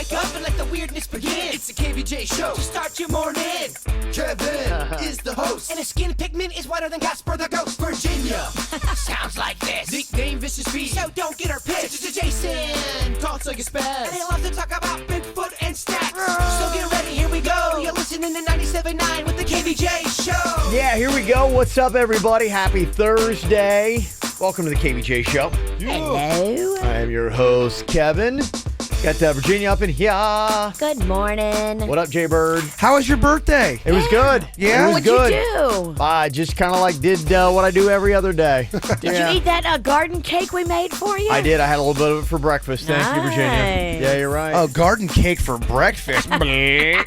wake up and let the weirdness begin. It's the KVJ show to start your morning. Kevin is the host, and his skin pigment is whiter than Casper the Ghost. Virginia sounds like this. Nickname Vicious Beast, so don't get her pissed. Jason talks like a spaz, and he loves to talk about Bigfoot and stacks. So get ready, here we go. You're listening to 97.9 with the KVJ show. Yeah, here we go. What's up, everybody? Happy Thursday. Welcome to the KVJ show. Hello. I am your host, Kevin. Got Virginia up in here. Good morning. What up, Jay-Bird? How was your birthday? It was good. Yeah? It was What'd good. you do? I just kind of like did what I do every other day. Did you eat that garden cake we made for you? I did. I had a little bit of it for breakfast. Thank you, Virginia. Nice. Yeah, you're right. Oh, garden cake for breakfast.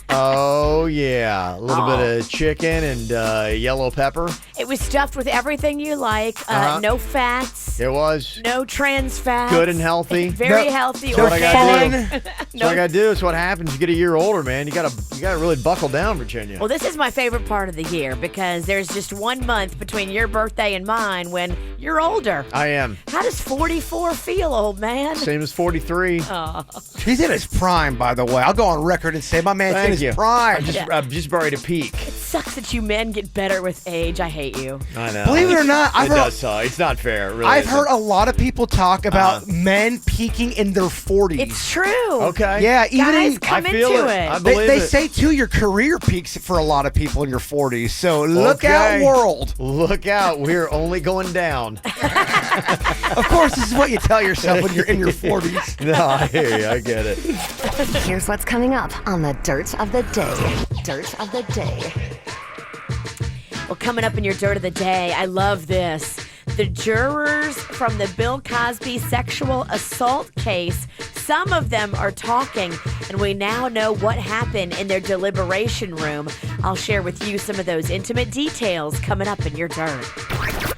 Oh, yeah. A little bit of chicken and yellow pepper. It was stuffed with everything you like. No fats. It was. No trans fats. Good and healthy. Very healthy. So what I gotta organic. So what I gotta do is what happens. You get a year older, man. You gotta really buckle down, Virginia. Well, this is my favorite part of the year because there's just 1 month between your birthday and mine when you're older. I am. How does 44 feel, old man? Same as 43. He's in his prime, by the way. I'll go on record and say my man's Thank in you. his prime. I'm just ready to peak. It sucks that you men get better with age. I hate you. I know. Believe it or not, it does suck. It's not fair. It really I've isn't. heard a lot of people talk about men peaking in their 40s. It's true. Okay. Yeah, even Guys, in, come I feel into it. it. I they, believe they it. say, too, your career peaks for a lot of people in your 40s. So look Okay. out, world. Look out. We're only going down. Of course, this is what you tell yourself when you're in your 40s. No, I hear you. I get it. Here's what's coming up on the Dirt of the Day. Dirt of the Day. Well, coming up in your Dirt of the Day, I love this. The jurors from the Bill Cosby sexual assault case, some of them are talking, and we now know what happened in their deliberation room. I'll share with you some of those intimate details coming up in your Dirt.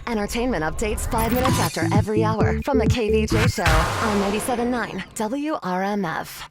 Entertainment updates 5 minutes after every hour from the KVJ Show on 97.9 WRMF.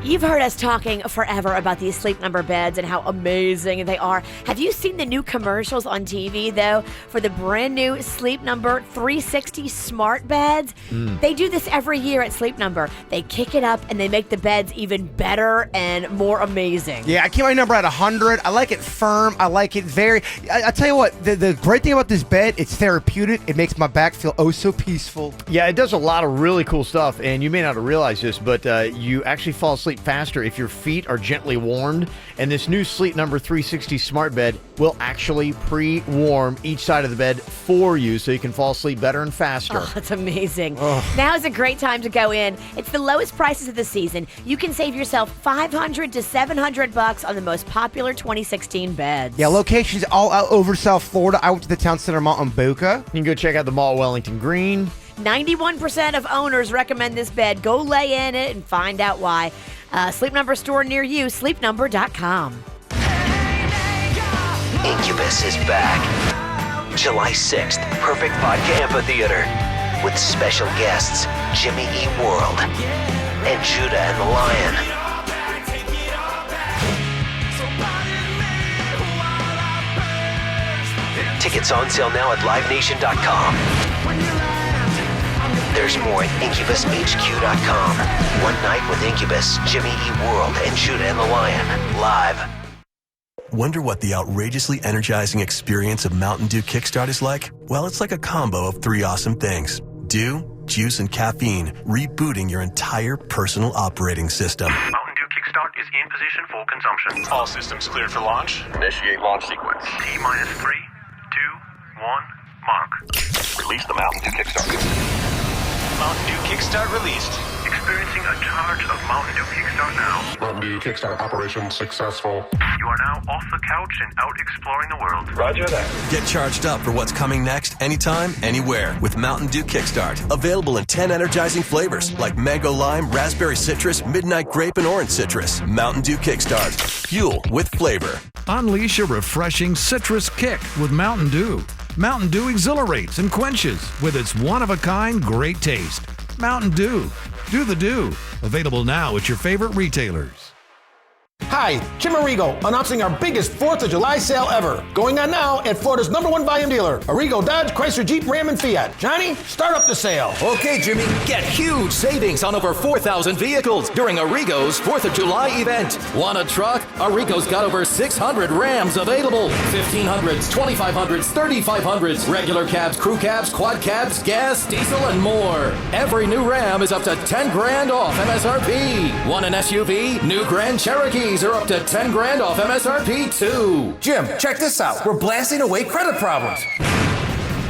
You've heard us talking forever about these Sleep Number beds and how amazing they are. Have you seen the new commercials on TV, though, for the brand new Sleep Number 360 smart beds? They do this every year at Sleep Number. They kick it up and they make the beds even better and more amazing. Yeah, I keep my number at 100. I like it firm. I like it very... I tell you what, the great thing about this bed, it's therapeutic. It makes my back feel oh so peaceful. Yeah, it does a lot of really cool stuff, and you may not have realized this, but you actually fall asleep faster if your feet are gently warmed, and this new Sleep Number 360 smart bed will actually pre-warm each side of the bed for you so you can fall asleep better and faster. Oh, that's amazing. Now is a great time to go in. It's the lowest prices of the season. You can save yourself $500 to $700 on the most popular 2016 beds. Yeah, locations all out over South Florida. I went to the town center mall in Boca. You can go check out the mall at Wellington Green. 91% of owners recommend this bed. Go lay in it and find out why. Sleep Number store near you, sleepnumber.com. Incubus is back. July 6th, Perfect Vodka Amphitheater. With special guests Jimmy E. World and Judah and the Lion. Tickets on sale now at livenation.com. There's more at IncubusHQ.com. One night with Incubus, Jimmy E. World, and Judah and the Lion. Live. Wonder what the outrageously energizing experience of Mountain Dew Kickstart is like? Well, it's like a combo of 3 awesome things. Dew, juice, and caffeine, rebooting your entire personal operating system. Mountain Dew Kickstart is in position for consumption. All systems cleared for launch. Initiate launch sequence. T-minus 3, 2, 1, mark. Release the Mountain Dew Kickstart. Mountain Dew Kickstart released. Experiencing a charge of Mountain Dew Kickstart now. Mountain Dew Kickstart operation successful. You are now off the couch and out exploring the world. Roger that. Get charged up for what's coming next anytime, anywhere with Mountain Dew Kickstart. Available in 10 energizing flavors like mango lime, raspberry citrus, midnight grape, and orange citrus. Mountain Dew Kickstart. Fuel with flavor. Unleash a refreshing citrus kick with Mountain Dew. Mountain Dew exhilarates and quenches with its one-of-a-kind great taste. Mountain Dew. Do the Dew. Available now at your favorite retailers. Hi, Jim Arrigo, announcing our biggest 4th of July sale ever. Going on now at Florida's #1 volume dealer, Arrigo Dodge, Chrysler, Jeep, Ram, and Fiat. Johnny, start up the sale. Okay, Jimmy, get huge savings on over 4,000 vehicles during Arrigo's 4th of July event. Want a truck? Arrigo's got over 600 Rams available. 1500s, 2500s, 3500s, regular cabs, crew cabs, quad cabs, gas, diesel, and more. Every new Ram is up to 10 grand off MSRP. Want an SUV? New Grand Cherokees are up to 10 grand off MSRP too. Jim, check this out. We're blasting away credit problems.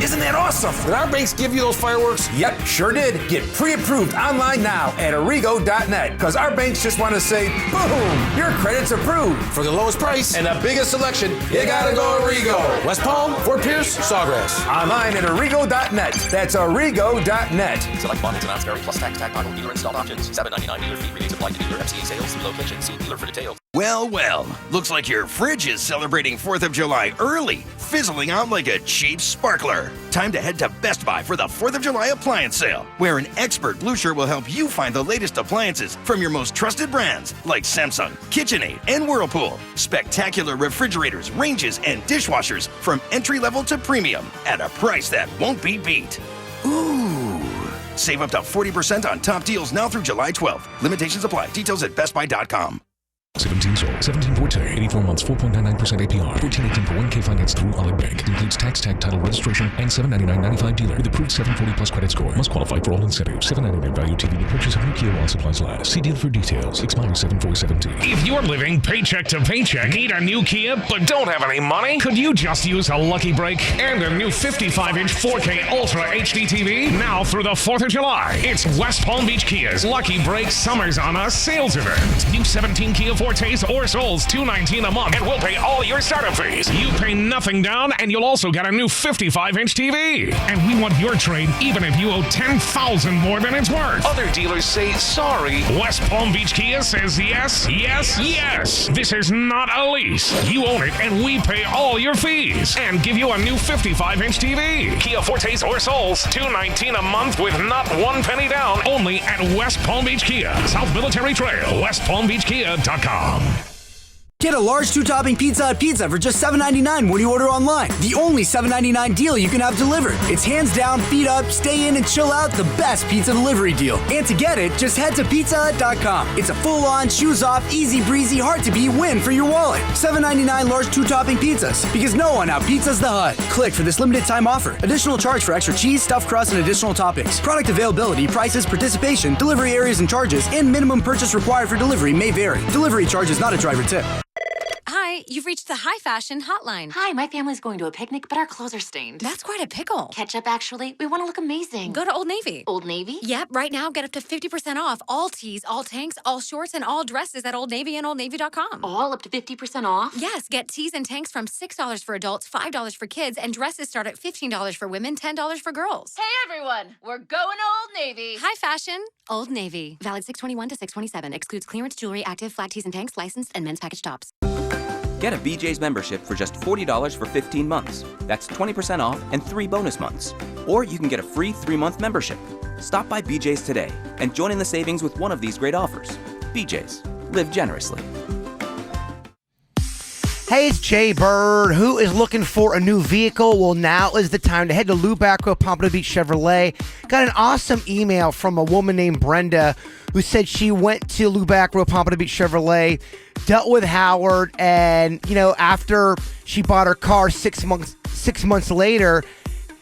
Isn't that awesome? Did our banks give you those fireworks? Yep, sure did. Get pre-approved online now at Arrigo.net. Because our banks just want to say, boom, your credit's approved. For the lowest price and the biggest selection, you gotta go Arrigo. West Palm, Fort Pierce, Sawgrass. Online at Arrigo.net. That's Arrigo.net. Select bonded and non-scary plus tax, tag model, dealer installed options. $7.99 dealer fee. Rebates apply to dealer. FCA sales through location. See dealer for details. Well, looks like your fridge is celebrating 4th of July early, fizzling out like a cheap sparkler. Time to head to Best Buy for the 4th of July appliance sale, where an expert Blue Shirt will help you find the latest appliances from your most trusted brands like Samsung, KitchenAid, and Whirlpool. Spectacular refrigerators, ranges, and dishwashers from entry-level to premium at a price that won't be beat. Ooh. Save up to 40% on top deals now through July 12th. Limitations apply. Details at bestbuy.com. 17 sold, 17 Forte, 84 months, 4.99% APR, 1418 for 1K finance through Olive Bank. Includes tax, tag, title, registration, and $799.95 dealer with approved 740 plus credit score. Must qualify for all incentives. $799 value TV with purchase of new Kia while supplies last. See deal for details. Expires 7/4/17. If you're living paycheck to paycheck, need a new Kia, but don't have any money, could you just use a lucky break and a new 55-inch 4K Ultra HD TV? Now through the 4th of July, it's West Palm Beach Kia's Lucky Break Summers on Us sales event. New 17 Kia Fortes or Souls, $219 a month, and we'll pay all your startup fees. You pay nothing down, and you'll also get a new 55-inch TV. And we want your trade, even if you owe $10,000 more than it's worth. Other dealers say sorry. West Palm Beach Kia says yes, yes, yes. This is not a lease. You own it, and we pay all your fees and give you a new 55-inch TV. Kia Fortes or Souls, $219 a month with not one penny down. Only at West Palm Beach Kia, South Military Trail, westpalmbeachkia.com. Get a large 2-topping Pizza Hut pizza for just $7.99 when you order online. The only $7.99 deal you can have delivered. It's hands down, feet up, stay in and chill out, the best pizza delivery deal. And to get it, just head to pizzahut.com. It's a full-on, shoes-off, easy breezy, hard-to-beat win for your wallet. $7.99 large 2-topping pizzas, because no one out-pizzas the Hut. Click for this limited time offer. Additional charge for extra cheese, stuffed crust, and additional toppings. Product availability, prices, participation, delivery areas and charges, and minimum purchase required for delivery may vary. Delivery charge is not a driver tip. Hi, you've reached the High Fashion Hotline. Hi, my family's going to a picnic, but our clothes are stained. That's quite a pickle. Ketchup, actually. We want to look amazing. Go to Old Navy. Old Navy? Yep, right now get up to 50% off all tees, all tanks, all shorts, and all dresses at Old Navy and OldNavy.com. All up to 50% off? Yes, get tees and tanks from $6 for adults, $5 for kids, and dresses start at $15 for women, $10 for girls. Hey, everyone. We're going to Old Navy. High Fashion, Old Navy. Valid 6/21 to 6/27. Excludes clearance jewelry, active, flat tees and tanks, licensed, and men's package tops. Get a BJ's membership for just $40 for 15 months. That's 20% off and 3 bonus months. Or you can get a free 3-month membership. Stop by BJ's today and join in the savings with one of these great offers. BJ's. Live generously. Hey, it's Jay Bird. Who is looking for a new vehicle? Well, now is the time to head to Lou Bacro, Pompano Beach Chevrolet. Got an awesome email from a woman named Brenda who said she went to Lou Bacro, Pompano Beach Chevrolet, dealt with Howard, and, after she bought her car 6 months later,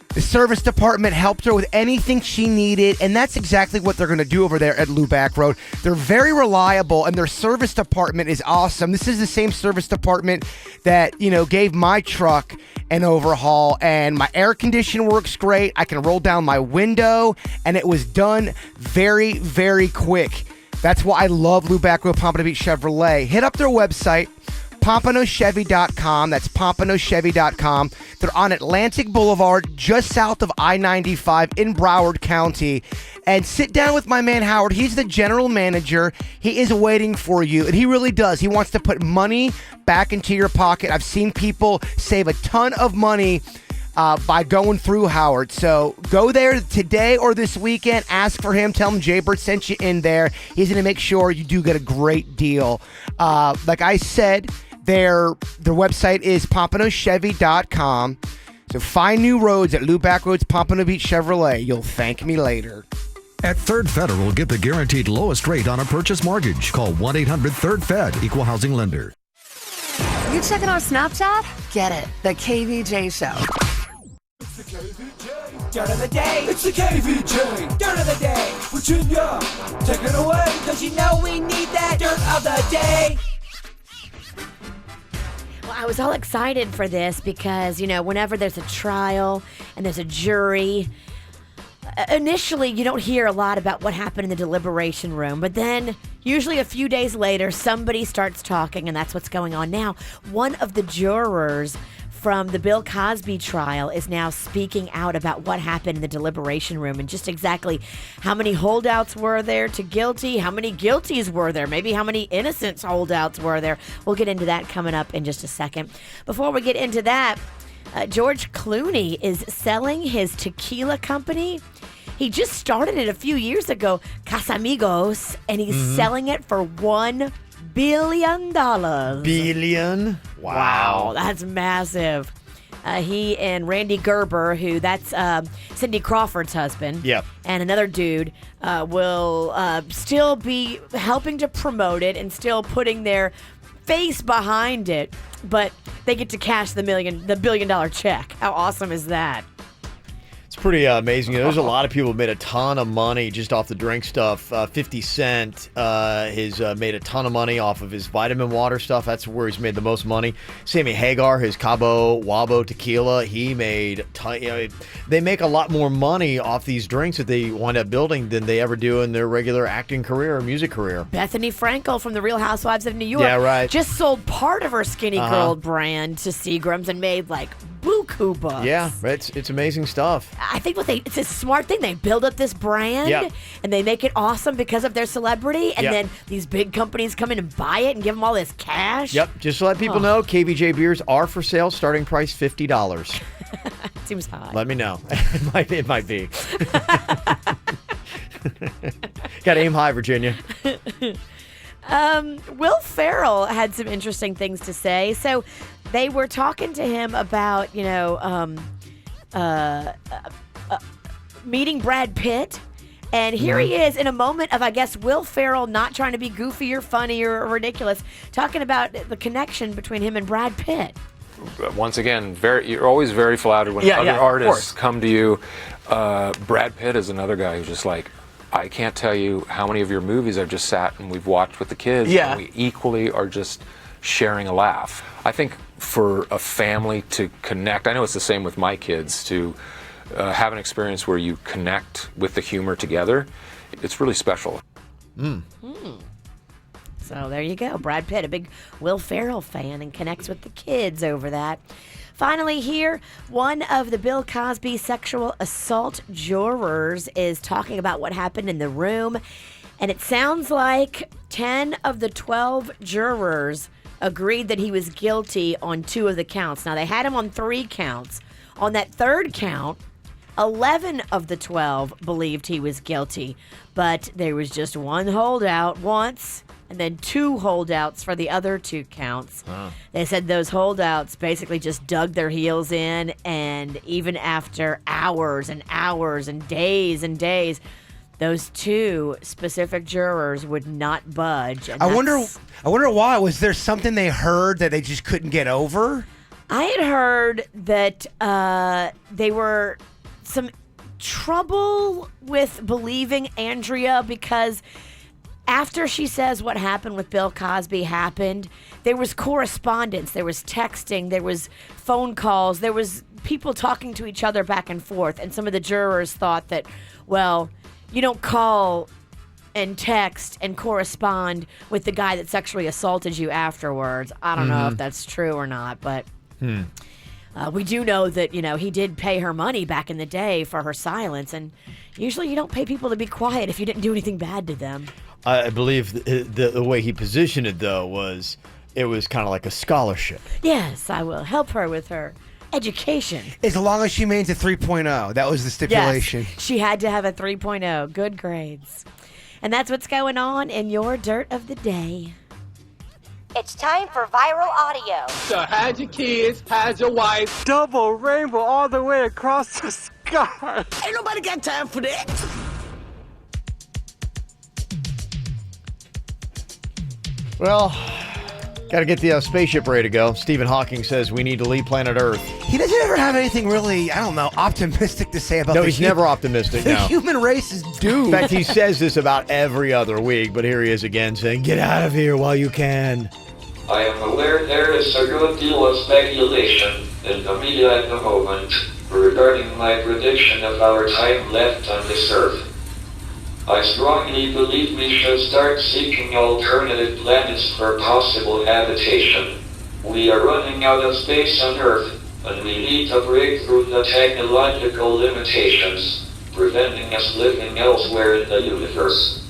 the service department helped her with anything she needed, and that's exactly what they're going to do over there at Lubac Road. They're very reliable, and their service department is awesome. This is the same service department that, gave my truck an overhaul, and my air conditioner works great. I can roll down my window, and it was done very, very quick. That's why I love Lubac Road, Pompano Beach Chevrolet. Hit up their website, PompanoChevy.com. That's PompanoChevy.com. They're on Atlantic Boulevard, just south of I-95 in Broward County. And sit down with my man Howard. He's the general manager. He is waiting for you, and he really does. He wants to put money back into your pocket. I've seen people save a ton of money by going through Howard. So go there today or this weekend. Ask for him. Tell him Jaybird sent you in there. He's going to make sure you do get a great deal. Like I said, their website is PompanoChevy.com. So find new roads at Lou Back Roads, Pompano Beach Chevrolet. You'll thank me later. At Third Federal, get the guaranteed lowest rate on a purchase mortgage. Call 1-800-3rd-FED, Equal Housing Lender. You checking our Snapchat? Get it. The KVJ Show. It's the KVJ dirt of the day. It's the KVJ dirt of the day. Virginia, take it away, cause you know we need that dirt of the day. Well, I was all excited for this because, whenever there's a trial and there's a jury, initially you don't hear a lot about what happened in the deliberation room, but then usually a few days later somebody starts talking, and that's what's going on now. One of the jurors from the Bill Cosby trial is now speaking out about what happened in the deliberation room and just exactly how many holdouts were there to guilty, how many guilties were there, maybe how many innocent holdouts were there. We'll get into that coming up in just a second. Before we get into that, George Clooney is selling his tequila company. He just started it a few years ago, Casamigos, and he's selling it for $1 billion. Billion? Wow, that's massive. He and Randy Gerber, that's Cindy Crawford's husband, and another dude, will still be helping to promote it and still putting their face behind it, but they get to cash the $1 billion check. How awesome is that? It's pretty amazing. There's a lot of people who made a ton of money just off the drink stuff. 50 Cent has made a ton of money off of his vitamin water stuff. That's where he's made the most money. Sammy Hagar, his Cabo Wabo tequila, he made they make a lot more money off these drinks that they wind up building than they ever do in their regular acting career or music career. Bethany Frankel from The Real Housewives of New York just sold part of her Skinny Girl brand to Seagram's and made buku bucks. Yeah, it's amazing stuff. I think it's a smart thing. They build up this brand and they make it awesome because of their celebrity, and then these big companies come in and buy it and give them all this cash. Yep, just to let people know, KVJ beers are for sale, starting price $50. Seems high. Let me know. It might be. Got to aim high, Virginia. Will Ferrell had some interesting things to say. So they were talking to him about, meeting Brad Pitt. And here he is in a moment of, I guess, Will Ferrell not trying to be goofy or funny or ridiculous, talking about the connection between him and Brad Pitt. Once again, you're always very flattered when other artists come to you. Brad Pitt is another guy who's just like, I can't tell you how many of your movies I've just sat and we've watched with the kids. And we equally are just sharing a laugh. I think for a family to connect, I know it's the same with my kids, to have an experience where you connect with the humor together, it's really special. So there you go. Brad Pitt, a big Will Ferrell fan, and connects with the kids over that. Finally here, one of the Bill Cosby sexual assault jurors is talking about what happened in the room, and it sounds like 10 of the 12 jurors agreed that he was guilty on 2 of the counts. Now, they had him on 3 counts. On that 3rd count, 11 of the 12 believed he was guilty, but there was just 1 holdout once, and then 2 holdouts for the other 2 counts. They said those holdouts basically just dug their heels in, and even after hours and hours and days, those 2 specific jurors would not budge. And I wonder why. Was there something they heard that they just couldn't get over? I had heard that they were some trouble with believing Andrea because after she says what happened with Bill Cosby happened, there was correspondence, there was texting, there was phone calls, there was people talking to each other back and forth, and some of the jurors thought that, well, you don't call and text and correspond with the guy that sexually assaulted you afterwards. I don't know if that's true or not, but we do know that, he did pay her money back in the day for her silence, and usually you don't pay people to be quiet if you didn't do anything bad to them. I believe the way he positioned it, though, was it was kind of like a scholarship. Yes, I will help her with her education. As long as she maintains a 3.0. That was the stipulation. Yes, she had to have a 3.0. Good grades. And that's what's going on in your dirt of the day. It's time for viral audio. So hide your kids, hide your wife. Double rainbow all the way across the sky. Ain't nobody got time for that. Well, got to get the spaceship ready to go. Stephen Hawking says we need to leave planet Earth. He doesn't ever have anything really, I don't know, optimistic to say about No, he's never optimistic The now. human race is doomed. In fact, he says this about every other week, but here he is again saying, get out of here while you can. I am aware there is a good deal of speculation in the media at the moment regarding my prediction of our time left on this Earth. I strongly believe we should start seeking alternative planets for possible habitation. We are running out of space on Earth, and we need to break through the technological limitations, preventing us living elsewhere in the universe.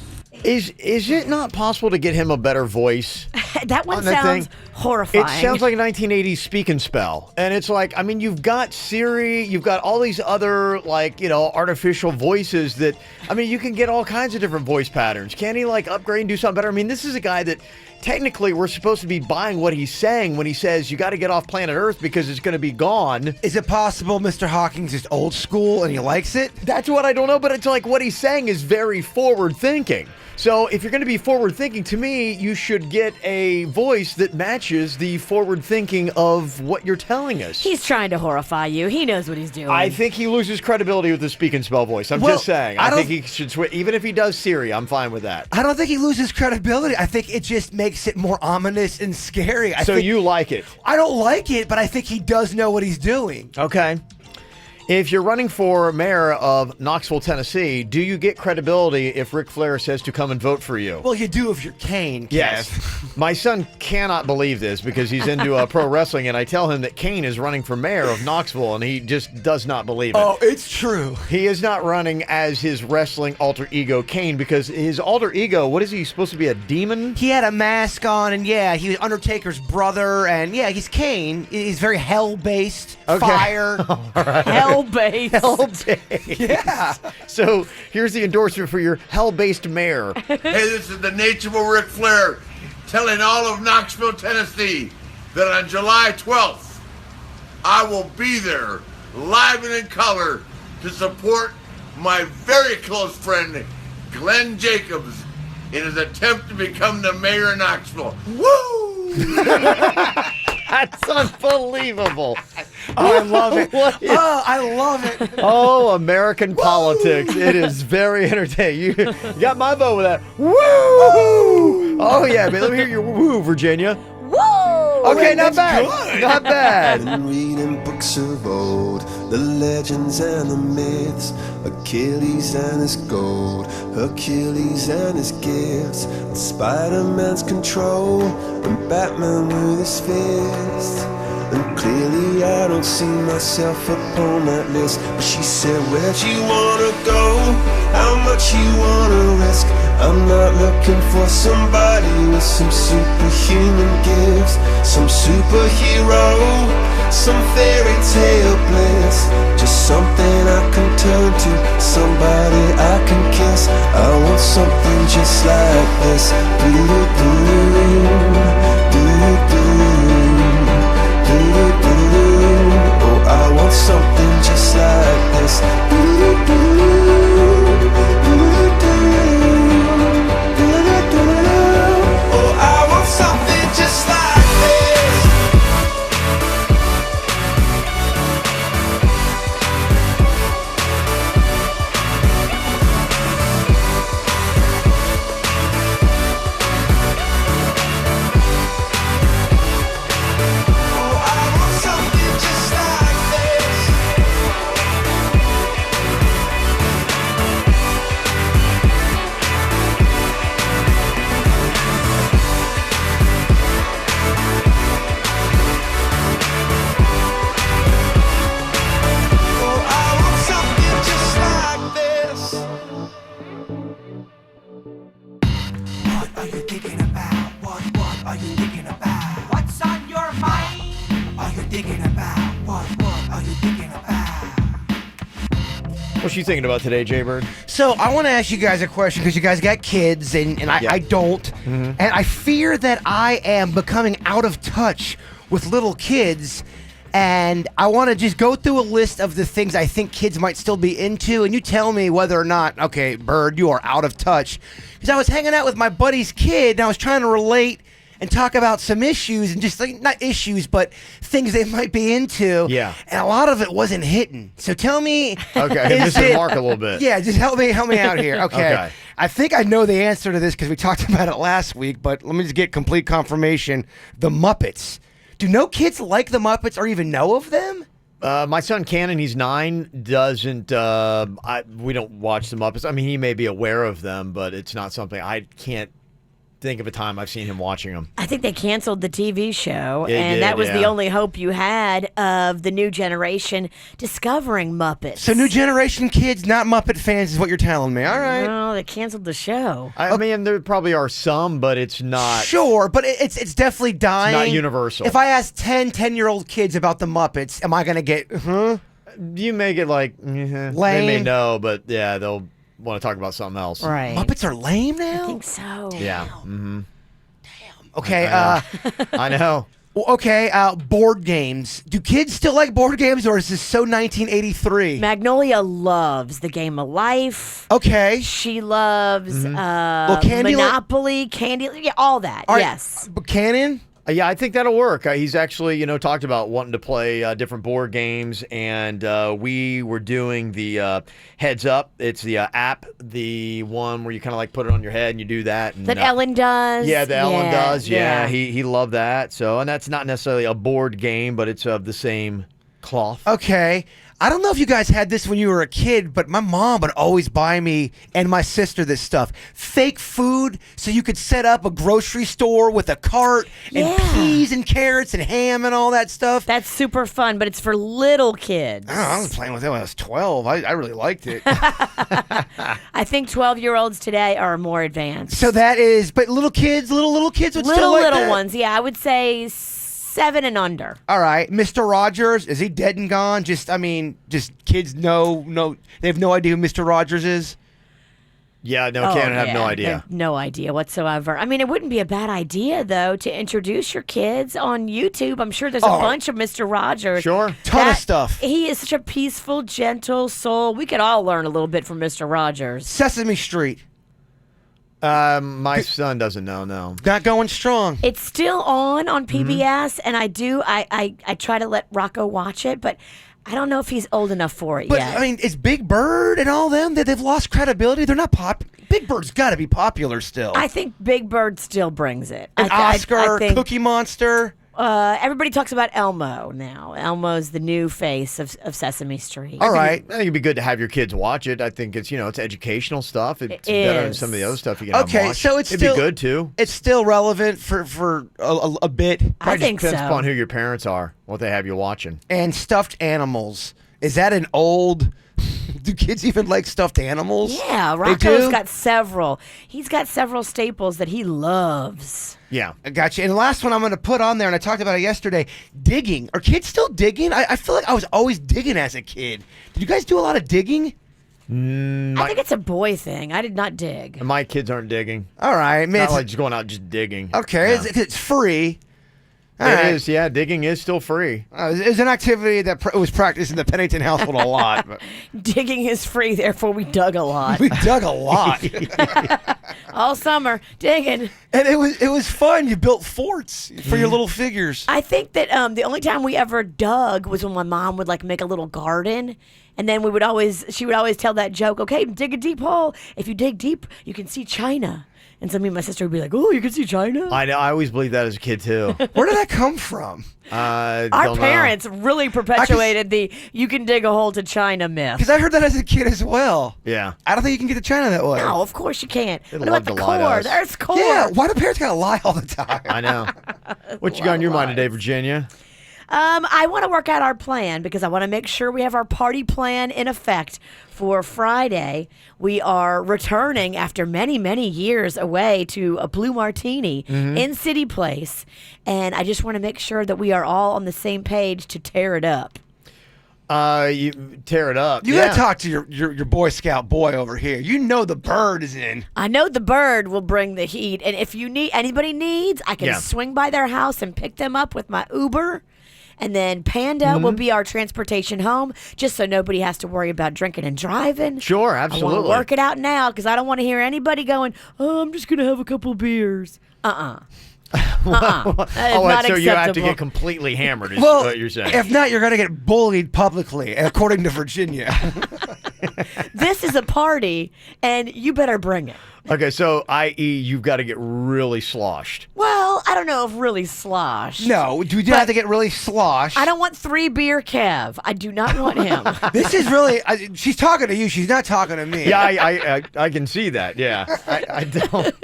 Is it not possible to get him a better voice? That one on that sounds thing? horrifying. It sounds like a 1980s speak and spell. And it's like, I mean, you've got Siri, you've got all these other, like, you know, artificial voices that, I mean, you can get all kinds of different voice patterns. Can he, like, upgrade and do something better? I mean, this is a guy that technically we're supposed to be buying what he's saying when he says you got to get off planet Earth because it's going to be gone. Is it possible Mr. Hawking's just old school and he likes it? That's what I don't know, but it's like what he's saying is very forward thinking. So if you're going to be forward thinking, to me, you should get a voice that matches the forward thinking of what you're telling us. He's trying to horrify you. He knows what he's doing. I think he loses credibility with the speak and spell voice. I'm just saying. I think he should switch. Even if he does Siri, I'm fine with that. I don't think he loses credibility. I think it just makes it more ominous and scary. So you like it? I don't like it, but I think he does know what he's doing. Okay. If you're running for mayor of Knoxville, Tennessee, do you get credibility if Ric Flair says to come and vote for you? Well, you do if you're Kane. Yes. My son cannot believe this because he's into pro wrestling, and I tell him that Kane is running for mayor of Knoxville, and he just does not believe it. Oh, it's true. He is not running as his wrestling alter ego, Kane, because his alter ego, what is he supposed to be, a demon? He had a mask on, and yeah, he was Undertaker's brother, and yeah, he's Kane. He's very hell-based, fire, hell-based. Hell-based. Yeah. So here's the endorsement for your hell-based mayor. Hey, this is the nature Ric Flair telling all of Knoxville, Tennessee that on July 12th, I will be there live and in color to support my very close friend, Glenn Jacobs, in his attempt to become the mayor of Knoxville. Woo! That's unbelievable. Oh, I love it. I love it. Oh, American politics. It is very entertaining. You got my vote with that. Woo! Oh, yeah, man. Let me hear your woo, Virginia. Woo! Okay, not bad. Good. Not bad. Been reading books of old, the legends and the myths, Achilles and his gold, Hercules and his gifts, and Spider-Man's control, and Batman with his fist. And clearly I don't see myself upon that list. But she said, where'd you wanna go? How much you wanna risk? I'm not looking for somebody with some superhuman gifts, some superhero, some fairy tale bliss. Just something I can turn to, somebody I can kiss. I want something just like this. Oh, I want something just like this. Oh, I want something just like this. Are you thinking about? What are you thinking about? What's on your mind? Are you thinking about? What What's you thinking about today, Jaybird? So I want to ask you guys a question because you guys got kids and I don't. Mm-hmm. And I fear that I am becoming out of touch with little kids. And I want to just go through a list of the things I think kids might still be into. And you tell me whether or not, okay, Bird, you are out of touch. Because I was hanging out with my buddy's kid and I was trying to relate and talk about some issues and just like, not issues, but things they might be into. Yeah. And a lot of it wasn't hitting. So tell me. Okay, is Mr. it- Mark a little bit. Yeah, just help me out here. Okay. I think I know the answer to this because we talked about it last week, but let me just get complete confirmation. The Muppets. Do no kids like the Muppets or even know of them? My son Cannon, he's 9, doesn't. We don't watch the Muppets. I mean, he may be aware of them, but it's not something I can't think of a time I've seen him watching them. I think they canceled the TV show, They and did, that was the yeah. only hope you had of the new generation discovering Muppets. So new generation kids, not Muppet fans, is what you're telling me. All right. No, they canceled the show. I mean, there probably are some, but it's not. Sure, but it's definitely dying. Not universal. If I ask 10-year-old kids about the Muppets, am I going to get, You may get like, they may Lame. know, but yeah, they'll want to talk about something else. Right. Muppets are lame now? I think so. Yeah. Mm-hmm. Okay. I know. Okay, board games. Do kids still like board games, or is this so 1983? Magnolia loves the Game of Life. Okay. She loves Well, Candy Monopoly, Candy, yeah, all that. All right, Yes. But Cannon? Yeah, I think that'll work. He's actually, talked about wanting to play different board games, and we were doing the Heads Up. It's the app, the one where you kind of like put it on your head and you do that. And, That Ellen does. Yeah, the Ellen does. Yeah, yeah. he loved that. So, and that's not necessarily a board game, but it's of the same cloth. Okay. I don't know if you guys had this when you were a kid, but my mom would always buy me and my sister this stuff. Fake food, so you could set up a grocery store with a cart and peas and carrots and ham and all that stuff. That's super fun, but it's for little kids. I don't know, I was playing with it when I was 12. I really liked it. I think 12-year-olds today are more advanced. So that is, but little kids would still like Little that? ones, yeah. I would say 7 and under. All right, Mr. Rogers, is he dead and gone? Just kids know, they have no idea who Mr. Rogers is? Yeah, no, Cannon have no They idea. have no idea whatsoever. I mean, it wouldn't be a bad idea, though, to introduce your kids on YouTube. I'm sure there's a bunch of Mr. Rogers. Sure. Ton of stuff. He is such a peaceful, gentle soul. We could all learn a little bit from Mr. Rogers. Sesame Street. My son doesn't know, no. Not going strong. It's still on Mm-hmm. PBS, and I try to let Rocco watch it, but I don't know if he's old enough for it But, yet. I mean, is Big Bird and all them, they've lost credibility? They're not Big Bird's got to be popular still. I think Big Bird still brings it. And Oscar, Cookie Monster. Everybody talks about Elmo now. Elmo's the new face of Sesame Street. All right. I think it'd be good to have your kids watch it. I think it's, it's educational stuff. It's It better than is. some of the other stuff you can have Okay, watch. so it's It'd still be good, too. It's still relevant for a bit. I think Depends so. upon who your parents are, what they have you watching. And stuffed animals. Is that an old... Do kids even like stuffed animals? Yeah, They Rocco's do? got several. He's got several staples that he loves. Yeah. I got you. And the last one I'm going to put on there, and I talked about it yesterday, digging. Are kids still digging? I feel like I was always digging as a kid. Did you guys do a lot of digging? I think it's a boy thing. I did not dig. My kids aren't digging. All right, man. Not like just going out just digging. Okay, No. it's free. All It right. is, yeah. Digging is still free. It's an activity that was practiced in the Pennington household a lot. But Digging is free, therefore we dug a lot. we dug a lot, All summer, digging. and it was fun. You built forts for your little figures. I think that the only time we ever dug was when my mom would like make a little garden. And then she would always tell that joke, okay, dig a deep hole. If you dig deep, you can see China. And so me and my sister would be like, oh, you can see China? I know. I always believed that as a kid, too. Where did that come from? Our Don't know. parents really perpetuated the you can dig a hole to China myth. Because I heard that as a kid as well. Yeah. I don't think you can get to China that way. No, of course you can't. They What love about the to lie to core? us. There's core. Yeah, why do parents gotta lie all the time? I know. What you got on your mind today, Virginia? I want to work out our plan because I want to make sure we have our party plan in effect for Friday. We are returning after many, many years away to a Blue Martini in City Place. And I just want to make sure that we are all on the same page to tear it up. You tear it up. You gotta talk to your Boy Scout boy over here. You know the bird is in. I know the bird will bring the heat, and if anybody needs, I can swing by their house and pick them up with my Uber. And then Panda will be our transportation home, just so nobody has to worry about drinking and driving. Sure, absolutely. I want to work it out now because I don't want to hear anybody going, "Oh, I'm just going to have a couple beers." That is not so acceptable. you have to get completely hammered, is Well, what you're saying. if not, you're gonna get bullied publicly, according to Virginia. This is a party, and you better bring it. Okay, so i.e. you've got to get really sloshed. Well, I don't know if really sloshed. No, do you have to get really sloshed? I don't want 3 beer Kev. I do not want him. This is really. She's talking to you. She's not talking to me. Yeah, I can see that. Yeah, I don't.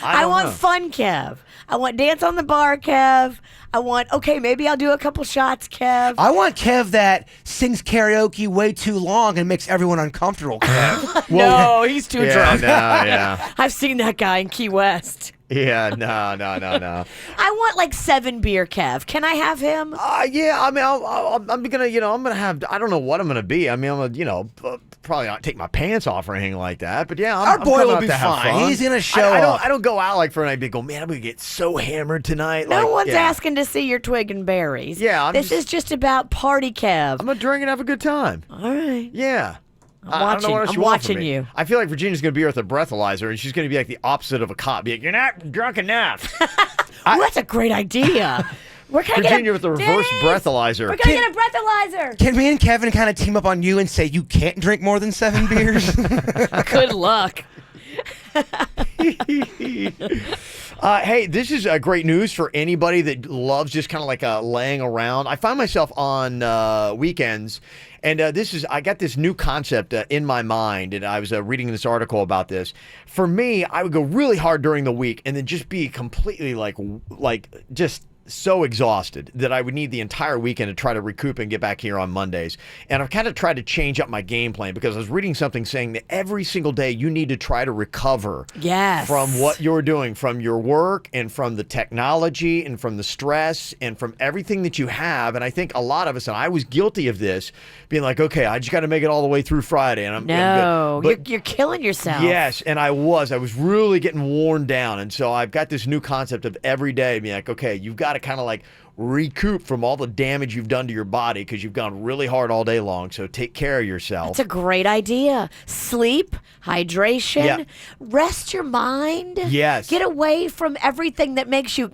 I want know. fun Kev. I want dance on the bar Kev. I want, maybe I'll do a couple shots Kev. I want Kev that sings karaoke way too long and makes everyone uncomfortable, Kev. No, he's too drunk. No, yeah. I've seen that guy in Key West. Yeah, no. I want like 7 beer Kev. Can I have him? Yeah, I mean, I'm gonna have. I don't know what I'm gonna be. I mean, I'm gonna, probably not take my pants off or anything like that. But yeah, our boy coming will out be to have fine. fun. He's gonna show up. I don't go out like for a night and go, man, I'm gonna get so hammered tonight. No like, one's yeah. asking to see your twig and berries. Yeah, this is just about party Kev. I'm gonna drink and have a good time. All right. Yeah. I'm watching you. I feel like Virginia's going to be with a breathalyzer, and she's going to be like the opposite of a cop. Be like, you're not drunk enough. That's a great idea. Where can Virginia I with the reverse breathalyzer. We're going to get a breathalyzer. Can me and Kevin kind of team up on you and say you can't drink more than 7 beers? Good luck. Hey, this is great news for anybody that loves just kind of like laying around. I find myself on weekends, and I got this new concept in my mind, and I was reading this article about this. For me, I would go really hard during the week and then just be completely like just so exhausted that I would need the entire weekend to try to recoup and get back here on Mondays. And I've kind of tried to change up my game plan because I was reading something saying that every single day you need to try to recover from what you're doing, from your work and from the technology and from the stress and from everything that you have. And I think a lot of us, and I was guilty of this, being like, okay, I just got to make it all the way through Friday. And I'm good. But you're killing yourself. Yes, and I was really getting worn down. And so I've got this new concept of every day being like, okay, you've got to kind of like recoup from all the damage you've done to your body because you've gone really hard all day long. So take care of yourself. It's a great idea. Sleep, hydration, rest your mind. Yes. Get away from everything that makes you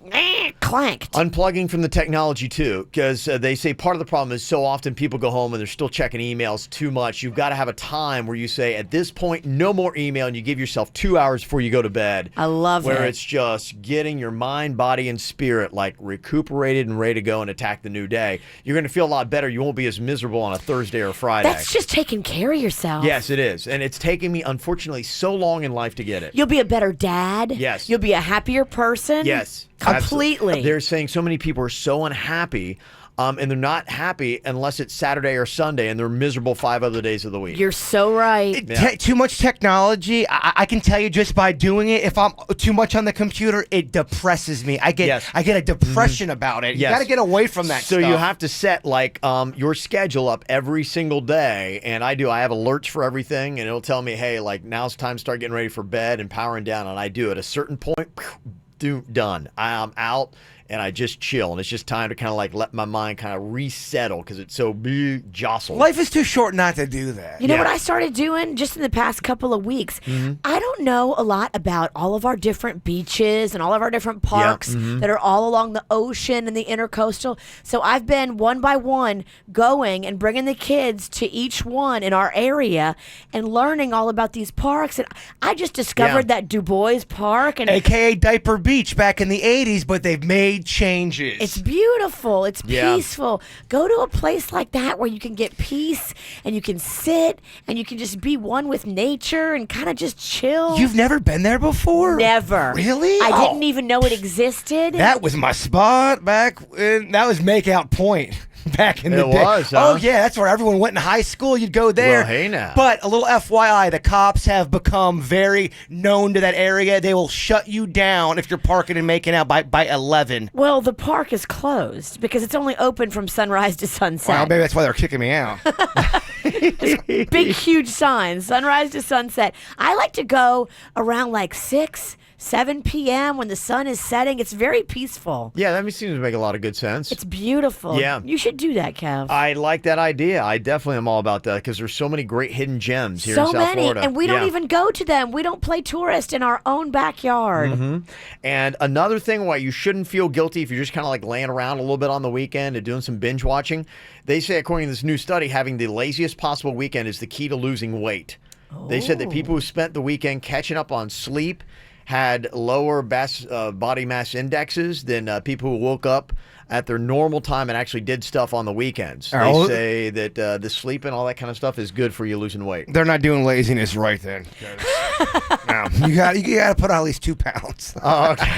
clanked. Unplugging from the technology too, because they say part of the problem is so often people go home and they're still checking emails too much. You've got to have a time where you say, at this point, no more email, and you give yourself 2 hours before you go to bed. I love it. Where it's just getting your mind, body, and spirit like recuperated and ready to go and attack the new day. You're going to feel a lot better. You won't be as miserable on a Thursday or Friday. That's just taking care of yourself. Yes, it is. And it's taken me, unfortunately, so long in life to get it. You'll be a better dad. Yes. You'll be a happier person. Yes. Completely. Absolutely. They're saying so many people are so unhappy, and they're not happy unless it's Saturday or Sunday, and they're miserable 5 other days of the week. You're so right. Too much technology. I can tell you just by doing it. If I'm too much on the computer, it depresses me. I get a depression about it. You got to get away from that. So stuff. you have to set like your schedule up every single day, and I do. I have alerts for everything, and it'll tell me, hey, like now's time to start getting ready for bed and powering down, and I do at a certain point. Done. I'm out. And I just chill, and it's just time to kind of like let my mind kind of resettle because it's so jostled. Life is too short not to do that. You know what I started doing just in the past couple of weeks? I don't know a lot about all of our different beaches and all of our different parks that are all along the ocean and the intercoastal. So I've been one by one going and bringing the kids to each one in our area and learning all about these parks. And I just discovered that Du Bois Park, and AKA Diaper Beach back in the 80s, but they've made changes. It's beautiful. It's peaceful. Go to a place like that where you can get peace and you can sit and you can just be one with nature and kind of just chill. You've never been there before? Never. Really? I didn't even know it existed. That was my spot back when that was Makeout Point. back in the It day. was, huh? Oh, yeah, that's where everyone went in high school. You'd go there. Well, hey now. But a little FYI, the cops have become very known to that area. They will shut you down if you're parking and making out by 11. Well, the park is closed because it's only open from sunrise to sunset. Well, maybe that's why they're kicking me out. Big, huge signs, sunrise to sunset. I like to go around like 6, 7 p.m. when the sun is setting. It's very peaceful. Yeah, that seems to make a lot of good sense. It's beautiful. Yeah. You should do that, Kev. I like that idea. I definitely am all about that because there's so many great hidden gems here So in South many, Florida. and we don't even go to them. We don't play tourist in our own backyard. Mm-hmm. And another thing why you shouldn't feel guilty if you're just kind of like laying around a little bit on the weekend and doing some binge watching, they say, according to this new study, having the laziest possible weekend is the key to losing weight. They said that people who spent the weekend catching up on sleep had lower body mass indexes than people who woke up at their normal time and actually did stuff on the weekends. They say that the sleep and all that kind of stuff is good for you losing weight. They're not doing laziness right then. No. You got to put on at least 2 pounds. Oh, okay.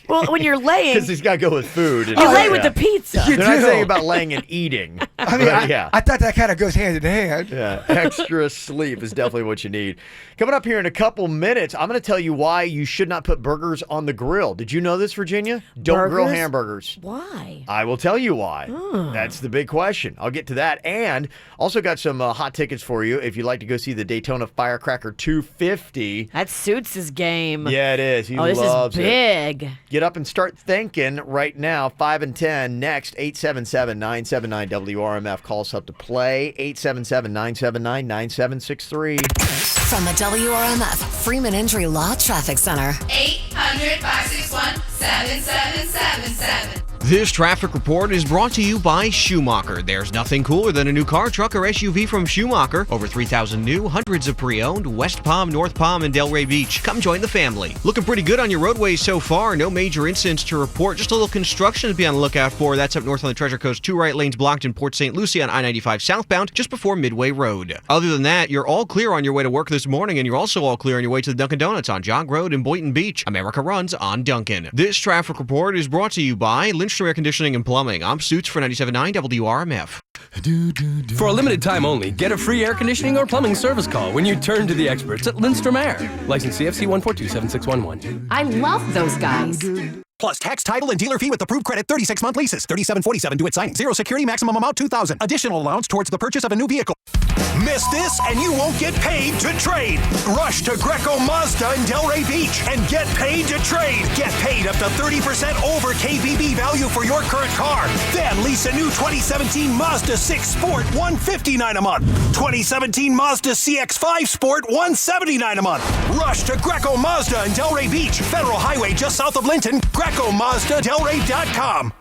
Well, when you're laying, because he's got to go with food. You lay with the pizza. They're not saying about laying and eating. I mean, I thought that kind of goes hand in hand. Yeah, extra sleep is definitely what you need. Coming up here in a couple minutes, I'm going to tell you why you should not put burgers on the grill. Did you know this, Virginia? Don't grill hamburgers. Why? I will tell you why. That's the big question. I'll get to that. And also got some hot tickets for you if you'd like to go see the Daytona Firecracker 250. That suits his game. Yeah, it is. He this loves is big. it. Get up and start thinking right now. 5 and 10 next. 877-979-WRMF. Call us up to play. 877-979-9763. From the WRMF Freeman Injury Law Traffic Center. 800-561-7777. This traffic report is brought to you by Schumacher. There's nothing cooler than a new car, truck, or SUV from Schumacher. Over 3,000 new, hundreds of pre-owned, West Palm, North Palm, and Delray Beach. Come join the family. Looking pretty good on your roadways so far. No major incidents to report. Just a little construction to be on the lookout for. That's up north on the Treasure Coast. 2 right lanes blocked in Port St. Lucie on I-95 southbound, just before Midway Road. Other than that, you're all clear on your way to work this morning, and you're also all clear on your way to the Dunkin' Donuts on Jog Road in Boynton Beach. America runs on Dunkin'. This traffic report is brought to you by Lindstrom Air Conditioning and Plumbing. I'm Suits for 97.9 WRMF. For a limited time only, get a free air conditioning or plumbing service call when you turn to the experts at Lindstrom Air. License CFC 1427611. I love those guys. Plus tax, title, and dealer fee with approved credit 36-month leases. $37.47 due at signing. Zero security, maximum amount $2,000. Additional allowance towards the purchase of a new vehicle. Miss this and you won't get paid to trade. Rush to Greco Mazda in Delray Beach and get paid to trade. Get paid up to 30% over KBB value for your current car. Then lease a new 2017 Mazda 6 Sport, $159 a month. 2017 Mazda CX-5 Sport, $179 a month. Rush to Greco Mazda in Delray Beach, Federal Highway just south of Linton. GrecoMazdaDelray.com.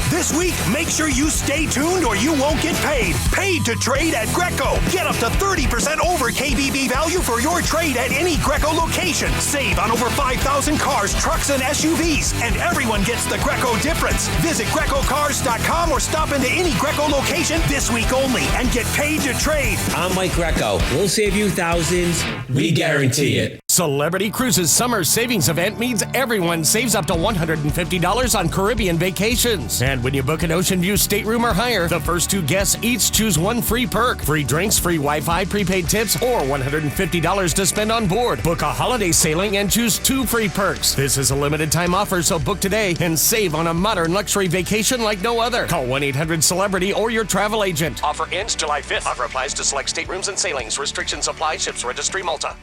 This week, make sure you stay tuned or you won't get paid. Paid to trade at Greco. Get up to 30% over KBB value for your trade at any Greco location. Save on over 5,000 cars, trucks, and SUVs. And everyone gets the Greco difference. Visit GrecoCars.com or stop into any Greco location this week only and get paid to trade. I'm Mike Greco. We'll save you thousands. We guarantee it. Celebrity Cruises Summer Savings Event means everyone saves up to $150 on Caribbean vacations. And when you book an Ocean View stateroom or higher, the first 2 guests each choose 1 free perk. Free drinks, free Wi-Fi, prepaid tips, or $150 to spend on board. Book a holiday sailing and choose 2 free perks. This is a limited time offer, so book today and save on a modern luxury vacation like no other. Call 1-800-CELEBRITY or your travel agent. Offer ends July 5th. Offer applies to select staterooms and sailings. Restrictions apply. Ships Registry, Malta.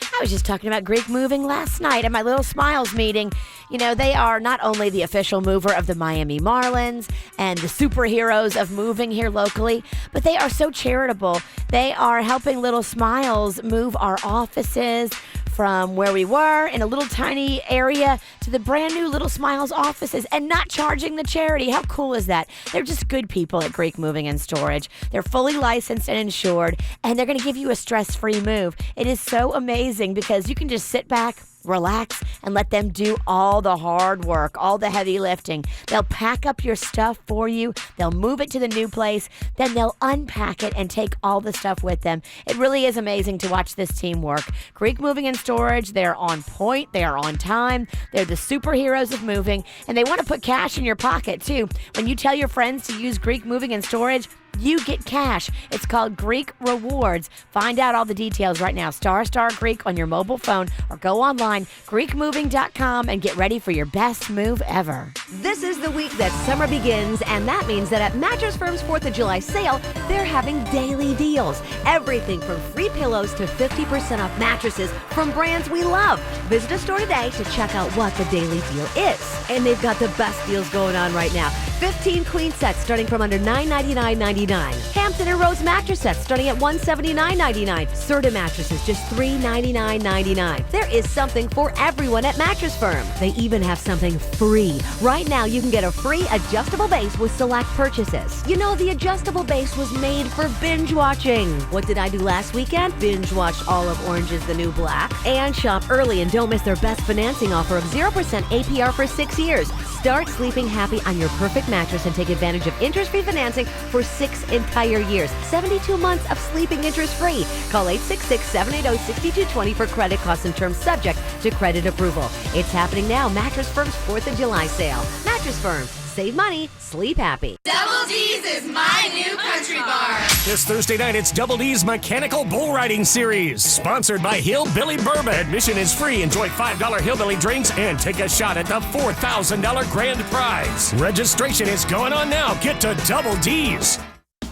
I was just talking about Greek Moving last night at my Little Smiles meeting. You know, they are not only the official mover of the Miami Marlins and the superheroes of moving here locally, but they are so charitable. They are helping Little Smiles move our offices from where we were in a little tiny area to the brand new Little Smiles offices and not charging the charity. How cool is that? They're just good people at Greek Moving and Storage. They're fully licensed and insured, and they're going to give you a stress-free move. It is so amazing because you can just sit back, relax, and let them do all the hard work, all the heavy lifting. They'll pack up your stuff for you. They'll move it to the new place. Then they'll unpack it and take all the stuff with them. It really is amazing to watch this team work. Greek Moving and Storage, they're on point. They are on time. They're the superheroes of moving, and they want to put cash in your pocket, too. When you tell your friends to use Greek Moving and Storage, you get cash. It's called Greek Rewards. Find out all the details right now. Star Greek on your mobile phone or go online, GreekMoving.com, and get ready for your best move ever. This is the week that summer begins, and that means that at Mattress Firm's 4th of July sale, they're having daily deals. Everything from free pillows to 50% off mattresses from brands we love. Visit a store today to check out what the daily deal is. And they've got the best deals going on right now. 15 queen sets starting from under $999.99. Hampton and Rose mattress sets starting at $179.99. Serta mattresses just $399.99. There is something for everyone at Mattress Firm. They even have something free. Right now, you can get a free adjustable base with select purchases. You know, the adjustable base was made for binge watching. What did I do last weekend? Binge watched all of Orange is the New Black. And shop early and don't miss their best financing offer of 0% APR for 6 years. Start sleeping happy on your perfect mattress and take advantage of interest-free financing for 6 entire years. 72 months of sleeping interest-free. Call 866-780-6220 for credit costs and terms subject to credit approval. It's happening now. Mattress Firm's 4th of July sale. Mattress Firm. Save money. Sleep happy. Double D's is my new country bar. This Thursday night, it's Double D's Mechanical Bull Riding Series, sponsored by Hillbilly Bourbon. Admission is free. Enjoy $5 Hillbilly drinks and take a shot at the $4,000 grand prize. Registration is going on now. Get to Double D's.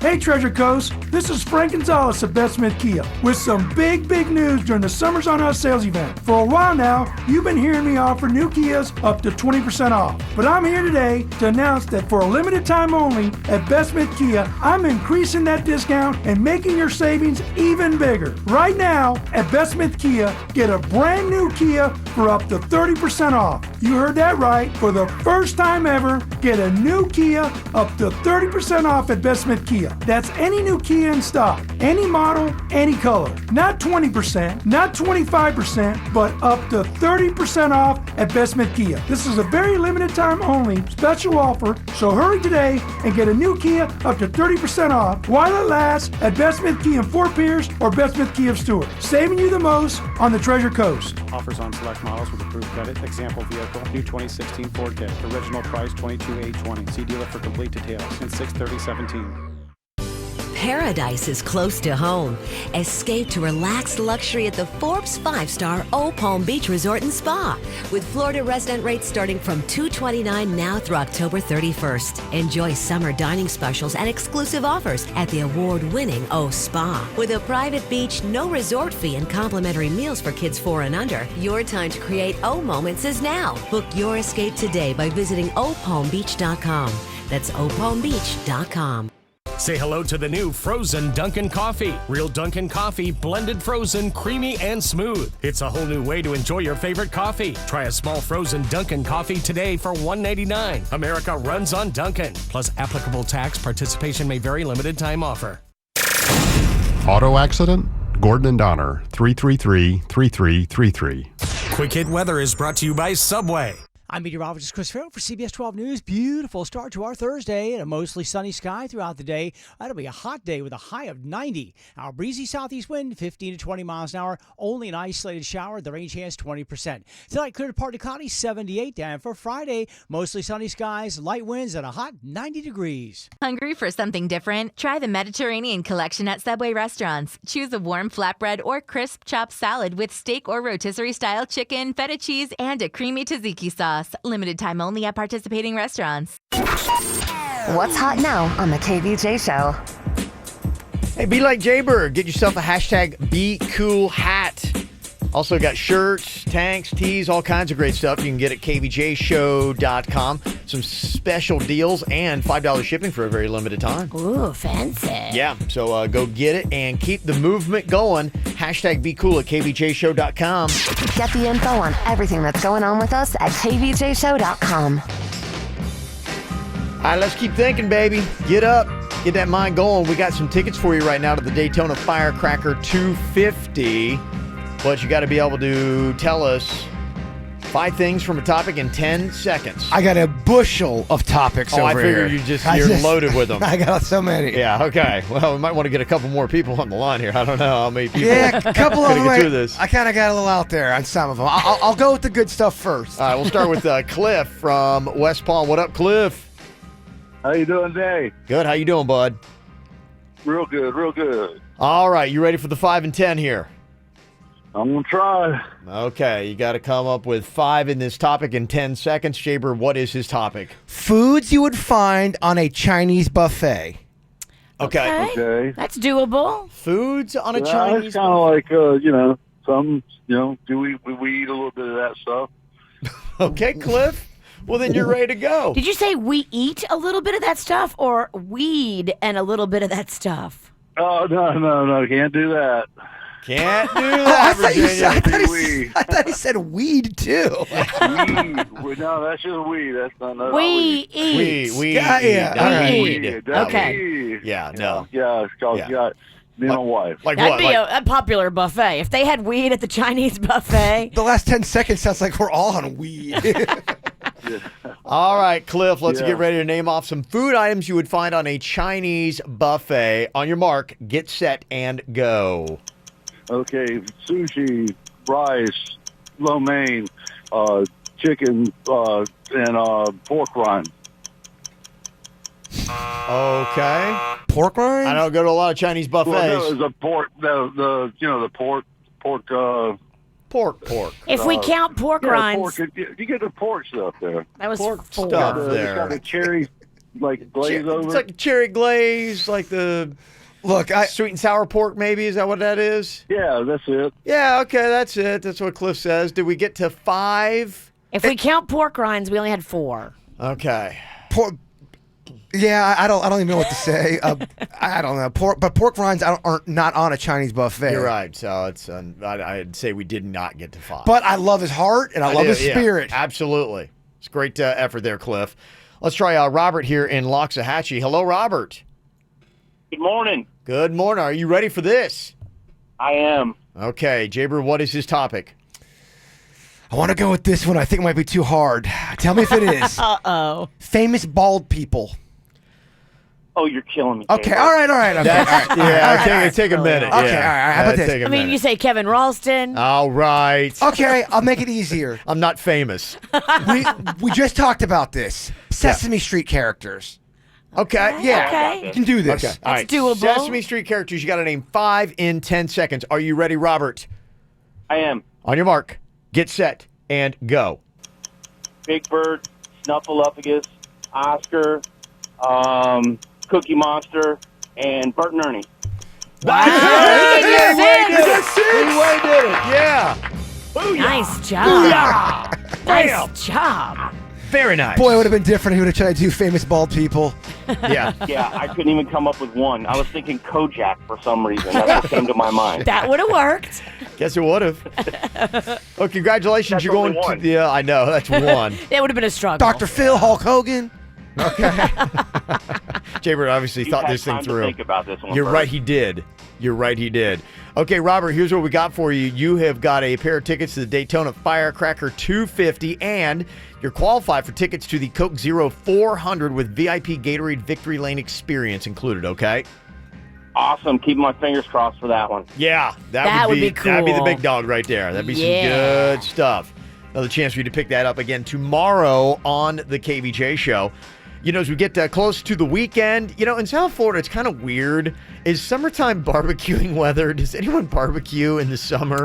Hey Treasure Coast, this is Frank Gonzalez at Beth Smith Kia with some big news during the Summers on Us sales event. For a while now, you've been hearing me offer new Kias up to 20% off. But I'm here today to announce that for a limited time only at Beth Smith Kia, I'm increasing that discount and making your savings even bigger. Right now at Beth Smith Kia, get a brand new Kia for up to 30% off. You heard that right. For the first time ever, get a new Kia up to 30% off at Beth Smith Kia. That's any new Kia in stock, any model, any color. Not 20%, not 25%, but up to 30% off at Beth Smith Kia. This is a very limited time only special offer, so hurry today and get a new Kia up to 30% off while it lasts at Beth Smith Kia in Fort Pierce or Beth Smith Kia of Stewart, saving you the most on the Treasure Coast. Offers on select models with approved credit. Example vehicle, new 2016 Ford Ka. Original price $22,820. See dealer for complete details. In 6/30/17. Paradise is close to home. Escape to relaxed luxury at the Forbes 5-star O Palm Beach Resort and Spa, with Florida resident rates starting from $229 now through October 31st. Enjoy summer dining specials and exclusive offers at the award-winning O Spa. With a private beach, no resort fee, and complimentary meals for kids 4 and under, your time to create O moments is now. Book your escape today by visiting opalmbeach.com. That's opalmbeach.com. Say hello to the new frozen Dunkin' Coffee. Real Dunkin' Coffee, blended frozen, creamy and smooth. It's a whole new way to enjoy your favorite coffee. Try a small frozen Dunkin' Coffee today for $1.99. America runs on Dunkin'. Plus applicable tax. Participation may vary. Limited time offer. Auto accident? Gordon and Donner, 333-3333. Quick Hit Weather is brought to you by Subway. I'm meteorologist Chris Farrell for CBS 12 News. Beautiful start to our Thursday and a mostly sunny sky throughout the day. That'll be a hot day with a high of 90. Our breezy southeast wind, 15 to 20 miles an hour. Only an isolated shower. The rain chance, 20%. Tonight, clear to partly cloudy, 78. And for Friday, mostly sunny skies, light winds, and a hot 90 degrees. Hungry for something different? Try the Mediterranean collection at Subway restaurants. Choose a warm flatbread or crisp chopped salad with steak or rotisserie-style chicken, feta cheese, and a creamy tzatziki sauce. Limited time only at participating restaurants. What's hot now on the KVJ Show? Hey, be like Jaybird. Get yourself a hashtag BeCool hat. Also got shirts, tanks, tees, all kinds of great stuff you can get at kvjshow.com. Some special deals and $5 shipping for a very limited time. Ooh, fancy. Yeah, so go get it and keep the movement going. Hashtag BeCool at kvjshow.com. Get the info on everything that's going on with us at kvjshow.com. All right, let's keep thinking, baby. Get up. Get that mind going. We got some tickets for you right now to the Daytona Firecracker 250. But you got to be able to tell us 5 things from a topic in 10 seconds. I got a bushel of topics over I figure here. you're loaded with them. I got so many. Yeah, okay. Well, we might want to get a couple more people on the line here. I don't know how many people. Yeah, a couple of them. Get through this. I kind of got a little out there on some of them. I'll go with the good stuff first. All right, we'll start with Cliff from West Palm. What up, Cliff? How you doing today? Good. How you doing, bud? Real good, real good. All right, you ready for the 5 and 10 here? I'm going to try. Okay, you got to come up with 5 in this topic in 10 seconds. Jaber, what is his topic? Foods you would find on a Chinese buffet. Okay. That's doable. Foods on a It's Chinese kind of like, some, do we eat a little bit of that stuff? Okay, Cliff. Well, then you're ready to go. Did you say we eat a little bit of that stuff or weed and a little bit of that stuff? Oh, no, can't do that. Can't do that, Virginia. I thought he said weed, too. Weed. No, that's just weed. That's not We eat. We eat. Okay. Yeah, no. Yeah, it's called, me and my wife. Like That'd what? be a popular buffet. If they had weed at the Chinese buffet. The last 10 seconds sounds like we're all on weed. All right, Cliff, let's Yeah. get ready to name off some food items you would find on a Chinese buffet. On your mark, get set, and go. Okay, sushi, rice, lo mein, chicken, and pork rind. Okay. Pork rind? I don't go to a lot of Chinese buffets. Well, no, it's a pork. The pork. If we count pork rinds. Pork, you get the pork stuff there. That was Pork 4. stuff It's there. got a cherry glaze over. It's like cherry glaze, like the sweet and sour pork. Maybe is that what that is? Yeah, that's it. Yeah. Okay, that's it. That's what Cliff says. Did we get to 5? If we count pork rinds, we only had 4. Okay. Yeah, I don't even know what to say. I don't know. Pork rinds aren't not on a Chinese buffet. You're right. So it's I'd say we did not get to 5. But I love his heart and I love his spirit. Absolutely. It's great effort there, Cliff. Let's try Robert here in Loxahatchee. Hello, Robert. Good morning. Good morning. Are you ready for this? I am. Okay, Jaber, what is his topic? I want to go with this one. I think it might be too hard. Tell me if it is. Uh-oh. Famous bald people. Oh, you're killing me. Okay, all right. Okay, Take a minute. Okay, yeah. all right. How about this? I mean, you say Kevin Ralston. All right. Okay, I'll make it easier. I'm not famous. We just talked about this. Sesame Street characters. Okay. Yeah. Okay. You can do this. Okay. All right. doable. Sesame Street characters. You got to name 5 in 10 seconds. Are you ready, Robert? I am. On your mark, get set, and go. Big Bird, Snuffleupagus, Oscar, Cookie Monster, and Bert and Ernie. Wow. He way did it. Yeah. Nice job. Nice job. Very nice. Boy, it would have been different if he would have tried to do famous bald people. Yeah. Yeah, I couldn't even come up with one. I was thinking Kojak for some reason. That's what came to my mind. That would have worked. Guess it would have. Oh, congratulations. That's You're going only one. to the. I know. That's one. That would have been a struggle. Dr. Phil, Hulk Hogan. Okay. Jaber obviously thought had this thing time to through. think about this one You're first. right, he did. You're right, he did. Okay, Robert, here's what we got for you. You have got a pair of tickets to the Daytona Firecracker 250, and you're qualified for tickets to the Coke Zero 400 with VIP Gatorade Victory Lane experience included, okay? Awesome. Keep my fingers crossed for that one. Yeah, That would be That'd be the cool. big dog right there. That'd be some Yeah. good stuff. Another chance for you to pick that up again tomorrow on the KVJ show. You know, as we get close to the weekend, you know, in South Florida, it's kind of weird. Is summertime barbecuing weather? Does anyone barbecue in the summer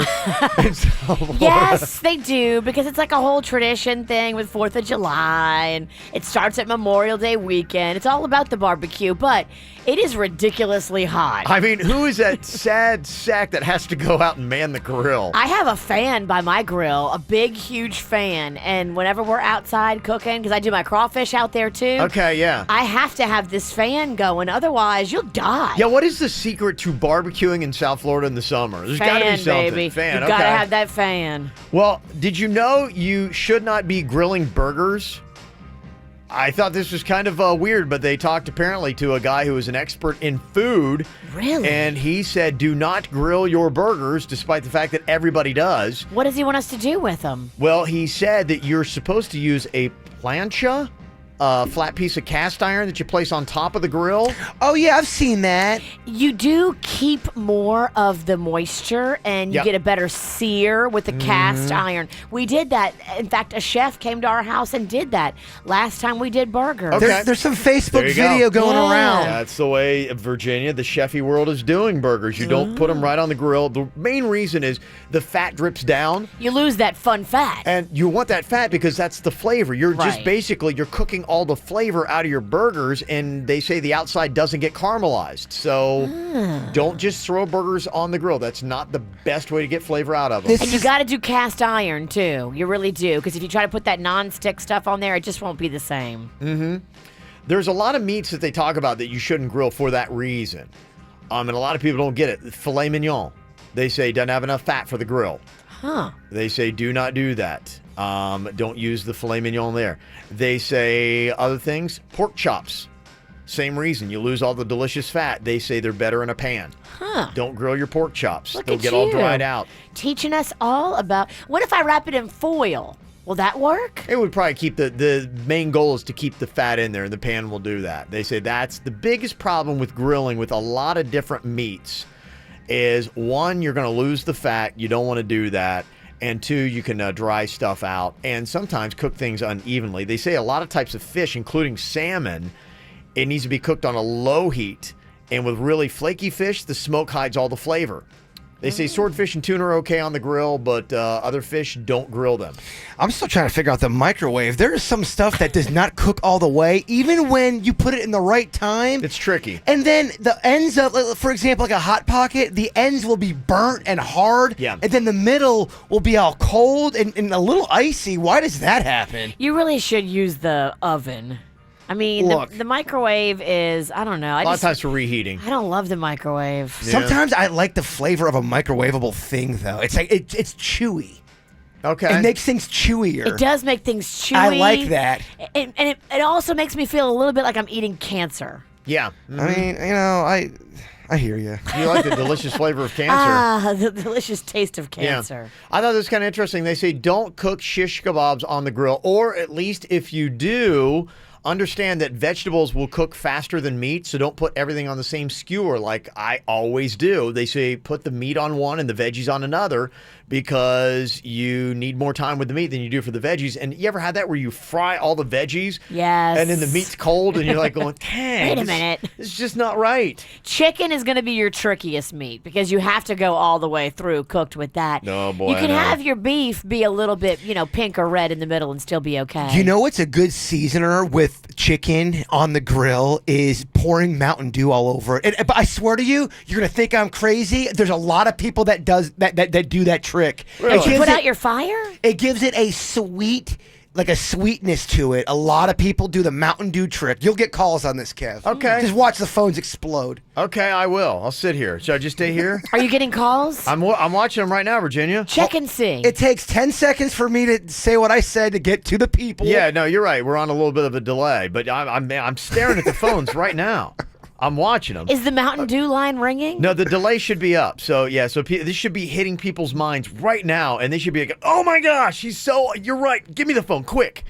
in South Florida? Yes, they do, because it's like a whole tradition thing with 4th of July, and it starts at Memorial Day weekend. It's all about the barbecue, but it is ridiculously hot. I mean, who is that sad sack that has to go out and man the grill? I have a fan by my grill, a big, huge fan, and whenever we're outside cooking, because I do my crawfish out there too. Okay, yeah. I have to have this fan going, otherwise you'll die. Yeah, what is the secret to barbecuing in South Florida in the summer? There's got to be Fan, something. baby. Fan, You gotta okay. have that fan. Well, did you know you should not be grilling burgers I thought this was kind of weird, but they talked apparently to a guy who is an expert in food. Really? And he said, do not grill your burgers, despite the fact that everybody does. What does he want us to do with them? Well, he said that you're supposed to use a plancha, a flat piece of cast iron that you place on top of the grill. Oh, yeah, I've seen that. You do keep more of the moisture, and you Yep. get a better sear with the cast iron. We did that. In fact, a chef came to our house and did that last time we did burgers. Okay. There's some There Facebook you go. video going around. That's the way Virginia, the chefy world, is doing burgers. You don't put them right on the grill. The main reason is the fat drips down. You lose that fun fat. And you want that fat because that's the flavor. You're just Right. basically, you're cooking all the flavor out of your burgers, and they say the outside doesn't get caramelized. So don't just throw burgers on the grill. That's not the best way to get flavor out of them. And you got to do cast iron, too. You really do. Because if you try to put that non-stick stuff on there, it just won't be the same. Mm-hmm. There's a lot of meats that they talk about that you shouldn't grill for that reason. And a lot of people don't get it. Filet mignon, they say, doesn't have enough fat for the grill. Huh. They say do not do that. Don't use the filet mignon there. They say other things. Pork chops, same reason. You lose all the delicious fat. They say they're better in a pan. Huh. Don't grill your pork chops. Look They'll at get all you. dried out. Teaching us all about... What if I wrap it in foil? Will that work? It would probably keep the main goal is to keep the fat in there, and the pan will do that. They say that's the biggest problem with grilling with a lot of different meats is, one, you're going to lose the fat. You don't want to do that. And two, you can dry stuff out and sometimes cook things unevenly. They say a lot of types of fish, including salmon, it needs to be cooked on a low heat. And with really flaky fish, the smoke hides all the flavor. They say swordfish and tuna are okay on the grill, but other fish, don't grill them. I'm still trying to figure out the microwave. There is some stuff that does not cook all the way, even when you put it in the right time. It's tricky. And then the ends of, for example, like a Hot Pocket, the ends will be burnt and hard. Yeah. And then the middle will be all cold and a little icy. Why does that happen? You really should use the oven. I mean, Look. the microwave is, I don't know. A lot of times for reheating. I don't love the microwave. Sometimes I like the flavor of a microwavable thing, though. It's like it's chewy. Okay. It makes things chewier. It does make things chewy. I like that. And it also makes me feel a little bit like I'm eating cancer. Yeah. I mean, I hear you. You like the delicious flavor of cancer. Ah, the delicious taste of cancer. Yeah. I thought this was kind of interesting. They say don't cook shish kebabs on the grill, or at least if you do, understand that vegetables will cook faster than meat, so don't put everything on the same skewer like I always do. They say put the meat on one and the veggies on another because you need more time with the meat than you do for the veggies. And you ever had that where you fry all the veggies? Yes. And then the meat's cold and you're like going, dang. Wait a minute. This is just not right. Chicken is going to be your trickiest meat because you have to go all the way through cooked with that. Oh, boy, You I can know. have your beef be a little bit, pink or red in the middle and still be okay. You know what's a good seasoner with chicken on the grill is pouring Mountain Dew all over it. But I swear to you, you're gonna think I'm crazy. There's a lot of people that do that trick. Did you put out your fire? It gives it a sweetness to it. A lot of people do the Mountain Dew trick. You'll get calls on this, Kev. Okay. Just watch the phones explode. Okay, I will. I'll sit here. Should I just stay here? Are you getting calls? I'm watching them right now, Virginia. Check and see. It takes 10 seconds for me to say what I said to get to the people. Yeah, no, you're right. We're on a little bit of a delay, but I'm staring at the phones right now. I'm watching them. Is the Mountain Dew line ringing? No, the delay should be up. So, yeah, this should be hitting people's minds right now, and they should be like, oh, my gosh, you're right. Give me the phone, quick.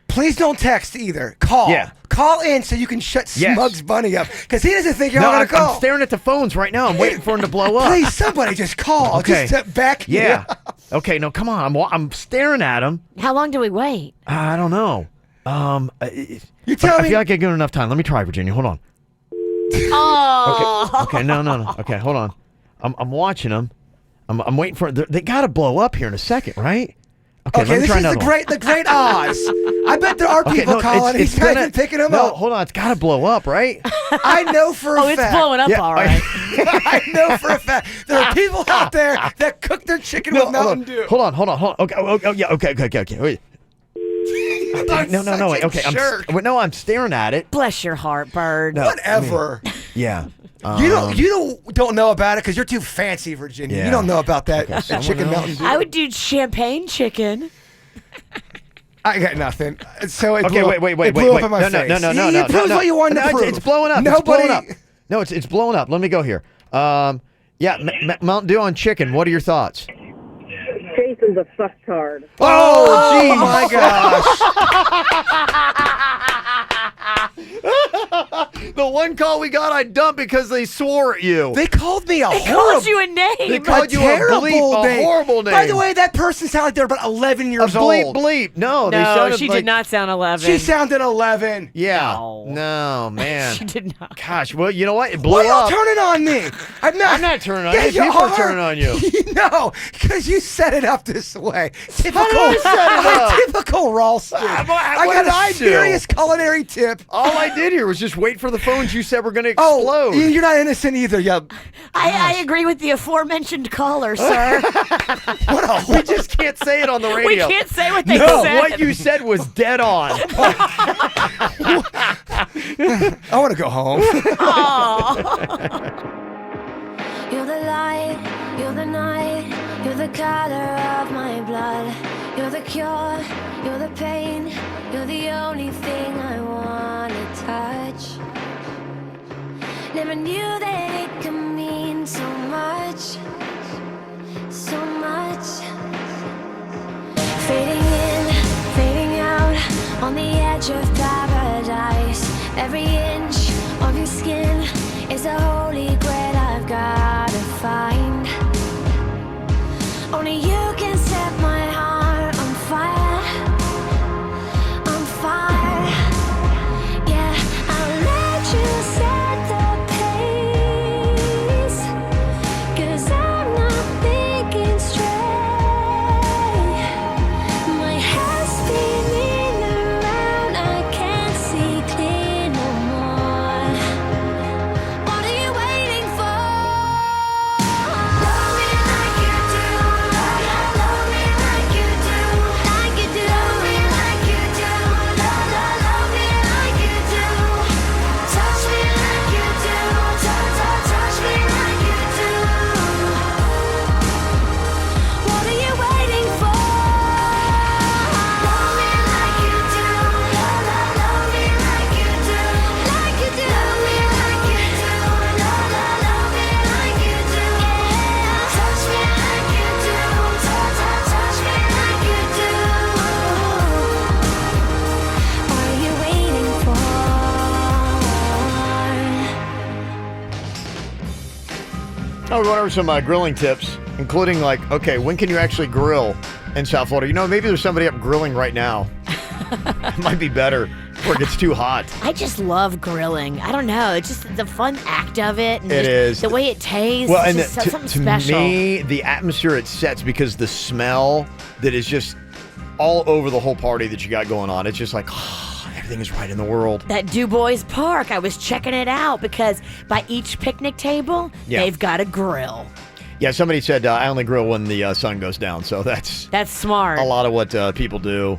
Please don't text either. Call. Yeah. Call in so you can shut Yes. Smugs Bunny up because he doesn't think you're No, going I'm to call. staring at the phones right now. I'm waiting for them to blow up. Please, somebody just call. Okay. Just back Yeah. you. Okay, no, come on. I'm staring at them. How long do we wait? I don't know. You tell I me. feel like I got enough time. Let me try, Virginia. Hold on. Oh. Okay, no. Okay, hold on. I'm watching them. I'm waiting for they got to blow up here in a second, right? Okay, let me this try is another one. the great Oz. I bet there are people calling. He's not even picking them no, up. hold on. It's got to blow up, right? I know for a fact. It's blowing up all right. I know for a fact there are people out there that cook their chicken with Mountain Dew. Hold on. Okay, yeah, okay. Wait. No. Wait. Okay, I'm staring at it. Bless your heart, Bird. No, Whatever. Yeah. You don't know about it because you're too fancy, Virginia. Yeah. You don't know about that, Okay, that chicken someone Mountain Dew. I would do champagne chicken. I got nothing. So it Okay, blew, wait. It blew up in my No, face. no. You proved what you wanted to prove. It's blowing up. Nobody. It's blowing up. No, it's blowing up. Let me go here. Mountain Dew on chicken. What are your thoughts? Jason's a fucktard. Oh, gee, my gosh. The one call we got, I dumped because they swore at you. They called me a They called you a name. They called you terrible a horrible name. By the way, that person sounded like they're about 11 years old. Bleep. No, they No, sounded she like, did not sound 11. She sounded 11. Yeah. No, man. She did not. Gosh, well, you know what? It blew Why up. y'all turning on me? I'm not turning on Yeah, you. People are are. turning on you. No, because you set it up this way. Typical, How did I set it up? typical Ralston. What I did got I a do? serious culinary tip. All I did here was just wait for the phones you said were going to Oh, explode. you're not innocent either. Yeah. I agree with the aforementioned caller, sir. We just can't say it on the radio. We can't say what they No, said. what you said was dead on. I want to go home. You're the light, you're the night, you're the color of my blood. You're the cure, you're the pain, you're the only thing I want to touch. Never knew that it could mean so much, so much. Fading in, fading out, on the edge of paradise. Every inch of your skin is a holy grail I've gotta find. Only you can set my heart on fire, on fire. Yeah, I'll let you set the pace, 'cause I'm not thinking straight. My head's spinning around, I can't see clear no more. What are you waiting for? Love me like you do, love me like you do, like you do. Love me like you do, love me like you do. Touch me like you do, touch me like you do. What are you waiting for? Love me like you do, love me like you do, like you do. Love me like you do, love me like you do. Touch me like you do, touch me like you do. What are you waiting for? Oh, we're going over some grilling tips, including okay, when can you actually grill in South Florida? You know, maybe there's somebody up grilling right now. It might be better before it gets too hot. I just love grilling. I don't know. It's just the fun act of it. And It just is. The way it tastes. Well, it's and just to something special. me, the atmosphere it sets because the smell that is just all over the whole party that you got going on. It's just like, everything is right in the world. That Du Bois Park, I was checking it out because by each picnic table, Yeah. they've got a grill. Yeah, somebody said I only grill when the sun goes down, so that's smart. a lot of what people do.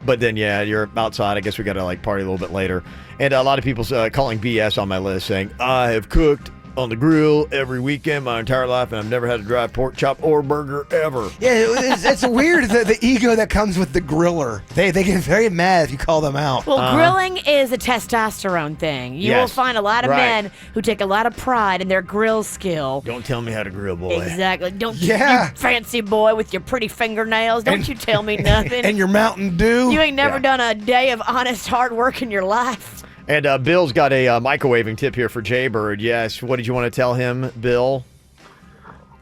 But then, yeah, you're outside. I guess we got to party a little bit later. And a lot of people calling BS on my list saying, I have cooked on the grill every weekend my entire life, and I've never had a dry pork chop or burger ever. Yeah, it's weird, the ego that comes with the griller. They get very mad if you call them out. Well, grilling is a testosterone thing. You will Yes, find a lot of right. men who take a lot of pride in their grill skill. Don't tell me how to grill, boy. Exactly. Don't Yeah. you fancy boy with your pretty fingernails. Don't you tell me nothing. And your Mountain Dew. You ain't never done a day of honest hard work in your life. And Bill's got a microwaving tip here for Jaybird. Yes, what did you want to tell him, Bill?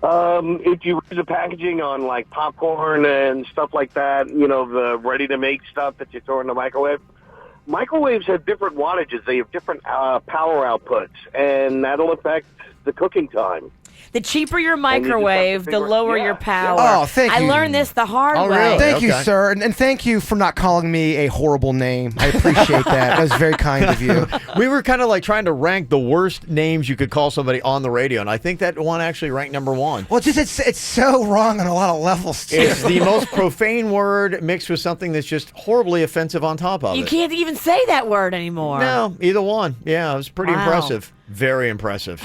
If you read the packaging on popcorn and stuff like that, the ready-to-make stuff that you throw in the microwave, microwaves have different wattages. They have different power outputs, and that'll affect the cooking time. The cheaper your you just have to microwave, the figure- lower yeah, your power. Oh, thank you. I learned this the hard Oh, way. really? Thank you, Okay. sir. And thank you for not calling me a horrible name. I appreciate that. That was very kind of you. We were kind of trying to rank the worst names you could call somebody on the radio, and I think that one actually ranked number one. Well, it's so wrong on a lot of levels, too. It's the most profane word mixed with something that's just horribly offensive on top of You it. can't even say that word anymore. No, either one. Yeah, it was pretty Wow. impressive. Very impressive.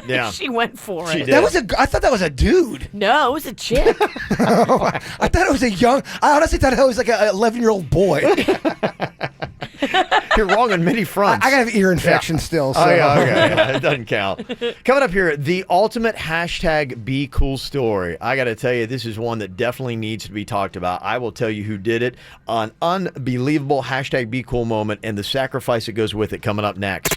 Yeah. She went for She it. did. I thought that was a dude. No, it was a chick. I thought it was I honestly thought it was like an 11-year-old boy. You're wrong on many fronts. I got an ear infection still. So. Oh, yeah, okay. Yeah, it doesn't count. Coming up here, the ultimate hashtag Be Cool story. I got to tell you, this is one that definitely needs to be talked about. I will tell you who did it. An unbelievable hashtag Be Cool moment and the sacrifice that goes with it coming up next.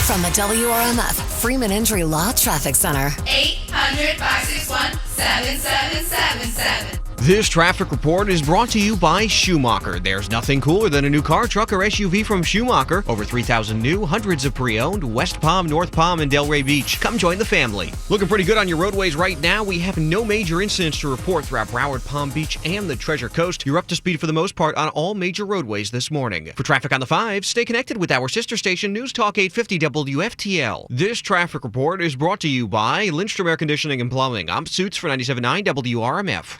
From the WRMF Freeman Injury Law Traffic Center. 800-561-7777. This traffic report is brought to you by Schumacher. There's nothing cooler than a new car, truck, or SUV from Schumacher. Over 3,000 new, hundreds of pre-owned, West Palm, North Palm, and Delray Beach. Come join the family. Looking pretty good on your roadways right now. We have no major incidents to report throughout Broward, Palm Beach, and the Treasure Coast. You're up to speed for the most part on all major roadways this morning. For traffic on the 5, stay connected with our sister station, News Talk 850 WFTL. This traffic report is brought to you by Lindstrom Air Conditioning and Plumbing. I'm Suits for 97.9 WRMF.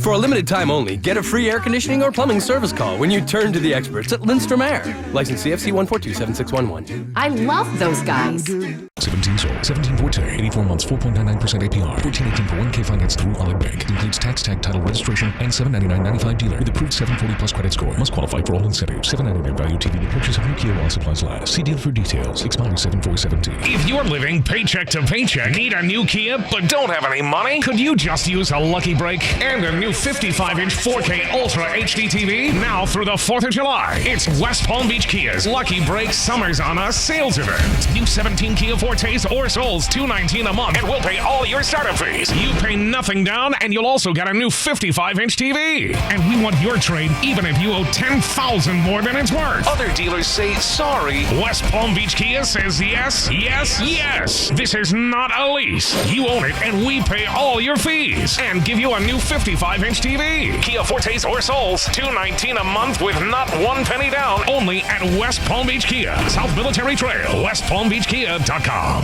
For a limited time only, get a free air conditioning or plumbing service call when you turn to the experts at Lindstrom Air. License CFC 1427611. I love those guys. 17 sold, 17 Forte, 84 months, 4.99% APR, 1418 for 1K finance through Olive Bank. Includes tax, tag, title, registration, and $799.95 dealer with approved 740 plus credit score. Must qualify for all incentives. $799 value TV. The purchase of new Kia while supplies last. See deal for details. Expiring 7/4/17. If you're living paycheck to paycheck, need a new Kia, but don't have any money, could you just use a lucky break and a new 55-inch 4K Ultra HD TV? Now through the 4th of July, it's West Palm Beach Kia's Lucky Break Summers on Us sales event. New 17 Kia Fortes or Souls, $219 a month, and we'll pay all your startup fees. You pay nothing down, and you'll also get a new 55-inch TV. And we want your trade, even if you owe $10,000 more than it's worth. Other dealers say sorry. West Palm Beach Kia says yes, yes, yes. This is not a lease. You own it, and we pay all your fees. And give you a new 55-inch TV. Kia Fortes or Souls, $219 a month with not one penny down. Only at West Palm Beach Kia, South Military Trail, westpalmbeachkia.com.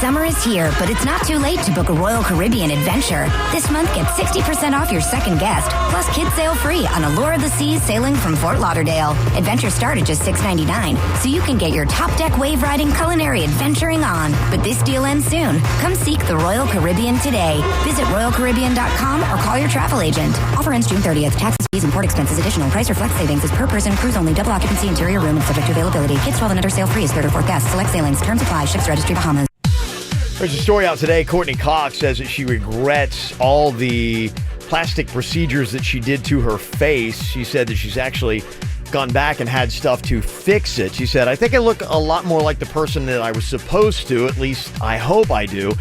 Summer is here, but it's not too late to book a Royal Caribbean adventure. This month, get 60% off your second guest, plus kids sail free on Allure of the Seas sailing from Fort Lauderdale. Adventures start at just $6.99, so you can get your top deck wave riding culinary adventuring on. But this deal ends soon. Come seek the Royal Caribbean today. Visit RoyalCaribbean.com or call your travel agent. Offer ends June 30th. Taxes, fees, and port expenses additional. Price reflects savings is per person. Cruise only. Double occupancy interior room and subject to availability. Kids 12 and under sail free as third or fourth guest. Select sailings. Terms apply. Ships Registry Bahamas. There's a story out today. Courtney Cox says that she regrets all the plastic procedures that she did to her face. She said that she's actually gone back and had stuff to fix it. She said, I think I look a lot more like the person that I was supposed to. At least I hope I do.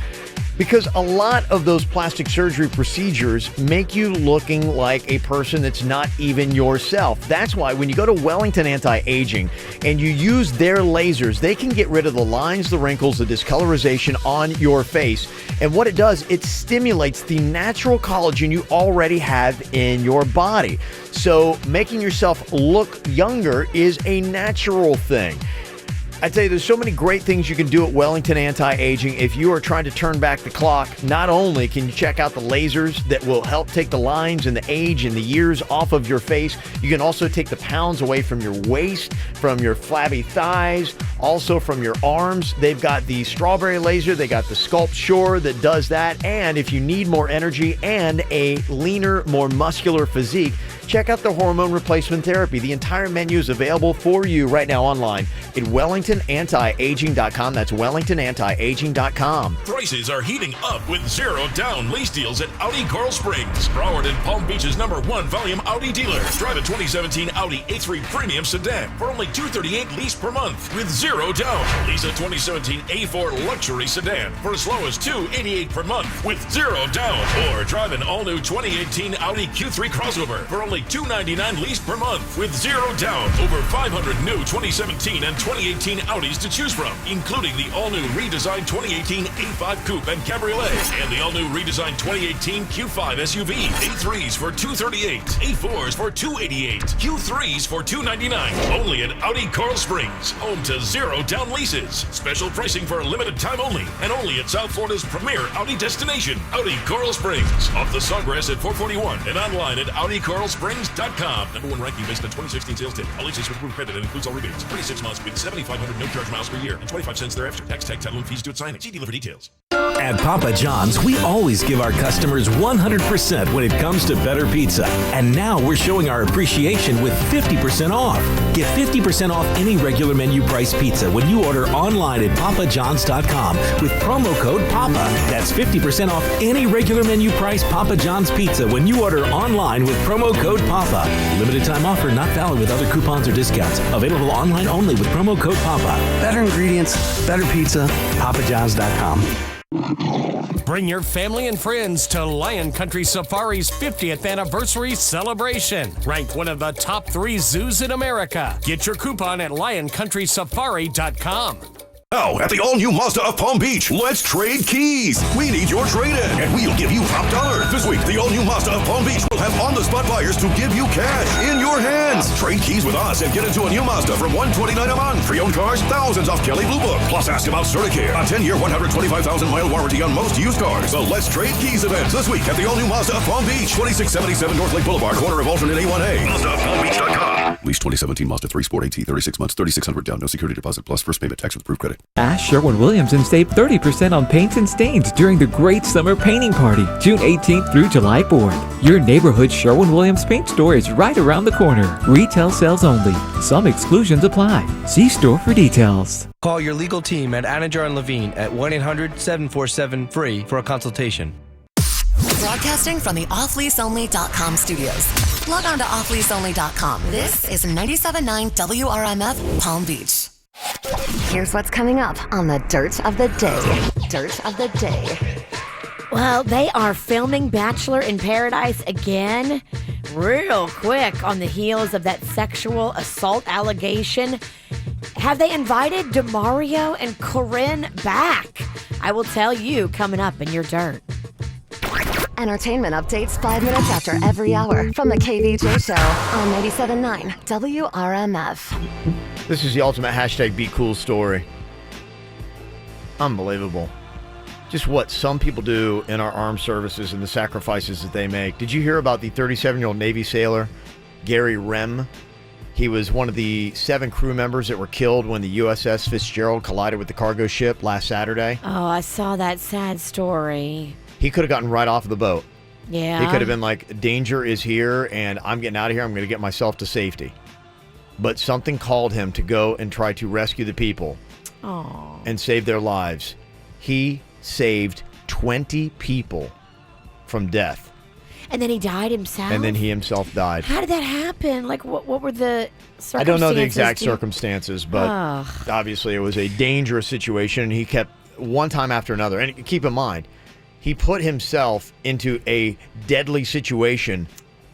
Because a lot of those plastic surgery procedures make you looking like a person that's not even yourself. That's why when you go to Wellington Anti-Aging and you use their lasers, they can get rid of the lines, the wrinkles, the discolorization on your face. And what it does, it stimulates the natural collagen you already have in your body. So making yourself look younger is a natural thing. I tell you, there's so many great things you can do at Wellington Anti-Aging. If you are trying to turn back the clock, not only can you check out the lasers that will help take the lines and the age and the years off of your face, you can also take the pounds away from your waist, from your flabby thighs, also from your arms. They've got the strawberry laser, they got the Sculpt Sure that does that, and if you need more energy and a leaner, more muscular physique, check out the hormone replacement therapy. The entire menu is available for you right now online at WellingtonAntiAging.com. That's WellingtonAntiAging.com. Prices are heating up with zero down lease deals at Audi Coral Springs, Broward and Palm Beach's #1 volume Audi dealer. Drive a 2017 Audi A3 Premium Sedan for only $238 lease per month with zero down. Lease a 2017 A4 Luxury Sedan for as low as $288 per month with zero down. Or drive an all-new 2018 Audi Q3 crossover for only $299 lease per month with zero down. Over 500 new 2017 and 2018 Audis to choose from, including the all-new redesigned 2018 A5 Coupe and Cabriolet, and the all-new redesigned 2018 Q5 SUV. A3s for $238, A4s for $288, Q3s for $299. Only at Audi Coral Springs, home to zero 0 down leases. Special pricing for a limited time only, and only at South Florida's premier Audi destination, Audi Coral Springs. Off the Sawgrass at 441 and online at AudiCoralSprings.com. Number 1 ranking based on 2016 sales data. All leases with approved credit and includes all rebates. 26 months with 7,500 no charge miles per year and 25 cents thereafter. Tax, tag, title, and fees due at signing. See dealer for details. At Papa John's, we always give our customers 100% when it comes to better pizza. And now we're showing our appreciation with 50% off. Get 50% off any regular menu price pizza when you order online at papajohns.com with promo code PAPA. That's 50% off any regular menu price Papa John's pizza when you order online with promo code PAPA. Limited time offer not valid with other coupons or discounts. Available online only with promo code PAPA. Better ingredients, better pizza, papajohns.com. Bring your family and friends to Lion Country Safari's 50th anniversary celebration. Ranked one of the top 3 zoos in America. Get your coupon at lioncountrysafari.com. Now, at the all-new Mazda of Palm Beach, let's trade keys. We need your trade-in, and we'll give you top dollar. This week, the all-new Mazda of Palm Beach will have on-the-spot buyers to give you cash in your hands. Trade keys with us and get into a new Mazda from $129 a month. Pre-owned cars, thousands off Kelley Blue Book. Plus, ask about Certicare, a 10-year, 125,000-mile warranty on most used cars. The Let's Trade Keys event this week at the all-new Mazda of Palm Beach, 2677 North Lake Boulevard, corner of alternate A1A. MazdaofPalmBeach.com. Lease 2017 Mazda 3 Sport AT, 36 months, $3,600 down, no security deposit, plus first payment tax with approved credit. Ask Sherwin-Williams and save 30% on paints and stains during the Great Summer Painting Party, June 18th through July 4th. Your neighborhood Sherwin-Williams paint store is right around the corner. Retail sales only. Some exclusions apply. See store for details. Call your legal team at Anajar and Levine at 1-800-747-FREE for a consultation. Broadcasting from the offleaseonly.com studios. Log on to offleaseonly.com. This is 97.9 WRMF Palm Beach. Here's what's coming up on the Dirt of the Day. Dirt of the Day. Well, they are filming Bachelor in Paradise again, real quick on the heels of that sexual assault allegation. Have they invited DeMario and Corinne back? I will tell you coming up in your Dirt. Entertainment updates 5 minutes after every hour from the KVJ Show on 97.9 WRMF. This is the ultimate hashtag Be Cool story. Unbelievable. Just what some people do in our armed services and the sacrifices that they make. Did you hear about the 37-year-old Navy sailor, Gary Rem? He was one of the 7 crew members that were killed when the USS Fitzgerald collided with the cargo ship last Saturday. Oh, I saw that sad story. He could have gotten right off of the boat. Yeah. He could have been like, danger is here, and I'm getting out of here. I'm going to get myself to safety. But something called him to go and try to rescue the people and save their lives. He saved 20 people from death. And then he died himself? And then he himself died. How did that happen? Like, what were the circumstances? I don't know the exact circumstances, but obviously it was a dangerous situation, and he kept one time after another. And keep in mind, he put himself into a deadly situation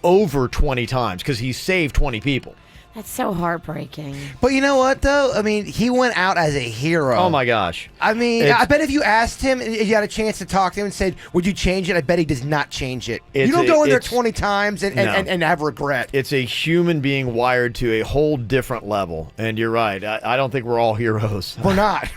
over 20 times because he saved 20 people. That's so heartbreaking. But you know what, though? I mean, he went out as a hero. Oh, my gosh. I mean, I bet if you asked him, and you had a chance to talk to him and said, would you change it? I bet he does not change it. You don't go in there 20 times and have regret. It's a human being wired to a whole different level. And you're right. I don't think we're all heroes. We're not.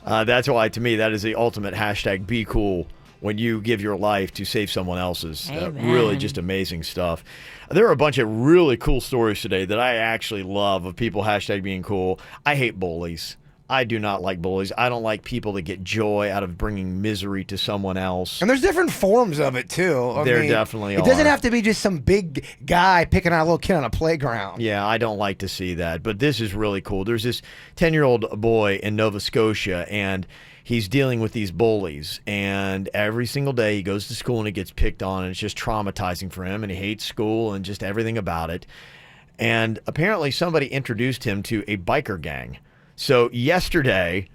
That's why, to me, that is the ultimate hashtag Be Cool. When you give your life to save someone else's. Really just amazing stuff. There are a bunch of really cool stories today that I actually love of people hashtag being cool. I hate bullies. I do not like bullies. I don't like people that get joy out of bringing misery to someone else. And there's different forms of it, too. There definitely are. It doesn't have to be just some big guy picking on a little kid on a playground. Yeah, I don't like to see that. But this is really cool. There's this 10-year-old boy in Nova Scotia, and he's dealing with these bullies, and every single day he goes to school and he gets picked on, and it's just traumatizing for him, and he hates school and just everything about it. And apparently somebody introduced him to a biker gang. So yesterday,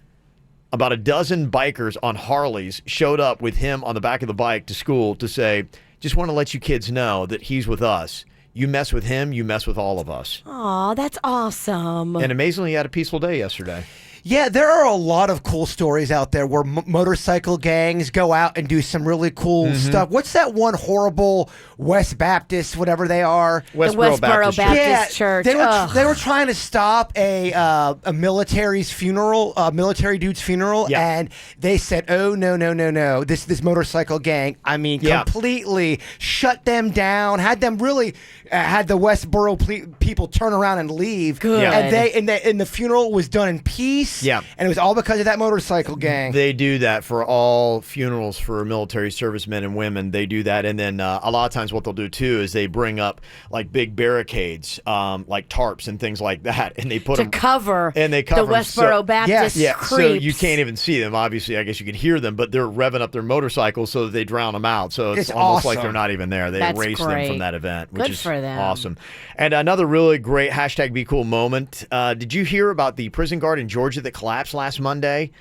about a dozen bikers on Harleys showed up with him on the back of the bike to school to say, just want to let you kids know that he's with us. You mess with him, you mess with all of us. Aw, that's awesome. And amazingly, he had a peaceful day yesterday. Yeah, there are a lot of cool stories out there where motorcycle gangs go out and do some really cool stuff. What's that one horrible West Baptist, whatever they are? Westboro Baptist Church. They were trying to stop a military's funeral, military dude's funeral, and they said, "Oh no! This motorcycle gang, completely shut them down. Had them really had the Westboro people turn around and leave. Good. And the funeral was done in peace. Yeah. And it was all because of that motorcycle gang. They do that for all funerals for military servicemen and women. They do that. And then a lot of times what they'll do too is they bring up like big barricades, like tarps and things like that. And they put to them cover and they cover the Westboro Baptist so creeps. you can't even see them. Obviously, I guess you can hear them, but they're revving up their motorcycles so that they drown them out. So it's almost like they're not even there. They erase them from that event, which is for them. Awesome. And another really great #BeCool moment. Did you hear about the prison guard in Georgia that collapsed last Monday?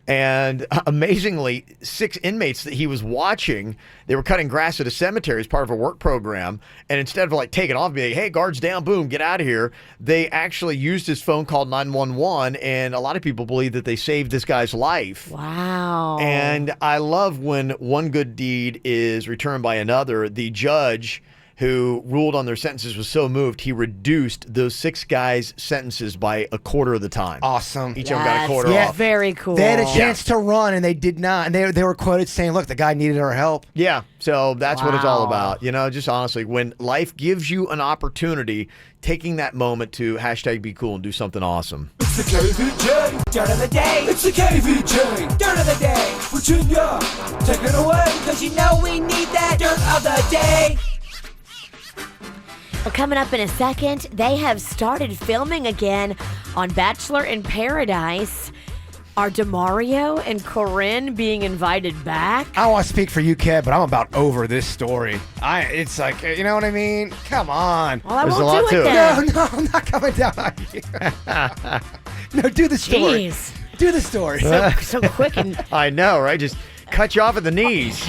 And amazingly, 6 inmates that he was watching, they were cutting grass at a cemetery as part of a work program. And instead of like taking off and being, hey, guards down, boom, get out of here, they actually used his phone, called 911. And a lot of people believe that they saved this guy's life. Wow. And I love when one good deed is returned by another. The judge who ruled on their sentences was so moved, he reduced those 6 guys' sentences by a quarter of the time. Awesome. Each of them got a quarter off. Very cool. They had a chance to run, and they did not. And they were quoted saying, look, the guy needed our help. Yeah, so that's what it's all about. You know, just honestly, when life gives you an opportunity, taking that moment to #BeCool and do something awesome. It's the KVJ Dirt of the Day. It's the KVJ Dirt of the Day. Virginia, take it away. Because you know we need that Dirt of the Day. Well, coming up in a second, they have started filming again on Bachelor in Paradise. Are DeMario and Corinne being invited back? I don't want to speak for you, Kev, but I'm about over this story. It's like, you know what I mean? Come on. Well, I won't do it then. No, I'm not coming down on you. No, do the story. Jeez. Do the story. So quick and... I know, right? Just cut you off at the knees.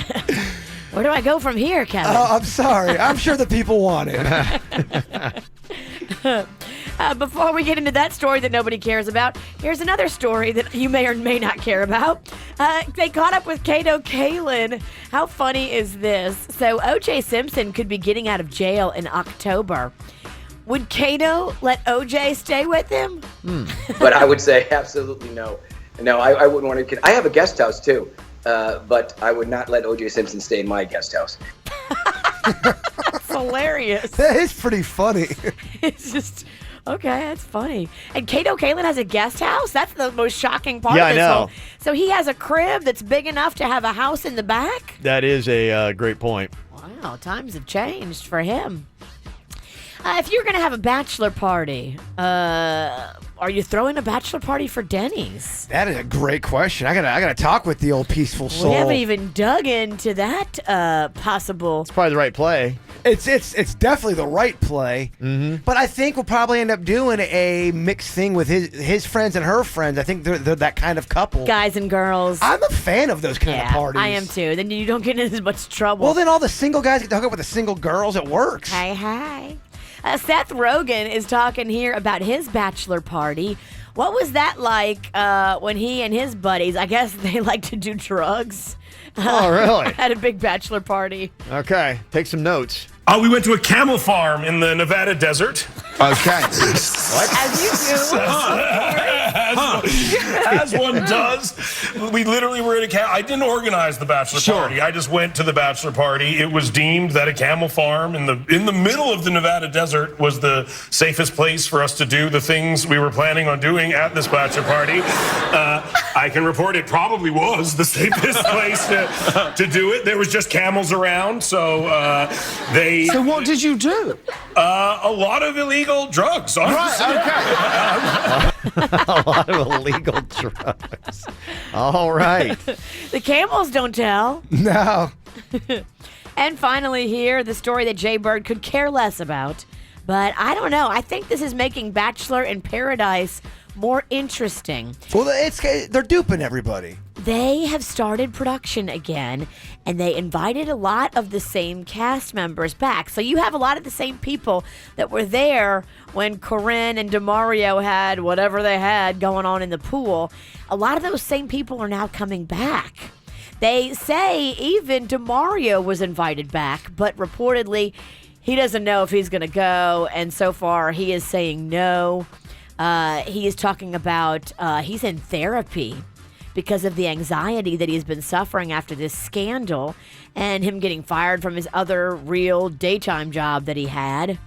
Where do I go from here, Kevin? Oh, I'm sorry. I'm sure the people want it. Before we get into that story that nobody cares about, here's another story that you may or may not care about. They caught up with Kato Kaelin. How funny is this? So O.J. Simpson could be getting out of jail in October. Would Kato let O.J. stay with him? But I would say absolutely no. No, I wouldn't want to. I have a guest house too. But I would not let O.J. Simpson stay in my guest house. That's hilarious. That is pretty funny. It's just, okay, that's funny. And Kato Kaelin has a guest house? That's the most shocking part of this I know. whole... So he has a crib that's big enough to have a house in the back? That is a great point. Wow, times have changed for him. If you're going to have a bachelor party, are you throwing a bachelor party for Denny's? That is a great question. I gotta talk with the old peaceful soul. We haven't even dug into that possible. It's probably the right play. It's definitely the right play. Mm-hmm. But I think we'll probably end up doing a mixed thing with his friends and her friends. I think they're that kind of couple. Guys and girls. I'm a fan of those kind of parties. I am too. Then you don't get in as much trouble. Well, then all the single guys get to hook up with the single girls. It works. Hi. Seth Rogen is talking here about his bachelor party. What was that like when he and his buddies, I guess they like to do drugs. Oh, really? At a big bachelor party. Okay, take some notes. We went to a camel farm in the Nevada desert. Okay. What? As you do. As one does. We literally were at I didn't organize the bachelor party. I just went to the bachelor party. It was deemed that a camel farm in the middle of the Nevada desert was the safest place for us to do the things we were planning on doing at this bachelor party. I can report it probably was the safest place to do it. There was just camels around, so they... So what did you do? A lot of illegal drugs. Honestly. Right, okay. A lot of illegal drugs. All right. The camels don't tell. No. And finally here, the story that Jay Bird could care less about. But I don't know. I think this is making Bachelor in Paradise more interesting. Well, they're duping everybody. They have started production again, and they invited a lot of the same cast members back. So you have a lot of the same people that were there when Corinne and DeMario had whatever they had going on in the pool. A lot of those same people are now coming back. They say even DeMario was invited back, but reportedly he doesn't know if he's going to go, and so far he is saying no. He is talking about he's in therapy because of the anxiety that he's been suffering after this scandal and him getting fired from his other real daytime job that he had.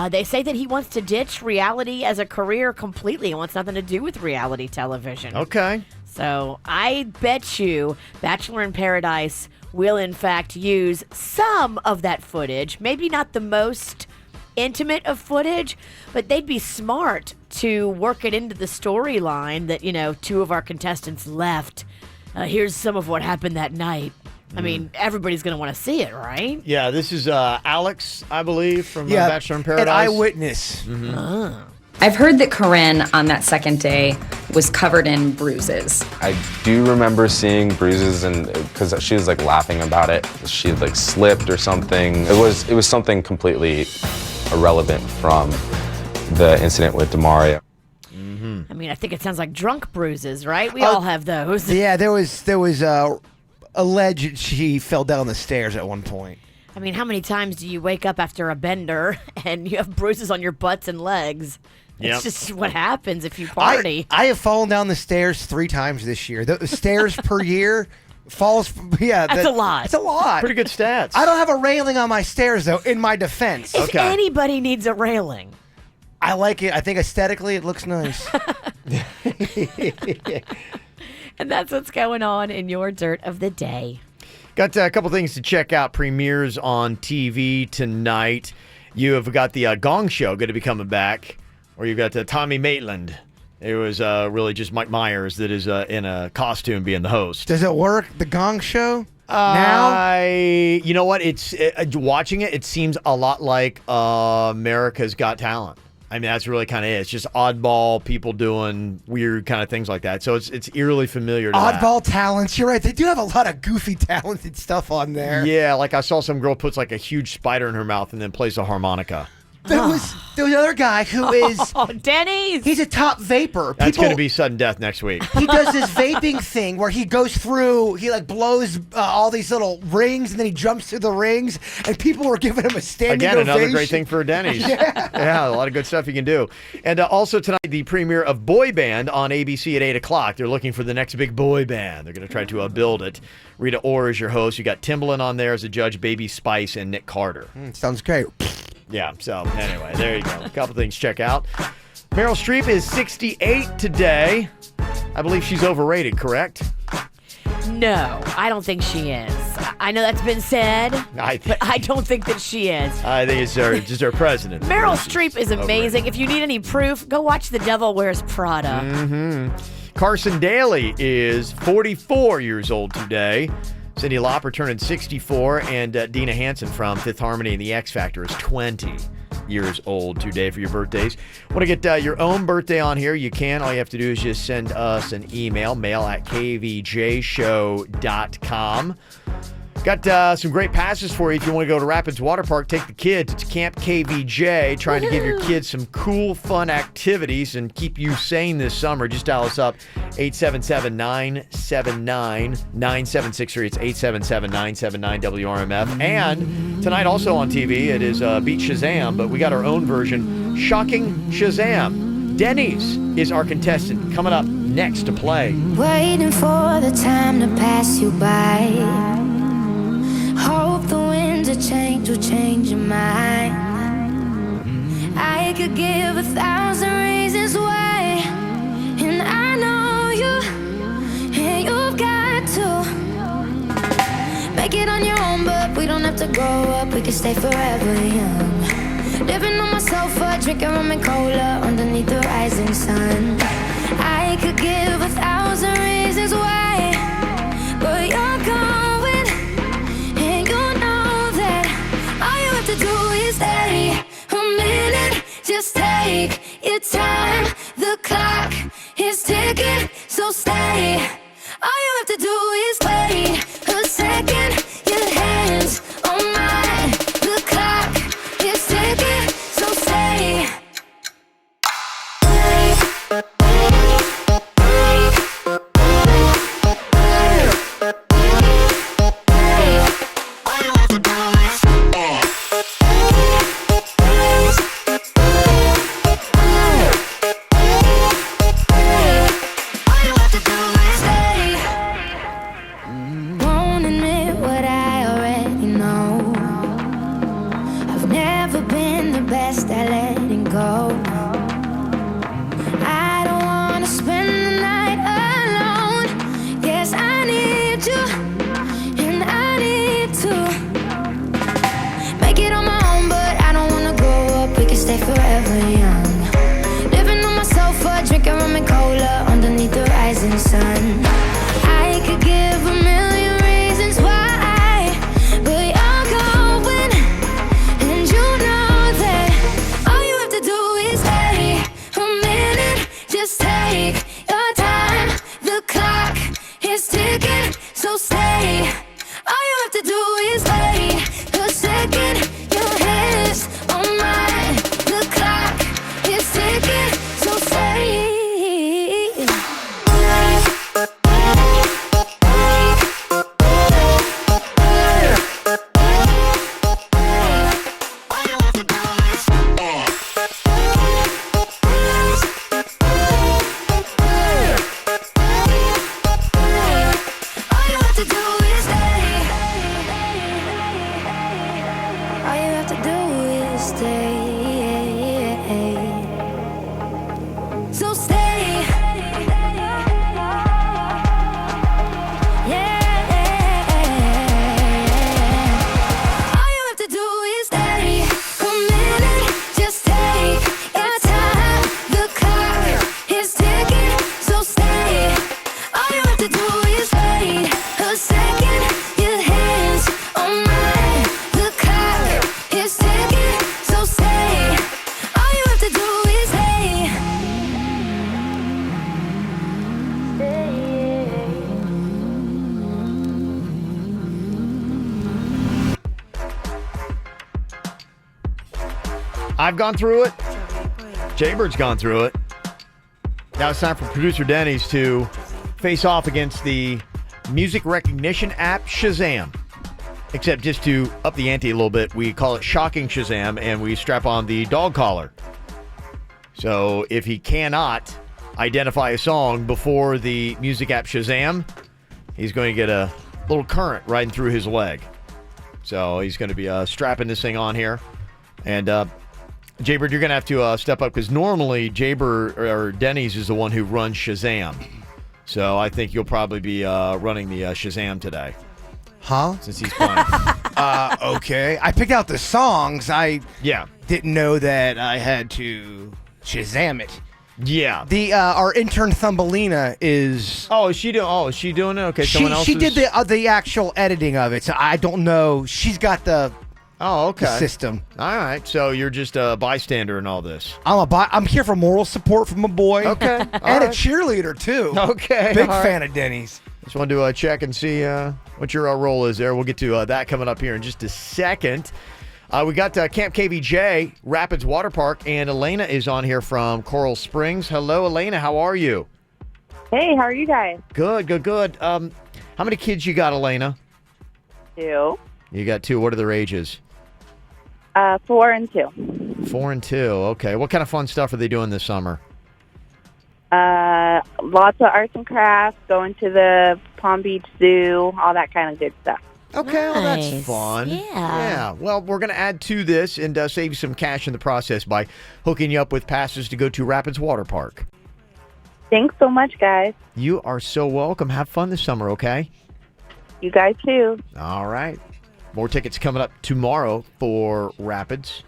They say that he wants to ditch reality as a career completely. He wants nothing to do with reality television. Okay. So I bet you Bachelor in Paradise will in fact use some of that footage, maybe not the most intimate of footage, but they'd be smart to work it into the storyline that, you know, two of our contestants left. Here's some of what happened that night. I mean, everybody's going to want to see it, right? Yeah, this is Alex, I believe, from Bachelor in Paradise. An eyewitness. I've heard that Corinne on that second day was covered in bruises. I do remember seeing bruises, and because she was like laughing about it, she like slipped or something. It was something completely irrelevant from the incident with DeMario. I mean, I think it sounds like drunk bruises, right? We all have those. Yeah, there was alleged she fell down the stairs at one point. I mean, how many times do you wake up after a bender and you have bruises on your butts and legs? It's just what happens if you party. I have fallen down the stairs 3 times this year. The stairs per year falls. Yeah, That's a lot. It's a lot. Pretty good stats. I don't have a railing on my stairs though. In my defense, If anybody needs a railing. I like it. I think aesthetically it looks nice. And that's what's going on in your Dirt of the Day. Got a couple things to check out. Premieres on TV tonight. You have got the Gong Show going to be coming back, or you've got Tommy Maitland. It was really just Mike Myers that is in a costume being the host. Does it work? The Gong Show? Now? You know what? It's watching it. It seems a lot like America's Got Talent. I mean, that's really kind of it. It's just oddball people doing weird kind of things like that. So it's eerily familiar to Oddball talents. You're right. They do have a lot of goofy, talented stuff on there. Yeah, like I saw some girl puts like a huge spider in her mouth and then plays a harmonica. There was another guy who is... Oh, Denny's! He's a top vapor. That's going to be sudden death next week. He does this vaping thing where he goes through, he like blows all these little rings and then he jumps through the rings and people were giving him a standing Again, ovation. another great thing for Denny's. Yeah, a lot of good stuff you can do. And also tonight, the premiere of Boy Band on ABC at 8 o'clock. They're looking for the next big boy band. They're going to try to build it. Rita Ora is your host. You got Timbaland on there as a judge, Baby Spice, and Nick Carter. Sounds great. Yeah, so anyway, there you go. A couple things to check out. Meryl Streep is 68 today. I believe she's overrated, correct? No, I don't think she is. I know that's been said, but I don't think that she is. I think it's just our president. Meryl Streep is amazing. If you need any proof, go watch The Devil Wears Prada. Mm-hmm. Carson Daly is 44 years old today. Cyndi Lauper turning 64, and Dina Hansen from Fifth Harmony and the X Factor is 20 years old today for your birthdays. Want to get your own birthday on here? You can. All you have to do is just send us an email, mail@kvjshow.com. Got some great passes for you if you want to go to Rapids Water Park. Take the kids. It's Camp KVJ, trying to give your kids some cool, fun activities and keep you sane this summer. Just dial us up, 877-979-9763. It's 877-979-WRMF. And tonight also on TV, it is Beat Shazam, but we got our own version, Shocking Shazam. Denny's is our contestant coming up next to play. Waiting for the time to pass you by. Hope the winds of change will change your mind. I could give 1,000 reasons why, and I know you, and you've got to make it on your own, but we don't have to grow up, we can stay forever young. Living on my sofa, drinking rum and cola underneath the rising sun. I could give 1,000 reasons why, but you're going. To do is stay a minute, just take your time. The clock is ticking, so stay. All you have to do is wait a second. forever young. Living on my sofa, drinking rum and cola underneath the rising sun. I could give a million reasons why, but you're going, and you know that all you have to do is stay a minute. Just take your time. The clock is ticking, so stay. All you have to do is wait a second. Your hands on mine. The clock is ticking, so stay. So stay. Yeah. All you have to do is stay a minute. Just take your time. The clock is ticking, so stay. All you have to do is wait a second. Your hands on mine. The clock is ticking, so stay. All you have to do is stay. I've gone through it. Jaybird's gone through it. Now it's time for producer Denny's to face off against the music recognition app Shazam. Except just to up the ante a little bit, we call it Shocking Shazam, and we strap on the dog collar. So if he cannot identify a song before the music app Shazam, he's going to get a little current riding through his leg. So he's going to be strapping this thing on here. And Jaybird, you're going to have to step up because normally Jaybird or Denny's is the one who runs Shazam. So I think you'll probably be running the Shazam today. Huh? Since he's playing. Okay. I picked out the songs. I didn't know that I had to Shazam it. Yeah. The our intern Thumbelina is. Is she doing it? Okay, someone else. She did the actual editing of it, so I don't know. She's got the. Oh, okay. The system. All right, so you're just a bystander in all this. I'm here for moral support from a boy. Okay, and a cheerleader too. Okay, big all fan right. of Denny's. Just wanted to check and see what your role is there. We'll get to that coming up here in just a second. We got Camp KVJ, Rapids Water Park, and Elena is on here from Coral Springs. Hello, Elena. How are you? Hey, how are you guys? Good. How many kids you got, Elena? 2. You got 2. What are their ages? 4 and 2. 4 and 2. Okay. What kind of fun stuff are they doing this summer? Lots of arts and crafts, going to the Palm Beach Zoo, all that kind of good stuff. Okay, well, that's fun. Yeah. Well, we're going to add to this and save you some cash in the process by hooking you up with passes to go to Rapids Water Park. Thanks so much, guys. You are so welcome. Have fun this summer, okay? You guys too. All right. More tickets coming up tomorrow for Rapids.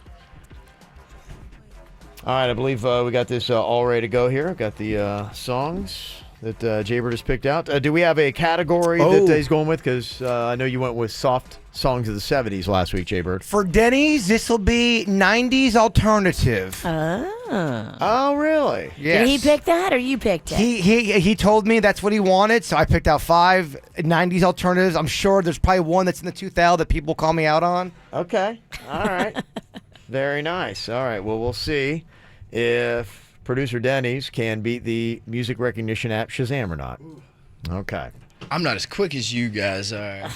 All right, I believe we got this all ready to go here. Got the songs that Jaybird has picked out. Do we have a category that he's going with? Because I know you went with soft songs of the 70s last week, Jaybird. For Denny's, this will be 90s alternative. Oh, really? Yes. Did he pick that or you picked it? He told me that's what he wanted, so I picked out 5 90s alternatives. I'm sure there's probably one that's in the 2000 that people call me out on. Okay. All right. Very nice. All right. Well, we'll see if producer Denny's can beat the music recognition app Shazam or not. Okay. I'm not as quick as you guys are.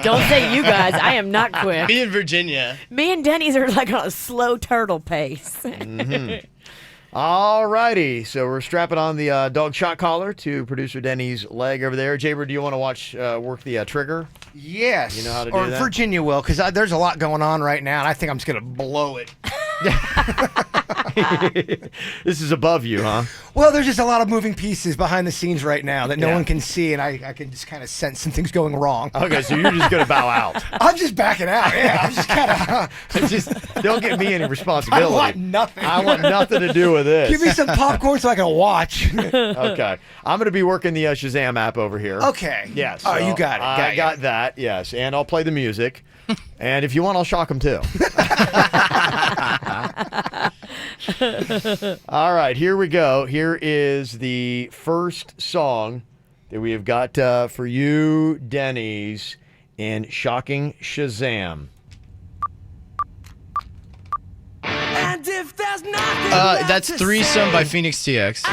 Don't say you guys. I am not quick. Me and Virginia. Me and Denny's are like on a slow turtle pace. Mm-hmm. All righty. So we're strapping on the dog shot collar to producer Denny's leg over there. Jaybird, do you want to watch work the trigger? Yes. You know how to do or that? Virginia will, because there's a lot going on right now, and I think I'm just going to blow it. This is above you, huh? Well, there's just a lot of moving pieces behind the scenes right now that no Yeah. one can see, and I can just kind of sense some things going wrong. Okay, so you're just going to bow out. I'm just backing out. Yeah, I'm just kind of. Just don't give me any responsibility. I want nothing. I want nothing to do with this. Give me some popcorn so I can watch. Okay. I'm going to be working the Shazam app over here. Okay. Yes. Oh, you got it. I got that, yes. And I'll play the music. And if you want, I'll shock them too. All right, here we go. Here is the first song that we have got for you, Denny's, in Shocking Shazam. And if there's nothing That's Threesome by Phoenix TX.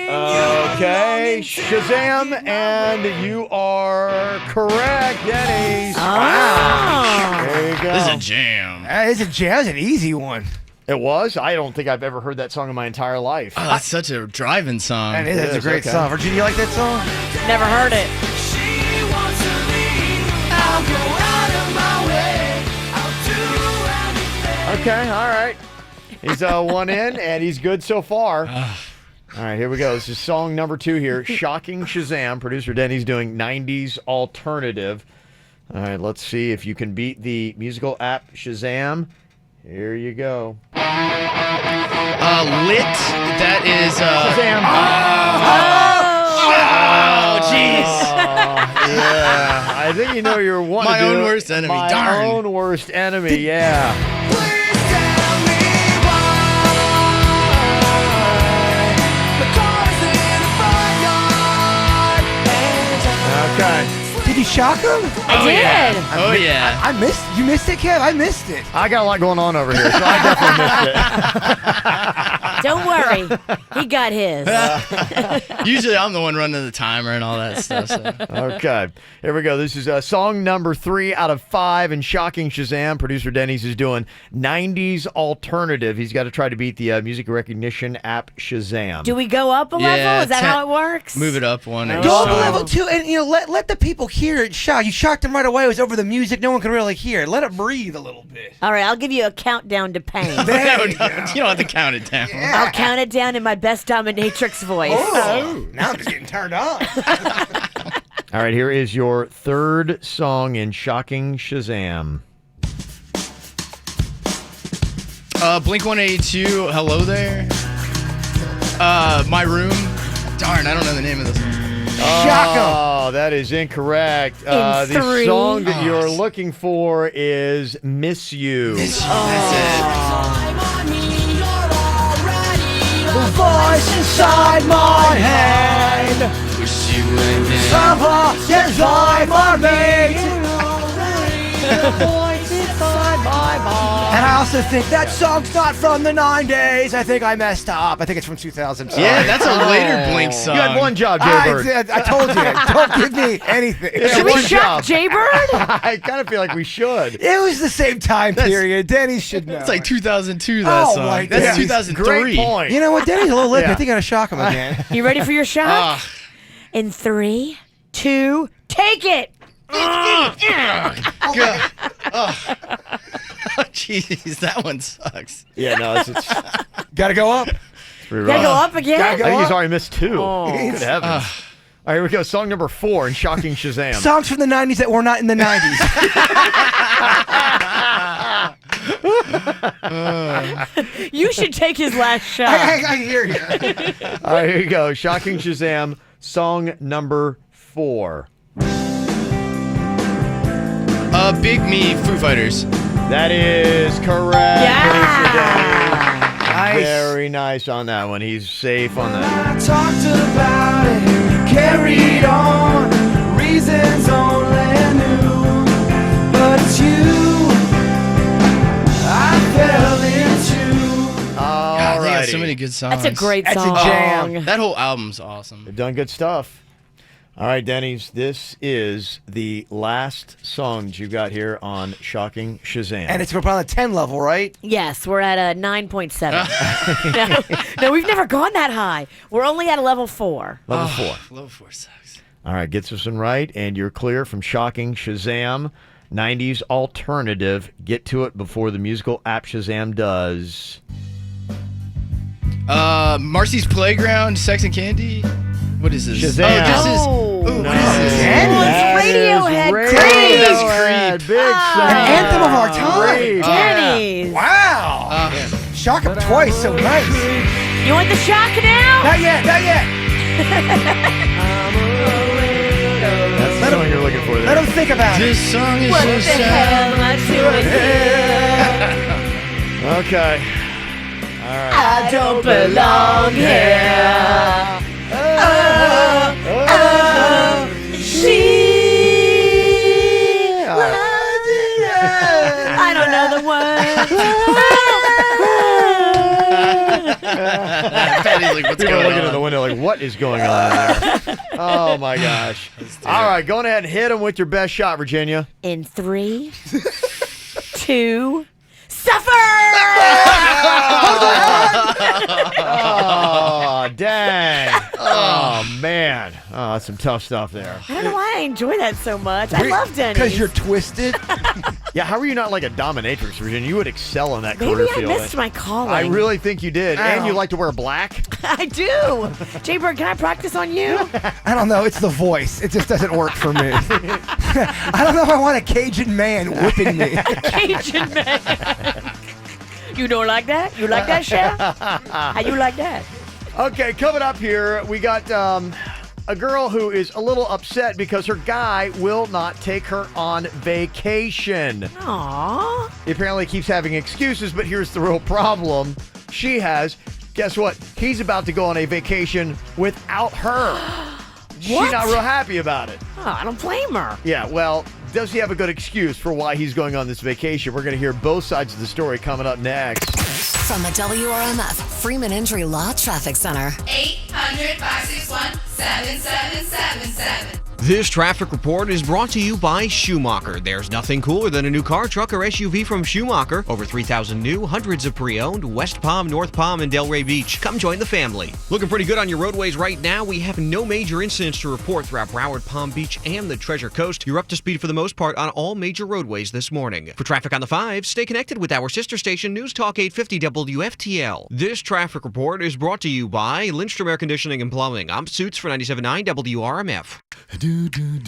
Okay, Shazam, and you are correct, Denny's. Wow. There you go. This is a jam. It's a jam. It's an easy one. It was? I don't think I've ever heard that song in my entire life. Oh, that's such a driving song. That is, that's a great song. Virginia, you like that song? Never heard it. Okay, all right. He's one in, and he's good so far. All right, here we go. This is song number 2 here. Shocking Shazam. Producer Denny's doing 90s alternative. All right, let's see if you can beat the musical app Shazam. Here you go. Lit. That is. Shazam. Oh, jeez. Yeah, I think you know your one. My own worst enemy. My Darn. own worst enemy. Yeah. Okay. Did you shock him? I did. Oh, yeah. I missed. You missed it, Kev? I missed it. I got a lot going on over here, so I definitely missed it. Don't worry. He got his. Usually I'm the one running the timer and all that stuff. So. Okay, here we go. This is song number 3 out of 5 in Shocking Shazam. Producer Denny's is doing 90s alternative. He's got to try to beat the music recognition app Shazam. Do we go up a level? Is that how it works? Move it up one. Go up a level 2, and let the people hear it. Shock. You shocked them right away. It was over the music. No one could really hear it. Let it breathe a little bit. All right, I'll give you a countdown to pain. No, you don't have to count it down. Yeah. I'll count it down in my best dominatrix voice. Oh, now I'm just getting turned on. All right, here is your third song in Shocking Shazam. Blink 182. Hello there. My room. Darn, I don't know the name of this one. Oh, that is incorrect. The 3. song that you're looking for is Miss You. That's it. The voice inside my head. Wish you would. Somehow there's life for me. The voice inside my mind. And I also think that song's not from the 90s. I think I messed up. I think it's from 2000. Yeah, that's a later Blink song. You had one job, Jaybird. I told you. Don't give me anything. Yeah, Should we one shock job. Jaybird? I kind of feel like we should. It was the same time period. Denny should know. It's like 2002, that song. my That's goodness. 2003. Great point. You know what? Denny's a little lippy. Yeah. I think I gotta shock him again. You ready for your shock? In 3, 2, take it. Jeez, that one sucks. Yeah, no, it's Gotta go up. pretty Gotta rough. go up again? Gotta go I think he's up. already missed 2. Oh. Good heavens. All right, here we go. Song number 4 in Shocking Shazam. Songs from the 90s that were not in the 90s. You should take his last shot. I hear you. All right, here you go. Shocking Shazam, song number 4. Big Me, Foo Fighters. That is correct. Yeah. Nice. Very nice on that one. He's safe on that. I talked about it, carried on, reasons only knew, but it's you I fell into. God, they got Alrighty. so many good songs. That's a great That's a song. jam. That whole album's awesome. They've done good stuff. All right, Denny's, this is the last song that you got here on Shocking Shazam. And it's going to be on the 10 level, right? Yes, we're at a 9.7. No, we've never gone that high. We're only at a level 4. Level 4. Level 4 sucks. All right, gets us in right, and you're clear from Shocking Shazam. 90s alternative. Get to it before the musical app Shazam does. Marcy's Playground, Sex and Candy. What is this? Shazam. Oh, this is. No. What is this? Radiohead. Radiohead. Big sound. An anthem of our time. Great. Denny's. Wow. Shock him twice, so nice. You want the shock now? Not yet, not yet. That's the song you're looking for there. Let him think about This it. song is What so the sad. hell am I doing here? Okay. All right. I don't belong here. I don't know the words. Patty's like, what's People are going looking on? at the window like, what is going on there? Oh, my gosh. All right, go ahead and hit them with your best shot, Virginia. In 3, 2, suffer! Oh, dang. Oh, man. Oh, that's some tough stuff there. I don't know why I enjoy that so much. I love Denny's. Because you're twisted. Yeah, how are you not like a dominatrix, Virginia? You would excel in that Maybe career I field. missed my calling. I really think you did. And Ow. you like to wear black? I do. Jay-Bird, can I practice on you? I don't know. It's the voice. It just doesn't work for me. I don't know if I want a Cajun man whipping me. Cajun man. You don't like that? You like that, Chef? How you like that? Okay, coming up here, we got a girl who is a little upset because her guy will not take her on vacation. Aww. He apparently keeps having excuses, but here's the real problem. She has, guess what? He's about to go on a vacation without her. She's not real happy about it. Oh, I don't blame her. Yeah, well, does he have a good excuse for why he's going on this vacation? We're going to hear both sides of the story coming up next. From the WRMF Freeman Injury Law Traffic Center. 800-561-7777. This traffic report is brought to you by Schumacher. There's nothing cooler than a new car, truck, or SUV from Schumacher. Over 3,000 new, hundreds of pre-owned, West Palm, North Palm, and Delray Beach. Come join the family. Looking pretty good on your roadways right now. We have no major incidents to report throughout Broward, Palm Beach, and the Treasure Coast. You're up to speed for the most part on all major roadways this morning. For traffic on the 5, stay connected with our sister station, News Talk 850 WFTL. This traffic report is brought to you by Lindstrom Air Conditioning and Plumbing. I'm Suits for 97.9 WRMF.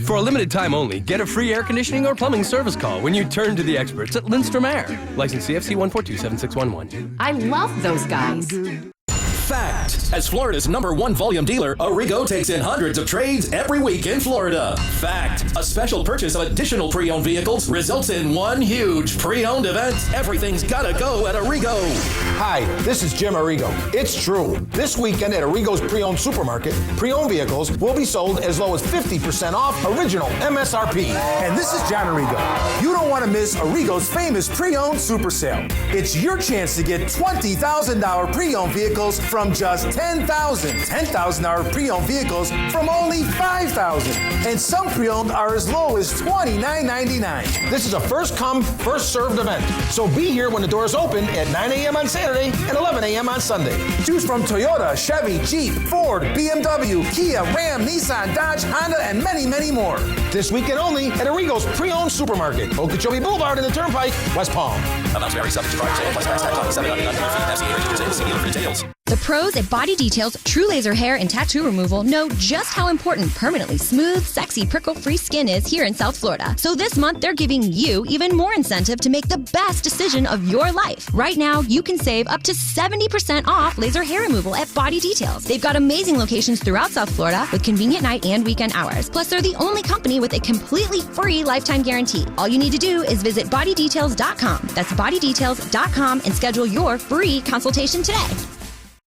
For a limited time only, get a free air conditioning or plumbing service call when you turn to the experts at Lindstrom Air. License CFC 1427611. I love those guys. Fact. As Florida's #1 volume dealer, Arrigo takes in hundreds of trades every week in Florida. Fact. A special purchase of additional pre-owned vehicles results in one huge pre-owned event. Everything's gotta go at Arrigo. Hi, this is Jim Arrigo. It's true. This weekend at Arrigo's Pre-Owned Supermarket, pre-owned vehicles will be sold as low as 50% off original MSRP. And this is John Arrigo. You don't want to miss Arrigo's famous pre-owned super sale. It's your chance to get $20,000 pre-owned vehicles from just $10,000 pre-owned vehicles from only $5,000. And some pre-owned are as low as $29.99. This is a first-come, first-served event. So be here when the doors open at 9 a.m. on Saturday and 11 a.m. on Sunday. Choose from Toyota, Chevy, Jeep, Ford, BMW, Kia, Ram, Nissan, Dodge, Honda, and many, many more. This weekend only at Arrigo's Pre-Owned Supermarket, Okeechobee Boulevard in the Turnpike, West Palm. Amounts vary subject to driver sale plus tax on 799 FCA registered see dealer for details. The pros at Body Details True Laser Hair and Tattoo Removal know just how important permanently smooth, sexy, prickle-free skin is here in South Florida. So this month, they're giving you even more incentive to make the best decision of your life. Right now, you can save up to 70% off laser hair removal at Body Details. They've got amazing locations throughout South Florida with convenient night and weekend hours. Plus, they're the only company with a completely free lifetime guarantee. All you need to do is visit bodydetails.com. That's bodydetails.com and schedule your free consultation today.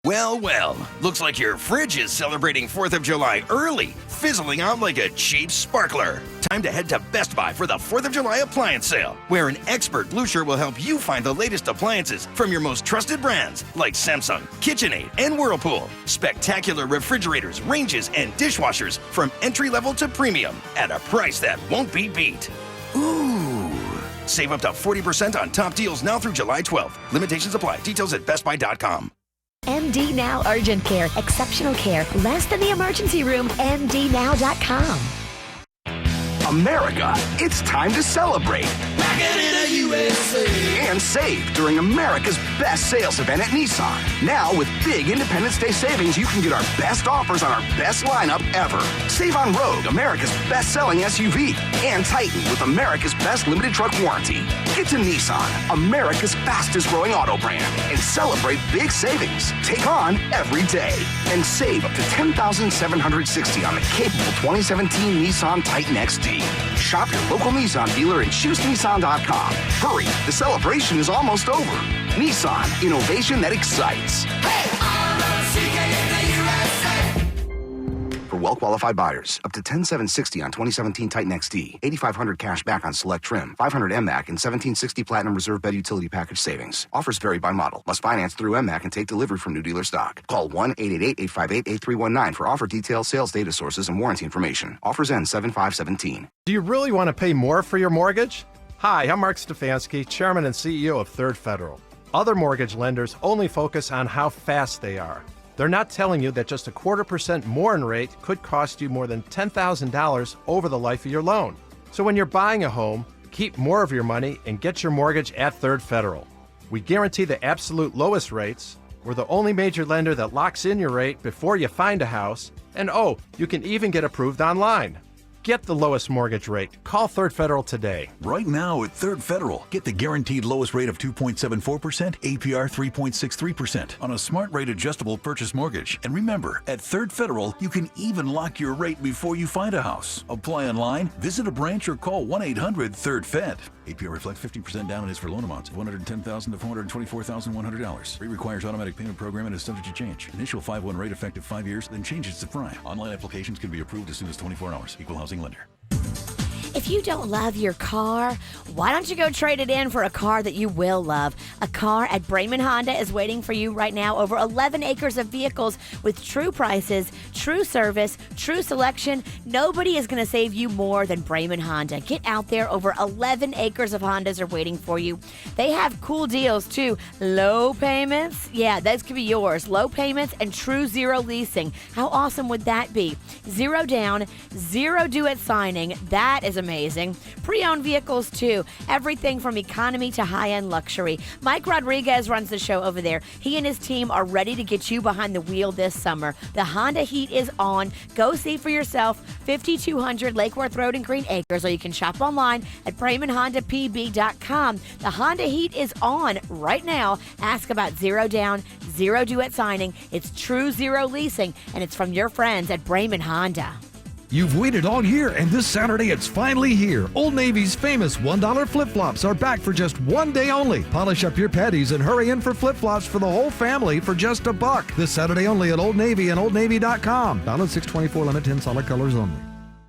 Well, looks like your fridge is celebrating 4th of July early, fizzling out like a cheap sparkler. Time to head to Best Buy for the 4th of July appliance sale, where an expert Blucher will help you find the latest appliances from your most trusted brands like Samsung, KitchenAid, and Whirlpool. Spectacular refrigerators, ranges, and dishwashers from entry-level to premium at a price that won't be beat. Ooh! Save up to 40% on top deals now through July 12th. Limitations apply. Details at bestbuy.com. MD Now Urgent Care. Exceptional care. Less than the emergency room. MDNow.com. America, it's time to celebrate. Back in the USA. and save during America's best sales event at Nissan. Now, with big Independence Day savings, you can get our best offers on our best lineup ever. Save on Rogue, America's best-selling SUV, and Titan with America's best limited truck warranty. Get to Nissan, America's fastest-growing auto brand, and celebrate big savings. Take on every day and save up to $10,760 on the capable 2017 Nissan Titan XD. Shop your local Nissan dealer and choose Nissan.com. Hurry, the celebration is almost over. Nissan, innovation that excites. For well-qualified buyers, up to $10,760 on 2017 Titan XD, $8,500 cash back on select trim, $500 MAC, and $1,760 Platinum Reserve Bed Utility Package savings. Offers vary by model. Must finance through MAC and take delivery from new dealer stock. Call 1-888-858-8319 for offer details, sales data sources, and warranty information. Offers end 7/5/17. Do you really want to pay more for your mortgage? Hi, I'm Mark Stefanski, Chairman and CEO of Third Federal. Other mortgage lenders only focus on how fast they are. They're not telling you that just a 0.25% more in rate could cost you more than $10,000 over the life of your loan. So when you're buying a home, keep more of your money and get your mortgage at Third Federal. We guarantee the absolute lowest rates. We're the only major lender that locks in your rate before you find a house. And you can even get approved online. Get the lowest mortgage rate. Call Third Federal today. Right now at Third Federal, get the guaranteed lowest rate of 2.74%, APR 3.63% on a smart rate adjustable purchase mortgage. And remember, at Third Federal, you can even lock your rate before you find a house. Apply online, visit a branch, or call 1-800-THIRD-FED. APR reflects 15% down and is for loan amounts of $110,000 to $424,100. Rate requires automatic payment program and is subject to change. Initial 5/1 rate effective 5 years, then changes to prime. Online applications can be approved as soon as 24 hours. Equal housing lender. If you don't love your car, why don't you go trade it in for a car that you will love? A car at Brayman Honda is waiting for you right now. Over 11 acres of vehicles with true prices, true service, true selection. Nobody is going to save you more than Brayman Honda. Get out there. Over 11 acres of Hondas are waiting for you. They have cool deals too. Low payments. Yeah, those could be yours. Low payments and true zero leasing. How awesome would that be? Zero down, zero due at signing. That is amazing. Pre-owned vehicles too. Everything from economy to high-end luxury. Mike Rodriguez runs the show over there. He and his team are ready to get you behind the wheel this summer. The Honda heat is on. Go see for yourself. 5200 Lake Worth Road in Green Acres, or you can shop online at BraymanHondaPB.com. The Honda heat is on right now. Ask about zero down, zero due at signing. It's true zero leasing, and it's from your friends at Brayman Honda. You've waited all year, and this Saturday it's finally here. Old Navy's famous $1 flip-flops are back for just one day only. Polish up your patties and hurry in for flip-flops for the whole family for just $1. This Saturday only at Old Navy and OldNavy.com. Valid 6/24, limit 10 solid colors only.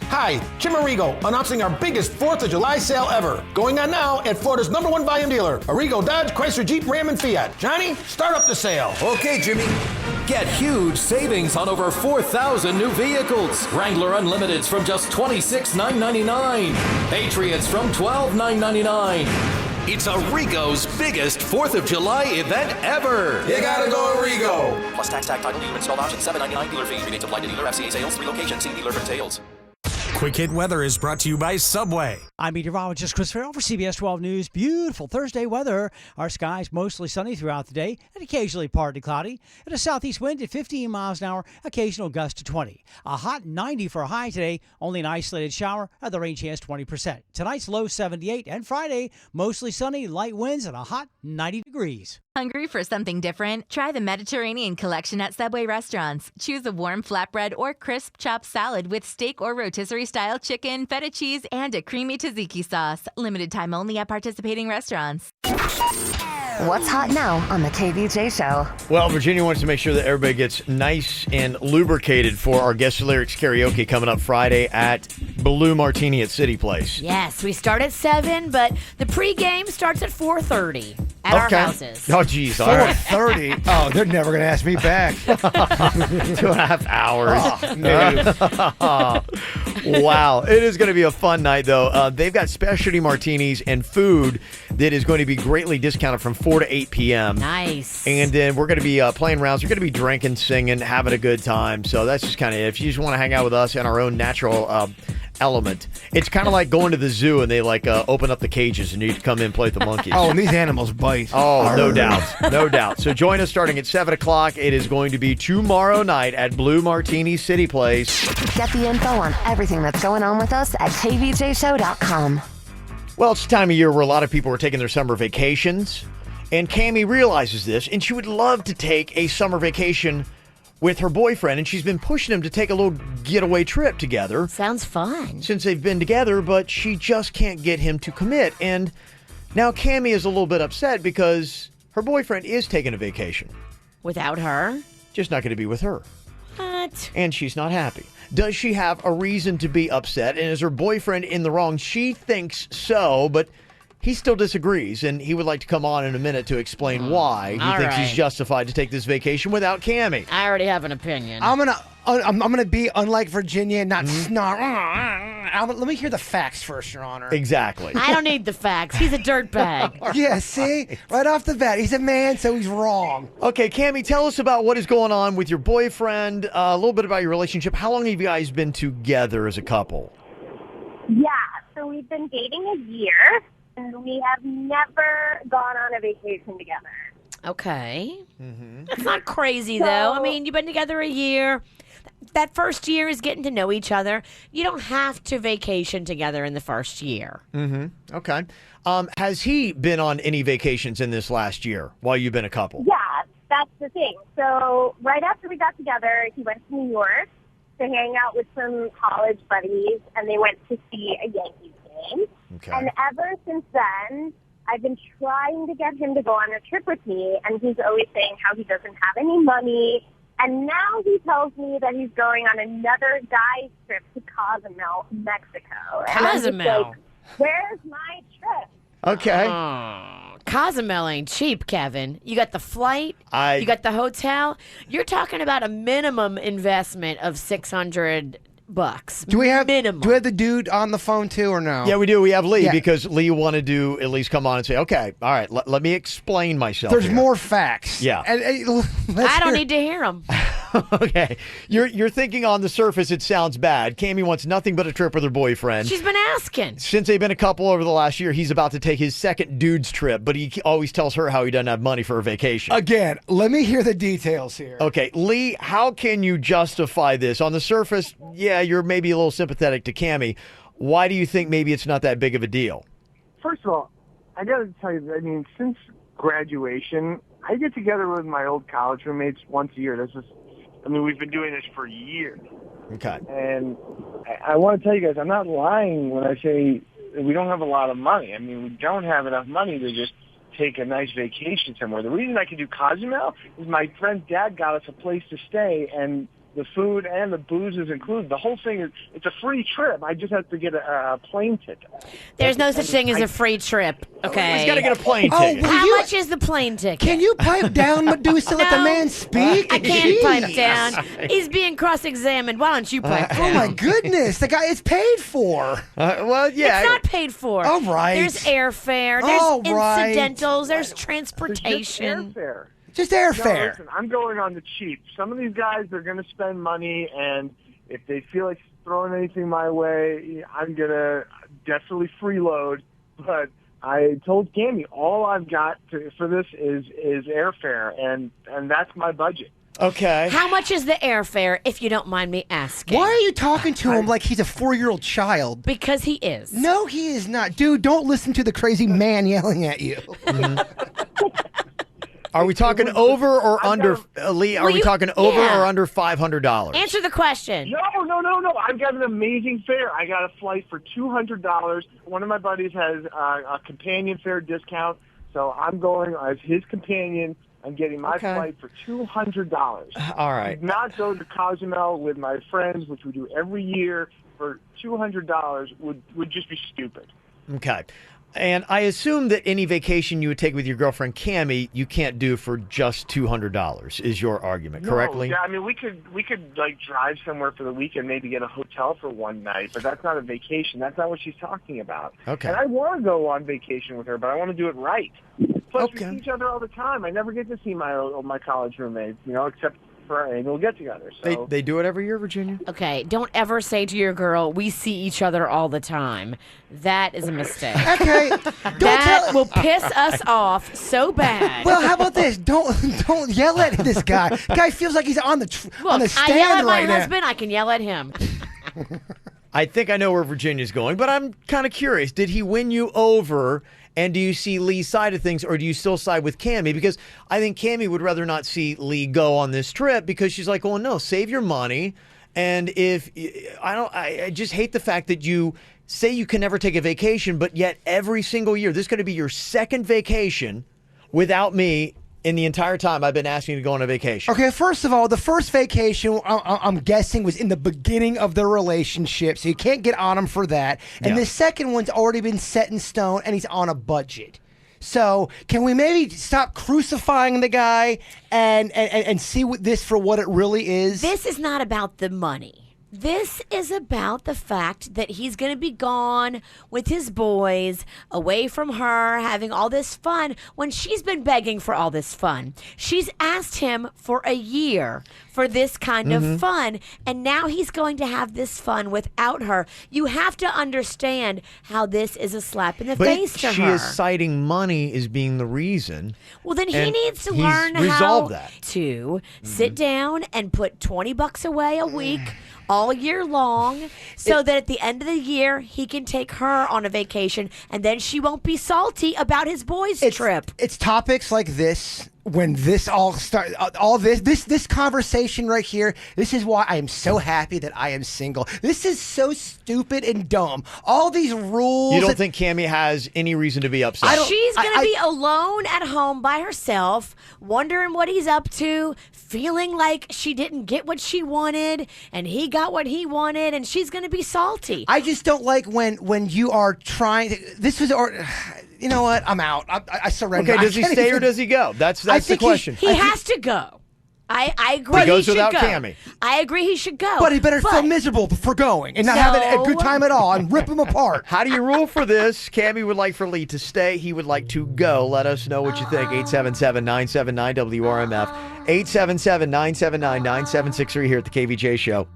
Hi, Jim Arrigo, announcing our biggest 4th of July sale ever. Going on now at Florida's #1 volume dealer, Arrigo Dodge, Chrysler, Jeep, Ram, and Fiat. Johnny, start up the sale. Okay, Jimmy. Get huge savings on over 4,000 new vehicles. Wrangler Unlimiteds from just $26,999. Patriots from $12,999. It's Arrigo's biggest 4th of July event ever. You gotta go Arrigo. Plus tax, tag, title, new installed option, $7.99 dealer fee. Rebates applied to dealer FCA sales. 3 locations. See dealer for details. Quick Hit Weather is brought to you by Subway. I'm meteorologist Chris Farrell for CBS 12 News. Beautiful Thursday weather. Our skies mostly sunny throughout the day and occasionally partly cloudy. And a southeast wind at 15 miles an hour, occasional gust to 20. A hot 90 for a high today, only an isolated shower, and the rain chance 20%. Tonight's low 78, and Friday, mostly sunny, light winds, and a hot 90 degrees. Hungry for something different? Try the Mediterranean collection at Subway restaurants. Choose a warm flatbread or crisp chopped salad with steak or rotisserie-style chicken, feta cheese, and a creamy tzatziki sauce. Limited time only at participating restaurants. What's hot now on the KVJ show? Well, Virginia wants to make sure that everybody gets nice and lubricated for our Guess the Lyrics karaoke coming up Friday at Blue Martini at City Place. Yes, we start at 7, but the pregame starts at 4:30 at our houses. Oh, geez. All right. 4:30? Oh, they're never going to ask me back. 2.5 hours. Oh, no. Wow. It is going to be a fun night, though. They've got specialty martinis and food that is going to be greatly discounted from 4 to 8 p.m. Nice. And then we're going to be playing rounds. We're going to be drinking, singing, having a good time. So that's just kind of it. If you just want to hang out with us in our own natural element. It's kind of like going to the zoo and they like open up the cages and you come in and play with the monkeys. Oh, and these animals bite. Oh, no doubt. No doubt. So join us starting at 7 o'clock. It is going to be tomorrow night at Blue Martini City Place. Get the info on everything that's going on with us at kvjshow.com. Well, it's the time of year where a lot of people are taking their summer vacations. And Cammie realizes this, and she would love to take a summer vacation with her boyfriend, and she's been pushing him to take a little getaway trip together. Sounds fun. Since they've been together, but she just can't get him to commit. And now Cammie is a little bit upset because her boyfriend is taking a vacation. Without her? Just not going to be with her. What? And she's not happy. Does she have a reason to be upset? And is her boyfriend in the wrong? She thinks so, but he still disagrees, and he would like to come on in a minute to explain why he thinks he's justified to take this vacation without Cammie. I already have an opinion. I'm gonna be unlike Virginia, and not snark. Let me hear the facts first, Your Honor. Exactly. I don't need the facts. He's a dirtbag. Yeah, see? Right off the bat, he's a man, so he's wrong. Okay, Cammie, tell us about what is going on with your boyfriend, a little bit about your relationship. How long have you guys been together as a couple? Yeah, so we've been dating a year. And we have never gone on a vacation together. Okay. That's not crazy, though. I mean, you've been together a year. That first year is getting to know each other. You don't have to vacation together in the first year. Okay. Has he been on any vacations in this last year while you've been a couple? Yeah, that's the thing. So right after we got together, he went to New York to hang out with some college buddies, and they went to see a Yankees game. Okay. And ever since then, I've been trying to get him to go on a trip with me, and he's always saying how he doesn't have any money. And now he tells me that he's going on another guy's trip to Cozumel, Mexico. And I'm just Cozumel? like, where's my trip? Okay. Cozumel ain't cheap, Kevin. You got the flight. You got the hotel. You're talking about a minimum investment of $600. Do we have minimum? Do we have the dude on the phone too, or no? Yeah, we do. We have Lee Yeah. because Lee wanted to at least come on and say, okay, all right, let me explain myself. There's here. more facts. Yeah. I don't need to hear them. Okay. You're thinking on the surface it sounds bad. Cammie wants nothing but a trip with her boyfriend. She's been asking. Since they've been a couple over the last year, he's about to take his second dude's trip, but he always tells her how he doesn't have money for a vacation. Again, let me hear the details here. Okay, Lee, how can you justify this? On the surface, yeah, you're maybe a little sympathetic to Cammie. Why do you think maybe it's not that big of a deal? First of all, I got to tell you, I mean, since graduation, I get together with my old college roommates once a year. We've been doing this for years. Okay. And I want to tell you guys, I'm not lying when I say we don't have a lot of money. I mean, we don't have enough money to just take a nice vacation somewhere. The reason I can do Cozumel is my friend's dad got us a place to stay, and the food and the booze is included. The whole thing it's a free trip. I just have to get a plane ticket. There's no such thing as a free trip, okay? He's got to get a plane ticket. How much is the plane ticket? Can you pipe down, Medusa? Let the No. man speak. I can't pipe Jeez. down. He's being cross-examined. Why don't you pipe down? Oh my goodness, the guy is paid for. Well, yeah. It's not paid for. All right. There's airfare. There's All right. incidentals. There's transportation. Just airfare. No, listen, I'm going on the cheap. Some of these guys, they're going to spend money, and if they feel like throwing anything my way, I'm going to definitely freeload. But I told Cammie, all I've got for this is airfare, and that's my budget. Okay. How much is the airfare, if you don't mind me asking? Why are you talking to him like he's a 4-year-old child? Because he is. No, he is not. Dude, don't listen to the crazy man yelling at you. Are we talking over or under, Lee? Are we talking over or under $500? Answer the question. No. I've got an amazing fare. I got a flight for $200. One of my buddies has a companion fare discount, so I'm going as his companion. I'm getting my flight for $200. All right. Not go to Cozumel with my friends, which we do every year, for $200 would just be stupid. Okay. And I assume that any vacation you would take with your girlfriend Cammie, you can't do for just $200. Is your argument correctly? No, yeah, I mean we could like drive somewhere for the weekend, maybe get a hotel for one night, but that's not a vacation. That's not what she's talking about. Okay. And I want to go on vacation with her, but I want to do it right. Plus, we see each other all the time. I never get to see my college roommates, except for our annual get-together. So They do it every year, Virginia? Okay, don't ever say to your girl, we see each other all the time. That is a mistake. Okay, That will piss us off so bad. Well, how about this? Don't yell at this guy. Guy feels like he's on the Look, stand I yell at my right now. husband, I can yell at him. I think I know where Virginia's going, but I'm kind of curious. Did he win you over, and do you see Lee's side of things, or do you still side with Cammie? Because I think Cammie would rather not see Lee go on this trip because she's like, oh, no, save your money. And if I just hate the fact that you say you can never take a vacation, but yet every single year, this is going to be your second vacation without me in the entire time I've been asking you to go on a vacation. Okay, first of all, the first vacation, I'm guessing, was in the beginning of their relationship, so you can't get on him for that. And the second one's already been set in stone, and he's on a budget. So can we maybe stop crucifying the guy and see this for what it really is? This is not about the money. This is about the fact that he's going to be gone with his boys, away from her, having all this fun when she's been begging for all this fun. She's asked him for a year for this kind of fun, and now he's going to have this fun without her. You have to understand how this is a slap in the face to her. She is citing money as being the reason. Well, then he and needs to he's learn how resolved that. to sit down and put $20 away a week all year long so that at the end of the year he can take her on a vacation and then she won't be salty about his boys' trip. It's topics like this when this all starts, all this conversation right here. This is why I am so happy that I am single. This is so stupid and dumb. All these rules. You don't think Cammie has any reason to be upset? She's going to be alone at home by herself, wondering what he's up to, feeling like she didn't get what she wanted and he got what he wanted, and she's going to be salty. I just don't like when you are trying to, this was, you know what? I'm out. I surrender. Okay, does he stay or does he go? That's the question. He has to go. I agree. He goes should without go. Cammie. I agree he should go. But he better feel miserable for going and not having a good time at all and rip him apart. How do you rule for this? Cammie would like for Lee to stay. He would like to go. Let us know what you think. 877-979-WRMF. 877-979-9763 here at the KVJ Show.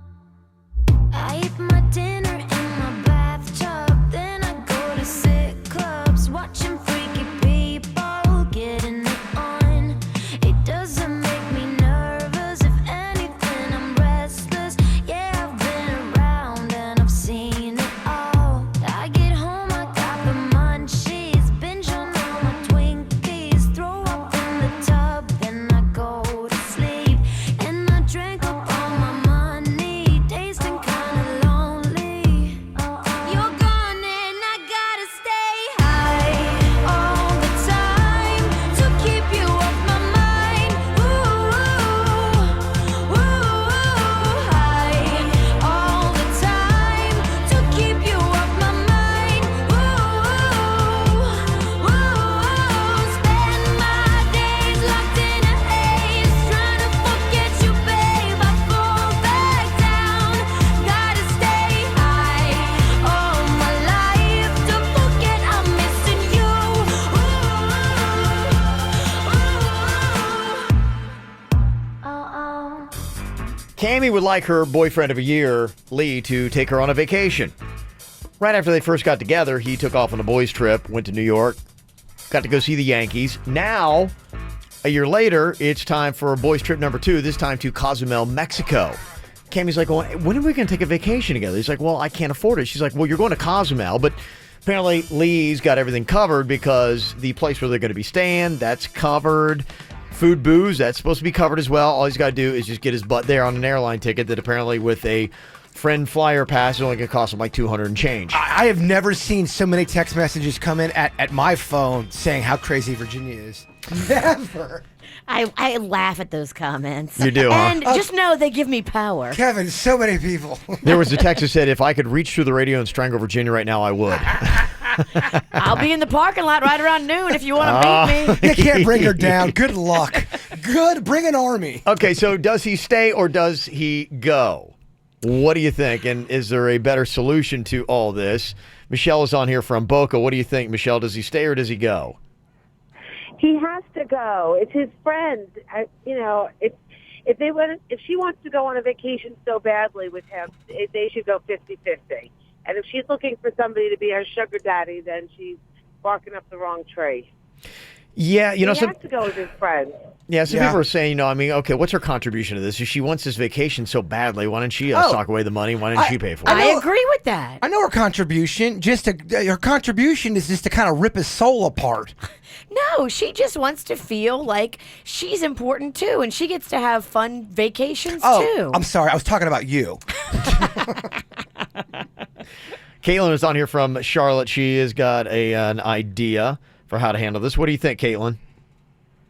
I eat my dinner in my bathtub, then I go to sick clubs, watching freaky people getting it on. It doesn't make me nervous, if anything I'm restless. Yeah, I've been around and I've seen it all. I get home, I got the munchies, binge on all my Twinkies, throw up in the tub, then I go to sleep, and I drink up all my money, tasting kinda lonely. You're gone and I gotta stay high all the time to keep you off my mind. High all the time to keep you off my mind. Spend my days locked in a haze, trying to forget you, babe. I fall back down. Gotta stay high all my life to forget I'm missing you. Cammie would like her boyfriend of a year, Lee, to take her on a vacation. Right after they first got together, he took off on a boys' trip, went to New York, got to go see the Yankees. Now, a year later, it's time for a boys' trip number 2, this time to Cozumel, Mexico. Cammie's like, well, when are we going to take a vacation together? He's like, well, I can't afford it. She's like, well, you're going to Cozumel, but apparently Lee's got everything covered because the place where they're going to be staying, that's covered. Food, booze, that's supposed to be covered as well. All he's got to do is just get his butt there on an airline ticket that apparently with a friend flyer pass is only going to cost him like $200 and change. I have never seen so many text messages come in at my phone saying how crazy Virginia is. Never. I laugh at those comments. You do, huh? And just know they give me power. Kevin, so many people. There was a text that said, if I could reach through the radio and strangle Virginia right now, I would. I'll be in the parking lot right around noon if you want to meet me. You can't bring her down. Good luck. Bring an army. Okay, so does he stay or does he go? What do you think? And is there a better solution to all this? Michelle is on here from Boca. What do you think, Michelle? Does he stay or does he go? He has to go. It's his friend. if she wants to go on a vacation so badly with him, they should go 50-50. And if she's looking for somebody to be her sugar daddy, then she's barking up the wrong tree. Yeah, he has to go with his friends. Yeah, some people are saying, okay, what's her contribution to this? If she wants this vacation so badly, why didn't she sock away the money? Why didn't she pay for it? I agree with that. I know her contribution. Her contribution is just to kind of rip his soul apart. No, she just wants to feel like she's important too, and she gets to have fun vacations too. I'm sorry. I was talking about you. Caitlin is on here from Charlotte. She has got an idea for how to handle this. What do you think, Caitlin?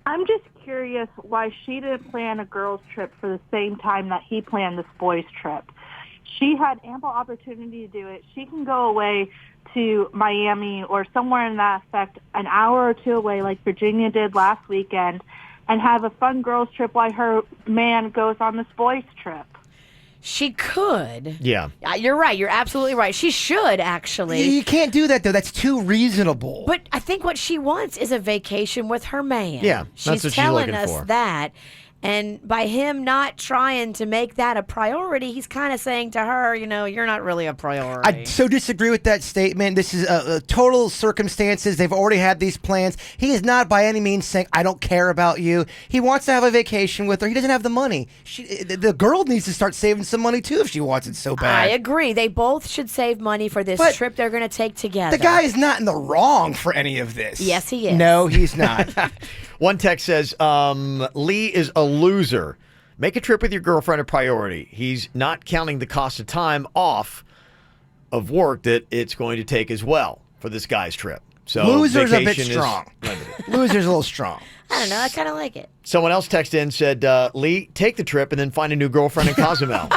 I'm just curious why she didn't plan a girls' trip for the same time that he planned this boys' trip. She had ample opportunity to do it. She can go away to Miami or somewhere in that effect an hour or two away like Virginia did last weekend and have a fun girls' trip while her man goes on this boys' trip. She could. Yeah. You're right. You're absolutely right. She should, actually. You can't do that, though. That's too reasonable. But I think what she wants is a vacation with her man. Yeah, that's what she's telling looking us for. that. And by him not trying to make that a priority, he's kind of saying to her, you're not really a priority. I so disagree with that statement. This is a total circumstances. They've already had these plans. He is not by any means saying, I don't care about you. He wants to have a vacation with her. He doesn't have the money. The girl needs to start saving some money, too, if she wants it so bad. I agree. They both should save money for this trip they're going to take together. The guy is not in the wrong for any of this. Yes, he is. No, he's not. One text says, Lee is a loser. Make a trip with your girlfriend a priority. He's not counting the cost of time off of work that it's going to take as well for this guy's trip. So loser's a bit vacation is strong. limited. Loser's a little strong. I don't know. I kind of like it. Someone else texted in, said, Lee, take the trip and then find a new girlfriend in Cozumel.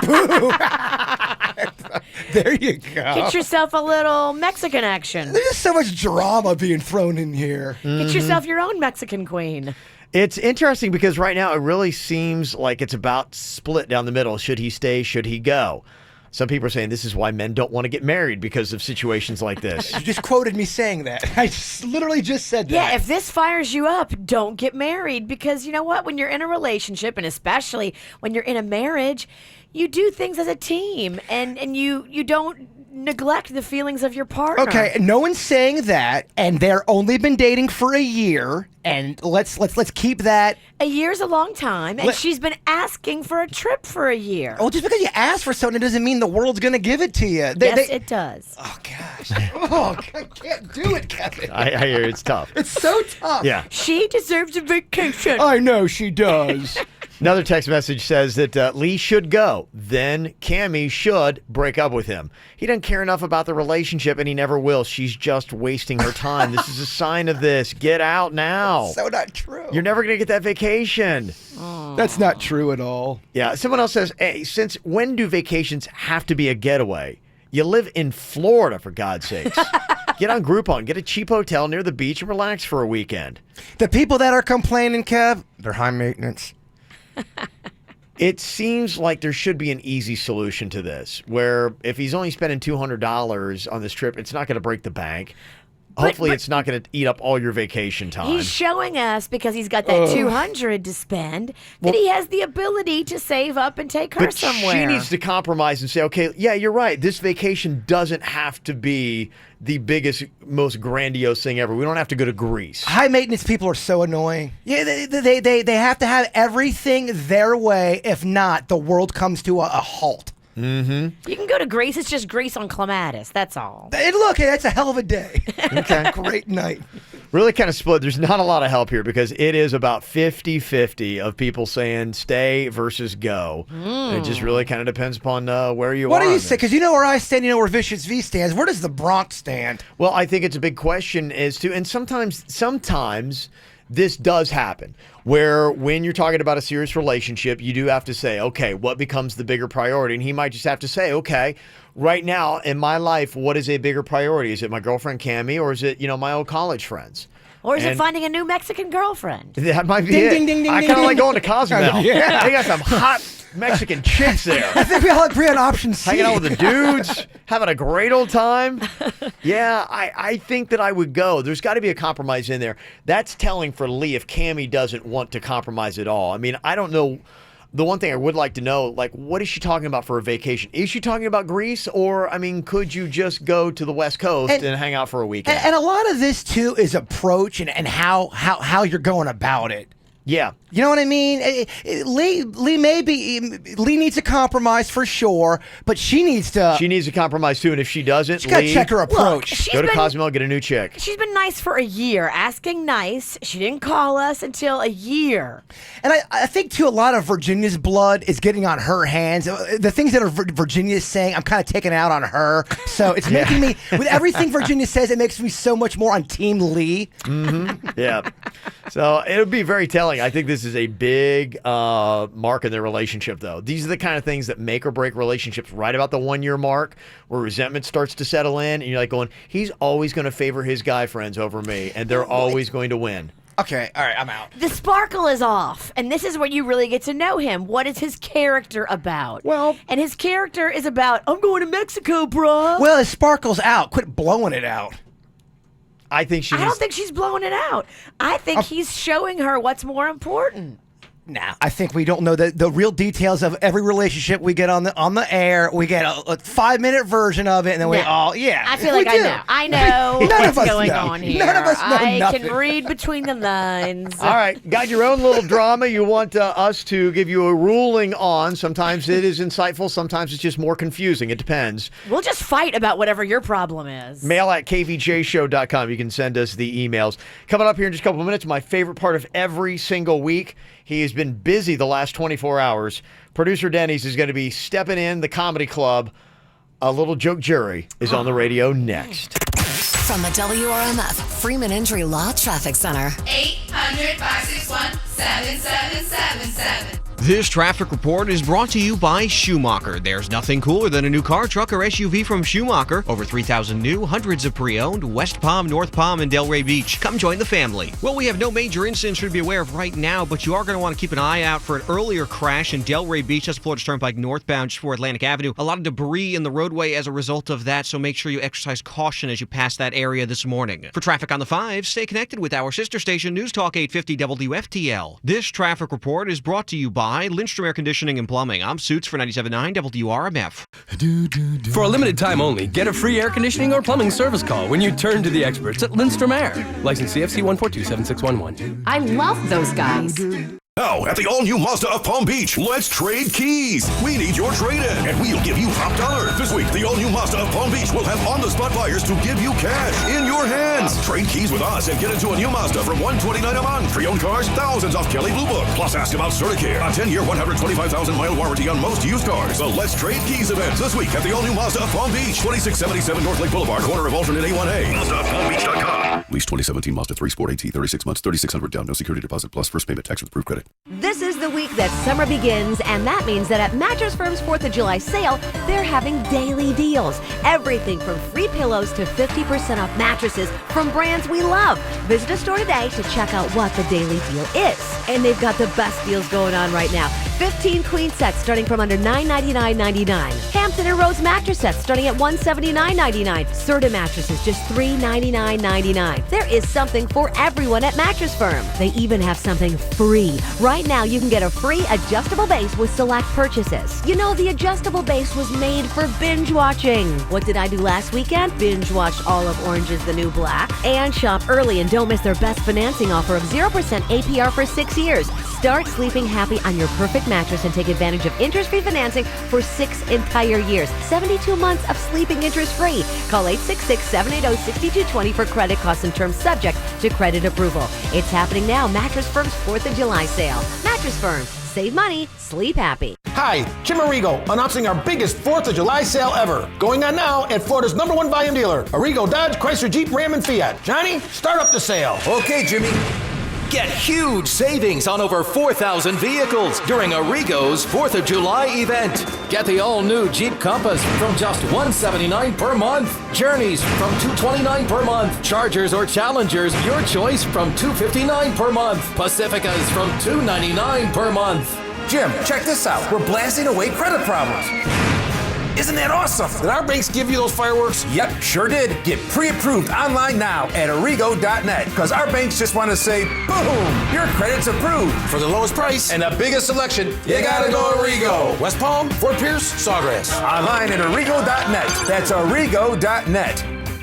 There you go. Get yourself a little Mexican action. There's just so much drama being thrown in here. Get yourself your own Mexican queen. It's interesting because right now it really seems like it's about split down the middle. Should he stay? Should he go? Some people are saying this is why men don't want to get married because of situations like this. You just quoted me saying that. I literally just said that. Yeah, if this fires you up, don't get married because you know what? When you're in a relationship, and especially when you're in a marriage, you do things as a team, and you don't neglect the feelings of your partner. Okay, no one's saying that, and they're only been dating for a year, and let's keep that. A year's a long time, and she's been asking for a trip for a year. Oh, just because you ask for something doesn't mean the world's going to give it to you. Yes, it does. Oh, gosh. Oh, I can't do it, Kevin. I hear it's tough. It's so tough. Yeah. She deserves a vacation. I know she does. Another text message says that Lee should go. Then Cammie should break up with him. He doesn't care enough about the relationship, and he never will. She's just wasting her time. This is a sign of this. Get out now. So not true. You're never going to get that vacation. That's not true at all. Yeah. Someone else says, hey, since when do vacations have to be a getaway? You live in Florida, for God's sakes. Get on Groupon. Get a cheap hotel near the beach and relax for a weekend. The people that are complaining, Kev, they're high maintenance. It seems like there should be an easy solution to this, where if he's only spending $200 on this trip, it's not going to break the bank. Hopefully, it's not going to eat up all your vacation time. He's showing us, because he's got that $200 to spend, that he has the ability to save up and take her but somewhere. She needs to compromise and say, okay, yeah, you're right. This vacation doesn't have to be the biggest, most grandiose thing ever. We don't have to go to Greece. High maintenance people are so annoying. Yeah, they have to have everything their way. If not, the world comes to a halt. Mm-hmm. You can go to Greece. It's just Greece on clematis. That's all. Hey, look, that's a hell of a day. Okay. Great night. Really kind of split. There's not a lot of help here because it is about 50-50 of people saying stay versus go. It just really kind of depends upon where you are. What do you say? Because you know where I stand, you know where Vicious V stands. Where does the Bronx stand? Well, I think it's a big question as to, and sometimes this does happen, where when you're talking about a serious relationship, you do have to say, okay, what becomes the bigger priority? And he might just have to say, okay, right now in my life, what is a bigger priority? Is it my girlfriend Cammie, or is it, my old college friends? Or is it finding a new Mexican girlfriend? That might be Ding, it. ding, ding, ding, I ding, kind of like ding. going to Cozumel. Yeah. They got some hot Mexican chicks there. I think we all agree on option C. Hanging out with the dudes, having a great old time. Yeah, I think that I would go. There's got to be a compromise in there. That's telling for Lee if Cammie doesn't want to compromise at all. I mean, I don't know. The one thing I would like to know, like, what is she talking about for a vacation? Is she talking about Greece, or, I mean, could you just go to the West Coast and hang out for a weekend? And a lot of this, too, is approach and how you're going about it. Yeah. You know what I mean? Lee needs a compromise for sure, but she needs to... She needs a compromise, too, and if she doesn't, she got to check her approach. Go to Cozumel, get a new chick. She's been nice for a year, asking nice. She didn't call us until a year. And I think, too, a lot of Virginia's blood is getting on her hands. The things that Virginia's saying, I'm kind of taking out on her. So it's making me... With everything Virginia says, it makes me so much more on Team Lee. Mm-hmm. Yeah. So it'll be very telling. I think this is a big mark in their relationship, though. These are the kind of things that make or break relationships right about the 1 year mark, where resentment starts to settle in, and you're like going, he's always going to favor his guy friends over me, and they're always going to win. Okay, all right, I'm out. The sparkle is off, and this is where you really get to know him. What is his character about? And his character is about, I'm going to Mexico, bro. Well, his sparkle's out. Quit blowing it out. I don't think she's blowing it out. I think he's showing her what's more important. Nah, I think we don't know the real details of every relationship we get on the air. We get a 5-minute version of it, and then I feel like I know what's going on here. None of us know I can read between the lines. All right, got your own little drama you want us to give you a ruling on. Sometimes it is insightful, sometimes it's just more confusing. It depends. We'll just fight about whatever your problem is. Mail at kvjshow.com. You can send us the emails. Coming up here in just a couple of minutes, my favorite part of every single week. He has been busy the last 24 hours. Producer Denny's is going to be stepping in the comedy club. A Little Joke Jury is on the radio next. From the WRMF Freeman Injury Law Traffic Center. 800-561-7777. This traffic report is brought to you by Schumacher. There's nothing cooler than a new car, truck, or SUV from Schumacher. Over 3,000 new, hundreds of pre-owned, West Palm, North Palm, and Delray Beach. Come join the family. Well, we have no major incidents to be aware of right now, but you are going to want to keep an eye out for an earlier crash in Delray Beach. That's Florida Turnpike northbound just before Atlantic Avenue. A lot of debris in the roadway as a result of that, so make sure you exercise caution as you pass that area this morning. For traffic on the 5, stay connected with our sister station, News Talk 850 WFTL. This traffic report is brought to you by Lindstrom Air Conditioning and Plumbing. I'm Suits for 97.9 WRMF. For a limited time only, get a free air conditioning or plumbing service call when you turn to the experts at Lindstrom Air. License CFC 1427611. I love those guys. Now, at the all-new Mazda of Palm Beach, let's trade keys. We need your trade-in, and we'll give you top dollar. This week, the all-new Mazda of Palm Beach will have on-the-spot buyers to give you cash in your hands. Trade keys with us and get into a new Mazda from $129 a month. Pre-owned cars, thousands off Kelley Blue Book. Plus, ask about Certicare, a 10-year, 125,000-mile warranty on most used cars. The Let's Trade Keys event this week at the all-new Mazda of Palm Beach, 2677 North Lake Boulevard, corner of alternate A1A. MazdaofPalmBeach.com. Lease 2017 Mazda 3 Sport AT, 36 months, 3,600 down, no security deposit, plus first payment tax with approved credit. This is the week that summer begins, and that means that at Mattress Firm's 4th of July sale, they're having daily deals. Everything from free pillows to 50% off mattresses from brands we love. Visit a store today to check out what the daily deal is. And they've got the best deals going on right now. 15 queen sets starting from under $999.99. Hampton and Rose mattress sets starting at $179.99. Serta mattresses just $399.99. There is something for everyone at Mattress Firm. They even have something free. Right now, you can get a free adjustable base with select purchases. You know, the adjustable base was made for binge watching. What did I do last weekend? Binge watched all of Orange is the New Black. And shop early and don't miss their best financing offer of 0% APR for 6 years. Start sleeping happy on your perfect mattress and take advantage of interest-free financing for 6 entire years. 72 months of sleeping interest-free. Call 866-780-6220 for credit costs and terms subject to credit approval. It's happening now. Mattress Firm's 4th of July sale. Mattress Firm. Save money. Sleep happy. Hi, Jim Arrigo, announcing our biggest 4th of July sale ever. Going on now at Florida's #1 volume dealer, Arrigo Dodge, Chrysler, Jeep, Ram, and Fiat. Johnny, start up the sale. Okay, Jimmy. Get huge savings on over 4,000 vehicles during Arrigo's 4th of July event. Get the all-new Jeep Compass from just $179 per month. Journeys from $229 per month. Chargers or Challengers, your choice, from $259 per month. Pacificas from $299 per month. Jim, check this out. We're blasting away credit problems. Isn't that awesome? Did our banks give you those fireworks? Yep, sure did. Get pre-approved online now at Arrigo.net because our banks just want to say, boom, your credit's approved. For the lowest price and the biggest selection, you gotta go Arrigo. West Palm, Fort Pierce, Sawgrass. Online at Arrigo.net. That's Arrigo.net.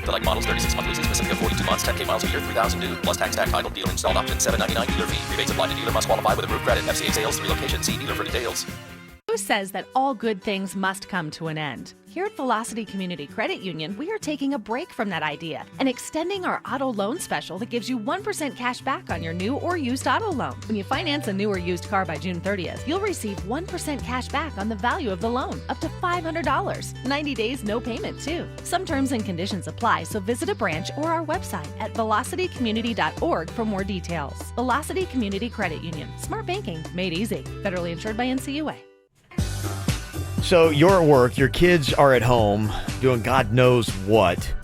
Select models, 36-month leases, specific of 42 months, 10K miles a year, 3,000 due, plus tax, title, dealer installed option, $7.99 dealer fee. Rebates applied to dealer, must qualify with approved credit. FCA sales, 3 locations. See dealer for details. Who says that all good things must come to an end? Here at Velocity Community Credit Union, we are taking a break from that idea and extending our auto loan special that gives you 1% cash back on your new or used auto loan. When you finance a new or used car by June 30th, you'll receive 1% cash back on the value of the loan, up to $500. 90 days, no payment, too. Some terms and conditions apply, so visit a branch or our website at velocitycommunity.org for more details. Velocity Community Credit Union. Smart banking made easy. Federally insured by NCUA. So you're at work, your kids are at home doing God knows what.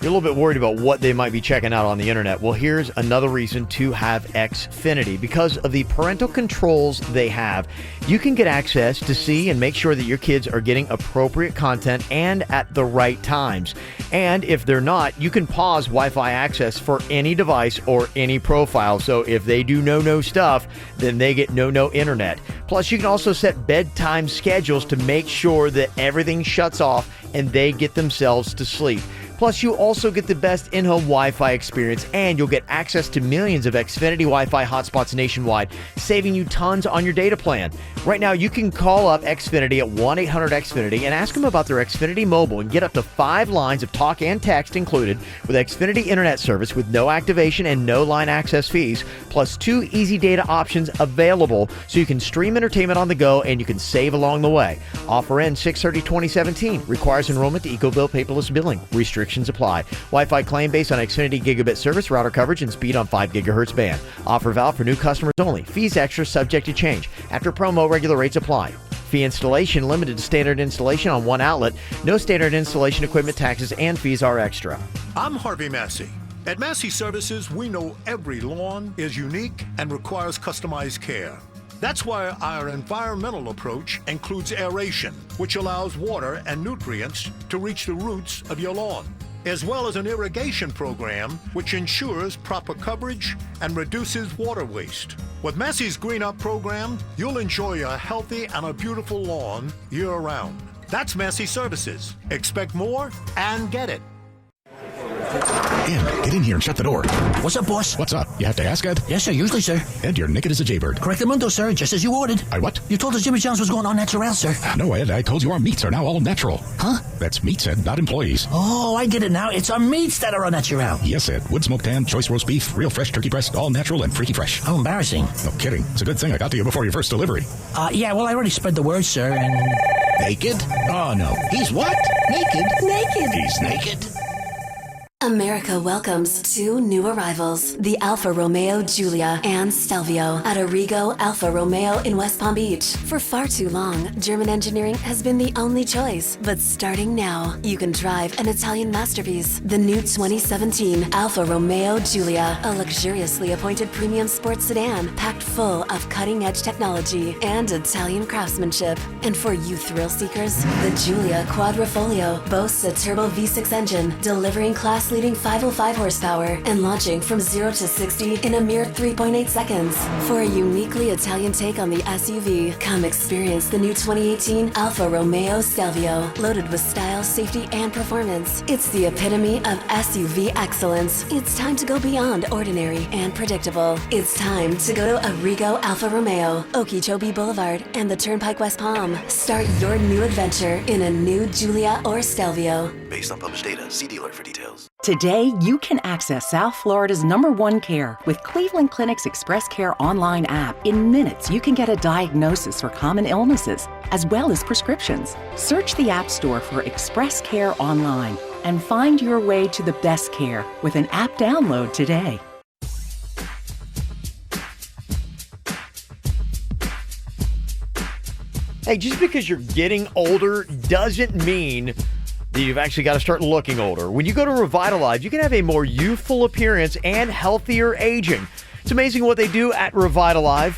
You're a little bit worried about what they might be checking out on the internet. Well, here's another reason to have Xfinity. Because of the parental controls they have, you can get access to see and make sure that your kids are getting appropriate content and at the right times. And if they're not, you can pause Wi-Fi access for any device or any profile. So if they do no stuff, then they get no internet. Plus, you can also set bedtime schedules to make sure that everything shuts off and they get themselves to sleep. Plus, you also get the best in-home Wi-Fi experience, and you'll get access to millions of Xfinity Wi-Fi hotspots nationwide, saving you tons on your data plan. Right now, you can call up Xfinity at 1-800-XFINITY and ask them about their Xfinity Mobile and get up to 5 lines of talk and text included with Xfinity Internet service with no activation and no line access fees, plus 2 easy data options available so you can stream entertainment on the go and you can save along the way. Offer ends 6/30/2017. Requires enrollment to EcoBill paperless billing. Restrictions apply. Wi-Fi claim based on Xfinity gigabit service, router coverage, and speed on 5 gigahertz band. Offer valid for new customers only. Fees extra, subject to change. After promo, regular rates apply. Fee installation limited to standard installation on one outlet. No standard installation equipment, taxes, and fees are extra. I'm Harvey Massey. At Massey Services, we know every lawn is unique and requires customized care. That's why our environmental approach includes aeration, which allows water and nutrients to reach the roots of your lawn, as well as an irrigation program which ensures proper coverage and reduces water waste. With Massey's Green Up program, you'll enjoy a healthy and a beautiful lawn year-round. That's Massey Services. Expect more and get it. Ed, get in here and shut the door. What's up, boss? What's up? You have to ask, Ed? Yes, sir. Usually, sir. Ed, you're naked as a jaybird. Correctamundo, sir. Just as you ordered. I what? You told us Jimmy John's was going on natural, sir. No, Ed. I told you our meats are now all natural. Huh? That's meats, Ed, not employees. Oh, I get it now. It's our meats that are all natural. Yes, Ed. Wood smoked ham, choice roast beef, real fresh turkey breast, all natural and freaky fresh. How embarrassing. No kidding. It's a good thing I got to you before your first delivery. Yeah, well, I already spread the word, sir, and... Naked? Oh, no. He's what? Naked. Naked. He's naked. America welcomes 2 new arrivals, the Alfa Romeo Giulia and Stelvio at Arrigo Alfa Romeo in West Palm Beach. For far too long, German engineering has been the only choice. But starting now, you can drive an Italian masterpiece, the new 2017 Alfa Romeo Giulia, a luxuriously appointed premium sports sedan packed full of cutting-edge technology and Italian craftsmanship. And for you thrill seekers, the Giulia Quadrifoglio boasts a turbo V6 engine, delivering class-leading 505 horsepower and launching from 0 to 60 in a mere 3.8 seconds. For a uniquely Italian take on the SUV, come experience the new 2018 Alfa Romeo Stelvio, loaded with style, safety, and performance. It's the epitome of SUV excellence. It's time to go beyond ordinary and predictable. It's time to go to Arrigo Alfa Romeo, Okeechobee Boulevard, and the Turnpike West Palm. Start your new adventure in a new Giulia or Stelvio. Based on published data, see dealer for details. Today, you can access South Florida's #1 care with Cleveland Clinic's Express Care online app. In minutes, you can get a diagnosis for common illnesses, as well as prescriptions. Search the App Store for Express Care online and find your way to the best care with an app download today. Hey, just because you're getting older doesn't mean that you've actually got to start looking older. When you go to Revitalize, you can have a more youthful appearance and healthier aging. It's amazing what they do at Revitalize.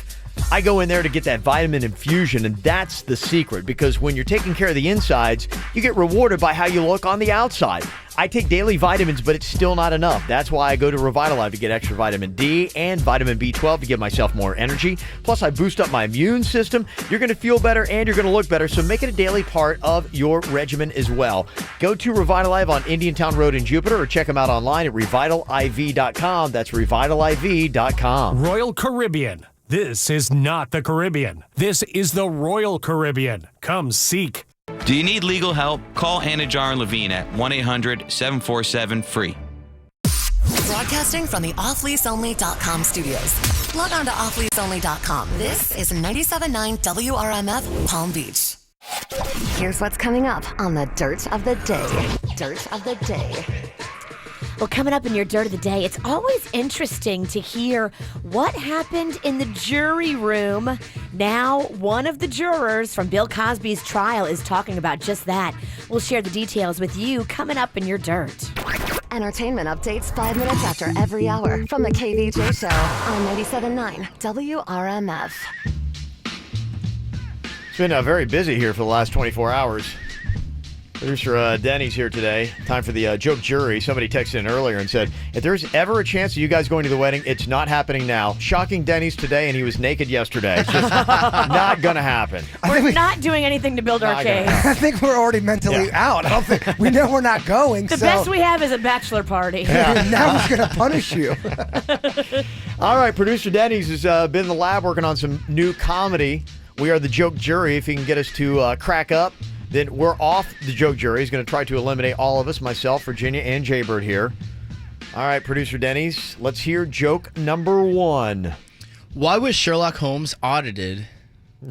I go in there to get that vitamin infusion, and that's the secret, because when you're taking care of the insides, you get rewarded by how you look on the outside. I take daily vitamins, but it's still not enough. That's why I go to Revitalive to get extra vitamin D and vitamin B12 to give myself more energy. Plus, I boost up my immune system. You're going to feel better and you're going to look better, so make it a daily part of your regimen as well. Go to Revitalive on Indiantown Road in Jupiter or check them out online at revitaliv.com. That's revitaliv.com. Royal Caribbean. This is not the Caribbean. This is the Royal Caribbean. Come seek. Do you need legal help? Call Anna Jar and Levine at 1-800-747-FREE. Broadcasting from the offleaseonly.com studios. Log on to offleaseonly.com. This is 97.9 WRMF Palm Beach. Here's what's coming up on the Dirt of the Day. Dirt of the Day. Well, coming up in your Dirt of the Day, it's always interesting to hear what happened in the jury room. Now, one of the jurors from Bill Cosby's trial is talking about just that. We'll share the details with you coming up in your Dirt. Entertainment updates 5 minutes after every hour from the KVJ Show on 97.9 WRMF. It's been very busy here for the last 24 hours. Producer Denny's here today. Time for the joke jury. Somebody texted in earlier and said, if there's ever a chance of you guys going to the wedding, it's not happening now. Shocking Denny's today, and he was naked yesterday. It's just not going to happen. We're not doing anything to build our case. I think we're already mentally out. I don't think we know we're not going. The best we have is a bachelor party. Yeah. Now he's going to punish you. All right, producer Denny's has been in the lab working on some new comedy. We are the joke jury. If he can get us to crack up, then we're off the joke jury. He's going to try to eliminate all of us, myself, Virginia, and Jaybird here. All right, producer Denny's, let's hear joke number 1. Why was Sherlock Holmes audited?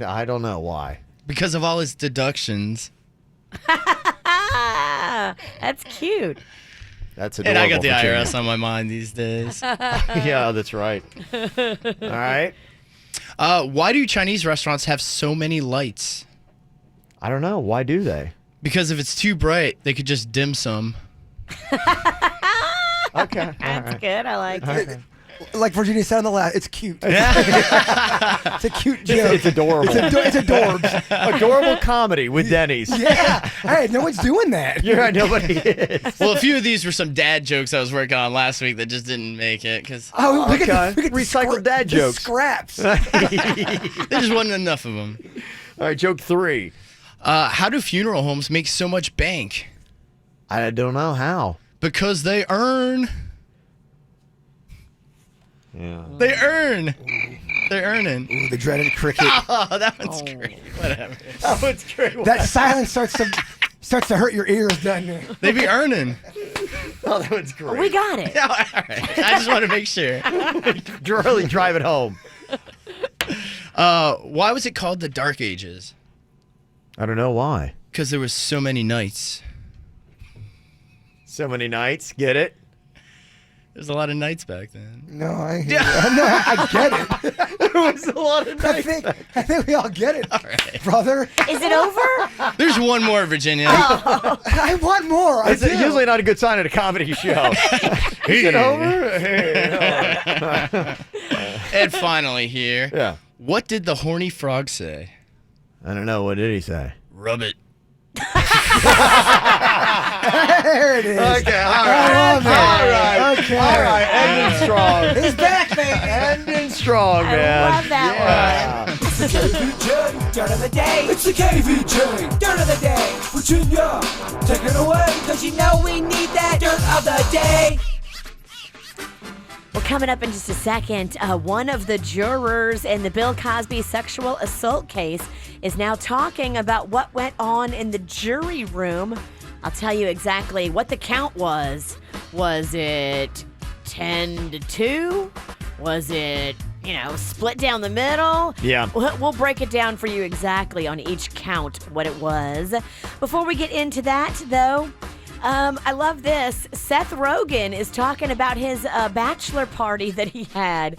I don't know why. Because of all his deductions. That's cute. That's adorable. And I got the Virginia. IRS on my mind these days. Yeah, that's right. All right. Why do Chinese restaurants have so many lights? I don't know. Why do they? Because if it's too bright, they could just dim some. Okay. That's good. I like it. Like Virginia said on the last, it's cute. It's a cute joke. It's adorable. It's adorbs. Adorable comedy with Denny's. Yeah. Hey, no one's doing that. You're right. Nobody is. Well, a few of these were some dad jokes I was working on last week that just didn't make it. We could recycle dad jokes. Scraps. There just wasn't enough of them. All right, joke 3. How do funeral homes make so much bank? I don't know how. Because they earn. Yeah. They earn. They're earning. Ooh, the dreaded cricket. Oh, that one's great. Whatever. That one's great. That silence starts to hurt your ears, doesn't it? They be earning. Oh, that one's great. We got it. Yeah, all right. I just want to make sure. Really drive it home. Why was it called the Dark Ages? I don't know why. Because there was so many nights. So many nights. Get it? There's a lot of nights back then. No, I get it. There was a lot of nights. I think we all get it, All right. brother. Is it over? There's one more, Virginia. I want more. It's usually not a good sign at a comedy show. Is it over? And finally here. Yeah. What did the horny frog say? I don't know. What did he say? Rub it. There it is. Okay, all right. Okay. All right. Ending strong. He's back, baby. Ending strong, man. I love that one. It's the KVJ Dirt of the Day. It's the KVJ Dirt of the Day. Virginia, take it away. Cause you know we need that Dirt of the Day. Well, coming up in just a second, one of the jurors in the Bill Cosby sexual assault case is now talking about what went on in the jury room. I'll tell you exactly what the count was. Was it 10-2? Was it, split down the middle? Yeah. We'll break it down for you exactly on each count what it was. Before we get into that, though, I love this. Seth Rogen is talking about his bachelor party that he had.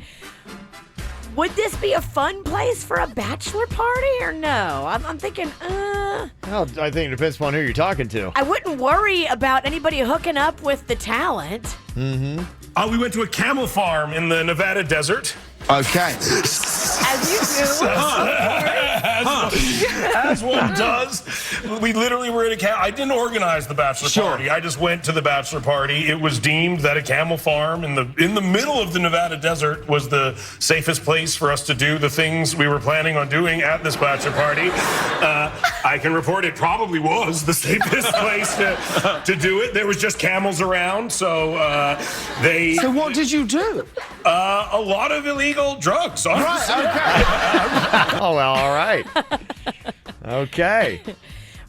Would this be a fun place for a bachelor party or no? I'm thinking, Well, I think it depends upon who you're talking to. I wouldn't worry about anybody hooking up with the talent. Mm-hmm. We went to a camel farm in the Nevada desert. Okay. I As one does. We literally were at a camp. I didn't organize the bachelor party. I just went to the bachelor party. It was deemed that a camel farm in the middle of the Nevada desert was the safest place for us to do the things we were planning on doing at this bachelor party. I can report it probably was the safest place to do it. There was just camels around, so they... So what did you do? A lot of illegal drugs, honestly. Right, okay. Oh, well, all right. Okay.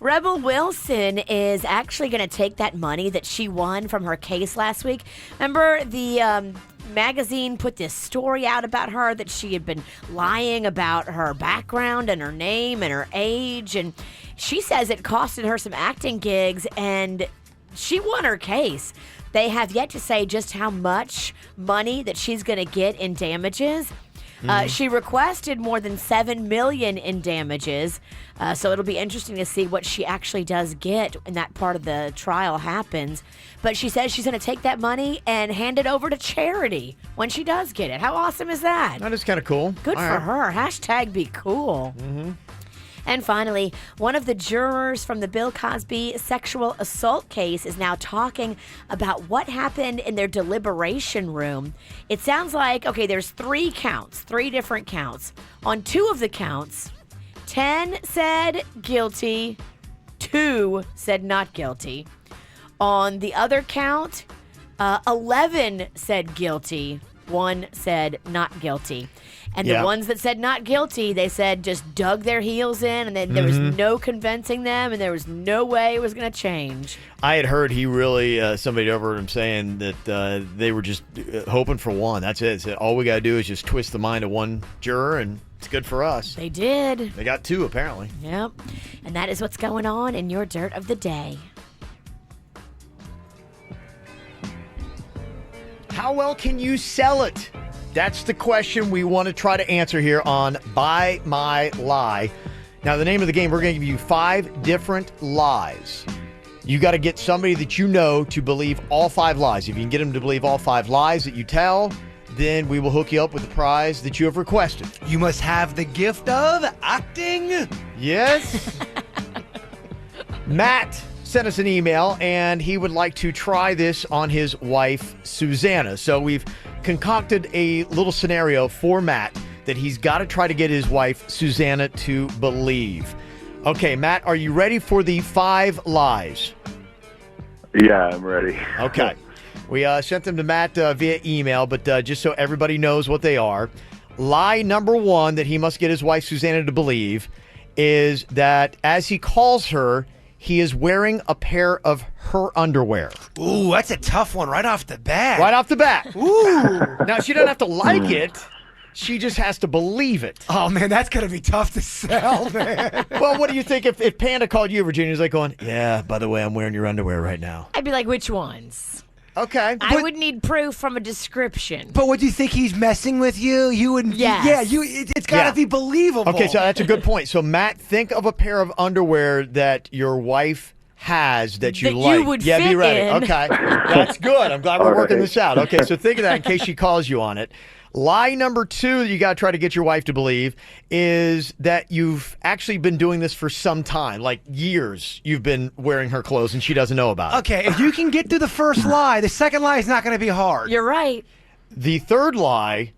Rebel Wilson is actually going to take that money that she won from her case last week. Remember the magazine put this story out about her that she had been lying about her background and her name and her age. And she says it costed her some acting gigs and she won her case. They have yet to say just how much money that she's going to get in damages. She requested more than $7 million in damages, so it'll be interesting to see what she actually does get when that part of the trial happens. But she says she's going to take that money and hand it over to charity when she does get it. How awesome is that? That is kind of cool. Good All for right. her. Hashtag be cool. And finally, one of the jurors from the Bill Cosby sexual assault case is now talking about what happened in their deliberation room. It sounds like, okay, there's 3 different counts. On 2 of the counts, 10 said guilty, 2 said not guilty. On the other count, 11 said guilty, 1 said not guilty. And the ones that said not guilty, they said just dug their heels in, and then there was no convincing them, and there was no way it was going to change. I had heard he really, somebody overheard him saying that they were just hoping for one. That's it. So all we got to do is just twist the mind of one juror, and it's good for us. They did. They got 2, apparently. Yep. And that is what's going on in your Dirt of the Day. How well can you sell it? That's the question we want to try to answer here on Buy My Lie. Now, the name of the game, we're going to give you 5 different lies. You got to get somebody that you know to believe all 5 lies. If you can get them to believe all 5 lies that you tell, then we will hook you up with the prize that you have requested. You must have the gift of acting. Yes. Matt sent us an email, and he would like to try this on his wife, Susanna. So we've concocted a little scenario for Matt that he's got to try to get his wife, Susanna, to believe. Okay, Matt, are you ready for the 5 lies? Yeah, I'm ready. Okay. We sent them to Matt via email, but just so everybody knows what they are. Lie number 1 that he must get his wife, Susanna, to believe is that as he calls her, he is wearing a pair of her underwear. Ooh, that's a tough one right off the bat. Right off the bat. Ooh. Now, she doesn't have to like it. She just has to believe it. Oh, man, that's going to be tough to sell, man. Well, what do you think if Panda called you, Virginia? He's like going, yeah, by the way, I'm wearing your underwear right now. I'd be like, which ones? Okay. I would need proof from a description. But would you think he's messing with you? You would. Yes. Yeah. It's got to be believable. Okay, so that's a good point. So Matt, think of a pair of underwear that your wife has that you like. You would be fit ready. in. Okay, that's good. I'm glad we're working this out. Okay, so think of that in case she calls you on it. Lie number 2 that you got to try to get your wife to believe is that you've actually been doing this for some time, like years. You've been wearing her clothes and she doesn't know about it. Okay, if you can get through the first lie, the second lie is not going to be hard. You're right. The third lie,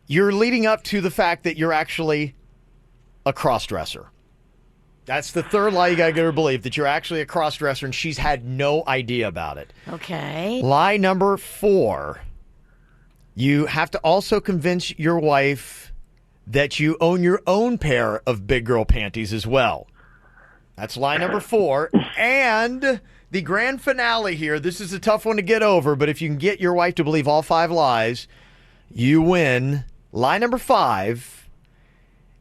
you're leading up to the fact that you're actually a cross-dresser. That's the third lie you got to get her to believe, that you're actually a cross-dresser and she's had no idea about it. Okay. Lie number 4. You have to also convince your wife that you own your own pair of big girl panties as well. That's lie number 4. And the grand finale here, this is a tough one to get over, but if you can get your wife to believe all 5 lies, you win. Lie number 5,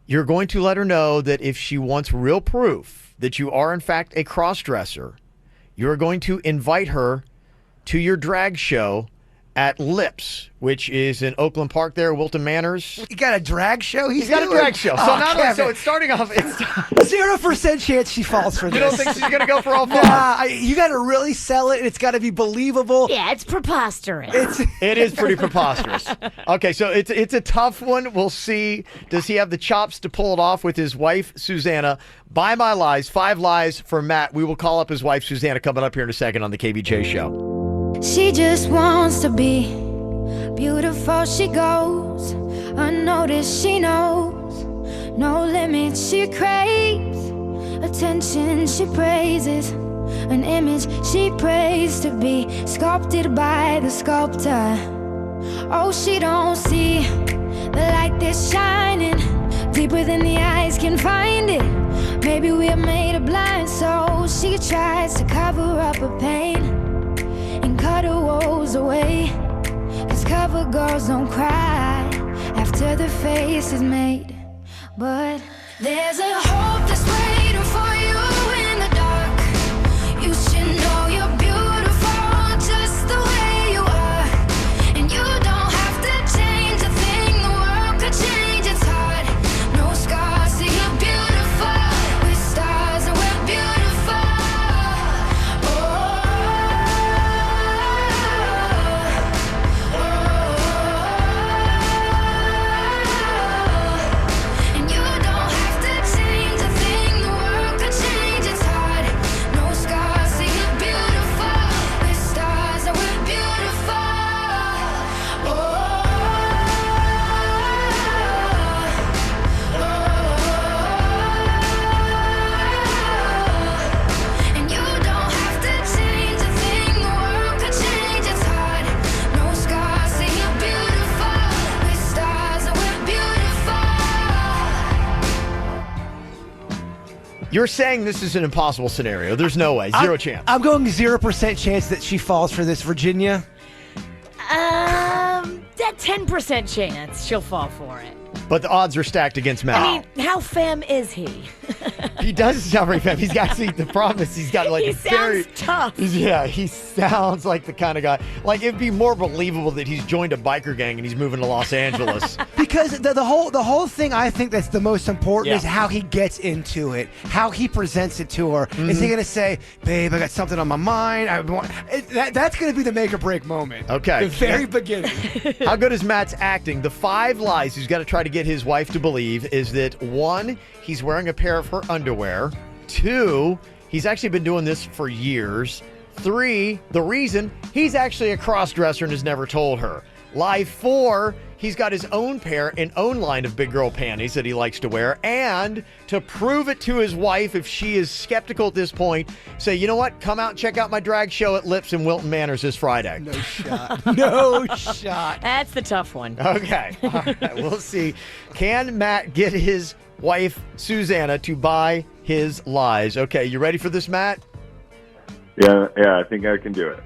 you're going to let her know that if she wants real proof that you are in fact a cross-dresser, you're going to invite her to your drag show at Lips, which is in Oakland Park there, Wilton Manors. You got a drag show? He's got a drag show. So not only, so it's starting off. It's 0% chance she falls for this. You don't think she's going to go for all five? Nah, you got to really sell it. It's got to be believable. Yeah, it's preposterous. It is pretty preposterous. Okay, so it's a tough one. We'll see. Does he have the chops to pull it off with his wife, Susanna? Buy my lies, 5 lies for Matt. We will call up his wife, Susanna, coming up here in a second on the KVJ show. She just wants to be beautiful. She goes unnoticed. She knows no limits. She craves attention. She praises an image she prays to be sculpted by the sculptor. Oh, she don't see the light that's shining deeper than the eyes can find it. Maybe we're made of blind, so she tries to cover up her pain and cut her woes away. 'Cause cover girls don't cry after the face is made. But there's a hope that's waiting for you in the dark. You should know you're beautiful just the way you are. And you don't have to change a thing, the world could change its heart. No scars, so you're beautiful. With stars and we're beautiful. And you don't have to change a thing, the world could change its heart. No scars, so you're beautiful. With stars and we're beautiful. And you don't have to change a thing, the world could change its heart. No scars, so you're beautiful. With stars and we're beautiful. You're saying this is an impossible scenario. There's no way. Zero chance. I'm going 0% chance that she falls for this, Virginia. That 10% chance she'll fall for it. But the odds are stacked against Matt. I mean, how femme is he? He does sound very femme. He's got, see, the problem is he's got like He a very sounds tough. Yeah, he sounds like the kind of guy. Like it'd be more believable that he's joined a biker gang and he's moving to Los Angeles. Because the whole thing I think that's the most important Yeah. is how he gets into it, how he presents it to her. Is he going to say, "Babe, I got something on my mind"? That's going to be the make or break moment. Okay. The very beginning. How good is Matt's acting? The 5 lies he's got to try to get his wife to believe is that 1, he's wearing a pair of her underwear. 2, he's actually been doing this for years. 3, the reason he's actually a cross-dresser and has never told her. Lie 4, he's got his own pair and own line of big girl panties that he likes to wear. And to prove it to his wife, if she is skeptical at this point, say, you know what? Come out and check out my drag show at Lips in Wilton Manors this Friday. No shot. No shot. That's the tough one. Okay. All right. We'll see. Can Matt get his wife, Susanna, to buy his lies? Okay. You ready for this, Matt? Yeah, I think I can do it.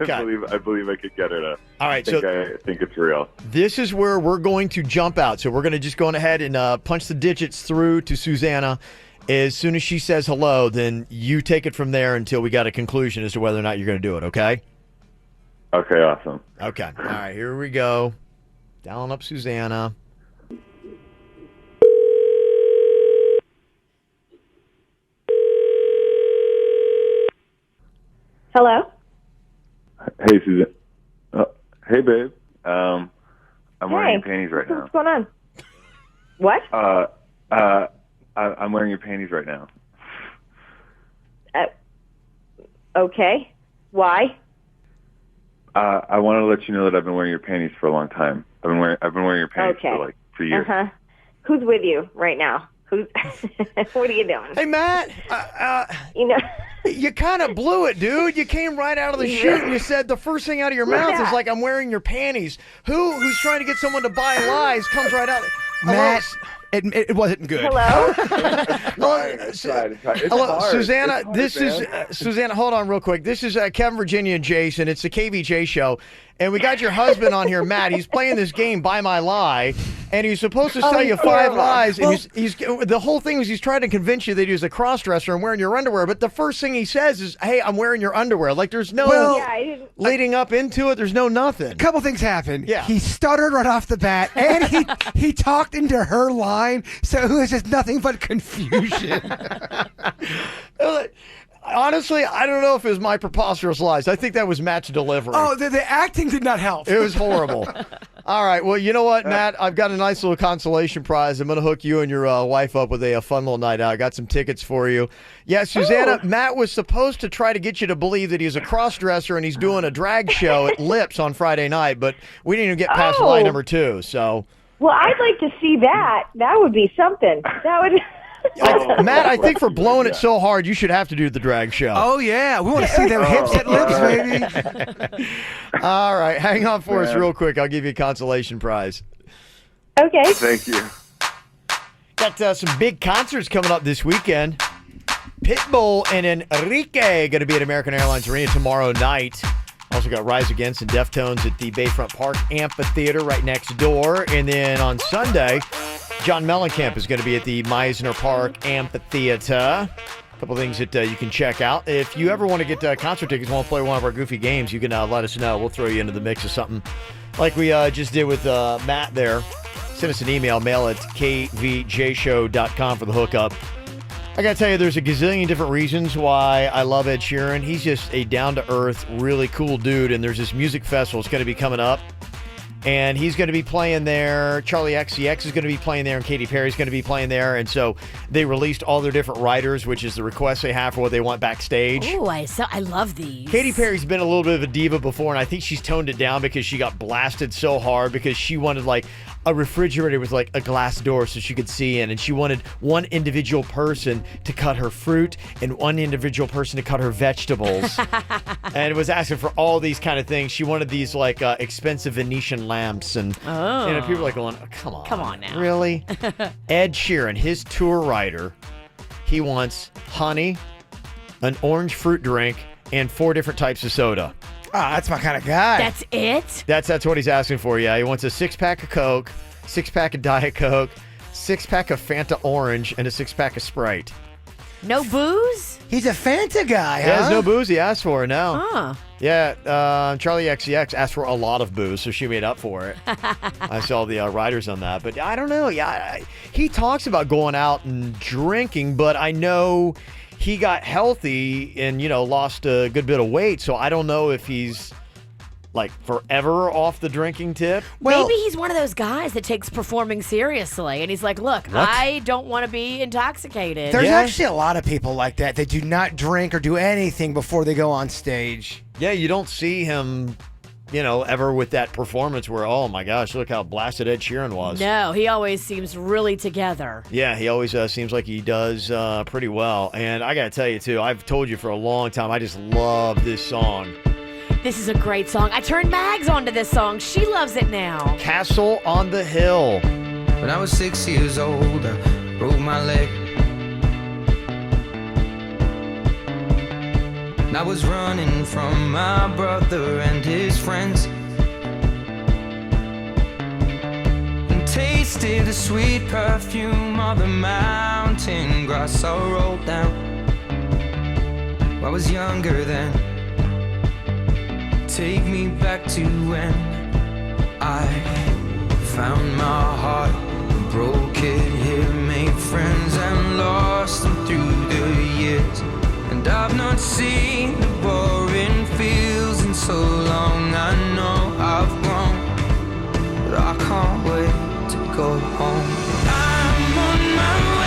Okay. I believe I could get her to. All right, I think it's real. This is where we're going to jump out. So we're going to just go on ahead and punch the digits through to Susanna. As soon as she says hello, then you take it from there until we got a conclusion as to whether or not you're going to do it, okay? Okay, awesome. Okay. All right, here we go. Dialing up Susanna. Hello? Hey, Susan. Hey, babe. I'm wearing your panties right now. What's going on? What? I'm wearing your panties right now. Okay. Why? I want to let you know that I've been wearing your panties for a long time. I've been wearing your panties for years. Uh-huh. Who's with you right now? Who's? What are you doing? Hey, Matt. You kind of blew it, dude. You came right out of the chute and you said the first thing out of your mouth is like, I'm wearing your panties. Who's trying to get someone to buy lies comes right out. Matt, it wasn't good. Hello? Hello, Susanna. This is Susanna. Hold on real quick. This is Kevin, Virginia, and Jason. It's the KVJ show. And we got your husband on here, Matt. He's playing this game, Buy My Lie. And he's supposed to sell you 5 lies. And he's the whole thing was he's trying to convince you that he was a cross-dresser and wearing your underwear. But the first thing he says is, hey, I'm wearing your underwear. Like, there's no leading up into it. There's no nothing. A couple things happened. Yeah. He stuttered right off the bat, and he talked into her line, so it was just nothing but confusion. Honestly, I don't know if it was my preposterous lies. I think that was Matt's delivery. Oh, the acting did not help. It was horrible. All right. Well, you know what, Matt? I've got a nice little consolation prize. I'm going to hook you and your wife up with a fun little night out. I got some tickets for you. Yeah, Susanna, Matt was supposed to try to get you to believe that he's a cross-dresser and he's doing a drag show at Lips on Friday night, but we didn't even get past lie number 2. So. Well, I'd like to see that. That would be something. That would... Matt, I think for blowing it so hard, you should have to do the drag show. Oh, yeah. We want to see them hips at Lips, baby. All right. Hang on for us real quick. I'll give you a consolation prize. Okay. Thank you. Got some big concerts coming up this weekend. Pitbull and Enrique going to be at American Airlines Arena tomorrow night. Also got Rise Against and Deftones at the Bayfront Park Amphitheater right next door. And then on Sunday, John Mellencamp is going to be at the Meisner Park Amphitheater. A couple things that you can check out. If you ever want to get concert tickets, want to play one of our goofy games, you can let us know. We'll throw you into the mix of something like we just did with Matt there. Send us an email, mail at kvjshow.com for the hookup. I got to tell you, there's a gazillion different reasons why I love Ed Sheeran. He's just a down-to-earth, really cool dude, and there's this music festival that's going to be coming up. And he's going to be playing there. Charlie XCX is going to be playing there, and Katy Perry's going to be playing there. And so they released all their different writers, which is the requests they have for what they want backstage. Ooh, I love these. Katy Perry's been a little bit of a diva before, and I think she's toned it down because she got blasted so hard because she wanted like a refrigerator with like a glass door so she could see in, and she wanted one individual person to cut her fruit and one individual person to cut her vegetables. And it was asking for all these kind of things. She wanted these like expensive Venetian lamps, and people are like going, oh, come on now. Really? Ed Sheeran, his tour writer, he wants honey, an orange fruit drink, and 4 different types of soda. Ah, that's my kind of guy. That's it? That's what he's asking for, yeah. He wants a 6-pack of Coke, 6-pack of Diet Coke, 6-pack of Fanta Orange, and a 6-pack of Sprite. No booze? He's a Fanta guy, huh? Yeah, there's no booze he asked for, no. Huh. Yeah, Charlie XCX asked for a lot of booze, so she made up for it. I saw the writers on that. But I don't know. Yeah, he talks about going out and drinking, but I know he got healthy and, lost a good bit of weight, so I don't know if he's like forever off the drinking tip. Well, maybe he's one of those guys that takes performing seriously, and he's like, look, I don't want to be intoxicated. There's actually a lot of people like that. They do not drink or do anything before they go on stage. Yeah, you don't see him, ever with that performance where, oh my gosh, look how blasted Ed Sheeran was. No, he always seems really together. Yeah, he always seems like he does pretty well. And I got to tell you, too, I've told you for a long time, I just love this song. This is a great song. I turned Mags onto this song. She loves it now. Castle on the Hill. When I was 6 years old, I broke my leg. And I was running from my brother and his friends, and tasted the sweet perfume of the mountain grass I rolled down. I was younger then. Take me back to when I found my heart, broke it here, made friends and lost them through the years. And I've not seen the boring fields in so long. I know I've grown, but I can't wait to go home. I'm on my way.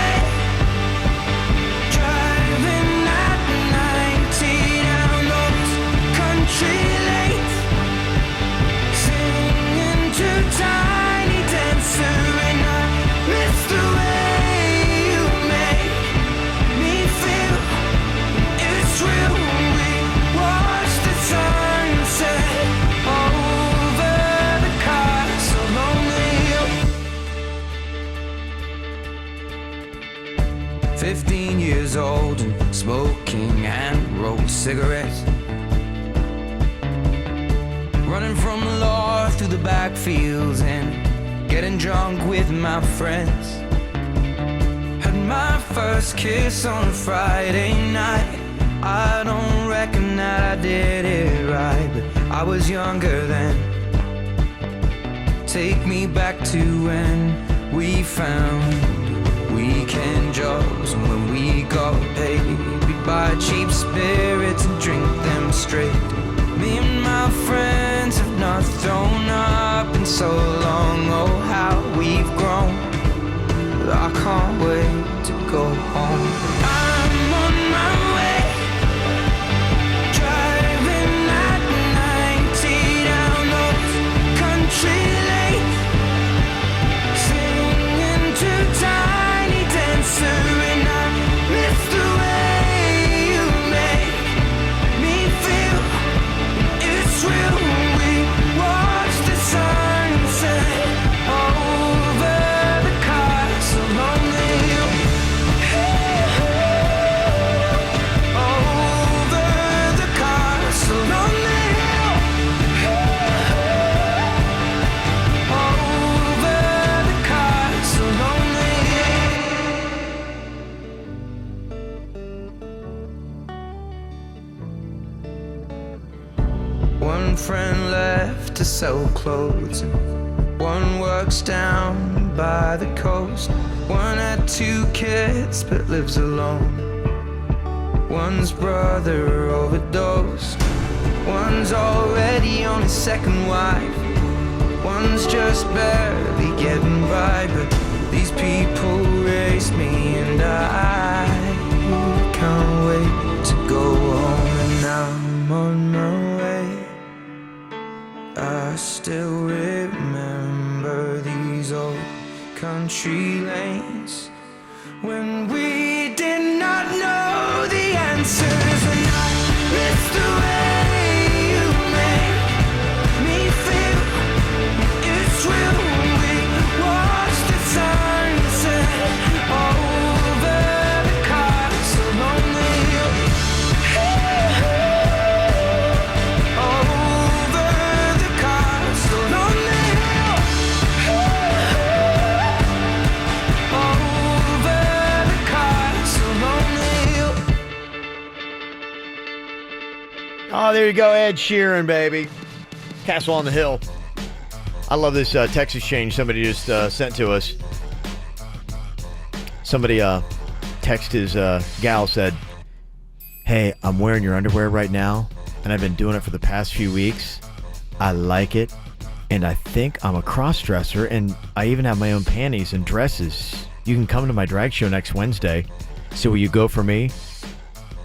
Tiny dancer, and I miss the way you make me feel. It's real. We watch the sunset over the castle on the hill. 15 years old and smoking and rolled cigarettes, running from the law through the backfields and getting drunk with my friends. Had my first kiss on a Friday night. I don't reckon that I did it right, but I was younger then. Take me back to when we found weekend jobs, and when we got paid, we'd buy cheap spirits and drink them straight. Me and my friends have not thrown up in so long. Oh, how we've grown. But I can't wait to go home. I'm on my way, driving at 90 down those country lanes, singing to Tiny Dancer, and I miss the way you make me feel. It's real when we watch the sunset over the castle on the hill. Over the castle on the hill. Over the castle on the hill. One friend left to sell clothes, one works down by the coast. One had 2 kids but lives alone. One's brother overdosed. One's already on his second wife. One's just barely getting by, but these people raised me, and I can't wait to go home. And I'm on my way. I still remember these old country lanes when we did not know the answers, and I miss the way you make me feel. It's real when we watch the sunset over the castle on the hill. Over the castle on the hill. Over the castle on the hill. Oh, there you go, Ed Sheeran, baby. Castle on the Hill. I love this text exchange somebody just sent to us. Somebody text his gal, said, "Hey, I'm wearing your underwear right now, and I've been doing it for the past few weeks. I like it, and I think I'm a cross-dresser, and I even have my own panties and dresses. You can come to my drag show next Wednesday. So will you go for me?"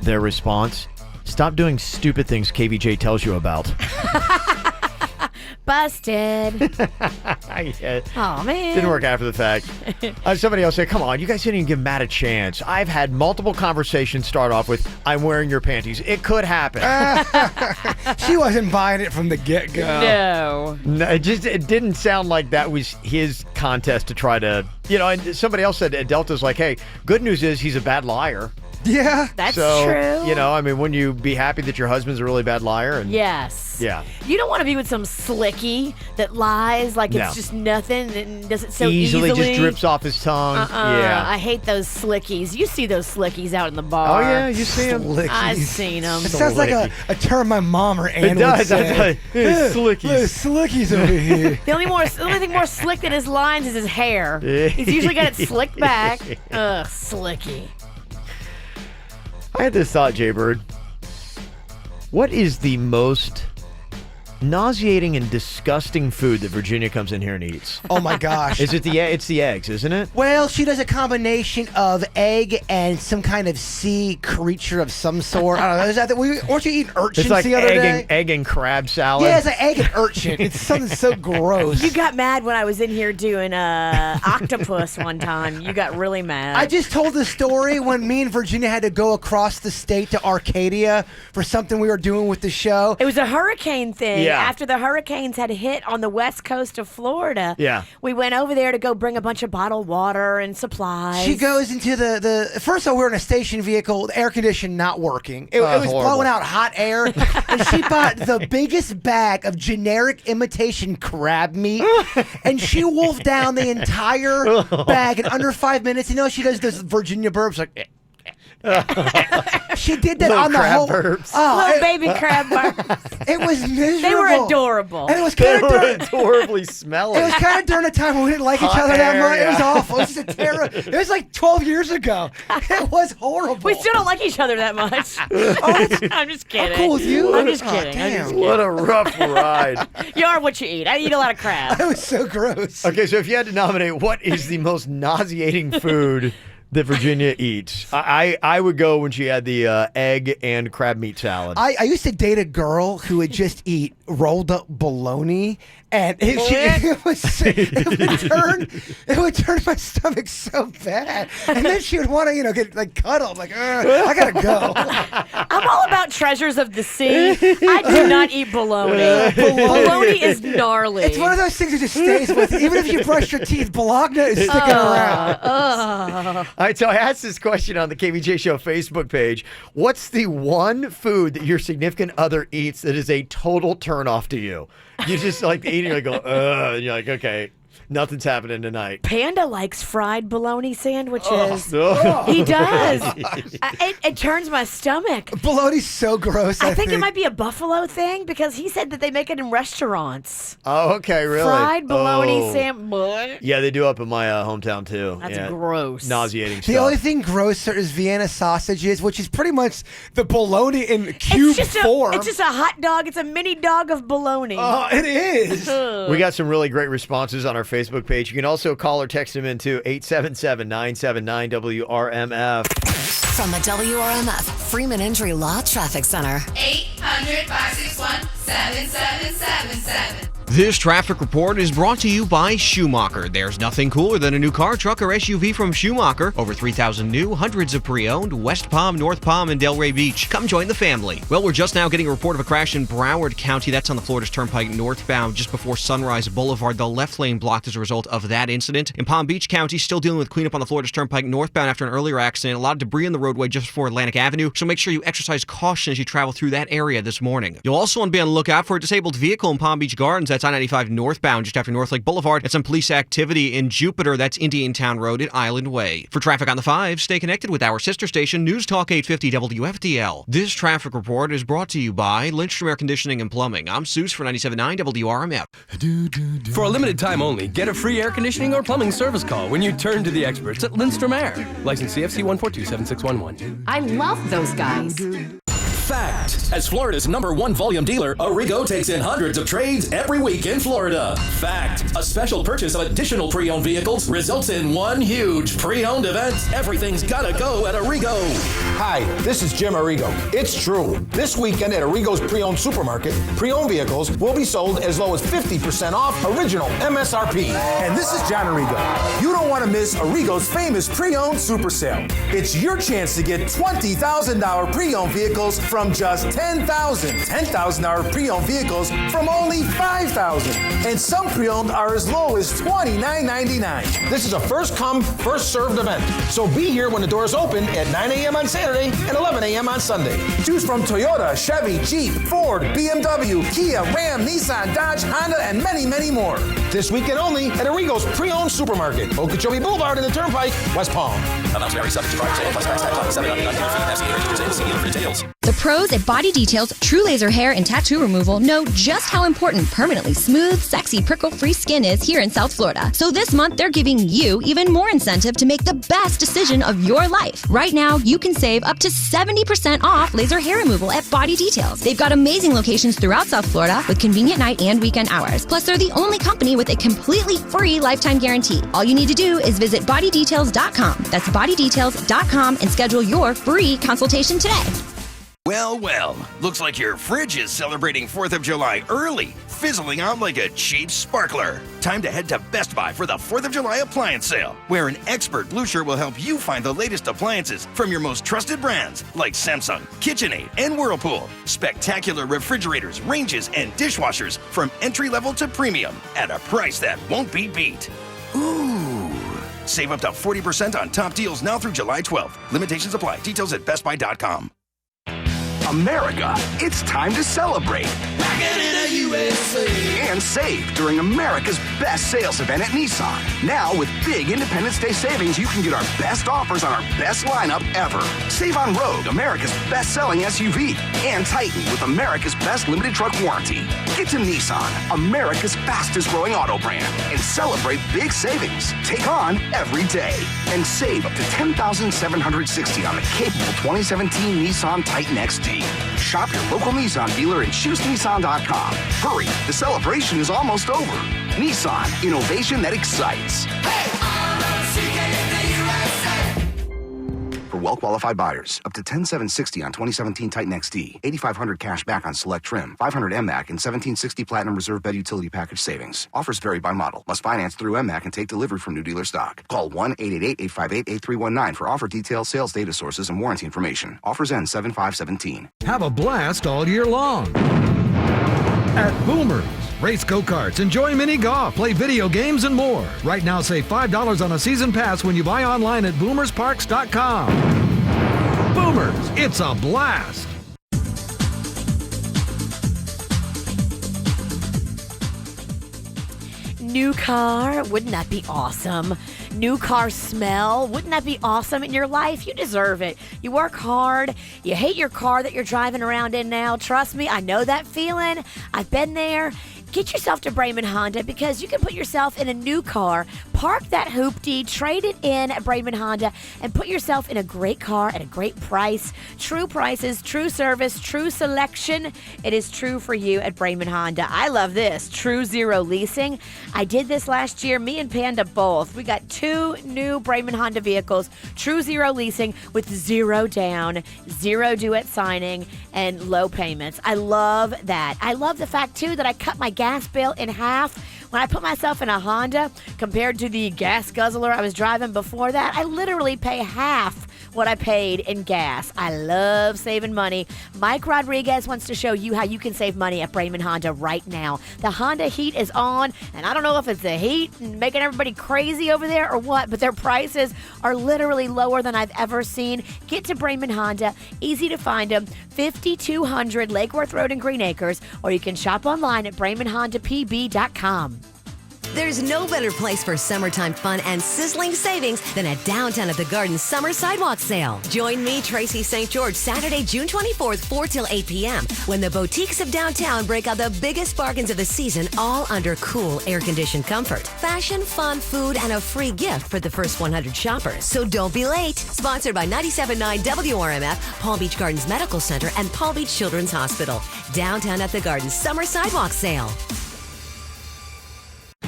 Their response: "Stop doing stupid things KVJ tells you about." Busted. Yeah. Oh, man. Didn't work after the fact. Somebody else said, "Come on, you guys didn't even give Matt a chance. I've had multiple conversations start off with, 'I'm wearing your panties.' It could happen." She wasn't buying it from the get-go. No. It didn't sound like that was his contest to try to, and somebody else said, Delta's like, "Hey, good news is he's a bad liar." Yeah. That's so, true. Wouldn't you be happy that your husband's a really bad liar? And Yes. Yeah. You don't want to be with some slicky that lies like No. it's just nothing and does it so easily just drips off his tongue. Yeah. I hate those slickies. You see those slickies out in the bar. Oh, yeah, you see them. I've seen them. It sounds like a term my mom or Ann It does. would say. Hey, slickies. Hey, slickies over here. The only thing more slick than his lines is his hair. He's usually got it slicked back. Ugh, slicky. I had this thought, Jay Bird. What is the most nauseating and disgusting food that Virginia comes in here and eats? Oh my gosh. It's the eggs, isn't it? Well, she does a combination of egg and some kind of sea creature of some sort. I don't know. Is that weren't you eating urchins It's like the other day? egg and crab salad. Yeah, it's like egg and urchin. It's something so gross. You got mad when I was in here doing octopus one time. You got really mad. I just told the story when me and Virginia had to go across the state to Arcadia for something we were doing with the show. It was a hurricane thing. Yeah, after the hurricanes had hit on the west coast of Florida, we went over there to go bring a bunch of bottled water and supplies. She goes into the first of all, we were in a station vehicle, the air conditioning not working. It was blowing out hot air, and she bought the biggest bag of generic imitation crab meat, and she wolfed down the entire bag in under 5 minutes. You know, she does those Virginia burps like. She did that Little on the crab whole. burps. Little baby crab burps. It was miserable. They were adorable. And it was They kind were of adorably smelly. It was kind of during a time when we didn't like each Hot other that air, much. It was yeah. awful. It was just a terror. It was like 12 years ago. It was horrible. We still don't like each other that much. I'm just kidding. I'm cool with you. I'm just Oh, kidding. I'm damn. just kidding. What a rough ride. You are what you eat. I eat a lot of crab. It was so gross. Okay, so if you had to nominate, what is the most nauseating food that Virginia eats? I would go when she had the egg and crab meat salad. I used to date a girl who would just eat rolled up bologna, and it would turn my stomach so bad. And then she would want to, get like cuddled. Like, I gotta go. I'm all about treasures of the sea. I do not eat bologna. Bologna is gnarly. It's one of those things that just stays with you. Even if you brush your teeth, bologna is sticking around. All right, so I asked this question on the KVJ Show Facebook page. What's the one food that your significant other eats that is a total turnoff to you? You just like eating, you go, ugh, and you're like, okay, nothing's happening tonight. Panda likes fried bologna sandwiches. no. He does. It turns my stomach. Bologna's so gross. I think it might be a Buffalo thing because he said that they make it in restaurants. Oh, okay, really? Fried bologna Oh. sandwich. Yeah, they do up in my hometown too. That's Yeah. gross. Nauseating The stuff. only thing grosser is Vienna sausages, which is pretty much the bologna in cube form. It's just a hot dog. It's a mini dog of bologna. Oh, it is. We got some really great responses on our Facebook page. You can also call or text them into 877-979-WRMF. From the WRMF Freeman Injury Law Traffic Center. 800-561-7777. This traffic report is brought to you by Schumacher. There's nothing cooler than a new car, truck, or SUV from Schumacher. Over 3,000 new, hundreds of pre-owned, West Palm, North Palm, and Delray Beach. Come join the family. Well, we're just now getting a report of a crash in Broward County. That's on the Florida's Turnpike northbound just before Sunrise Boulevard. The left lane blocked as a result of that incident. In Palm Beach County, still dealing with cleanup on the Florida's Turnpike northbound after an earlier accident. A lot of debris in the roadway just before Atlantic Avenue, so make sure you exercise caution as you travel through that area this morning. You'll also want to be on the lookout for a disabled vehicle in Palm Beach Gardens. That's I-95 northbound just after North Lake Boulevard, and some police activity in Jupiter. That's Indiantown Road at Island Way. For traffic on the 5, stay connected with our sister station, News Talk 850 WFDL. This traffic report is brought to you by Lindstrom Air Conditioning and Plumbing. I'm Seuss for 97.9 WRMF. For a limited time only, get a free air conditioning or plumbing service call when you turn to the experts at Lindstrom Air. License CFC 1427611. I love those guys. Fact. As Florida's #1 volume dealer, Arrigo takes in hundreds of trades every week in Florida. Fact. A special purchase of additional pre-owned vehicles results in one huge pre-owned event. Everything's gotta go at Arrigo. Hi, this is Jim Arrigo. It's true. This weekend at Arrigo's Pre-Owned Supermarket, pre-owned vehicles will be sold as low as 50% off original MSRP. And this is John Arrigo. You don't want to miss Arrigo's famous pre-owned super sale. It's your chance to get $20,000 pre-owned vehicles from just $10,000 pre-owned vehicles from only $5,000. And some pre-owned are as low as $29.99. This is a first-come, first-served event. So be here when the doors open at 9 a.m. on Saturday and 11 a.m. on Sunday. Choose from Toyota, Chevy, Jeep, Ford, BMW, Kia, Ram, Nissan, Dodge, Honda, and many, many more. This weekend only at Arrigo's Pre-Owned Supermarket, Okeechobee Boulevard in the Turnpike, West Palm. Amounts vary subject to price sale plus tax on 799 fee and FCA restrictions and for details. The pros at Body Details True Laser Hair and Tattoo Removal know just how important permanently smooth, sexy, prickle-free skin is here in South Florida. So this month, they're giving you even more incentive to make the best decision of your life. Right now, you can save up to 70% off laser hair removal at Body Details. They've got amazing locations throughout South Florida with convenient night and weekend hours. Plus, they're the only company with a completely free lifetime guarantee. All you need to do is visit bodydetails.com. That's bodydetails.com and schedule your free consultation today. Well, looks like your fridge is celebrating 4th of July early. fizzling out like a cheap sparkler. Time to head to Best Buy for the 4th of July appliance sale, where an expert blucher will help you find the latest appliances from your most trusted brands like Samsung, KitchenAid, and Whirlpool. Spectacular refrigerators, ranges, and dishwashers from entry-level to premium at a price that won't be beat. Ooh. Save up to 40% on top deals now through July 12th. Limitations apply. Details at bestbuy.com. America, it's time to celebrate. Back in the USA. And save during America's best sales event at Nissan. Now with big Independence Day savings, you can get our best offers on our best lineup ever. Save on Rogue, America's best-selling SUV. And Titan with America's best limited truck warranty. Get to Nissan, America's fastest-growing auto brand, and celebrate big savings. Take on every day. And save up to $10,760 on the capable 2017 Nissan Titan XD. Shop your local Nissan dealer and choosenissan.com. Hurry, the celebration is almost over. Nissan, innovation that excites. For well-qualified buyers, up to $10,760 on 2017 Titan XD, $8,500 cash back on select trim, $500 MAC, and $1,760 Platinum Reserve Bed Utility Package savings. Offers vary by model. Must finance through MAC and take delivery from new dealer stock. Call 1-888-858-8319 for offer details, sales data sources, and warranty information. Offers end 7/5/17. Have a blast all year long at Boomers. Race go-karts, enjoy mini golf, play video games, and more. Right now, save $5 on a season pass when you buy online at boomersparks.com. Boomers, it's a blast. New car, wouldn't that be awesome? New car smell, wouldn't that be awesome in your life? You deserve it. You work hard. You hate your car that you're driving around in now. Trust me, I know that feeling. I've been there. Get yourself to Brayman Honda because you can put yourself in a new car, park that hoopty, trade it in at Brayman Honda, and put yourself in a great car at a great price. True prices, true service, true selection. It is true for you at Brayman Honda. I love this. True Zero Leasing. I did this last year. Me and Panda both. We got 2 new Brayman Honda vehicles. True Zero Leasing with 0 down, 0 due at signing, and low payments. I love that. I love the fact, too, that I cut my gas bill in half. When I put myself in a Honda compared to the gas guzzler I was driving before that, I literally pay half what I paid in gas. I love saving money. Mike Rodriguez wants to show you how you can save money at Brayman Honda right now. The Honda heat is on, and I don't know if it's the heat and making everybody crazy over there or what, but their prices are literally lower than I've ever seen. Get to Brayman Honda. Easy to find them. 5200 Lake Worth Road in Green Acres, or you can shop online at BraymanHondaPB.com. There's no better place for summertime fun and sizzling savings than at Downtown at the Garden Summer Sidewalk Sale. Join me, Tracy St. George, Saturday, June 24th, 4 till 8 p.m. when the boutiques of downtown break out the biggest bargains of the season, all under cool, air-conditioned comfort. Fashion, fun, food, and a free gift for the first 100 shoppers. So don't be late. Sponsored by 97.9 WRMF, Palm Beach Gardens Medical Center, and Palm Beach Children's Hospital. Downtown at the Garden Summer Sidewalk Sale.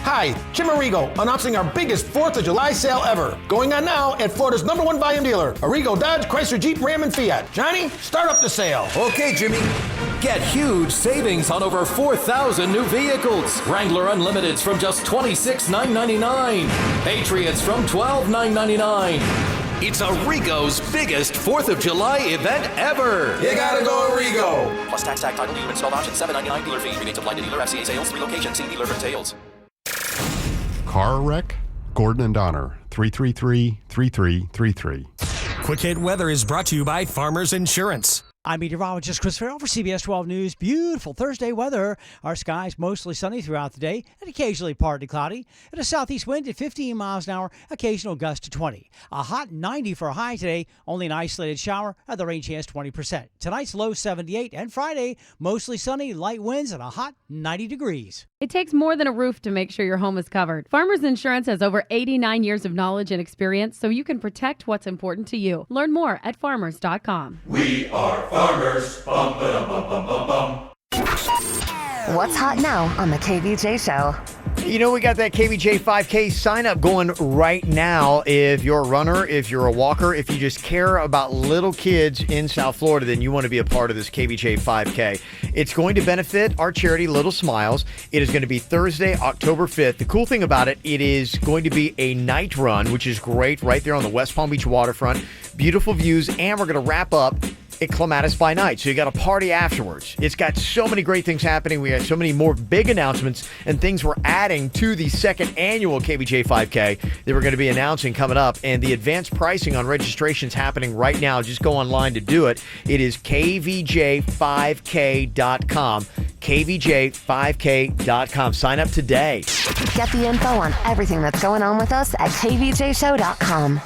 Hi, Jim Arrigo, announcing our biggest 4th of July sale ever. Going on now at Florida's #1 volume dealer, Arrigo Dodge, Chrysler, Jeep, Ram, and Fiat. Johnny, start up the sale. Okay, Jimmy. Get huge savings on over 4,000 new vehicles. Wrangler Unlimiteds from just $26,999. Patriots from $12,999. It's Arrigo's biggest 4th of July event ever. You gotta go Arrigo. Plus tax, tag, title, new installed option, $7.99 dealer fee. Rebates applied to dealer FCA sales, 3 locations. See dealer for details. Car wreck? Gordon and Donner, 333-3333. Quick Hit Weather is brought to you by Farmers Insurance. I'm meteorologist Chris Farrell for CBS 12 News. Beautiful Thursday weather. Our skies mostly sunny throughout the day and occasionally partly cloudy. And a southeast wind at 15 miles an hour, occasional gust to 20. A hot 90 for a high today, only an isolated shower, and the rain chance 20%. Tonight's low 78, and Friday, mostly sunny, light winds, and a hot 90 degrees. It takes more than a roof to make sure your home is covered. Farmers Insurance has over 89 years of knowledge and experience, so you can protect what's important to you. Learn more at farmers.com. We are farmers. Bum, ba, dum, bum, bum, bum, bum. What's hot now on the KVJ Show? You know, we got that KVJ 5K sign up going right now. If you're a runner, if you're a walker, if you just care about little kids in South Florida, then you want to be a part of this KVJ 5K. It's going to benefit our charity, Little Smiles. It is going to be Thursday, October 5th. The cool thing about it, it is going to be a night run, which is great, right there on the West Palm Beach waterfront. Beautiful views, and we're going to wrap up at Clematis by night. So you got a party afterwards. It's got so many great things happening. We got so many more big announcements and things we're adding to the second annual KVJ 5K that we're going to be announcing coming up. And the advanced pricing on registration's happening right now. Just go online to do it. It is kvj5k.com. kvj5k.com. Sign up today. Get the info on everything that's going on with us at kvjshow.com.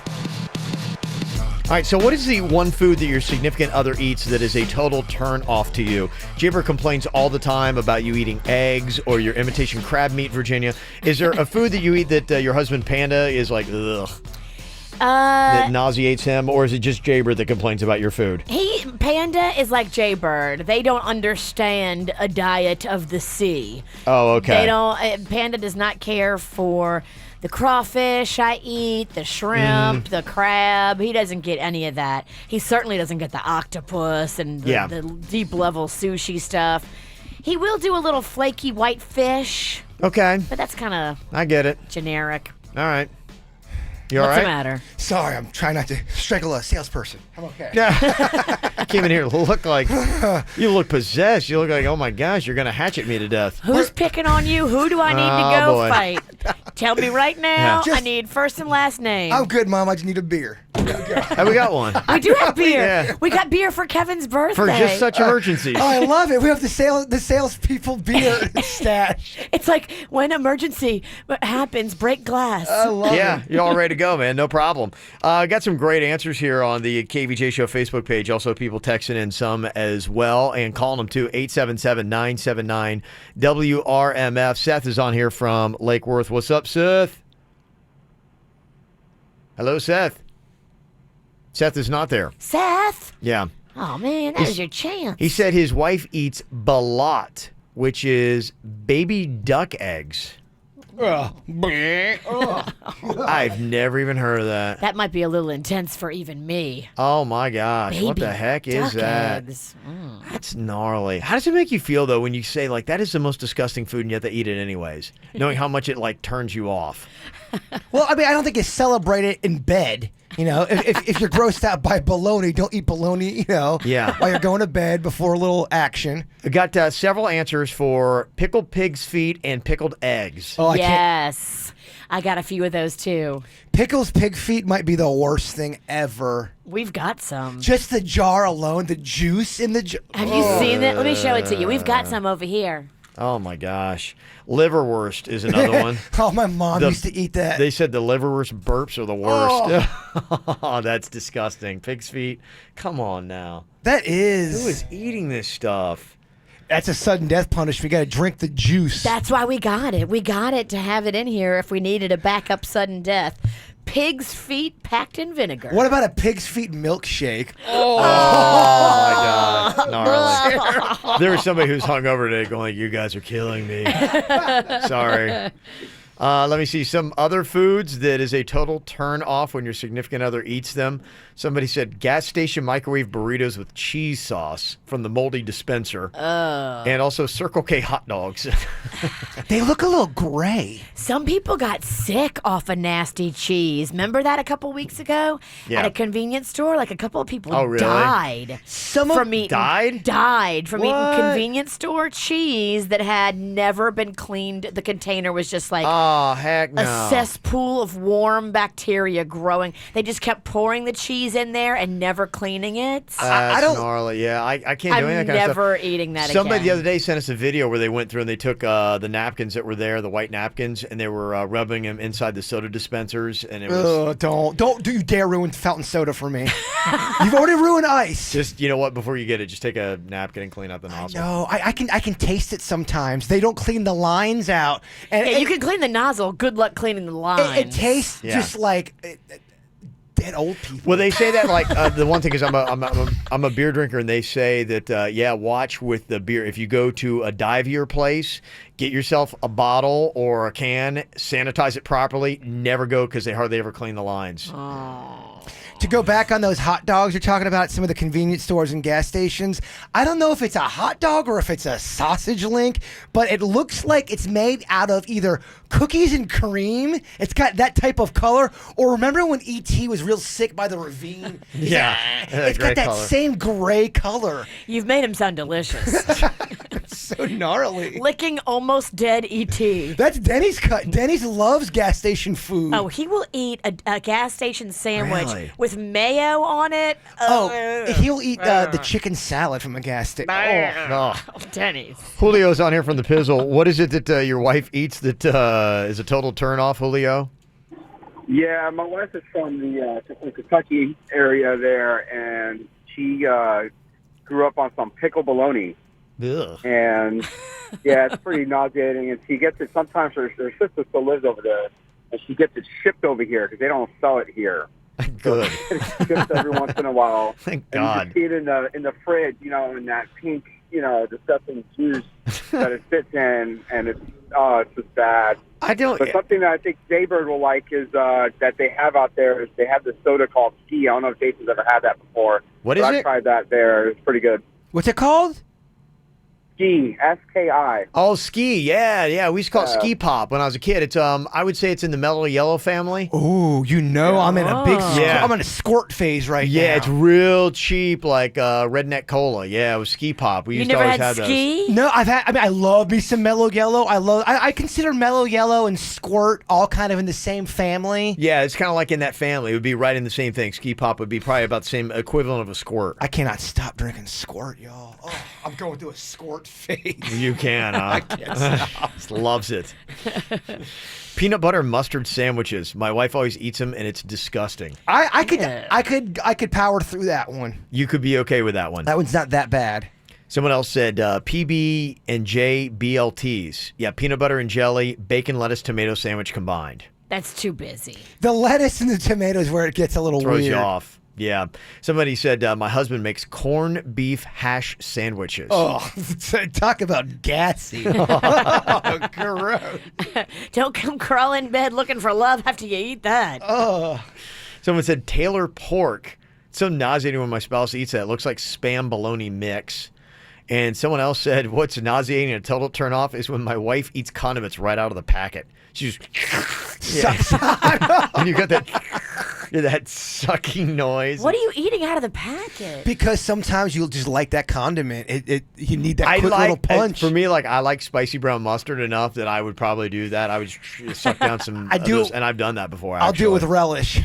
All right, so what is the one food that your significant other eats that is a total turn off to you? Jaber complains all the time about you eating eggs or your imitation crab meat, Virginia. Is there a food that you eat that your husband Panda is like, ugh, that nauseates him? Or is it just Jaber that complains about your food? Panda is like Jaybird. They don't understand a diet of the sea. Oh, okay. They don't. Panda does not care for the crawfish I eat, the shrimp, the crab. He doesn't get any of that. He certainly doesn't get the octopus and the deep level sushi stuff. He will do a little flaky white fish. Okay. But that's kind of I get it. Generic. All right. You all right? What's the matter? Sorry, I'm trying not to strangle a salesperson. I'm okay. Came in here look like you look possessed. You look like, oh my gosh, you're gonna hatchet me to death. Who's picking on you? Who do I need to go boy. fight? Tell me right now. Yeah. I need first and last name. I'm good, Mom. I just need a beer. Hey, we got one. We do have beer. Yeah. We got beer for Kevin's birthday. For just such emergencies. Oh, I love it. We have the salespeople beer stash. It's like when emergency happens, break glass. I love it. You're all ready to go, man. No problem. Got some great answers here on the KVJ Show Facebook page. Also, people texting in some as well and calling them too. 877-979-WRMF. Seth is on here from Lake Worth. What's up, Seth? Hello, Seth. Seth is not there. Seth? Yeah. Oh, man, that was your chance. He said his wife eats balat, which is baby duck eggs. I've never even heard of that. That might be a little intense for even me. Oh, my gosh. What Baby the heck is duck that? eggs. That's gnarly. How does it make you feel, though, when you say, like, that is the most disgusting food and yet they eat it anyways, knowing how much it, like, turns you off? Well, I mean, I don't think you celebrate it in bed. You know, if you're grossed out by bologna, don't eat bologna, you know, while you're going to bed before a little action. I got several answers for pickled pig's feet and pickled eggs. Oh, Yes. I got a few of those, too. Pickles pig feet might be the worst thing ever. We've got some. Just the jar alone, the juice in the jar. Have you seen it? Let me show it to you. We've got some over here. Oh, my gosh. Liverwurst is another one. Oh, my mom used to eat that. They said the liverwurst burps are the worst. Oh, that's disgusting. Pig's feet. Come on now. That is. Who is eating this stuff? That's a sudden death punishment. You got to drink the juice. That's why we got it. We got it to have it in here if we needed a backup sudden death. Pig's feet packed in vinegar. What about a pig's feet milkshake? Oh my God. Gnarly. There was somebody who's hungover today going, you guys are killing me. Sorry. Let me see some other foods that is a total turn off when your significant other eats them. Somebody said gas station microwave burritos with cheese sauce from the moldy dispenser. And also Circle K hot dogs. They look a little gray. Some people got sick off of nasty cheese. Remember that a couple weeks ago? Yeah. At a convenience store? Like a couple of people Oh, really? died. From eating, died from What? eating convenience store cheese that had never been cleaned. The container was just like Oh, heck no. a cesspool of warm bacteria growing. They just kept pouring the cheese in there and never cleaning it. That's gnarly. Yeah, I can't do any of that kind of stuff. never eating that Somebody again. the other day sent us a video where they went through and they took the napkins that were there, the white napkins, and they were rubbing them inside the soda dispensers, and it was Don't you dare ruin fountain soda for me. You've already ruined ice. just, you know what, before you get it, just take a napkin and clean up the nozzle. No, I can taste it sometimes. They don't clean the lines out. And Yeah, you can clean the nozzle. Good luck cleaning the lines. It tastes just like dead old people. Well, they say that like the one thing is I'm a beer drinker, and they say that watch with the beer. If you go to a divier place, Get yourself a bottle or a can, sanitize it properly. Never go because they hardly ever clean the lines. To go back on those hot dogs you're talking about, some of the convenience stores and gas stations, I don't know if it's a hot dog or if it's a sausage link, but it looks like it's made out of either cookies and cream. It's got that type of color. Or remember when E.T. was real sick by the ravine? Yeah. It's got that same gray color. You've made him sound delicious. So gnarly. Licking almost dead E.T. That's Denny's cut. Denny's loves gas station food. Oh, he will eat a gas station sandwich Really? with mayo on it. He'll eat the chicken salad from a gas station. Oh. Denny's. Julio's on here from the Pizzle. What is it that your wife eats that is a total turnoff, Julio? Yeah, my wife is from the Kentucky area there, and she grew up on some pickle bologna. Ugh. And, yeah, it's pretty nauseating. And she gets it, sometimes her sister still lives over there, and she gets it shipped over here because they don't sell it here. Good. It's shipped every once in a while. Thank and God. you just see it in the fridge, in that pink, disgusting juice that it sits in, and it's just bad. I don't. But something that I think Jaybird will like is that they have out there is they have this soda called Ski. I don't know if Jason's ever had that before. What is but it? I tried that there. It's pretty good. What's it called? Ski, S-K-I. Oh, ski. Yeah. We used to call it Yeah. ski pop when I was a kid. It's I would say it's in the mellow yellow family. Ooh, I'm in a big Yeah. I'm in a squirt phase right now. Yeah, it's real cheap, like redneck cola. Yeah, it was ski pop. We used to always have those. No, I love me some Mellow Yellow. I consider Mellow Yellow and Squirt all kind of in the same family. Yeah, it's kind of like in that family. It would be right in the same thing. Ski pop would be probably about the same equivalent of a squirt. I cannot stop drinking Squirt, y'all. Oh, I'm going through a Squirt phase. You can, huh? I can't stop. Just loves it. Peanut butter and mustard sandwiches. My wife always eats them, and it's disgusting. I could power through that one. You could be okay with that one. That one's not that bad. Someone else said PB and J BLTs. Yeah, peanut butter and jelly, bacon, lettuce, tomato sandwich combined. That's too busy. The lettuce and the tomatoes where it gets a little Throws weird. you off. Yeah. Somebody said, my husband makes corned beef hash sandwiches. Oh, talk about gassy. Oh, gross. Don't come crawl in bed looking for love after you eat that. Oh. Someone said Taylor pork. It's so nauseating when my spouse eats that. It looks like Spam bologna mix. And someone else said, what's nauseating and a total turn off is when my wife eats condiments right out of the packet. She just and you got that sucking noise. What are you eating out of the packet? Because sometimes you'll just like that condiment. You need that quick little punch. For me, I like spicy brown mustard enough that I would probably do that. I would suck down some of those, and I've done that before. I'll do it with relish.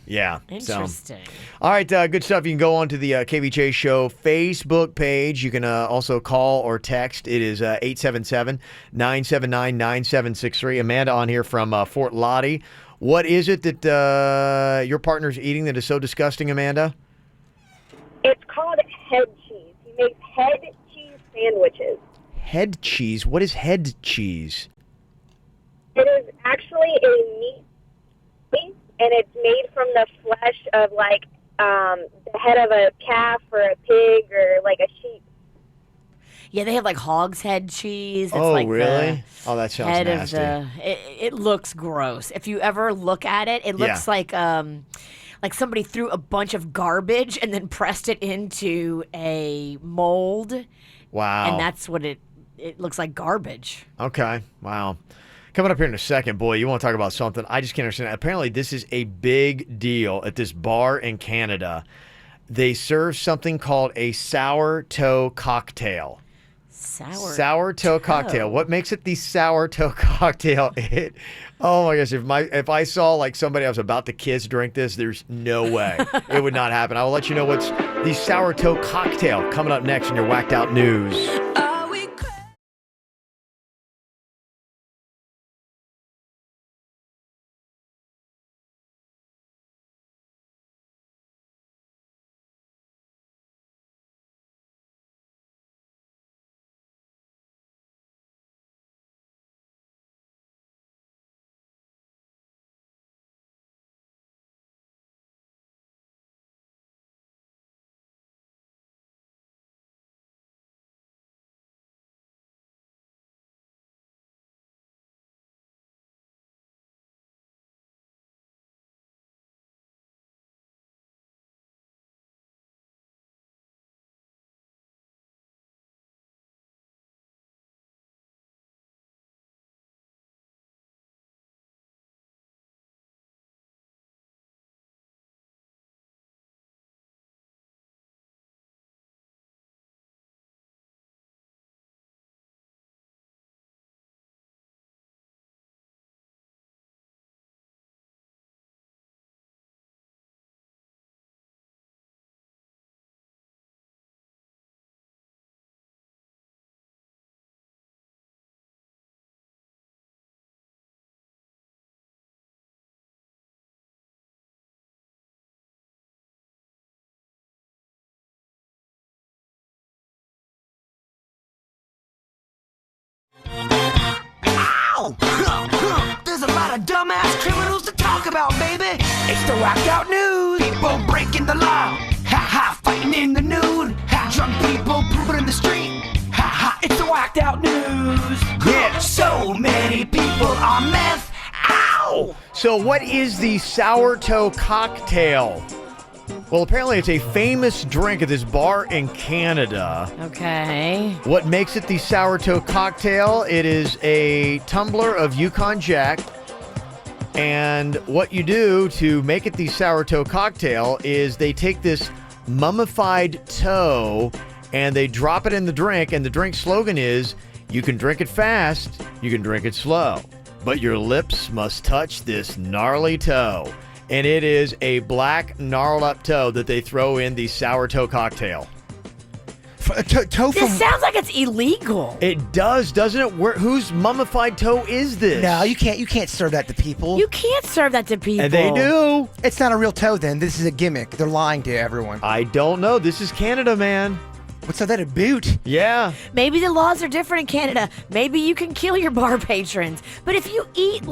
Yeah. Interesting. All right, good stuff. You can go on to the KVJ Show Facebook page. You can also call or text. It is 877-979-9763. Amanda on here from Fort Lottie. What is it that your partner's eating that is so disgusting, Amanda? It's called head cheese. He makes head cheese sandwiches. Head cheese? What is head cheese? It is actually a meat, and it's made from the flesh of the head of a calf or a pig or like a sheep. Yeah, they have like hog's head cheese. It's Oh, like really? Oh, that sounds head nasty. Of it looks gross. If you ever look at it, it looks like somebody threw a bunch of garbage and then pressed it into a mold. Wow. And that's what it looks like, garbage. Okay. Wow. Coming up here in a second, boy, you want to talk about something I just can't understand. Apparently, this is a big deal at this bar in Canada. They serve something called a sour toe cocktail. Sour toe cocktail. What makes it the sour toe cocktail? Oh my gosh! If I saw like somebody I was about to kiss drink this, there's no way it would not happen. I will let you know what's the sour toe cocktail coming up next in your Whacked Out News. dumbass criminals to talk about, baby. It's the whacked out news. People breaking the law. Ha ha, fighting in the nude. Ha, drunk people pooping in the street. Ha ha, it's the whacked out news. Yeah, so many people on meth. Ow! So what is the sour toe cocktail? Well, apparently it's a famous drink at this bar in Canada. Okay. What makes it the sour toe cocktail? It is a tumbler of Yukon Jack. And what you do to make it the sour toe cocktail is they take this mummified toe and they drop it in the drink. And the drink slogan is, you can drink it fast, you can drink it slow, but your lips must touch this gnarly toe. And it is a black, gnarled up toe that they throw in the sour toe cocktail. This sounds like it's illegal. It does, doesn't it? Whose mummified toe is this? No, you can't serve that to people. You can't serve that to people. And they do. It's not a real toe then. This is a gimmick. They're lying to everyone. I don't know. This is Canada, man. What's that, a boot? Yeah. Maybe the laws are different in Canada. Maybe you can kill your bar patrons. But if you eat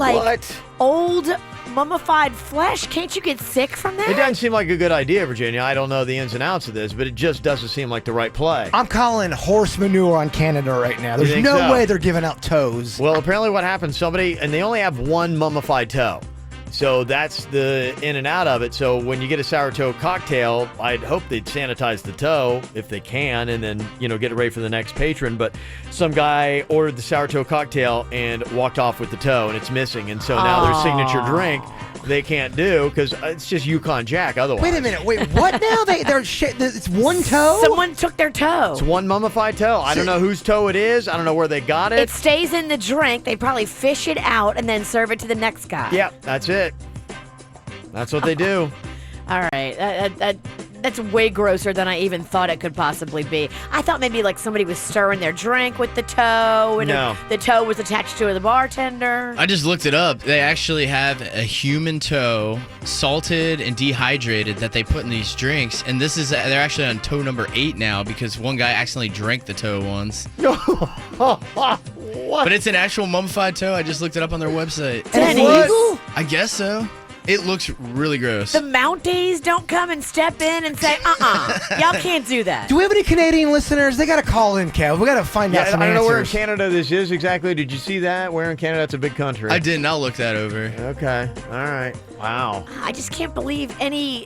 old mummified flesh, can't you get sick from that? It doesn't seem like a good idea, Virginia. I don't know the ins and outs of this, but it just doesn't seem like the right play. I'm calling horse manure on Canada right now. There's no way they're giving out toes. Well, apparently what happened, and they only have one mummified toe. So that's the in and out of it. So when you get a sour toe cocktail, I'd hope they'd sanitize the toe if they can, and then, get it ready for the next patron. But some guy ordered the sour toe cocktail and walked off with the toe, and it's missing. And so now their signature drink they can't do because it's just Yukon Jack otherwise. Wait a minute. Wait, what now? It's one toe? Someone took their toe. It's one mummified toe. I don't know whose toe it is. I don't know where they got it. It stays in the drink. They probably fish it out and then serve it to the next guy. Yep, that's it. That's what they do. All right. That's way grosser than I even thought it could possibly be. I thought maybe somebody was stirring their drink with the toe, and the toe was attached to the bartender. I just looked it up. They actually have a human toe, salted and dehydrated, that they put in these drinks. And they're actually on toe number 8 now because one guy accidentally drank the toe once. What? But it's an actual mummified toe. I just looked it up on their website. Is that illegal? I guess so. It looks really gross. The Mounties don't come and step in and say, y'all can't do that. Do we have any Canadian listeners? They got to call in, Kev. We got to find out some I don't know where in answers. Canada this is exactly. Did you see that? Where in Canada? It's a big country. I didn't. I'll look that over. Okay. All right. Wow. I just can't believe any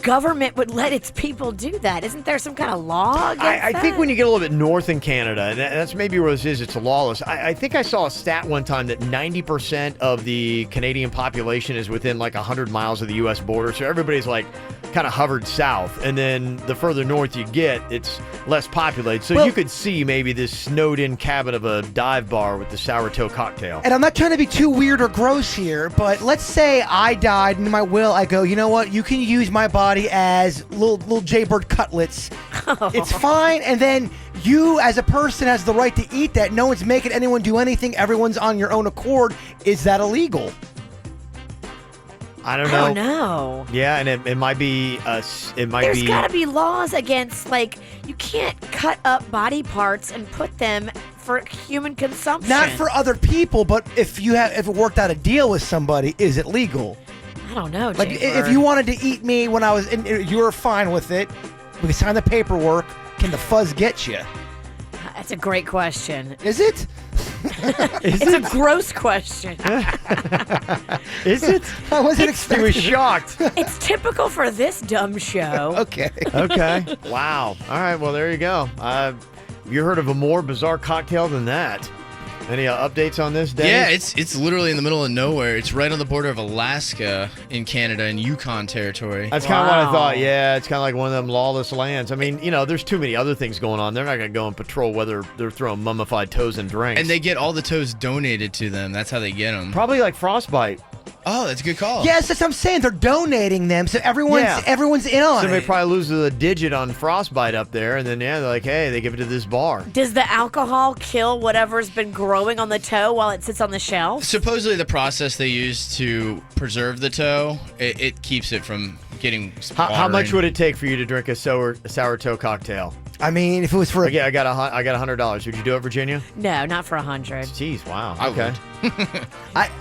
government would let its people do that. Isn't there some kind of law against I that? think when you get a little bit north in Canada, and that's maybe where this is, it's lawless. I think I saw a stat one time that 90% of the Canadian population is within 100 miles of the U.S. border. So everybody's kind of hovered south. And then the further north you get, it's less populated. So you could see maybe this snowed-in cabin of a dive bar with the sour toe cocktail. And I'm not trying to be too weird or gross here, but let's say I died and in my will I go, you know what? You can use my body as little Jaybird cutlets. It's fine. And then you as a person has the right to eat that. No one's making anyone do anything. Everyone's on your own accord. Is that illegal? I don't know. Yeah, and it might be There's got to be laws against you can't cut up body parts and put them for human consumption. Not for other people, but if it worked out a deal with somebody, is it legal? I don't know. If you wanted to eat me when I was you were fine with it, we could sign the paperwork. Can the fuzz get you? That's a great question. Is it? It's a gross question. Is it? I wasn't expecting. He was shocked. It's typical for this dumb show. Okay. Wow. All right. Well, there you go. You heard of a more bizarre cocktail than that? Any updates on this, Dave? Yeah, it's literally in the middle of nowhere. It's right on the border of Alaska in Canada and Yukon territory. That's kind of what I thought. Yeah, it's kind of like one of them lawless lands. I mean, there's too many other things going on. They're not going to go and patrol whether they're throwing mummified toes in drinks. And they get all the toes donated to them. That's how they get them. Probably like frostbite. Oh, that's a good call. Yes, that's what I'm saying. They're donating them, so everyone's in on Somebody it. probably loses a digit on frostbite up there, and then they're like, hey, they give it to this bar. Does the alcohol kill whatever's been growing on the toe while it sits on the shelf? Supposedly the process they use to preserve the toe, it keeps it from getting How much would it take for you to drink a sour toe cocktail? I mean, if it was for I got $100. Would you do it, Virginia? No, not for 100. Jeez, wow. I Okay.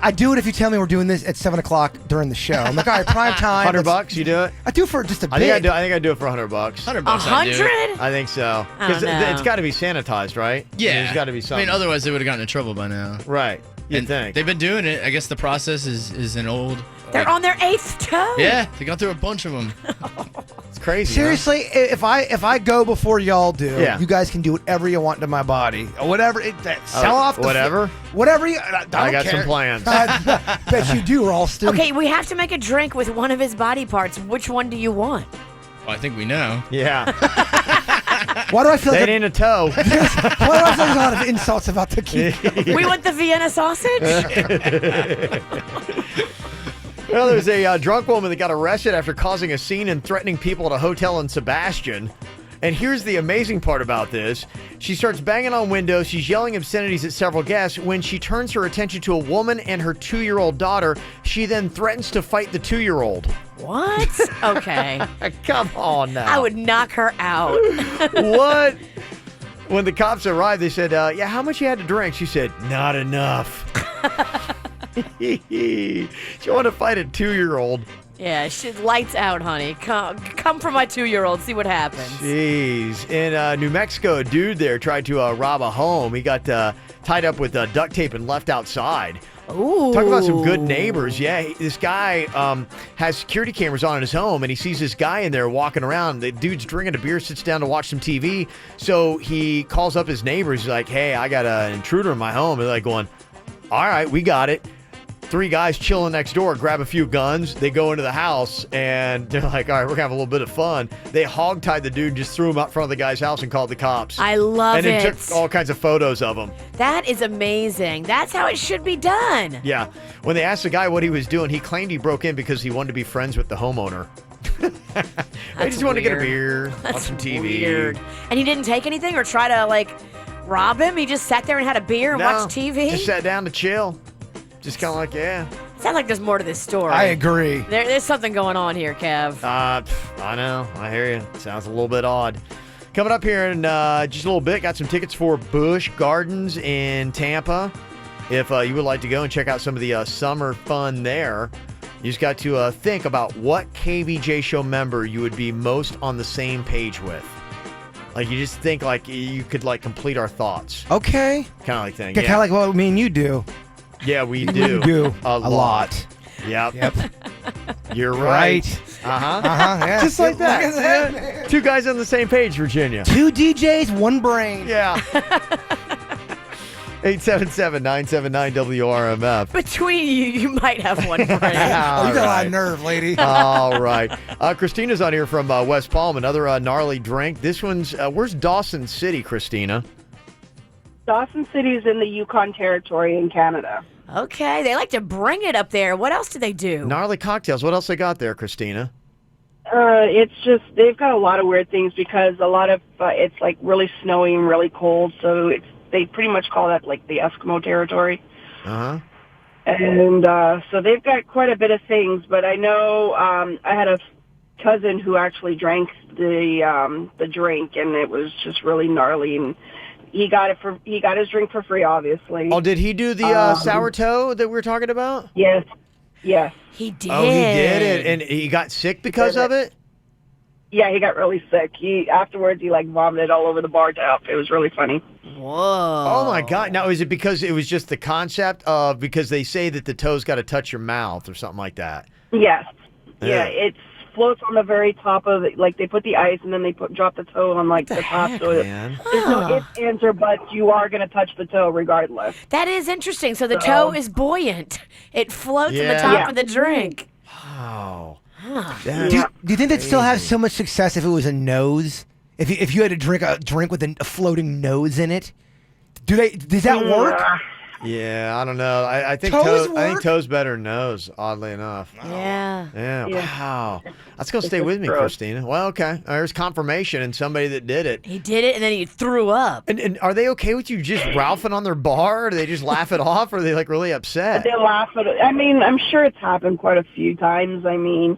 I do it if you tell me we're doing this at 7 o'clock during the show. I'm like, all right, prime time. $100, you do it? I do for just a I bit. think I'd do it for $100. $100. 100? I think so. I Because don't know. it's got to be sanitized, right? Yeah. There's got to be I something. mean, otherwise they would have gotten in trouble by now. Right. You'd And think. they've been doing it. I guess the process is an old. They're on their 8th toe. Yeah, they got through a bunch of them. It's crazy. Seriously, if I go before y'all do, Yeah. you guys can do whatever you want to my body, or whatever. Sell off the whatever? whatever. I got care. some plans. I bet you do, Ralston. Okay, we have to make a drink with one of his body parts. Which one do you want? Well, I think we know. Yeah. Why do I feel That like ain't a toe. why do I feel like a lot of insults about the key? We want the Vienna sausage? Well, there's a drunk woman that got arrested after causing a scene and threatening people at a hotel in Sebastian. And here's the amazing part about this. She starts banging on windows. She's yelling obscenities at several guests. When she turns her attention to a woman and her 2-year-old daughter, she then threatens to fight the 2-year-old. What? Okay. Come on now. I would knock her out. What? When the cops arrived, they said, yeah, how much you had to drink? She said, not enough. She wanted to fight a 2-year-old. Yeah, she's lights out, honey. Come for my 2-year-old. See what happens. Jeez. In New Mexico, a dude there tried to rob a home. He got tied up with duct tape and left outside. Ooh. Talk about some good neighbors. Yeah, this guy has security cameras on in his home, and he sees this guy in there walking around. The dude's drinking a beer, sits down to watch some TV. So he calls up his neighbors. He's like, hey, I got an intruder in my home. And they're like going, all right, we got it. 3 guys chilling next door, grab a few guns. They go into the house, and they're like, all right, we're going to have a little bit of fun. They hogtied the dude, just threw him out front of the guy's house and called the cops. I love and it. And then took all kinds of photos of him. That is amazing. That's how it should be done. Yeah. When they asked the guy what he was doing, he claimed he broke in because he wanted to be friends with the homeowner. I just wanted to get a beer, watch some TV. Weird. And he didn't take anything or try to, rob him? He just sat there and had a beer and watched TV? Just sat down to chill. Just kind of like, yeah. Sounds like there's more to this story. I agree. There's something going on here, Kev. I know. I hear you. Sounds a little bit odd. Coming up here in just a little bit, got some tickets for Busch Gardens in Tampa. If you would like to go and check out some of the summer fun there, you just got to think about what KVJ show member you would be most on the same page with. Like, you just think, you could, complete our thoughts. Okay. Kind of like thing. Kind of like what me and you do. Yeah, we do. We do a lot. Yep. You're right. Uh-huh. Yeah. Just like Look at that. that. 2 guys on the same page, Virginia. 2 DJs, 1 brain. Yeah. 877-979-WRMF. Between you might have one brain. You got a lot of nerve, lady. All right. Christina's on here from West Palm, another gnarly drink. This one's, where's Dawson City, Christina? Dawson City is in the Yukon Territory in Canada. Okay, they like to bring it up there. What else do they do? Gnarly cocktails. What else they got there, Christina? It's just, they've got a lot of weird things because a lot of, it's really snowy and really cold, so they pretty much call that the Eskimo territory. Uh-huh. And so they've got quite a bit of things, but I know I had a cousin who actually drank the drink, and it was just really gnarly, and he got his drink for free, obviously. Oh, did he do the sour toe that we were talking about? Yes. He did. Oh, he did it, and he got sick because of it? Yeah, he got really sick. Afterwards he vomited all over the bar top. It was really funny. Whoa. Oh my God. Now, is it because it was just the concept of, because they say that the toe's got to touch your mouth or something like that? Yes. Yeah. It floats on the very top of it. They put the ice and then they drop the toe on the top. So man? There's no ifs, ands, or buts. You are going to touch the toe regardless. That is interesting. So the toe is buoyant. It floats on the top of the drink. Wow. Do you think they'd still have so much success if it was a nose? If you had to drink a drink with a floating nose in it? Does that work? Yeah, I don't know. I think Toes I think work? toes better than nose, oddly enough. Yeah. Yeah, Yeah. wow. That's going to It's stay just with me, gross. Christina. Well, okay. There's confirmation and somebody that did it. He did it and then he threw up. And are they okay with you just ralphing on their bar? Or do they just laugh it off? Or are they really upset? They laugh at it. I mean, I'm sure it's happened quite a few times. I mean,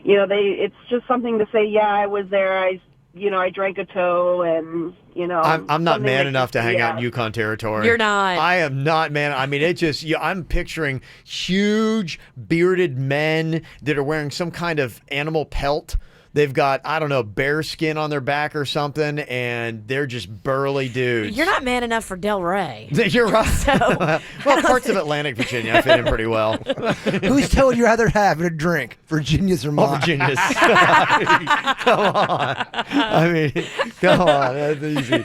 it's just something to say, yeah, I was there. I drank a toe and, I'm not something man that enough to keeps hang me out up. in Yukon territory. You're not. I am not, man. I mean, it just, I'm picturing huge bearded men that are wearing some kind of animal pelt. They've got, I don't know, bear skin on their back or something, and they're just burly dudes. You're not man enough for Delray. You're right. So, well, parts of Atlantic Virginia fit in pretty well. Whose toe would you rather have in a drink, Virginia's or mine? Oh, Virginia's. Come on. I mean, come on. That's easy.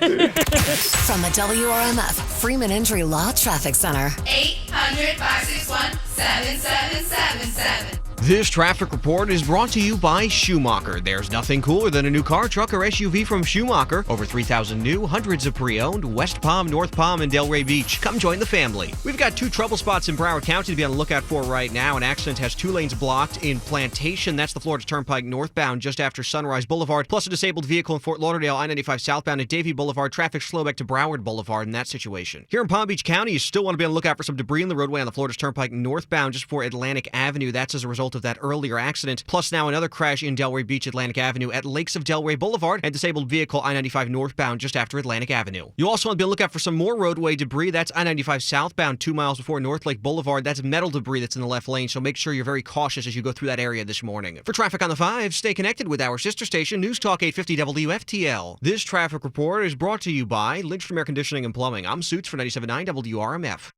From the WRMF Freeman Injury Law Traffic Center. 800-561-7777. This traffic report is brought to you by Schumacher. There's nothing cooler than a new car, truck, or SUV from Schumacher. Over 3,000 new, hundreds of pre-owned, West Palm, North Palm, and Delray Beach. Come join the family. We've got 2 trouble spots in Broward County to be on the lookout for right now. An accident has 2 lanes blocked in Plantation. That's the Florida Turnpike northbound just after Sunrise Boulevard. Plus a disabled vehicle in Fort Lauderdale, I-95 southbound at Davie Boulevard. Traffic slow back to Broward Boulevard in that situation. Here in Palm Beach County, you still want to be on the lookout for some debris in the roadway on the Florida Turnpike northbound just before Atlantic Avenue. That's as a result of that earlier accident. Plus now another crash in Delray Beach, Atlantic Avenue at Lakes of Delray Boulevard, and disabled vehicle I-95 northbound just after Atlantic Avenue. You also want to be on the lookout for some more roadway debris. That's I-95 southbound 2 miles before North Lake Boulevard. That's metal debris that's in the left lane, so make sure you're very cautious as you go through that area this morning. For traffic on the 5, stay connected with our sister station, News Talk 850 WFTL. This traffic report is brought to you by Lynchstrom Air Conditioning and Plumbing. I'm Suits for 97.9 WRMF.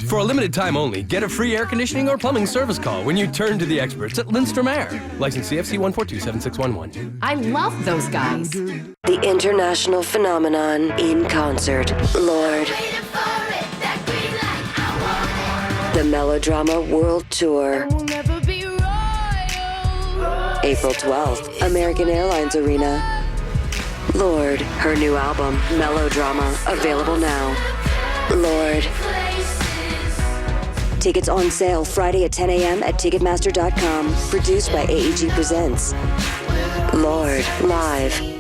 For a limited time only, get a free air conditioning or plumbing service call when you turn to the experts at Lindstrom Air. License CFC 1427611. I love those guys. The international phenomenon in concert, Lord. The Melodrama World Tour. April 12th, American Airlines Arena. Lord, her new album, Melodrama, available now. Lord. Tickets on sale Friday at 10 a.m. at Ticketmaster.com. Produced by AEG Presents. Lord, live.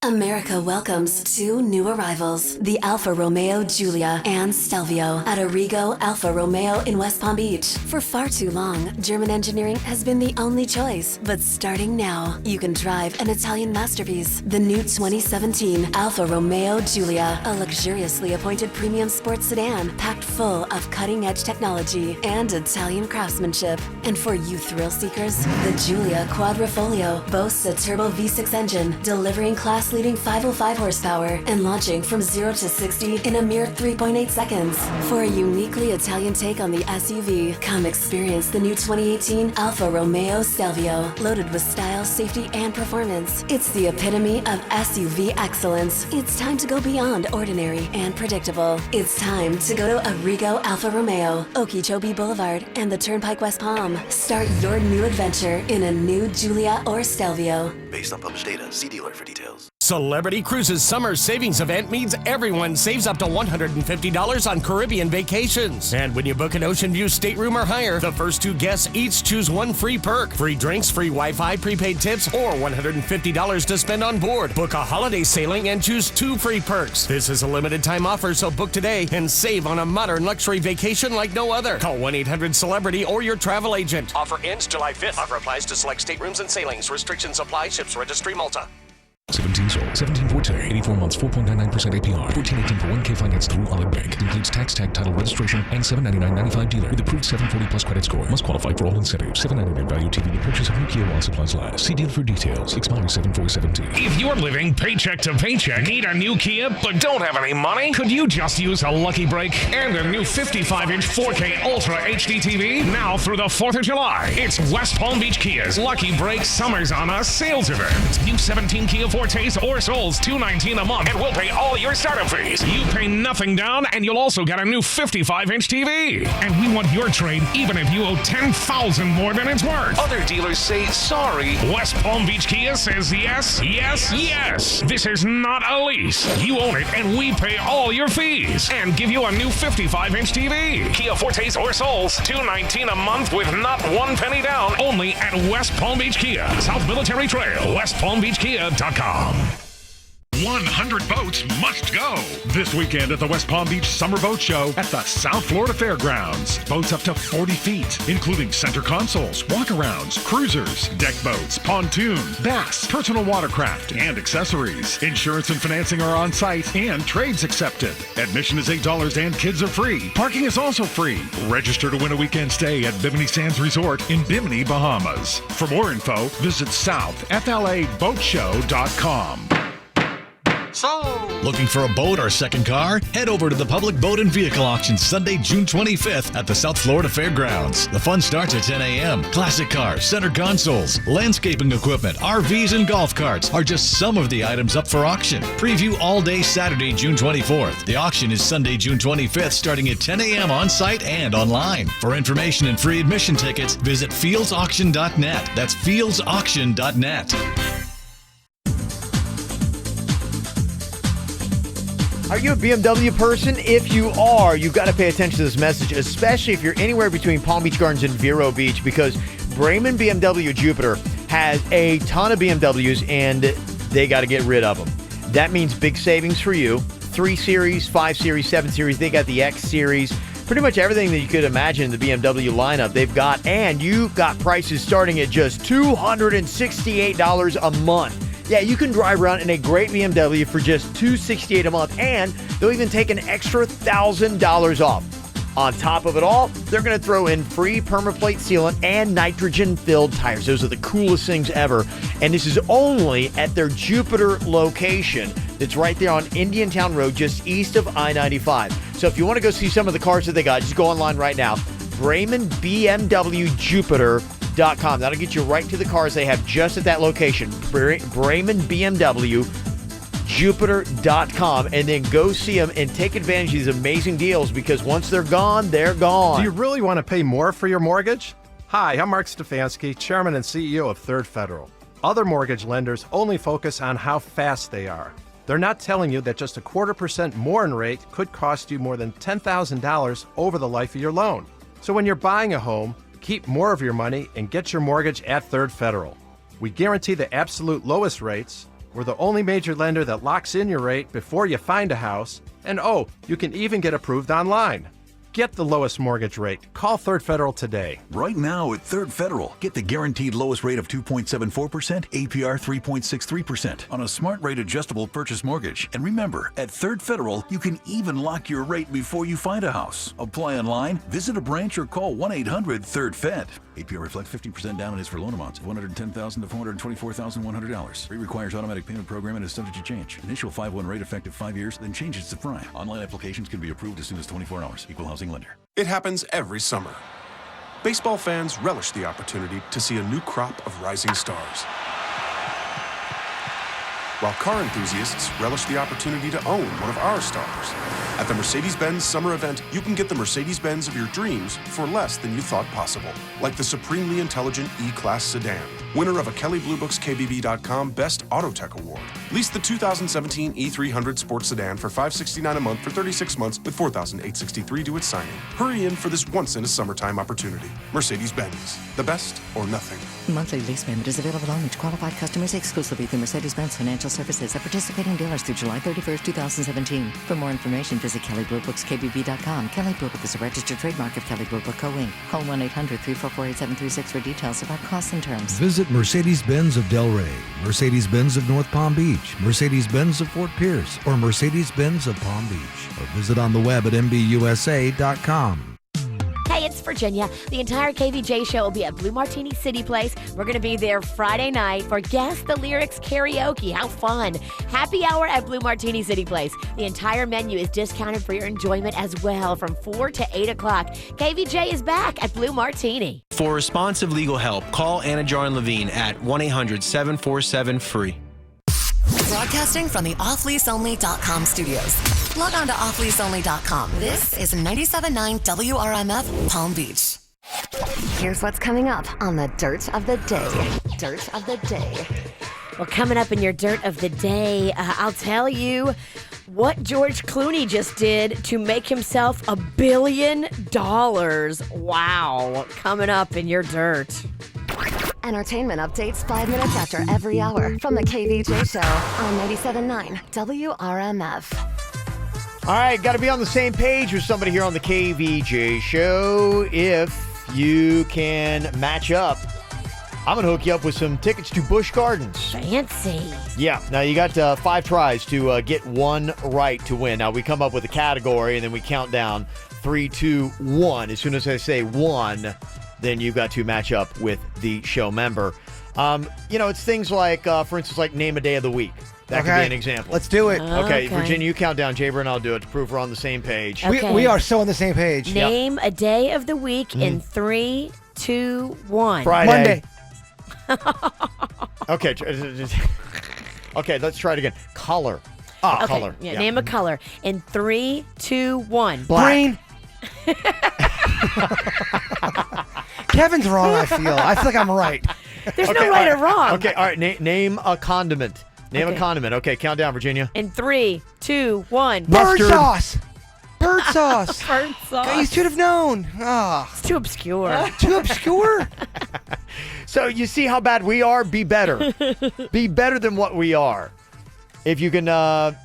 America welcomes 2 new arrivals, the Alfa Romeo Giulia and Stelvio at Arrigo Alfa Romeo in West Palm Beach. For far too long, German engineering has been the only choice. But starting now, you can drive an Italian masterpiece, the new 2017 Alfa Romeo Giulia, a luxuriously appointed premium sports sedan packed full of cutting-edge technology and Italian craftsmanship. And for you thrill seekers, the Giulia Quadrifoglio boasts a turbo V6 engine, delivering class-leading 505 horsepower and launching from 0 to 60 in a mere 3.8 seconds. For a uniquely Italian take on the SUV, come experience the new 2018 Alfa Romeo Stelvio, loaded with style, safety, and performance. It's the epitome of SUV excellence. It's time to go beyond ordinary and predictable. It's time to go to Arrigo Alfa Romeo, Okeechobee Boulevard, and the Turnpike West Palm. Start your new adventure in a new Giulia or Stelvio. Based on published data, see dealer for details. Celebrity Cruises Summer Savings Event means everyone saves up to $150 on Caribbean vacations. And when you book an Ocean View stateroom or higher, the first 2 guests each choose 1 free perk. Free drinks, free Wi-Fi, prepaid tips, or $150 to spend on board. Book a holiday sailing and choose 2 free perks. This is a limited time offer, so book today and save on a modern luxury vacation like no other. Call 1-800-CELEBRITY or your travel agent. Offer ends July 5th. Offer applies to select staterooms and sailings. Restrictions apply. Ships registry Malta. 17 sold, 1714, 84 months, 4.99% APR, 1418 for 1K finance through Olive Bank. Includes tax, tag, title, registration, and $799.95 dealer with approved 740 plus credit score. Must qualify for all incentives. $799 value TV. The purchase of new Kia while supplies last. See deal for details. Expires 7/4/17. If you're living paycheck to paycheck, need a new Kia, but don't have any money, could you just use a Lucky Break and a new 55-inch 4K Ultra HD TV? Now through the 4th of July, it's West Palm Beach Kia's Lucky Break Summers on Us sales event. New 17 Kia Fortes or Souls, $219 a month, and we'll pay all your startup fees. You pay nothing down, and you'll also get a new 55-inch TV. And we want your trade, even if you owe $10,000 more than it's worth. Other dealers say sorry. West Palm Beach Kia says yes, yes, yes. This is not a lease. You own it, and we pay all your fees and give you a new 55-inch TV. Kia Fortes or Souls, $219 a month with not 1 penny down. Only at West Palm Beach Kia, South Military Trail, westpalmbeachkia.com. 100 boats must go. This weekend at the West Palm Beach Summer Boat Show at the South Florida Fairgrounds. Boats up to 40 feet, including center consoles, walkarounds, cruisers, deck boats, pontoon, bass, personal watercraft, and accessories. Insurance and financing are on site and trades accepted. Admission is $8 and kids are free. Parking is also free. Register to win a weekend stay at Bimini Sands Resort in Bimini, Bahamas. For more info, visit southflaboatshow.com. Looking for a boat or second car? Head over to the Public Boat and Vehicle Auction Sunday, June 25th at the South Florida Fairgrounds. The fun starts at 10 a.m. Classic cars, center consoles, landscaping equipment, RVs, and golf carts are just some of the items up for auction. Preview all day Saturday, June 24th. The auction is Sunday, June 25th, starting at 10 a.m. on site and online. For information and free admission tickets, visit fieldsauction.net. That's fieldsauction.net. Are you a BMW person? If you are, you've got to pay attention to this message, especially if you're anywhere between Palm Beach Gardens and Vero Beach, because Brayman BMW Jupiter has a ton of BMWs and they got to get rid of them. That means big savings for you. 3 Series, 5 Series, 7 Series. They got the X Series. Pretty much everything that you could imagine in the BMW lineup they've got. And you've got prices starting at just $268 a month. Yeah, you can drive around in a great BMW for just $268 a month, and they'll even take an extra $1,000 off. On top of it all, they're going to throw in free permaplate sealant and nitrogen-filled tires. Those are the coolest things ever, and this is only at their Jupiter location that's right there on Indiantown Road, just east of I-95. So if you want to go see some of the cars that they got, just go online right now, BraymanBMWJupiter.com. That'll get you right to the cars they have just at that location, BraymanBMWJupiter.com, and then go see them and take advantage of these amazing deals, because once they're gone, they're gone. Do you really want to pay more for your mortgage? Hi, I'm Mark Stefanski, Chairman and CEO of Third Federal. Other mortgage lenders only focus on how fast they are. They're not telling you that just 0.25% more in rate could cost you more than $10,000 over the life of your loan. So when you're buying a home, keep more of your money and get your mortgage at Third Federal. We guarantee the absolute lowest rates. We're the only major lender that locks in your rate before you find a house. And you can even get approved online. Get the lowest mortgage rate. Call Third Federal today. Right now at Third Federal, get the guaranteed lowest rate of 2.74%, APR 3.63% on a smart rate adjustable purchase mortgage. And remember, at Third Federal, you can even lock your rate before you find a house. Apply online, visit a branch, or call 1-800-THIRD-FED. APR reflects 50% down and is for loan amounts of $110,000 to $424,100. Rate requires automatic payment program and is subject to change. Initial 5/1 rate effective 5 years, then changes to prime. Online applications can be approved as soon as 24 hours. Equal housing lender. It happens every summer. Baseball fans relish the opportunity to see a new crop of rising stars, while car enthusiasts relish the opportunity to own one of our stars. At the Mercedes-Benz Summer Event, you can get the Mercedes-Benz of your dreams for less than you thought possible, like the supremely intelligent E-Class sedan, winner of a Kelley Blue Book's KBB.com Best Auto Tech Award. Lease the 2017 E300 Sports Sedan for $569 a month for 36 months with $4,863 due at signing. Hurry in for this once-in-a-summertime opportunity. Mercedes-Benz, the best or nothing. Monthly lease payment is available only to qualified customers exclusively through Mercedes-Benz Financial Services at participating dealers through July 31st, 2017. For more information, visit Kelley Blue Book's KBB.com. Kelley Blue Book is a registered trademark of Kelley Blue Book Co. Inc. Call 1-800-344-8736 for details about costs and terms. Visit Mercedes-Benz of Delray, Mercedes-Benz of North Palm Beach, Mercedes-Benz of Fort Pierce, or Mercedes-Benz of Palm Beach. Or visit on the web at mbusa.com. Hey, it's Virginia. The entire KVJ show will be at Blue Martini City Place. We're going to be there Friday night for Guess the Lyrics karaoke. How fun. Happy hour at Blue Martini City Place. The entire menu is discounted for your enjoyment as well from 4 to 8 o'clock. KVJ is back at Blue Martini. For responsive legal help, call Anna Jarn Levine at 1-800-747-FREE. Broadcasting from the offleaseonly.com studios. Log on to offleaseonly.com. This is 97.9 WRMF Palm Beach. Here's what's coming up on the Dirt of the Day. Dirt of the Day. Well, coming up in your Dirt of the Day, I'll tell you what George Clooney just did to make himself $1 billion. Wow. Coming up in your Dirt. Entertainment updates 5 minutes after every hour from the KVJ Show on 97.9 WRMF. All right, got to be on the same page with somebody here on the KVJ Show. If you can match up, I'm going to hook you up with some tickets to Busch Gardens. Fancy. Yeah. Now, you got 5 tries to get one right to win. Now, we come up with a category, and then we count down 3, 2, 1. As soon as I say 1, then you've got to match up with the show member. It's things like, for instance, like name a day of the week. That could be an example. Let's do it. Okay, Virginia, you count down. Jaber and I'll do it to prove we're on the same page. Okay. We are so on the same page. Name a day of the week in 3, 2, 1. Friday. Monday. Okay. Okay, let's try it again. Color. Okay. Color. Yeah, name a color in 3, 2, 1. Black. Green. Kevin's wrong, I feel. I feel like I'm right. There's no right or wrong. Okay, all right. Name a condiment. Name a condiment. Okay, count down, Virginia. In 3, 2, 1. Bird sauce. Bird sauce. Bird sauce. You should have known. It's too obscure. Too obscure? So you see how bad we are? Be better. Be better than what we are. If you can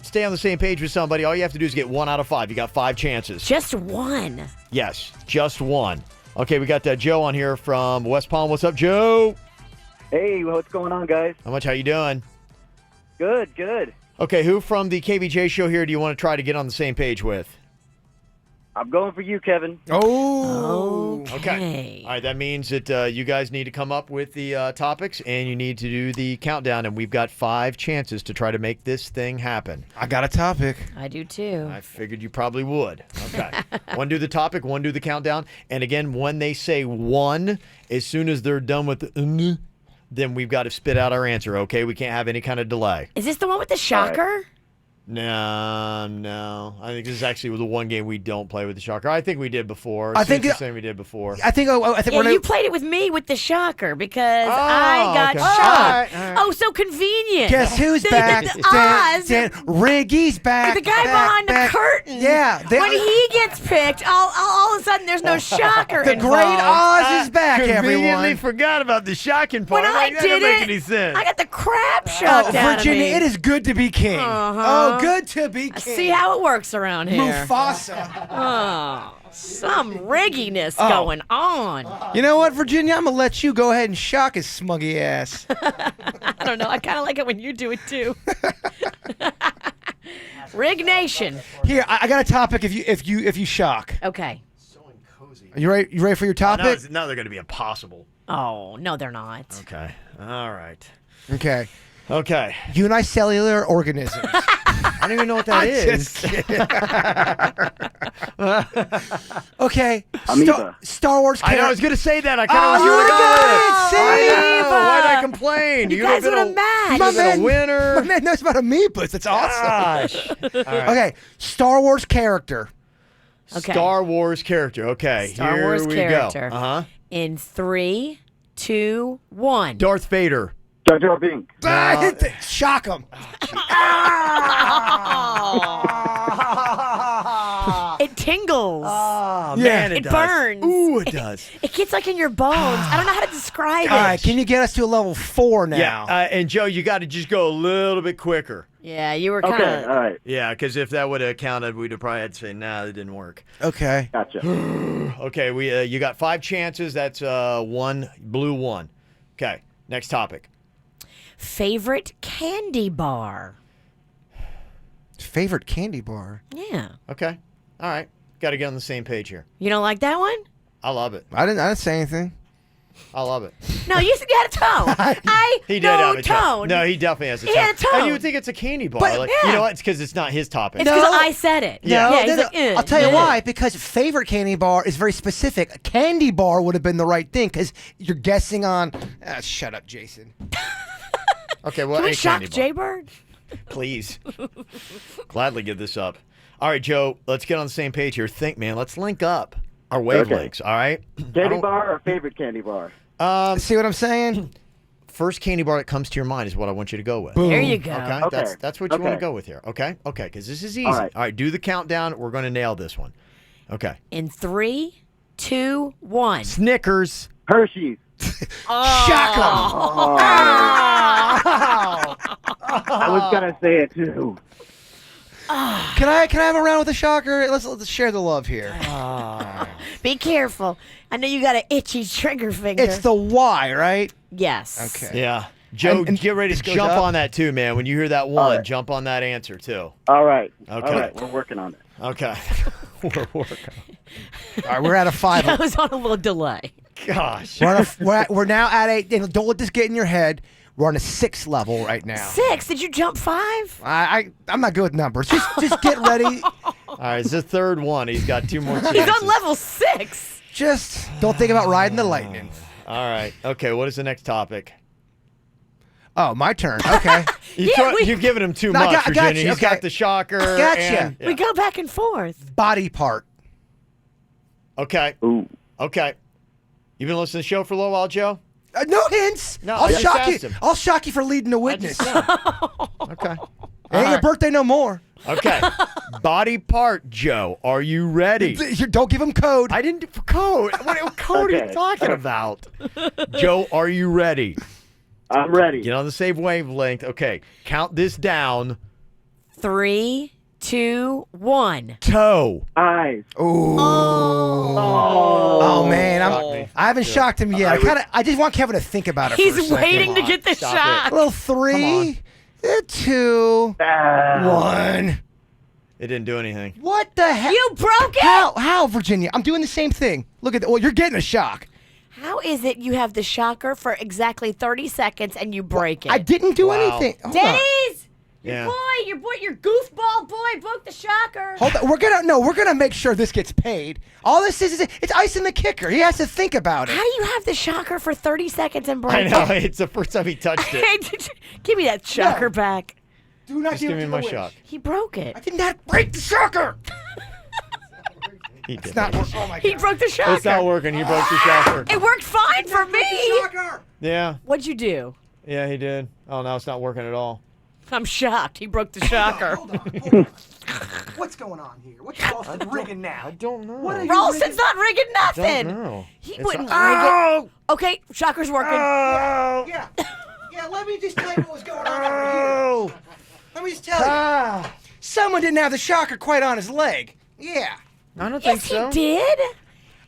stay on the same page with somebody, all you have to do is get 1 out of 5. You got 5 chances. Just 1. Yes, just 1. Okay, we got Joe on here from West Palm. What's up, Joe? Hey, what's going on, guys? How you doing? Good, good. Okay, who from the KVJ show here do you want to try to get on the same page with? I'm going for you, Kevin. Oh. Okay. All right, that means that you guys need to come up with the topics, and you need to do the countdown, and we've got 5 chances to try to make this thing happen. I got a topic. I do too. I figured you probably would. Okay. One do the topic, one do the countdown, and again, when they say 1, as soon as they're done with the then we've got to spit out our answer, okay? We can't have any kind of delay. Is this the one with the shocker? No. I think this is actually the one game we don't play with the shocker. I think we did before. I think it's the same we did before. I think you played it with me with the shocker because I got okay. shocked. All right. Oh, so convenient. Guess who's back? Dan Riggy's back. The guy behind the curtain. Yeah. When he gets picked, all of a sudden there's no shocker The involved. great Oz is back, Conveniently everyone. forgot about the shocking part. When I that did doesn't make it, any sense. I got the crap shocked out Virginia, of me. it is good to be king. Uh-huh. Oh, good to be king. See how it works around here. Mufasa. Oh, some rigginess going on. You know what, Virginia? I'm going to let you go ahead and shock his smuggy ass. I don't know. I kind of like it when you do it too. Rig Nation. Here, I got a topic if you shock. Okay. Are you ready? You ready for your topic? Now they're going to be impossible. Oh, no, they're not. Okay. All right. Okay. Okay. Unicellular organisms. I don't even know what that is. Okay. Amoeba. Star Wars I know. I character. was going to say that. I kind of was you going to would've go got it. I know. Why'd I complain? You guys would have matched. You've been a winner. My man knows about amoebas. That's Gosh. awesome. All right. Okay. Star Wars character. Okay. Star Wars character. Okay. Star Here Wars we character. go. Uh-huh. In 3, 2, 1. Darth Vader. Jar Jar Binks. Shock him. It tingles. Oh, Yeah. man, It does. burns. Ooh, it does. It gets like in your bones. I don't know how to describe it. All right. Can you get us to a level 4 now? Yeah. And Joe, you got to just go a little bit quicker. Yeah, you were kind Okay, of. all right. Yeah, because if that would have counted, we'd have probably had to say, nah, that didn't work. Okay. Gotcha. Okay, you got 5 chances. That's 1, blue 1. Okay, next topic. Favorite candy bar. Favorite candy bar. Yeah. Okay, all right. Got to get on the same page here. You don't like that one? I love it. I didn't say anything. I love it. No, you said you had a tone. He did no have a tone. No, he definitely has a He tone. had a tone. And you would think it's a candy bar. But- like, yeah. You know what? It's because it's not his topic. It's because I said it. Yeah. Yeah, he's no, like, I'll tell you why. Because favorite candy bar is very specific. A candy bar would have been the right thing because you're guessing on. Shut up, Jason. Okay, well, Can we a shock candy bar. Jaybird? Please. Gladly give this up. All right, Joe, let's get on the same page here. Think, man. Let's link up our wavelengths, all right? Candy bar or favorite candy bar? See what I'm saying? First candy bar that comes to your mind is what I want you to go with. There you go. Okay, Okay. that's what you want to Okay. go with here. Okay, because this is easy. All right. Do the countdown. We're going to nail this one. Okay. In 3, 2, 1. Snickers. Hershey's. Shock 'em. I was gonna say it too. Can I have a round with the shocker? Let's share the love here. Be careful. I know you got an itchy trigger finger. It's the Y, right? Yes. Okay. Yeah. Joe, And get ready to goes jump up? on that too, man. When you hear that one, All right. jump on that answer too. All right. Okay. All right. We're working on it. Okay. We're working. All right, we're at a 5. That was on a little delay. Gosh. We're now at a. Don't let this get in your head. We're on a 6 level right now. 6? Did you jump 5? I'm not good with numbers. Just get ready. All right, it's the third one. He's got 2 more chances. He's on level 6. Just don't think about riding the lightning. All right. Okay, what is the next topic? Oh, my turn. Okay. You've given him too much, I got Virginia. you. He's got the shocker. Gotcha. and- We go back and forth. Body part. Okay. Ooh. Okay. You been listening to the show for a little while, Joe? No hints. No, I I'll just shock asked you. him. I'll shock you for leading the witness. Okay. Ain't your birthday no more. Okay. Body part, Joe. Are you ready? Don't give him code. I didn't code. What code are Okay. you talking about? Joe, are you ready? I'm ready. Get on the same wavelength. Okay. Count this down. 3, 2, 1. Toe. Eyes. Ooh. Oh man, I haven't shocked him yet. I just want Kevin to think about it. He's for a second. waiting to get the Stop shock. A little 3, 2, 1. It didn't do anything. What the heck? You broke it? How, Virginia? I'm doing the same thing. Look at that. Well, you're getting a shock. How is it you have the shocker for exactly 30 seconds and you break it? I didn't do Wow. anything. Hold on. Denny's! Yeah. Your goofball boy broke the shocker. Hold on. We're gonna make sure this gets paid. All this is it's icing the kicker. He has to think about How it. do you have the shocker for 30 seconds and break I know. it? It's the first time he touched it. Hey, give me that shocker back. Do not Just give give it me to my the witch. shock. He broke it. I did not break the shocker. He did. It's not working. Oh my He god. broke the shocker. It's not working. He broke the shocker. It worked fine for me. Shocker. Yeah. What'd you do? Yeah, he did. Oh, now it's not working at all. I'm shocked. He broke the shocker. Hold on. What's going on here? What's Ralston rigging now? I don't know. What are you Ralston's not rigging nothing. don't know. He It's wouldn't not- rig it. Okay, shocker's working. Yeah. Let me just tell you what was going on over here. Let me just tell you. Someone didn't have the shocker quite on his leg. Yeah. I don't think Yes, so. he did.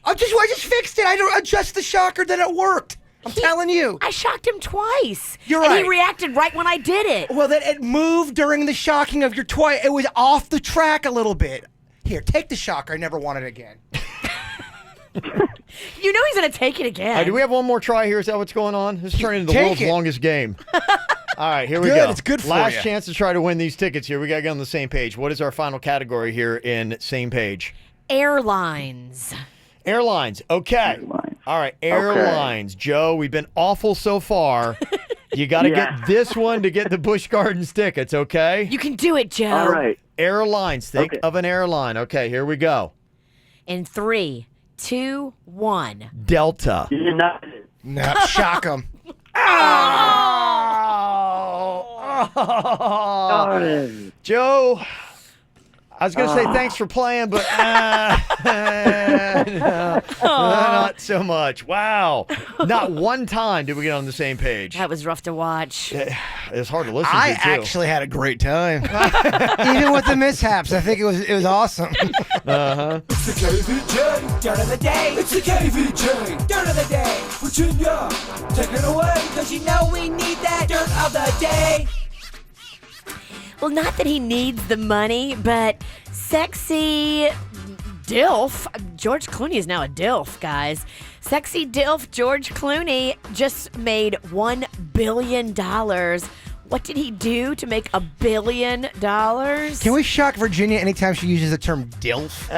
I just fixed it. I don't adjust the shocker, then it worked. I'm telling you. I shocked him twice. You're and right. he reacted right when I did it. Well, then it moved during the shocking of your toy. It was off the track a little bit. Here, take the shocker. I never want it again. You know he's going to take it again. All right, do we have one more try here? Is that what's going on? This is turning into the Take world's it. longest game. All right, here we Good, go. it's good for Last you. chance to try to win these tickets here. We got to get on the same page. What is our final category here in same page? Airlines. Airlines. Okay. All right, airlines. Joe, we've been awful so far. You got to Yeah. get this one to get the Busch Gardens tickets, okay? You can do it, Joe. All right. Airlines. Think Okay. of an airline. Okay, here we go. In 3, 2, 1. Delta. United. No, shock him. Darn. Joe, I was going to say thanks for playing, but no, not so much. Wow. Not one time did we get on the same page. That was rough to watch. It's hard to listen I to, too. actually had a great time. Even with the mishaps, I think it was awesome. Uh-huh. It's the KVJ dirt of the day. It's the KVJ dirt of the day. Virginia, take it away, cause you know we need that dirt of the day. Well, not that he needs the money, but sexy DILF, George Clooney is now a DILF, guys. Sexy DILF George Clooney just made $1 billion. What did he do to make $1 billion? Can we shock Virginia anytime she uses the term DILF?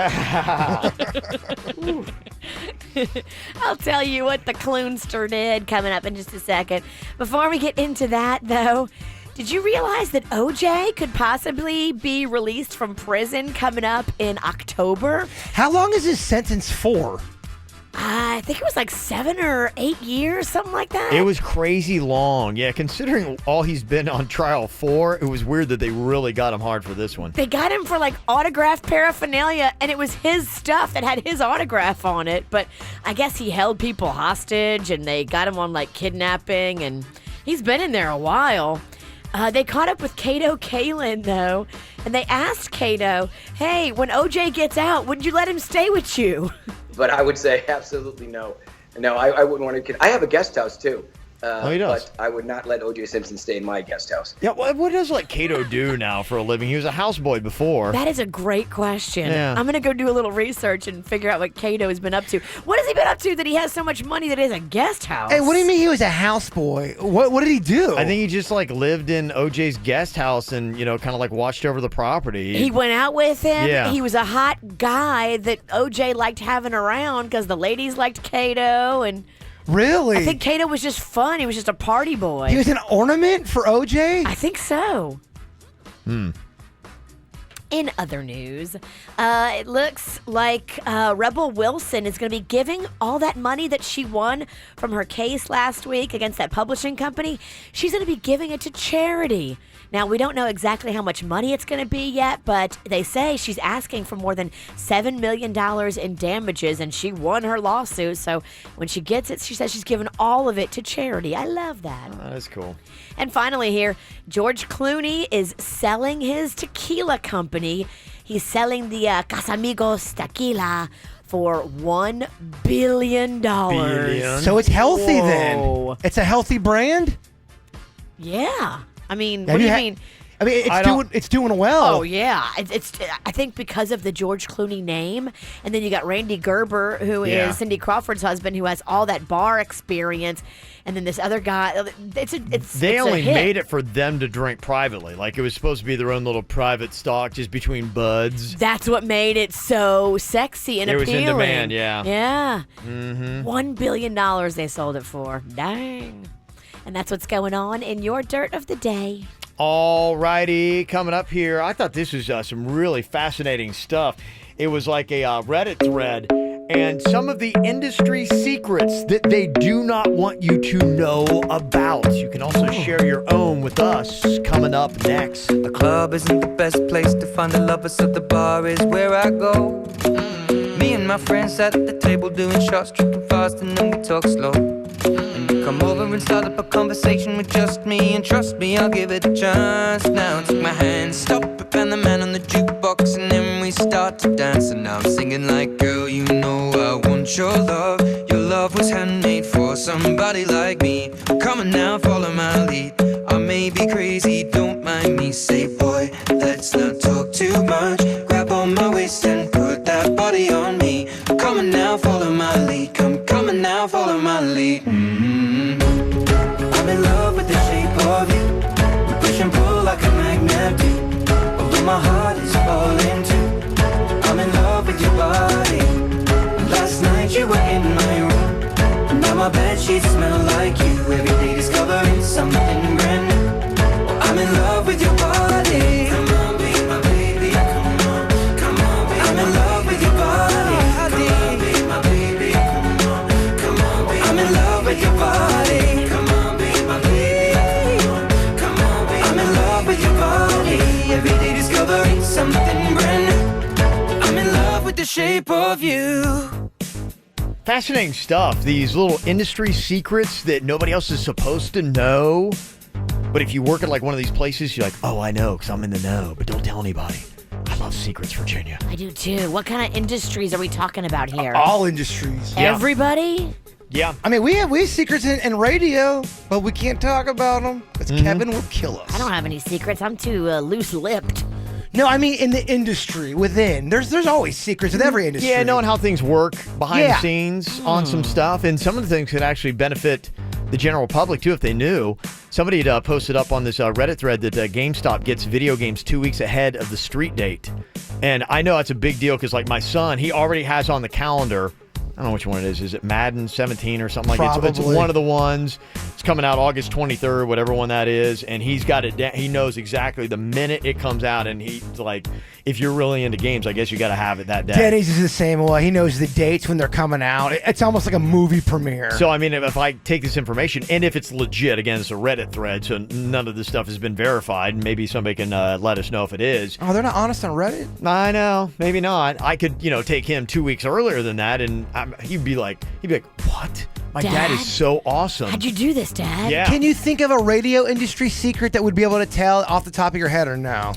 I'll tell you what the Cloonster did coming up in just a second. Before we get into that, though, did you realize that OJ could possibly be released from prison coming up in October? How long is his sentence for? I think it was like 7 or 8 years, something like that. It was crazy long. Yeah, considering all he's been on trial for, it was weird that they really got him hard for this one. They got him for like autographed paraphernalia, and it was his stuff that had his autograph on it. But I guess he held people hostage, and they got him on like kidnapping, and he's been in there a while. They caught up with Kato Kalin, though, and they asked Kato, hey, when OJ gets out, would you let him stay with you? But I would say absolutely no. No, I wouldn't want to. I have a guest house too. He does. But I would not let O.J. Simpson stay in my guest house. Yeah, what does like Kato do now for a living? He was a houseboy before. That is a great question. Yeah. I'm going to go do a little research and figure out what Kato has been up to. What has he been up to that he has so much money that he has a guest house? Hey, what do you mean he was a houseboy? What did he do? I think he just like lived in OJ's guest house and, kind of like watched over the property. He went out with him. Yeah. He was a hot guy that OJ liked having around because the ladies liked Kato. And really? I think Kato was just fun. He was just a party boy. He was an ornament for OJ? I think so. In other news, it looks like Rebel Wilson is going to be giving all that money that she won from her case last week against that publishing company. She's going to be giving it to charity. Now, we don't know exactly how much money it's going to be yet, but they say she's asking for more than $7 million in damages, and she won her lawsuit. So when she gets it, she says she's giving all of it to charity. I love that. Oh, that's cool. And finally here, George Clooney is selling his tequila company. He's selling the Casamigos tequila for $1 billion. So it's healthy Whoa. then. It's a healthy brand? Yeah. I mean, what do you mean? I mean, it's doing well. Oh yeah, it's I think because of the George Clooney name, and then you got Randy Gerber, who is Cindy Crawford's husband, who has all that bar experience, and then this other guy. They only made it for them to drink privately. Like it was supposed to be their own little private stock, just between buds. That's what made it so sexy and appealing. It was in demand, yeah. Yeah. Mm-hmm. $1 billion they sold it for. Dang. And that's what's going on in your dirt of the day. All righty, coming up here, I thought this was some really fascinating stuff. It was like a Reddit thread, and some of the industry secrets that they do not want you to know about. You can also share your own with us coming up next. The club isn't the best place to find the lovers, so the bar is where I go. Me and my friends at the table doing shots, tripping fast, and then we talk slow. Come over and start up a conversation with just me, and trust me, I'll give it a chance. Now take my hand, stop it, and the man on the jukebox, and then we start to dance. And now I'm singing like, girl, you know I want your love. Your love was handmade for somebody like me. Come on now, follow my lead. I may be crazy, don't mind me. Say, boy, let's not talk too much. Grab on my waist and put that body on me. Come on now, follow my lead. Come on now, follow my lead. I'm in love with the shape of you. We push and pull like a magnet do. Although my heart is falling too. I'm in love with your body. Last night you were in my room. Now my bedsheets smell like you. Every day discovering something brand new. I'm in love with your body. Come on, be my baby. Come on, baby. I'm in love with your body. Come on, be my baby. Come on, baby. I'm in love with your body. Come on, be my baby. Come on, baby. I'm in love with your body. Every day discovering something brand new. I'm in love with the shape of you. Fascinating stuff. These little industry secrets that nobody else is supposed to know. But if you work at like one of these places, you're like, oh, I know because I'm in the know, but don't tell anybody. I love secrets, Virginia. I do too. What kind of industries are we talking about here? All industries. Everybody? Yeah. I mean, we have secrets in radio, but we can't talk about them because Kevin will kill us. I don't have any secrets. I'm too loose-lipped. No, I mean in the industry, within. There's always secrets in every industry. Yeah, knowing how things work behind the scenes on some stuff. And some of the things could actually benefit the general public, too, if they knew. Somebody had posted up on this Reddit thread that GameStop gets video games 2 weeks ahead of the street date. And I know that's a big deal because, like, my son, he already has on the calendar, I don't know which one it is. Is it Madden 17 or something like that? It's one of the ones. It's coming out August 23rd, whatever one that is, and he's got it down. He knows exactly the minute it comes out, and he's like, if you're really into games, I guess you got to have it that day. Denny's is the same way. He knows the dates when they're coming out. It's almost like a movie premiere. So, I mean, if I take this information, and if it's legit, again, it's a Reddit thread, so none of this stuff has been verified. Maybe somebody can let us know if it is. Oh, they're not honest on Reddit? I know. Maybe not. I could, take him 2 weeks earlier than that, and he'd be like, what? My dad is so awesome. How'd you do this, Dad? Yeah. Can you think of a radio industry secret that would be able to tell off the top of your head or no?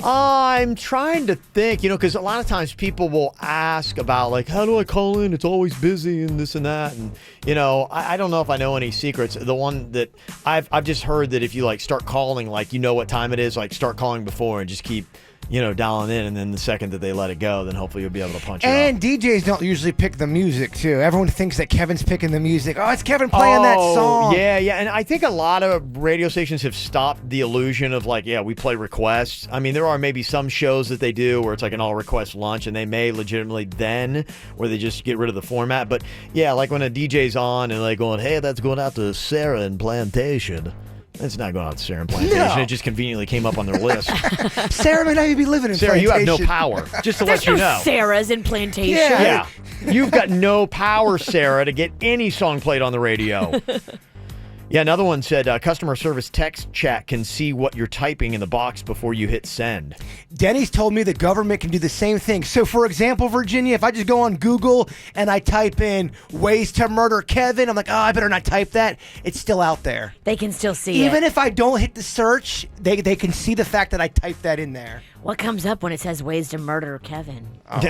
I'm trying to think, because a lot of times people will ask about, like, how do I call in? It's always busy and this and that. And, I don't know if I know any secrets. The one that I've just heard that if you, like, start calling, like, you know what time it is, like, start calling before and just keep, dialing in. And then the second that they let it go, then hopefully you'll be able to punch it up. And DJs don't usually pick the music, too. Everyone thinks that Kevin's picking the music. Oh, it's Kevin playing that song. Yeah. And I think a lot of radio stations have stopped the illusion of, like, we play requests. I mean, there are maybe some shows that they do where it's like an all-request lunch, and they may legitimately then, where they just get rid of the format. But, yeah, like when a DJ's on and, like, going, hey, that's going out to Sarah in Plantation. It's not going out to Sarah in Plantation. No. It just conveniently came up on their list. Sarah may not even be living in Sarah, Plantation. you have no power. Just to let you know. Sarah's in Plantation. Yeah. You've got no power, Sarah, to get any song played on the radio. Yeah, another one said customer service text chat can see what you're typing in the box before you hit send. Denny's told me the government can do the same thing. So, for example, Virginia, if I just go on Google and I type in ways to murder Kevin, I'm like, oh, I better not type that. It's still out there. They can still see Even it. if I don't hit the search, they can see the fact that I typed that in there. What comes up when it says ways to murder Kevin? Oh.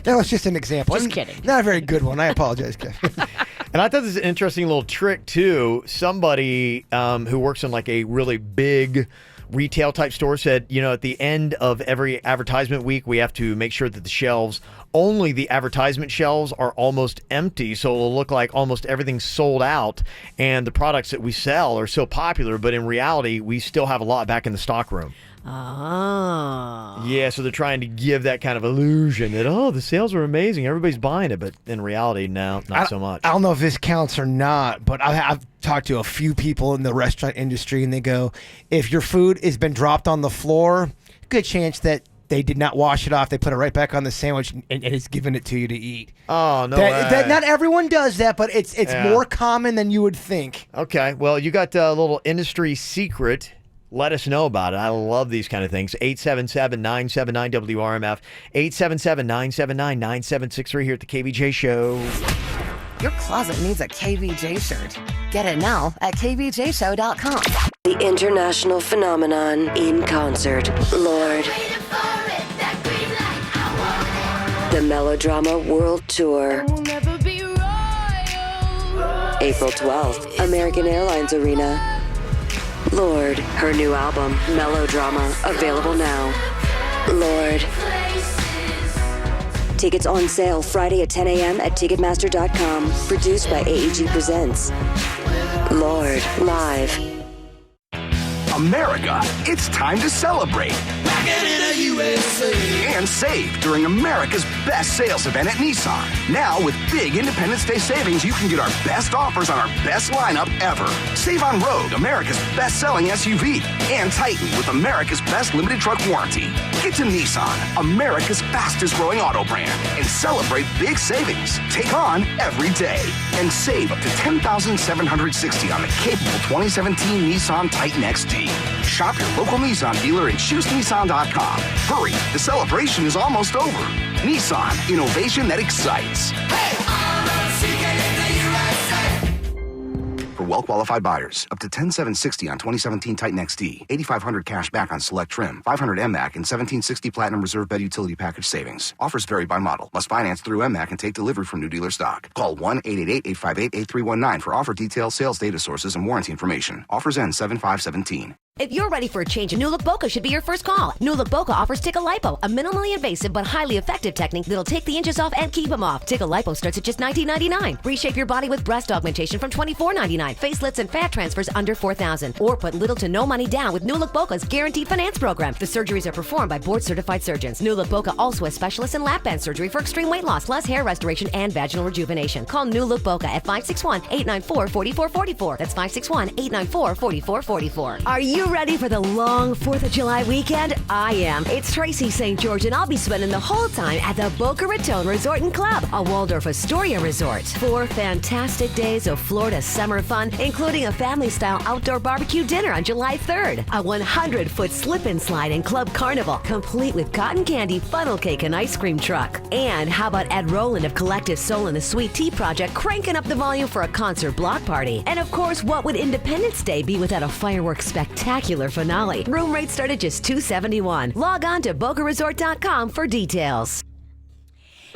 That was just an example. Just kidding. Not a very good one. I apologize, Kevin. And I thought this is an interesting little trick, too. Somebody who works in, like, a really big retail type store said, at the end of every advertisement week, we have to make sure that the shelves, only the advertisement shelves, are almost empty. So it'll look like almost everything's sold out. And the products that we sell are so popular, but in reality, we still have a lot back in the stock room. Oh. Yeah, so they're trying to give that kind of illusion that, the sales are amazing, everybody's buying it, but in reality, no, not so much. I don't know if this counts or not, but I've talked to a few people in the restaurant industry, and they go, if your food has been dropped on the floor, good chance that they did not wash it off. They put it right back on the sandwich, and it's given it to you to eat. Oh, no way. Not everyone does that, but it's more common than you would think. Okay, well, you got a little industry secret. Let us know about it. I love these kind of things. 877-979-WRMF. 877-979-9763 here at the KVJ Show. Your closet needs a KVJ shirt. Get it now at kvjshow.com. The international phenomenon in concert. Lord. The Melodrama World Tour. April 12th, American Airlines Arena. Lord, her new album, Melodrama, available now. Lord. Tickets on sale Friday at 10 a.m. at Ticketmaster.com. Produced by AEG Presents. Lord, live. America, it's time to celebrate. And save during America's best sales event at Nissan. Now with big Independence Day savings, you can get our best offers on our best lineup ever. Save on Rogue, America's best-selling SUV, and Titan with America's best limited truck warranty. Get to Nissan, America's fastest-growing auto brand, and celebrate big savings. Take on every day and save up to $10,760 on the capable 2017 Nissan Titan XD. Shop your local Nissan dealer and choose Nissan.com. Hurry, the celebration is almost over. Nissan, innovation that excites. For well-qualified buyers, up to $10,760 on 2017 Titan XD, $8,500 cash back on select trim, $500 MAC, and $1,760 Platinum Reserve Bed Utility Package savings. Offers vary by model. Must finance through MAC and take delivery from new dealer stock. Call 1-888-858-8319 for offer details, sales data sources, and warranty information. Offers end 7/5/17. If you're ready for a change, New Look Boca should be your first call. New Look Boca offers Ticca-Lipo, a minimally invasive but highly effective technique that'll take the inches off and keep them off. Ticca-Lipo starts at just $19.99. Reshape your body with breast augmentation from $24.99. Facelifts and fat transfers under $4,000. Or put little to no money down with New Look Boca's Guaranteed Finance Program. The surgeries are performed by board-certified surgeons. New Look Boca also has specialists in lap band surgery for extreme weight loss, plus hair restoration and vaginal rejuvenation. Call New Look Boca at 561-894-4444. That's 561-894-4444. Are you ready for the long 4th of July weekend? I am. It's Tracy St. George, and I'll be spending the whole time at the Boca Raton Resort and Club, a Waldorf Astoria resort. 4 fantastic days of Florida summer fun, including a family-style outdoor barbecue dinner on July 3rd, a 100-foot slip and slide and club carnival, complete with cotton candy, funnel cake, and ice cream truck. And how about Ed Rowland of Collective Soul and the Sweet Tea Project cranking up the volume for a concert block party? And of course, what would Independence Day be without a fireworks spectacular finale? Room rates start at just $271. Log on to BocaResort.com for details.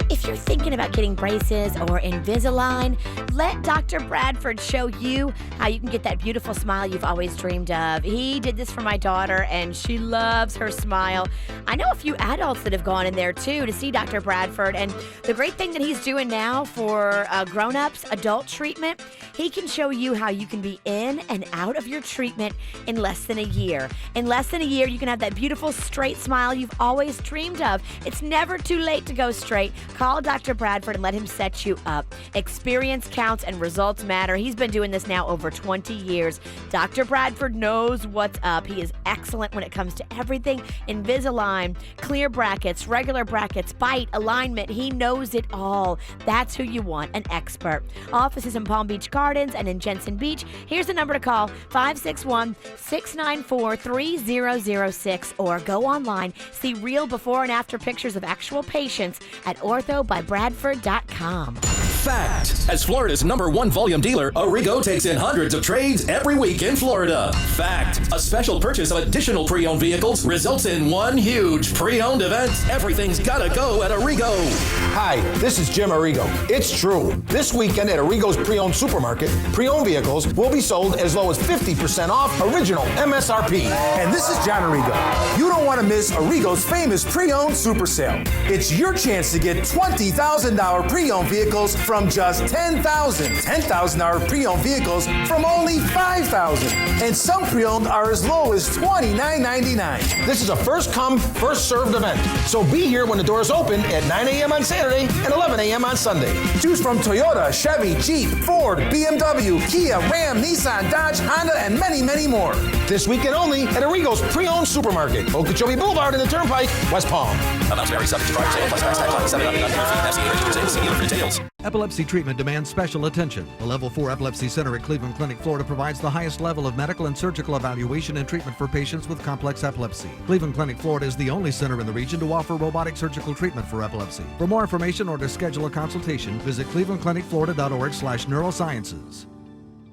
If you're thinking about getting braces or Invisalign, let Dr. Bradford show you how you can get that beautiful smile you've always dreamed of. He did this for my daughter, and she loves her smile. I know a few adults that have gone in there, too, to see Dr. Bradford. And the great thing that he's doing now for grown-ups, adult treatment, he can show you how you can be in and out of your treatment in less than a year. In less than a year, you can have that beautiful, straight smile you've always dreamed of. It's never too late to go straight. Call Dr. Bradford and let him set you up. Experience counts and results matter. He's been doing this now over 20 years. Dr. Bradford knows what's up. He is excellent when it comes to everything Invisalign, clear brackets, regular brackets, bite, alignment. He knows it all. That's who you want, an expert. Offices in Palm Beach Gardens and in Jensen Beach. Here's the number to call, 561-694-3006, or go online, see real before and after pictures of actual patients at orthobybradford.com. Fact. As Florida's #1 volume dealer, Arrigo takes in hundreds of trades every week in Florida. Fact. A special purchase of additional pre-owned vehicles results in one huge pre-owned event. Everything's gotta go at Arrigo. Hi, this is Jim Arrigo. It's true. This weekend at Arrigo's Pre-Owned Supermarket, pre-owned vehicles will be sold as low as 50% off original MSRP. And this is John Arrigo. You don't want to miss Arrigo's famous pre-owned super sale. It's your chance to get $20,000 pre-owned vehicles from just $10,000. $10,000 pre-owned vehicles from only $5,000. And some pre-owned are as low as $29.99. This is a first-come, first-served event. So be here when the doors open at 9 a.m. on Saturday and 11 a.m. on Sunday. Choose from Toyota, Chevy, Jeep, Ford, BMW, Kia, Ram, Nissan, Dodge, Honda, and many, many more. This weekend only at Arrigo's Pre-Owned Supermarket, Okeechobee Boulevard in the Turnpike, West Palm. Amounts vary, subject to driver sale, plus tax, 7 for details. Epilepsy treatment demands special attention. The Level 4 Epilepsy Center at Cleveland Clinic, Florida provides the highest level of medical and surgical evaluation and treatment for patients with complex epilepsy. Cleveland Clinic, Florida is the only center in the region to offer robotic surgical treatment for epilepsy. For more information or to schedule a consultation, visit clevelandclinicflorida.org/neurosciences.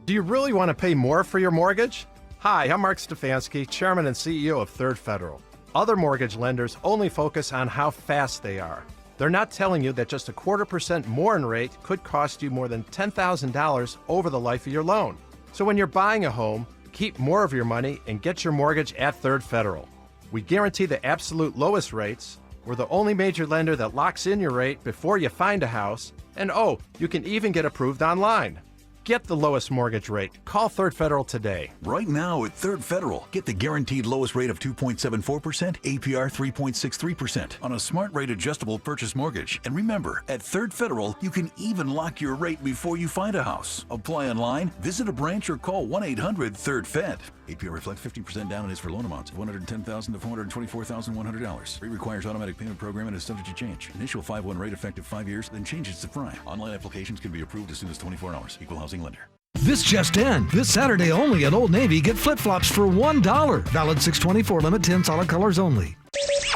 Do you really want to pay more for your mortgage? Hi, I'm Mark Stefanski, Chairman and CEO of Third Federal. Other mortgage lenders only focus on how fast they are. They're not telling you that just a 0.25% more in rate could cost you more than $10,000 over the life of your loan. So when you're buying a home, keep more of your money and get your mortgage at Third Federal. We guarantee the absolute lowest rates. We're the only major lender that locks in your rate before you find a house. And oh, you can even get approved online. Get the lowest mortgage rate. Call Third Federal today. Right now at Third Federal, get the guaranteed lowest rate of 2.74%, APR 3.63% on a smart rate adjustable purchase mortgage. And remember, at Third Federal, you can even lock your rate before you find a house. Apply online, visit a branch, or call 1-800-THIRD-FED. APR reflects 50% down and is for loan amounts of $110,000 to $424,100. Rate requires automatic payment program and is subject to change. Initial 5/1 rate effective 5 years, then changes to prime. Online applications can be approved as soon as 24 hours. Equal housing lender. This just in. This Saturday only at Old Navy, get flip-flops for $1. Valid 6/24, limit 10 solid colors only.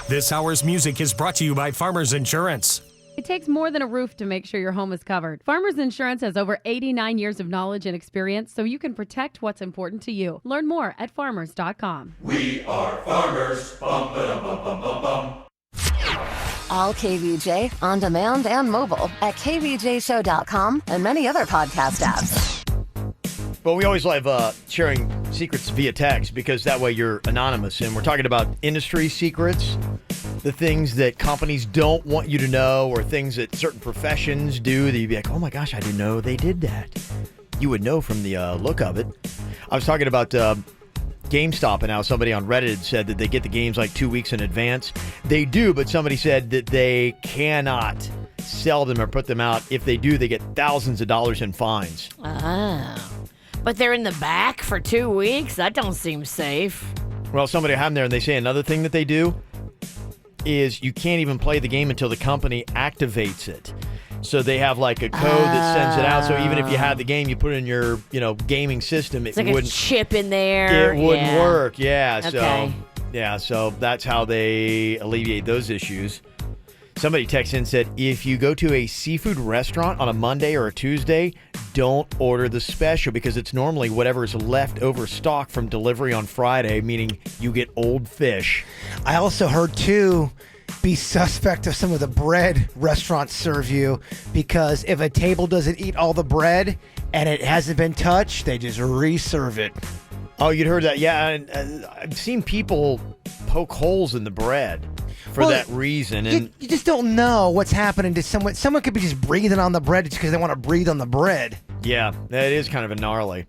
This hour's music is brought to you by Farmers Insurance. It takes more than a roof to make sure your home is covered. Farmers Insurance has over 89 years of knowledge and experience, so you can protect what's important to you. Learn more at farmers.com. We are farmers. Bum, ba-dum, bum, bum, bum, bum. All KVJ, on demand and mobile at kvjshow.com and many other podcast apps. But we always love sharing secrets via text because that way you're anonymous. And we're talking about industry secrets, the things that companies don't want you to know, or things that certain professions do that you'd be like, oh my gosh, I didn't know they did that. You would know from the look of it. I was talking about GameStop, and now somebody on Reddit said that they get the games like 2 weeks in advance. They do, but somebody said that they cannot sell them or put them out. If they do, they get thousands of dollars in fines. Oh. But they're in the back for 2 weeks? That don't seem safe. Well, somebody had them there, and they say another thing that they do is you can't even play the game until the company activates it. So they have like a code that sends it out. So even if you had the game, you put it in your, gaming system, It's like a chip in there. It wouldn't work. Yeah. Okay. So that's how they alleviate those issues. Somebody texted in and said, if you go to a seafood restaurant on a Monday or a Tuesday, don't order the special because it's normally whatever is left over stock from delivery on Friday, meaning you get old fish. I also heard, too, be suspect of some of the bread restaurants serve you, because if a table doesn't eat all the bread and it hasn't been touched, they just reserve it. Oh, you'd heard that? Yeah, and I've seen people poke holes in the bread for that reason. And you just don't know what's happening to someone. Someone could be just breathing on the bread just because they want to breathe on the bread. Yeah, that is kind of a gnarly.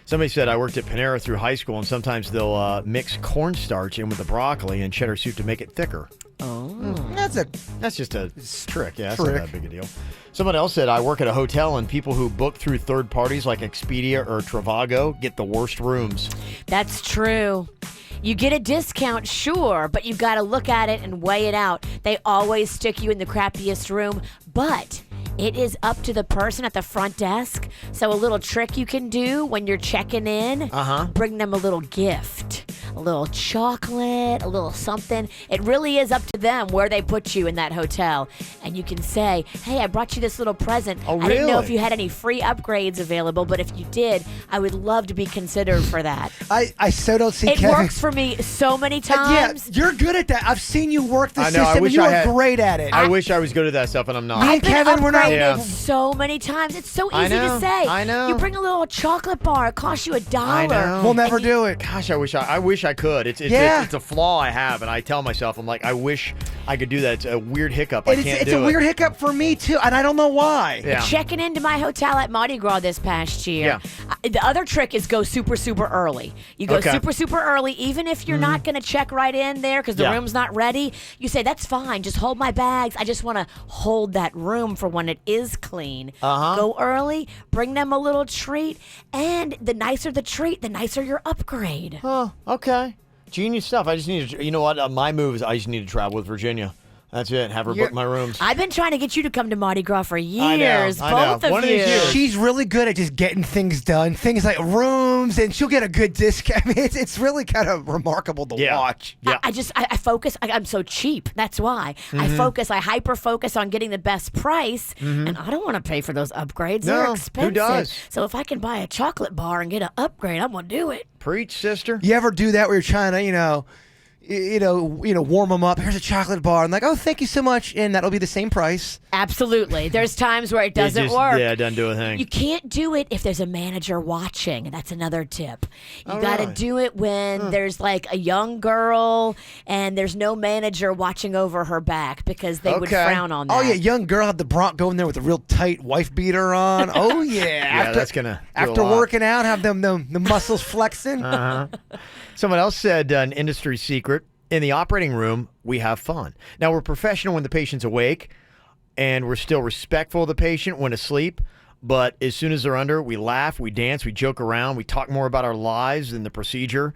Somebody said I worked at Panera through high school, and sometimes they'll mix cornstarch in with the broccoli and cheddar soup to make it thicker. Oh. That's just a trick. Yeah, that's not that big a deal. Someone else said I work at a hotel, and people who book through third parties like Expedia or Trivago get the worst rooms. That's true. You get a discount, sure, but you've got to look at it and weigh it out. They always stick you in the crappiest room, but it is up to the person at the front desk. So a little trick you can do when you're checking in, bring them a little gift, a little chocolate, a little something. It really is up to them where they put you in that hotel. And you can say, hey, I brought you this little present. Oh, I didn't know really? if you had any free upgrades available, but if you did, I would love to be considered for that. I so don't see It Kevin. works for me so many times. Yeah, you're good at that. I've seen you work the I know, system, I and wish you I are had- great at it. I wish I was good at that stuff, and I'm not. Me and Kevin, we're not. Yeah. So many times. It's so I easy know, to say. I know. You bring a little chocolate bar. It costs you $1. I know. We'll never do it. Gosh, I wish I could. It's a flaw I have, and I tell myself, I'm like, I wish I could do that. It's a weird hiccup. I can't It's do a it. weird hiccup for me too, and I don't know why. Yeah. Checking into my hotel at Mardi Gras this past year. The other trick is go super, super early. You go Okay. super, super early, even if you're not going to check right in there because the Yeah. room's not ready. You say, that's fine. Just hold my bags. I just want to hold that room for when it is clean. Go early, bring them a little treat, and the nicer the treat, the nicer your upgrade. Oh, okay. Genius stuff. I just need to, you know what? My move is I just need to travel with Virginia. That's it. Have her book my rooms. I've been trying to get you to come to Mardi Gras for years. I know. Both of One of you. these years. She's really good at just getting things done, things like rooms, and she'll get a good discount. I mean, it's really kind of remarkable to watch. Yeah. I focus. I'm so cheap. That's why I focus. I hyper focus on getting the best price, and I don't want to pay for those upgrades. No, They're who expensive. does? So if I can buy a chocolate bar and get an upgrade, I'm gonna do it. Preach, sister. You ever do that where you're trying to, warm them up? Here's a chocolate bar. I'm like, oh, thank you so much, and that'll be the same price. Absolutely. There's times where it doesn't work. Yeah, it doesn't do a thing. You can't do it if there's a manager watching. That's another tip. You got to really? do it when there's like a young girl and there's no manager watching over her back because they would frown on that. Oh, yeah, young girl had the Bronc go in there with a real tight wife beater on. Oh, yeah. That's going to After working out, have them the muscles flexing. Someone else said an industry secret. In the operating room, we have fun. Now, we're professional when the patient's awake, and we're still respectful of the patient when asleep. But as soon as they're under, we laugh, we dance, we joke around, we talk more about our lives than the procedure.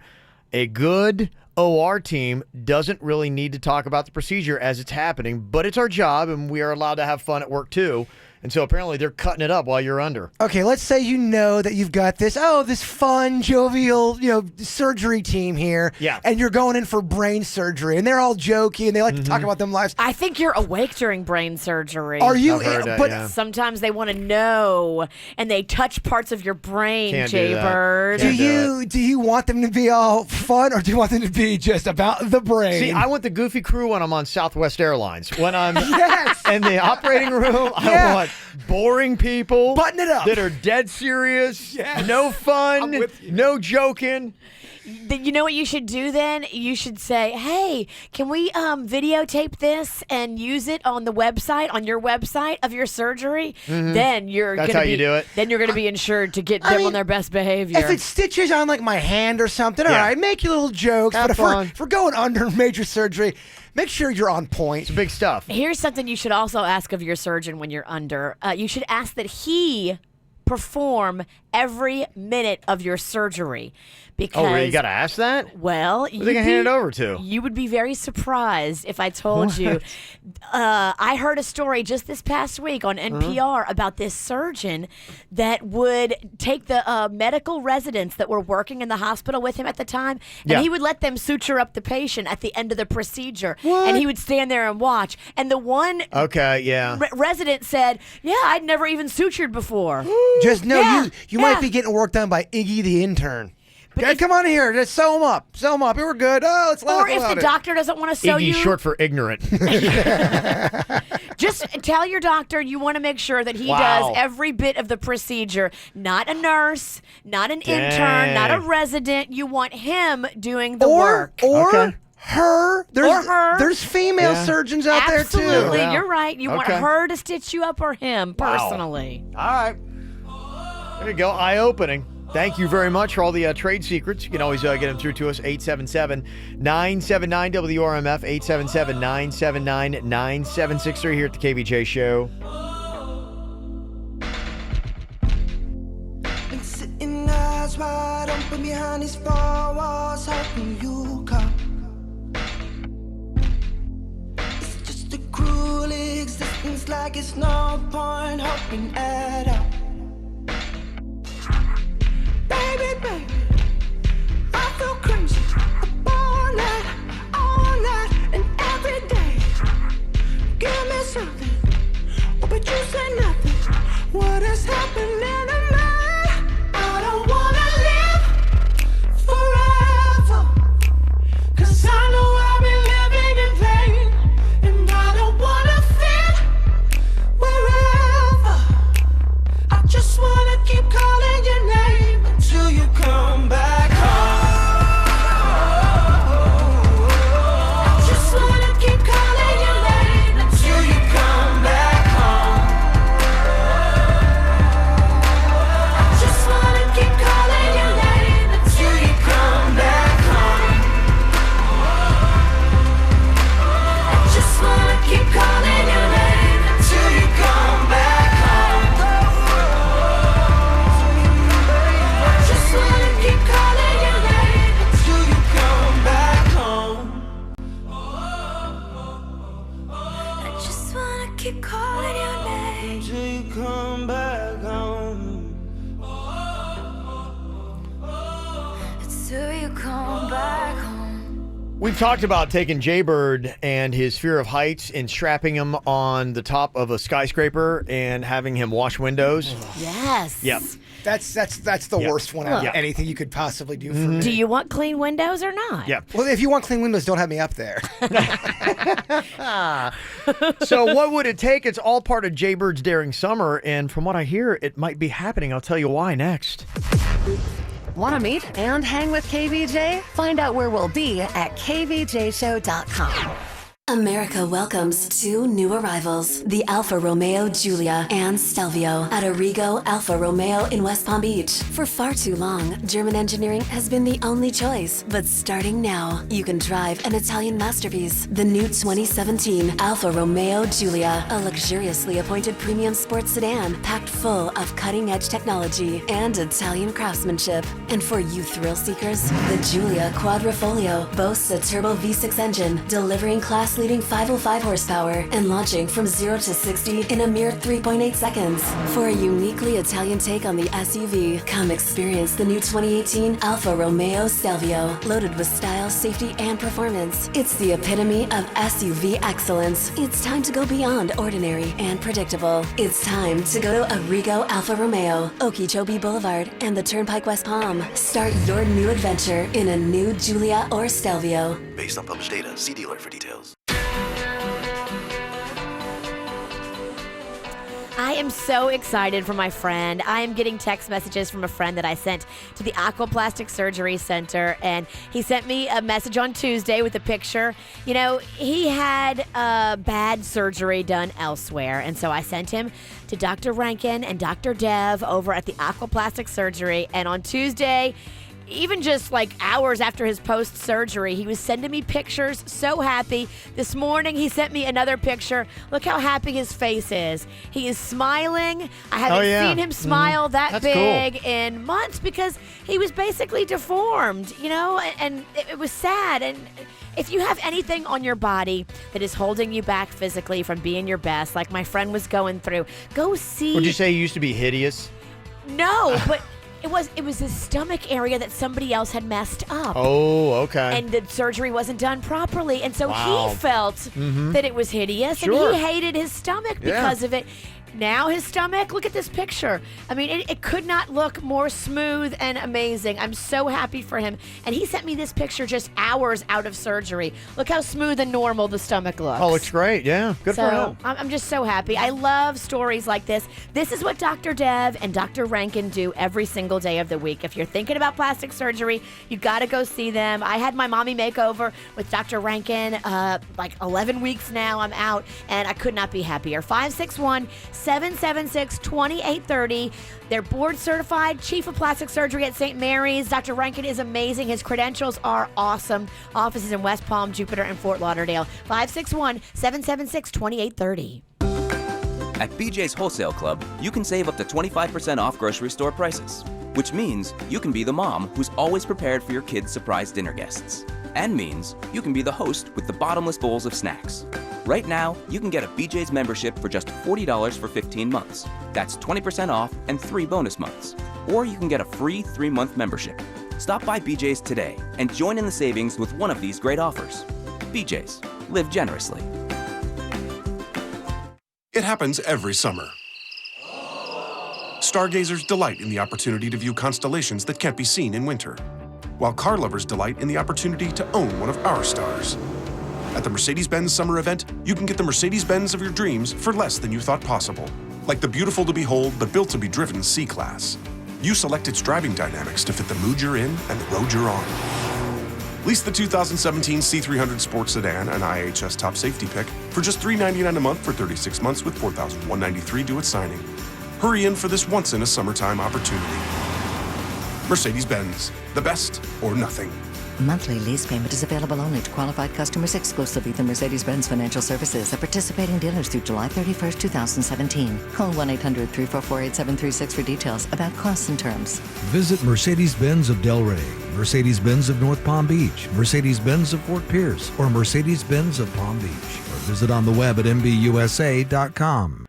A good OR team doesn't really need to talk about the procedure as it's happening, but it's our job, and we are allowed to have fun at work too. And so apparently they're cutting it up while you're under. Okay, let's say you know that you've got this fun, jovial, surgery team here. Yeah. And you're going in for brain surgery, and they're all jokey, and they like to talk about them lives. I think you're awake during brain surgery. Are you? I've heard that, but yeah. Sometimes they want to know, and they touch parts of your brain, Can't do Jay that. Bird. do you want them to be all fun, or do you want them to be just about the brain? See, I want the goofy crew when I'm on Southwest Airlines. When I'm Yes. in the operating room, Yeah. I want boring people. Button it up. That are dead serious. Yes. No fun. No joking. You know what you should do then? You should say, hey, can we videotape this and use it on the website, on your website of your surgery? Mhm. Then you're That's gonna how be, you do it. Then you're going to be insured to get them on their best behavior. If it stitches on like my hand or something, all Yeah. right, make your little jokes. Have but fun. if we're going under major surgery, make sure you're on point. It's big stuff. Here's something you should also ask of your surgeon when you're under. You should ask that he perform every minute of your surgery. Because, Oh, really? You got to ask that? Well, Who they gonna hand it over to? You would be very surprised if I told you. I heard a story just this past week on NPR about this surgeon that would take the medical residents that were working in the hospital with him at the time, and Yeah. he would let them suture up the patient at the end of the procedure. What? And he would stand there and watch. And the one Okay, yeah. resident said, yeah, I'd never even sutured before. Just know Yeah, you might be getting work done by Iggy the intern. Hey, come on here. Just sew him up. Sew him up. We're good. Oh, let's laugh Or if about the it. doctor doesn't want to sew Iggy's you, short for ignorant. just tell your doctor you want to make sure that he Wow. does every bit of the procedure. Not a nurse, not an Dang. intern, not a resident. You want him doing the or work. or her. There's Or her. There's female Yeah. surgeons out there too. Absolutely, Yeah. you're right. You want Okay. her to stitch you up or him personally. All right. There you go. Eye-opening. Thank you very much for all the trade secrets. You can always get them through to us, 877-979-WRMF, 877-979-9763 here at the KVJ Show. Been sitting eyes wide open behind these four walls, hoping you come. It's just a cruel existence, like it's no point hoping at all. Baby, baby, I feel crazy all night, and every day. Give me something, but you say nothing. What is happening to me? I don't wanna live forever, 'cause I know I've been living in vain, and I don't wanna fit wherever. I just wanna keep calling your name until you come back home. I just wanna keep calling your name until you come back home. I just wanna keep calling your name until you come back home. I just wanna keep calling your name until you come back home. I just wanna keep calling your name until you come back home. I just wanna keep calling your name until you come back home. Until you come back home. We've talked about taking Jaybird and his fear of heights and strapping him on the top of a skyscraper and having him wash windows. Yes. Yep. That's the Yeah. worst one out of Yeah. anything you could possibly do for me. Do you want clean windows or not? Yeah. Well, if you want clean windows, don't have me up there. So what would it take? It's all part of Jaybird's Daring Summer, and from what I hear, it might be happening. I'll tell you why next. Want to meet and hang with KVJ? Find out where we'll be at kvjshow.com. America welcomes two new arrivals, the Alfa Romeo Giulia and Stelvio at Arrigo Alfa Romeo in West Palm Beach. For far too long, German engineering has been the only choice. But starting now, you can drive an Italian masterpiece, the new 2017 Alfa Romeo Giulia, a luxuriously appointed premium sports sedan packed full of cutting-edge technology and Italian craftsmanship. And for you thrill seekers, the Giulia Quadrifoglio boasts a turbo V6 engine, delivering class-leading 505 horsepower and launching from 0 to 60 in a mere 3.8 seconds. For a uniquely Italian take on the SUV, come experience the new 2018 Alfa Romeo Stelvio, loaded with style, safety, and performance. It's the epitome of SUV excellence. It's time to go beyond ordinary and predictable. It's time to go to Arrigo Alfa Romeo, Okeechobee Boulevard, and the Turnpike West Palm. Start your new adventure in a new Giulia or Stelvio. Based on published data, see dealer for details. I am so excited for my friend. I am getting text messages from a friend that I sent to the Aquaplastic Surgery Center, and he sent me a message on Tuesday with a picture. You know, he had bad surgery done elsewhere, and so I sent him to Dr. Rankin and Dr. Dev over at the Aquaplastic Surgery, and on Tuesday, even just like hours after his post-surgery, he was sending me pictures, so happy. This morning, he sent me another picture. Look how happy his face is. He is smiling. I haven't seen him smile that big in months because he was basically deformed, you know, and it was sad. And if you have anything on your body that is holding you back physically from being your best, like my friend was going through, go see. Would you say he used to be hideous? No, but it was his stomach area that somebody else had messed up. Oh, okay. And the surgery wasn't done properly. And so Wow. he felt that it was hideous. Sure. And he hated his stomach because of it. Now his stomach, look at this picture. I mean, it could not look more smooth and amazing. I'm so happy for him. And he sent me this picture just hours out of surgery. Look how smooth and normal the stomach looks. Oh, looks great. Yeah, good for him. I'm just so happy. I love stories like this. This is what Dr. Dev and Dr. Rankin do every single day of the week. If you're thinking about plastic surgery, you got to go see them. I had my mommy makeover with Dr. Rankin like 11 weeks now. I'm out, and I could not be happier. 561-776-2830. They're board certified, chief of plastic surgery at St. Mary's. Dr. Rankin is amazing. His credentials are awesome. Offices in West Palm, Jupiter, and Fort Lauderdale. 561-776-2830. At BJ's Wholesale Club, you can save up to 25% off grocery store prices, which means you can be the mom who's always prepared for your kids' surprise dinner guests, and means you can be the host with the bottomless bowls of snacks. Right now, you can get a BJ's membership for just $40 for 15 months. That's 20% off and 3 bonus months. Or you can get a free 3-month membership. Stop by BJ's today and join in the savings with one of these great offers. BJ's. Live generously. It happens every summer. Stargazers delight in the opportunity to view constellations that can't be seen in winter, while car lovers delight in the opportunity to own one of our stars. At the Mercedes-Benz summer event, you can get the Mercedes-Benz of your dreams for less than you thought possible, like the beautiful to behold but built to be driven C-Class. You select its driving dynamics to fit the mood you're in and the road you're on. Lease the 2017 C300 Sports Sedan, an IHS top safety pick, for just $399 a month for 36 months with $4,193 due at signing. Hurry in for this once-in-a-summertime opportunity. Mercedes-Benz, the best or nothing. Monthly lease payment is available only to qualified customers exclusively through Mercedes-Benz Financial Services at participating dealers through July 31st, 2017. Call 1-800-344-8736 for details about costs and terms. Visit Mercedes-Benz of Delray, Mercedes-Benz of North Palm Beach, Mercedes-Benz of Fort Pierce, or Mercedes-Benz of Palm Beach. Or visit on the web at mbusa.com.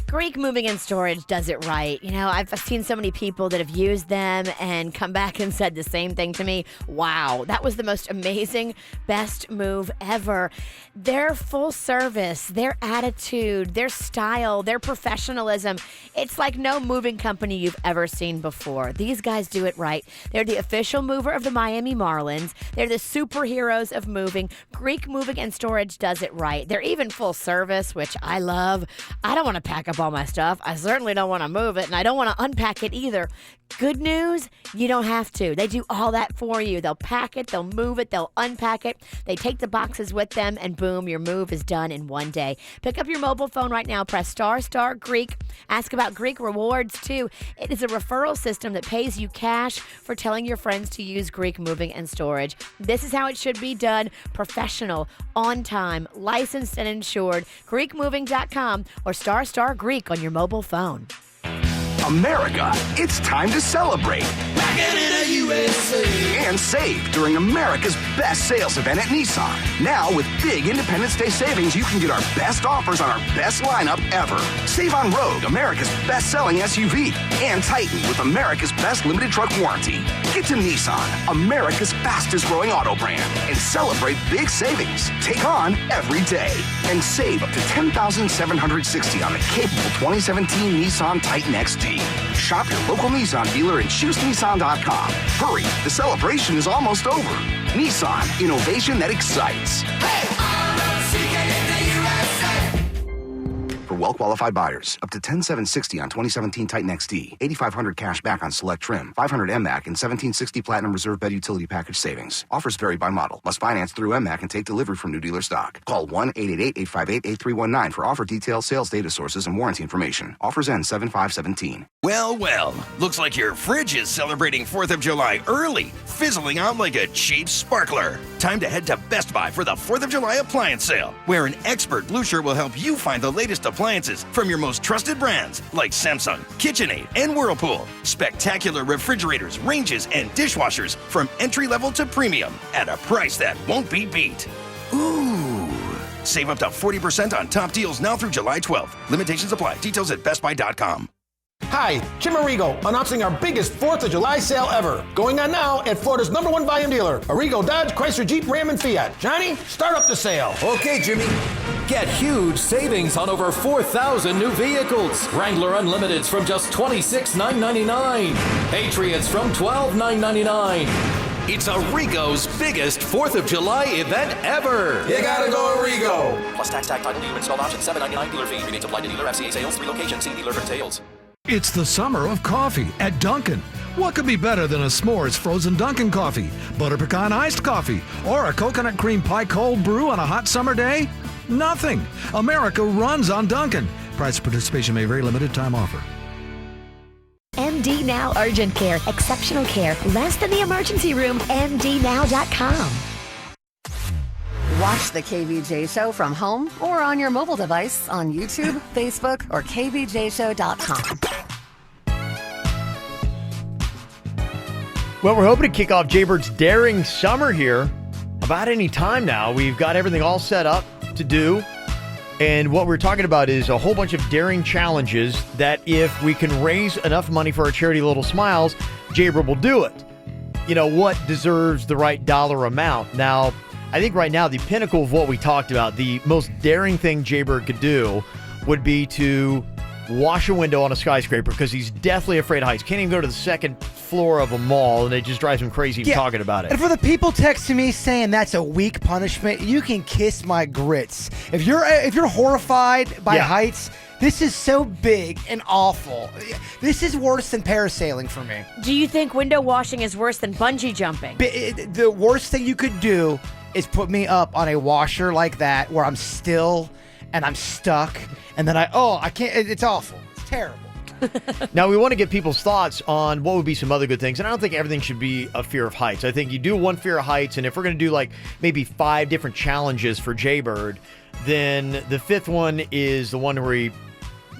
Greek Moving and Storage does it right. You know, I've seen so many people that have used them and come back and said the same thing to me. Wow, that was the most amazing, best move ever. Their full service, their attitude, their style, their professionalism, it's like no moving company you've ever seen before. These guys do it right. They're the official mover of the Miami Marlins. They're the superheroes of moving. Greek Moving and Storage does it right. They're even full service, which I love. I don't want to pack up all my stuff. I certainly don't want to move it, and I don't want to unpack it either. Good news, you don't have to. They do all that for you. They'll pack it, they'll move it, they'll unpack it. They take the boxes with them, and boom, your move is done in one day. Pick up your mobile phone right now. Press ** Greek. Ask about Greek Rewards, too. It is a referral system that pays you cash for telling your friends to use Greek Moving and Storage. This is how it should be done. Professional, on time, licensed and insured. GreekMoving.com or ** Greek on your mobile phone. America, it's time to celebrate. And save during America's best sales event at Nissan. Now with big Independence Day savings, you can get our best offers on our best lineup ever. Save on Rogue, America's best-selling SUV, and Titan with America's best limited truck warranty. Get to Nissan, America's fastest-growing auto brand, and celebrate big savings. Take on every day and save up to $10,760 on the capable 2017 Nissan Titan XT. Shop your local Nissan dealer and choosenissan.com. Hurry, the celebration is almost over. Nissan, innovation that excites. for well-qualified buyers. Up to $10,760 on 2017 Titan XD. $8,500 cash back on select trim. $500 MMAC and $1,760 Platinum Reserve Bed Utility Package savings. Offers vary by model. Must finance through MMAC and take delivery from new dealer stock. Call 1-888-858-8319 for offer details, sales data sources, and warranty information. Offers end 7/5/17. Well, looks like your fridge is celebrating 4th of July early, fizzling out like a cheap sparkler. Time to head to Best Buy for the 4th of July appliance sale, where an expert Blue Shirt will help you find the latest appliances from your most trusted brands like Samsung, KitchenAid, and Whirlpool. Spectacular refrigerators, ranges, and dishwashers from entry-level to premium at a price that won't be beat. Ooh! Save up to 40% on top deals now through July 12th. Limitations apply. Details at bestbuy.com. Hi, Jim Arrigo, announcing our biggest 4th of July sale ever. Going on now at Florida's #1 volume dealer, Arrigo Dodge, Chrysler, Jeep, Ram, and Fiat. Johnny, start up the sale. Okay, Jimmy. Get huge savings on over 4,000 new vehicles. Wrangler Unlimiteds from just $26,999. Patriots from $12,999. It's Arrigo's biggest 4th of July event ever. You gotta go Arrigo. Plus tax, title, dealer installed option, $7.99 dealer fee. Rebates apply to dealer FCA sales, 3 locations. See dealer for details. It's the summer of coffee at Dunkin'. What could be better than a s'mores frozen Dunkin' coffee, butter pecan iced coffee, or a coconut cream pie cold brew on a hot summer day? Nothing. America runs on Dunkin'. Price participation may vary. Limited time offer. MD Now Urgent Care. Exceptional care. Less than the emergency room. MDNow.com. Watch the KVJ Show from home or on your mobile device on YouTube, Facebook, or kvjshow.com. Well, we're hoping to kick off Jaybird's Daring Summer here about any time now. We've got everything all set up to do. And what we're talking about is a whole bunch of daring challenges that if we can raise enough money for our charity Little Smiles, Jaybird will do it. You know, what deserves the right dollar amount? Now, I think right now the pinnacle of what we talked about, the most daring thing Jaybird could do would be to wash a window on a skyscraper because he's deathly afraid of heights. Can't even go to the second floor of a mall, and it just drives him crazy talking about it. And for the people texting me saying that's a weak punishment, you can kiss my grits. If you're horrified by heights, this is so big and awful. This is worse than parasailing for me. Do you think window washing is worse than bungee jumping? The worst thing you could do is put me up on a washer like that where I'm still and I'm stuck, and then I can't. It's awful. It's terrible. Now, we want to get people's thoughts on what would be some other good things. And I don't think everything should be a fear of heights. I think you do one fear of heights, and if we're going to do like maybe 5 different challenges for Jaybird, then the 5th one is the one where he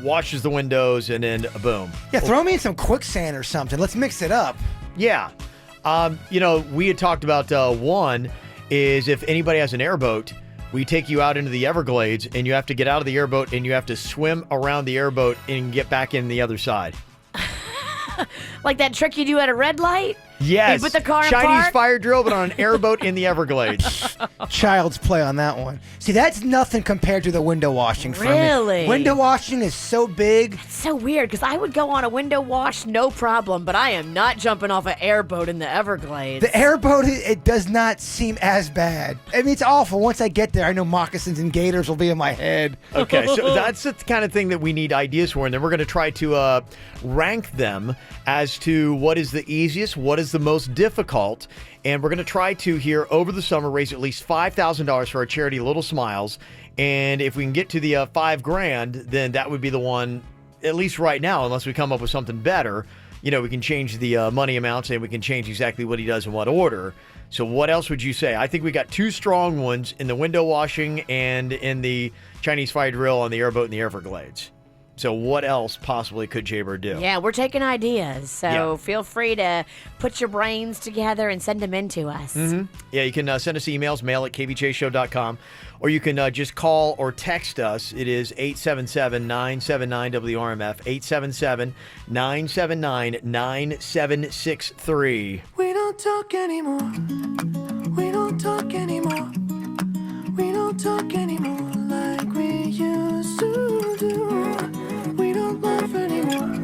washes the windows and then boom. Yeah, throw me in some quicksand or something. Let's mix it up. Yeah. You know, we had talked about one is if anybody has an airboat, we take you out into the Everglades, and you have to get out of the airboat, and you have to swim around the airboat and get back in the other side. Like that trick you do at a red light? Yes. You put the car in Chinese park? fire drill, but on an airboat in the Everglades. Child's play on that one. See, that's nothing compared to the window washing for me. Really? Window washing is so big. It's so weird because I would go on a window wash, no problem, but I am not jumping off an airboat in the Everglades. The airboat, it does not seem as bad. I mean, it's awful. Once I get there, I know moccasins and gators will be in my head. Okay, so that's the kind of thing that we need ideas for, and then we're going to try to rank them as to what is the easiest, what is the most difficult, and we're going to try to, here over the summer, raise at least $5,000 for our charity Little Smiles, and if we can get to the $5,000, then that would be the one, at least right now, unless we come up with something better. You know, we can change the money amounts, and we can change exactly what he does in what order. So what else would you say? I think we got 2 strong ones in the window washing and in the Chinese fire drill on the airboat in the Everglades. So what else possibly could Jaybird do? Yeah, we're taking ideas, so feel free to put your brains together and send them in to us. Mm-hmm. Yeah, you can send us emails, mail at kvjshow.com, or you can just call or text us. It is 877-979-WRMF, 877-979-9763. We don't talk anymore. We don't talk anymore. We don't talk anymore like we used to do. We don't laugh anymore.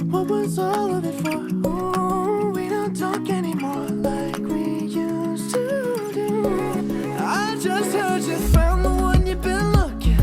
What was all of it for? Ooh, we don't talk anymore like we used to do. I just heard you found the one you've been looking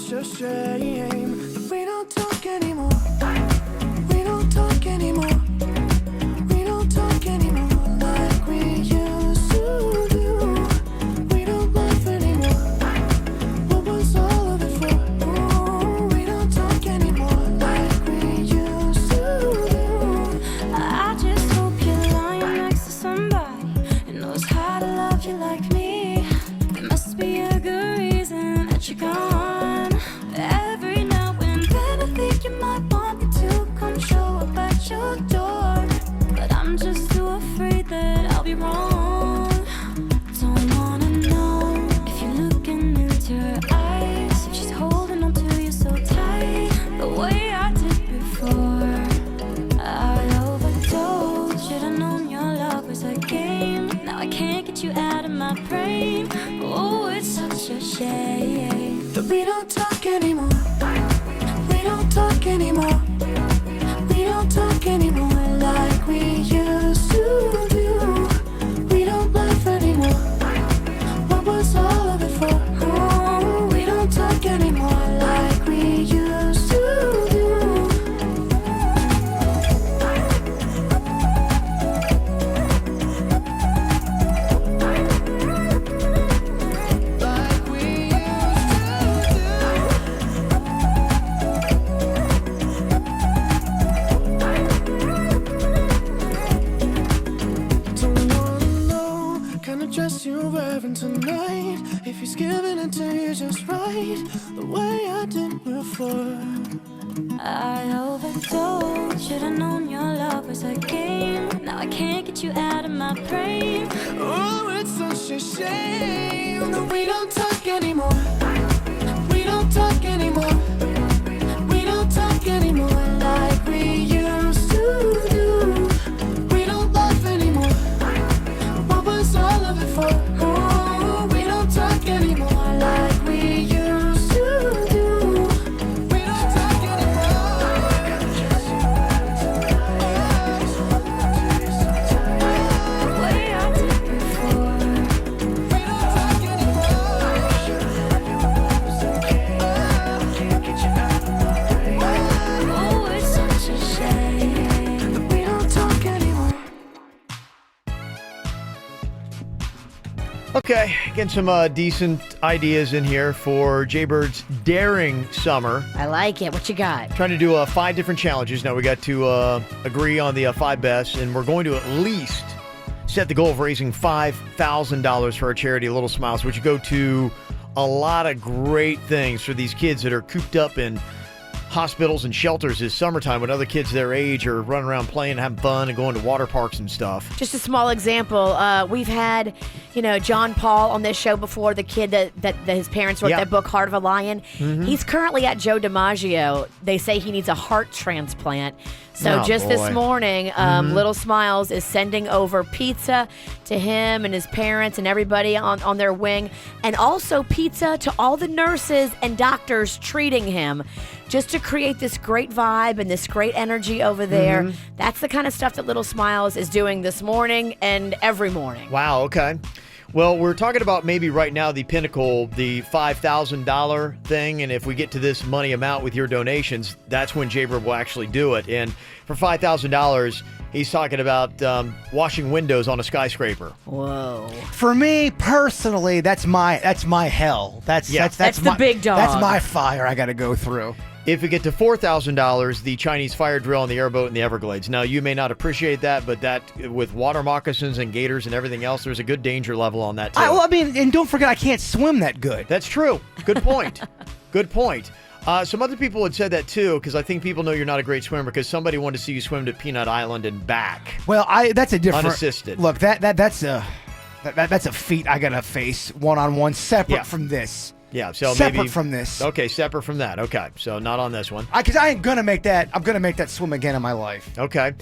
such a shame that we don't talk anymore. We don't talk anymore. We don't talk anymore like we used to do. We don't laugh anymore. What was all of it for? Ooh, we don't talk anymore like we used to do. I just hope you're lying next to somebody who knows how to love you like me. There must be a good reason that you're gone. Every now and then I think you might want me to come show up at your door, but I'm just too afraid that I'll be wrong. Don't wanna know if you're looking into her eyes, if she's holding on to you so tight, the way I did before. I overdosed. Should've known your love was a game. Now I can't get you out of my brain. Oh, it's such a shame that we don't talk anymore. We don't talk anymore. We don't talk anymore like we used to do. We don't laugh anymore. What was all of it for? Oh, we don't talk anymore like we used to do. Dress you're wearing tonight, if he's giving it to you just right, the way I did before. I overdosed. Should've known your love was a game. Now I can't get you out of my brain. Oh, it's such a shame that we don't talk anymore. We don't talk anymore. We don't talk anymore like we used to do. We don't laugh anymore. What was all of it for? Oh, we don't talk anymore like we used to do. We don't talk anymore. The way I did before. We don't talk anymore. Oh, it's such a shame that we don't talk anymore. Okay, getting some decent ideas in here for Jaybird's Daring Summer. I like it. What you got? Trying to do 5 different challenges. Now we got to agree on the 5 best, and we're going to at least set the goal of raising $5,000 for our charity, Little Smiles, which go to a lot of great things for these kids that are cooped up in hospitals and shelters this summertime when other kids their age are running around playing and having fun and going to water parks and stuff. Just a small example. We've had, John Paul on this show before, the kid that his parents wrote that book, Heart of a Lion. Mm-hmm. He's currently at Joe DiMaggio. They say he needs a heart transplant. So this morning, Little Smiles is sending over pizza to him and his parents and everybody on their wing, and also pizza to all the nurses and doctors treating him, just to create this great vibe and this great energy over there. Mm-hmm. That's the kind of stuff that Little Smiles is doing this morning and every morning. Wow, okay. Well, we're talking about maybe right now the pinnacle, the $5,000 thing, and if we get to this money amount with your donations, that's when Jaybird will actually do it. And for $5,000, he's talking about washing windows on a skyscraper. Whoa! For me personally, that's my hell. That's the my, big dog. That's my fire I got to go through. If we get to $4,000, the Chinese fire drill on the airboat in the Everglades. Now, you may not appreciate that, but that with water moccasins and gators and everything else, there's a good danger level on that, too. And don't forget, I can't swim that good. That's true. Good point. Good point. Some other people had said that, too, because I think people know you're not a great swimmer because somebody wanted to see you swim to Peanut Island and back. Well, that's a different... Unassisted. Look, that's a feat I got to face one-on-one, separate from this. Yeah, so separate maybe from this. Okay, separate from that. Okay, so not on this one. Because I ain't gonna make that. I'm gonna make that swim again in my life. Okay.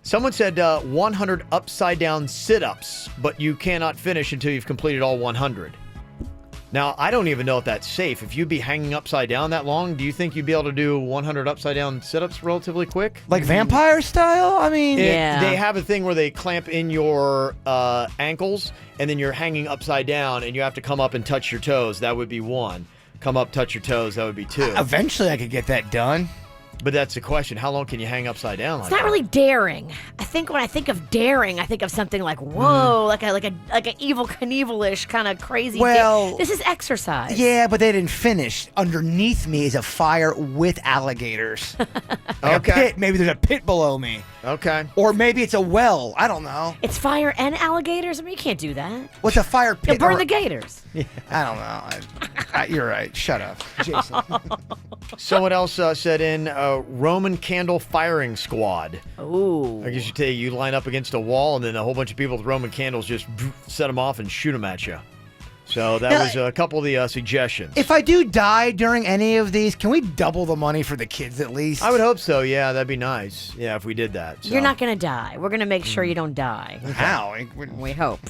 Someone said 100 upside down sit-ups, but you cannot finish until you've completed all 100. Now, I don't even know if that's safe. If you'd be hanging upside down that long, do you think you'd be able to do 100 upside down sit-ups relatively quick? Like vampire style? I mean... They have a thing where they clamp in your ankles, and then you're hanging upside down, and you have to come up and touch your toes. That would be one. come up, touch your toes. That would be 2. Eventually, I could get that done. But that's the question. How long can you hang upside down like It's not that? really daring. I think when I think of daring, I think of something like whoa, like a evil Knievel-ish kind of crazy. Well, this is exercise. Yeah, but they didn't finish. Underneath me is a fire with alligators. Like Okay. a pit. Maybe there's a pit below me. Okay. Or maybe it's a well. I don't know. It's fire and alligators. I mean, you can't do that. What's a fire pit? You'll burn or- the gators. I don't know. You're right. Shut up, Jason. Someone else said in Roman candle firing squad. Ooh. I guess you tell you line up against a wall and then a whole bunch of people with Roman candles just set them off and shoot them at you. So that Now, was a couple of the suggestions. If I do die during any of these, can we double the money for the kids at least? I would hope so. Yeah, that'd be nice. Yeah, if we did that. So. You're not going to die. We're going to make sure you don't die. How? We hope.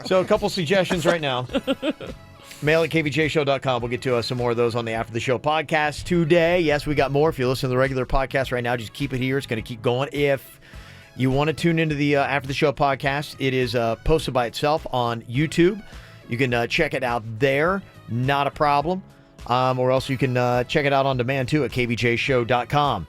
So a couple suggestions right now. Mail at kvjshow.com. We'll get to some more of those on the After the Show podcast today. Yes, we got more. If you listen to the regular podcast right now, just keep it here. It's going to keep going. If you want to tune into the After the Show podcast, it is posted by itself on YouTube. You can check it out there. Not a problem. Or else you can check it out on demand, too, at kvjshow.com.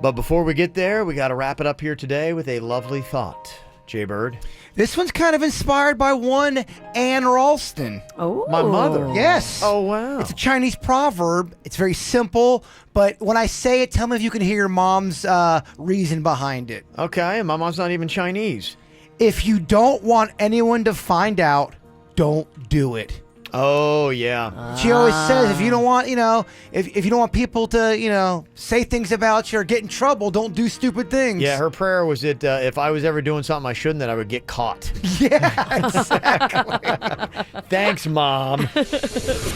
But before we get there, we got to wrap it up here today with a lovely thought. Jay Bird. This one's kind of inspired by one Anne Ralston. Oh. My mother. Yes. Oh, wow. It's a Chinese proverb. It's very simple, but when I say it, tell me if you can hear your mom's reason behind it. Okay, and my mom's not even Chinese. If you don't want anyone to find out, don't do it. Oh, yeah. She always says, if you don't want, if you don't want people to, say things about you or get in trouble, don't do stupid things. Yeah, her prayer was that if I was ever doing something I shouldn't, that I would get caught. Yeah, exactly. Thanks, Mom.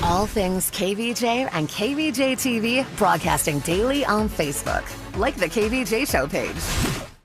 All things KVJ and KVJ TV broadcasting daily on Facebook. Like the KVJ Show page.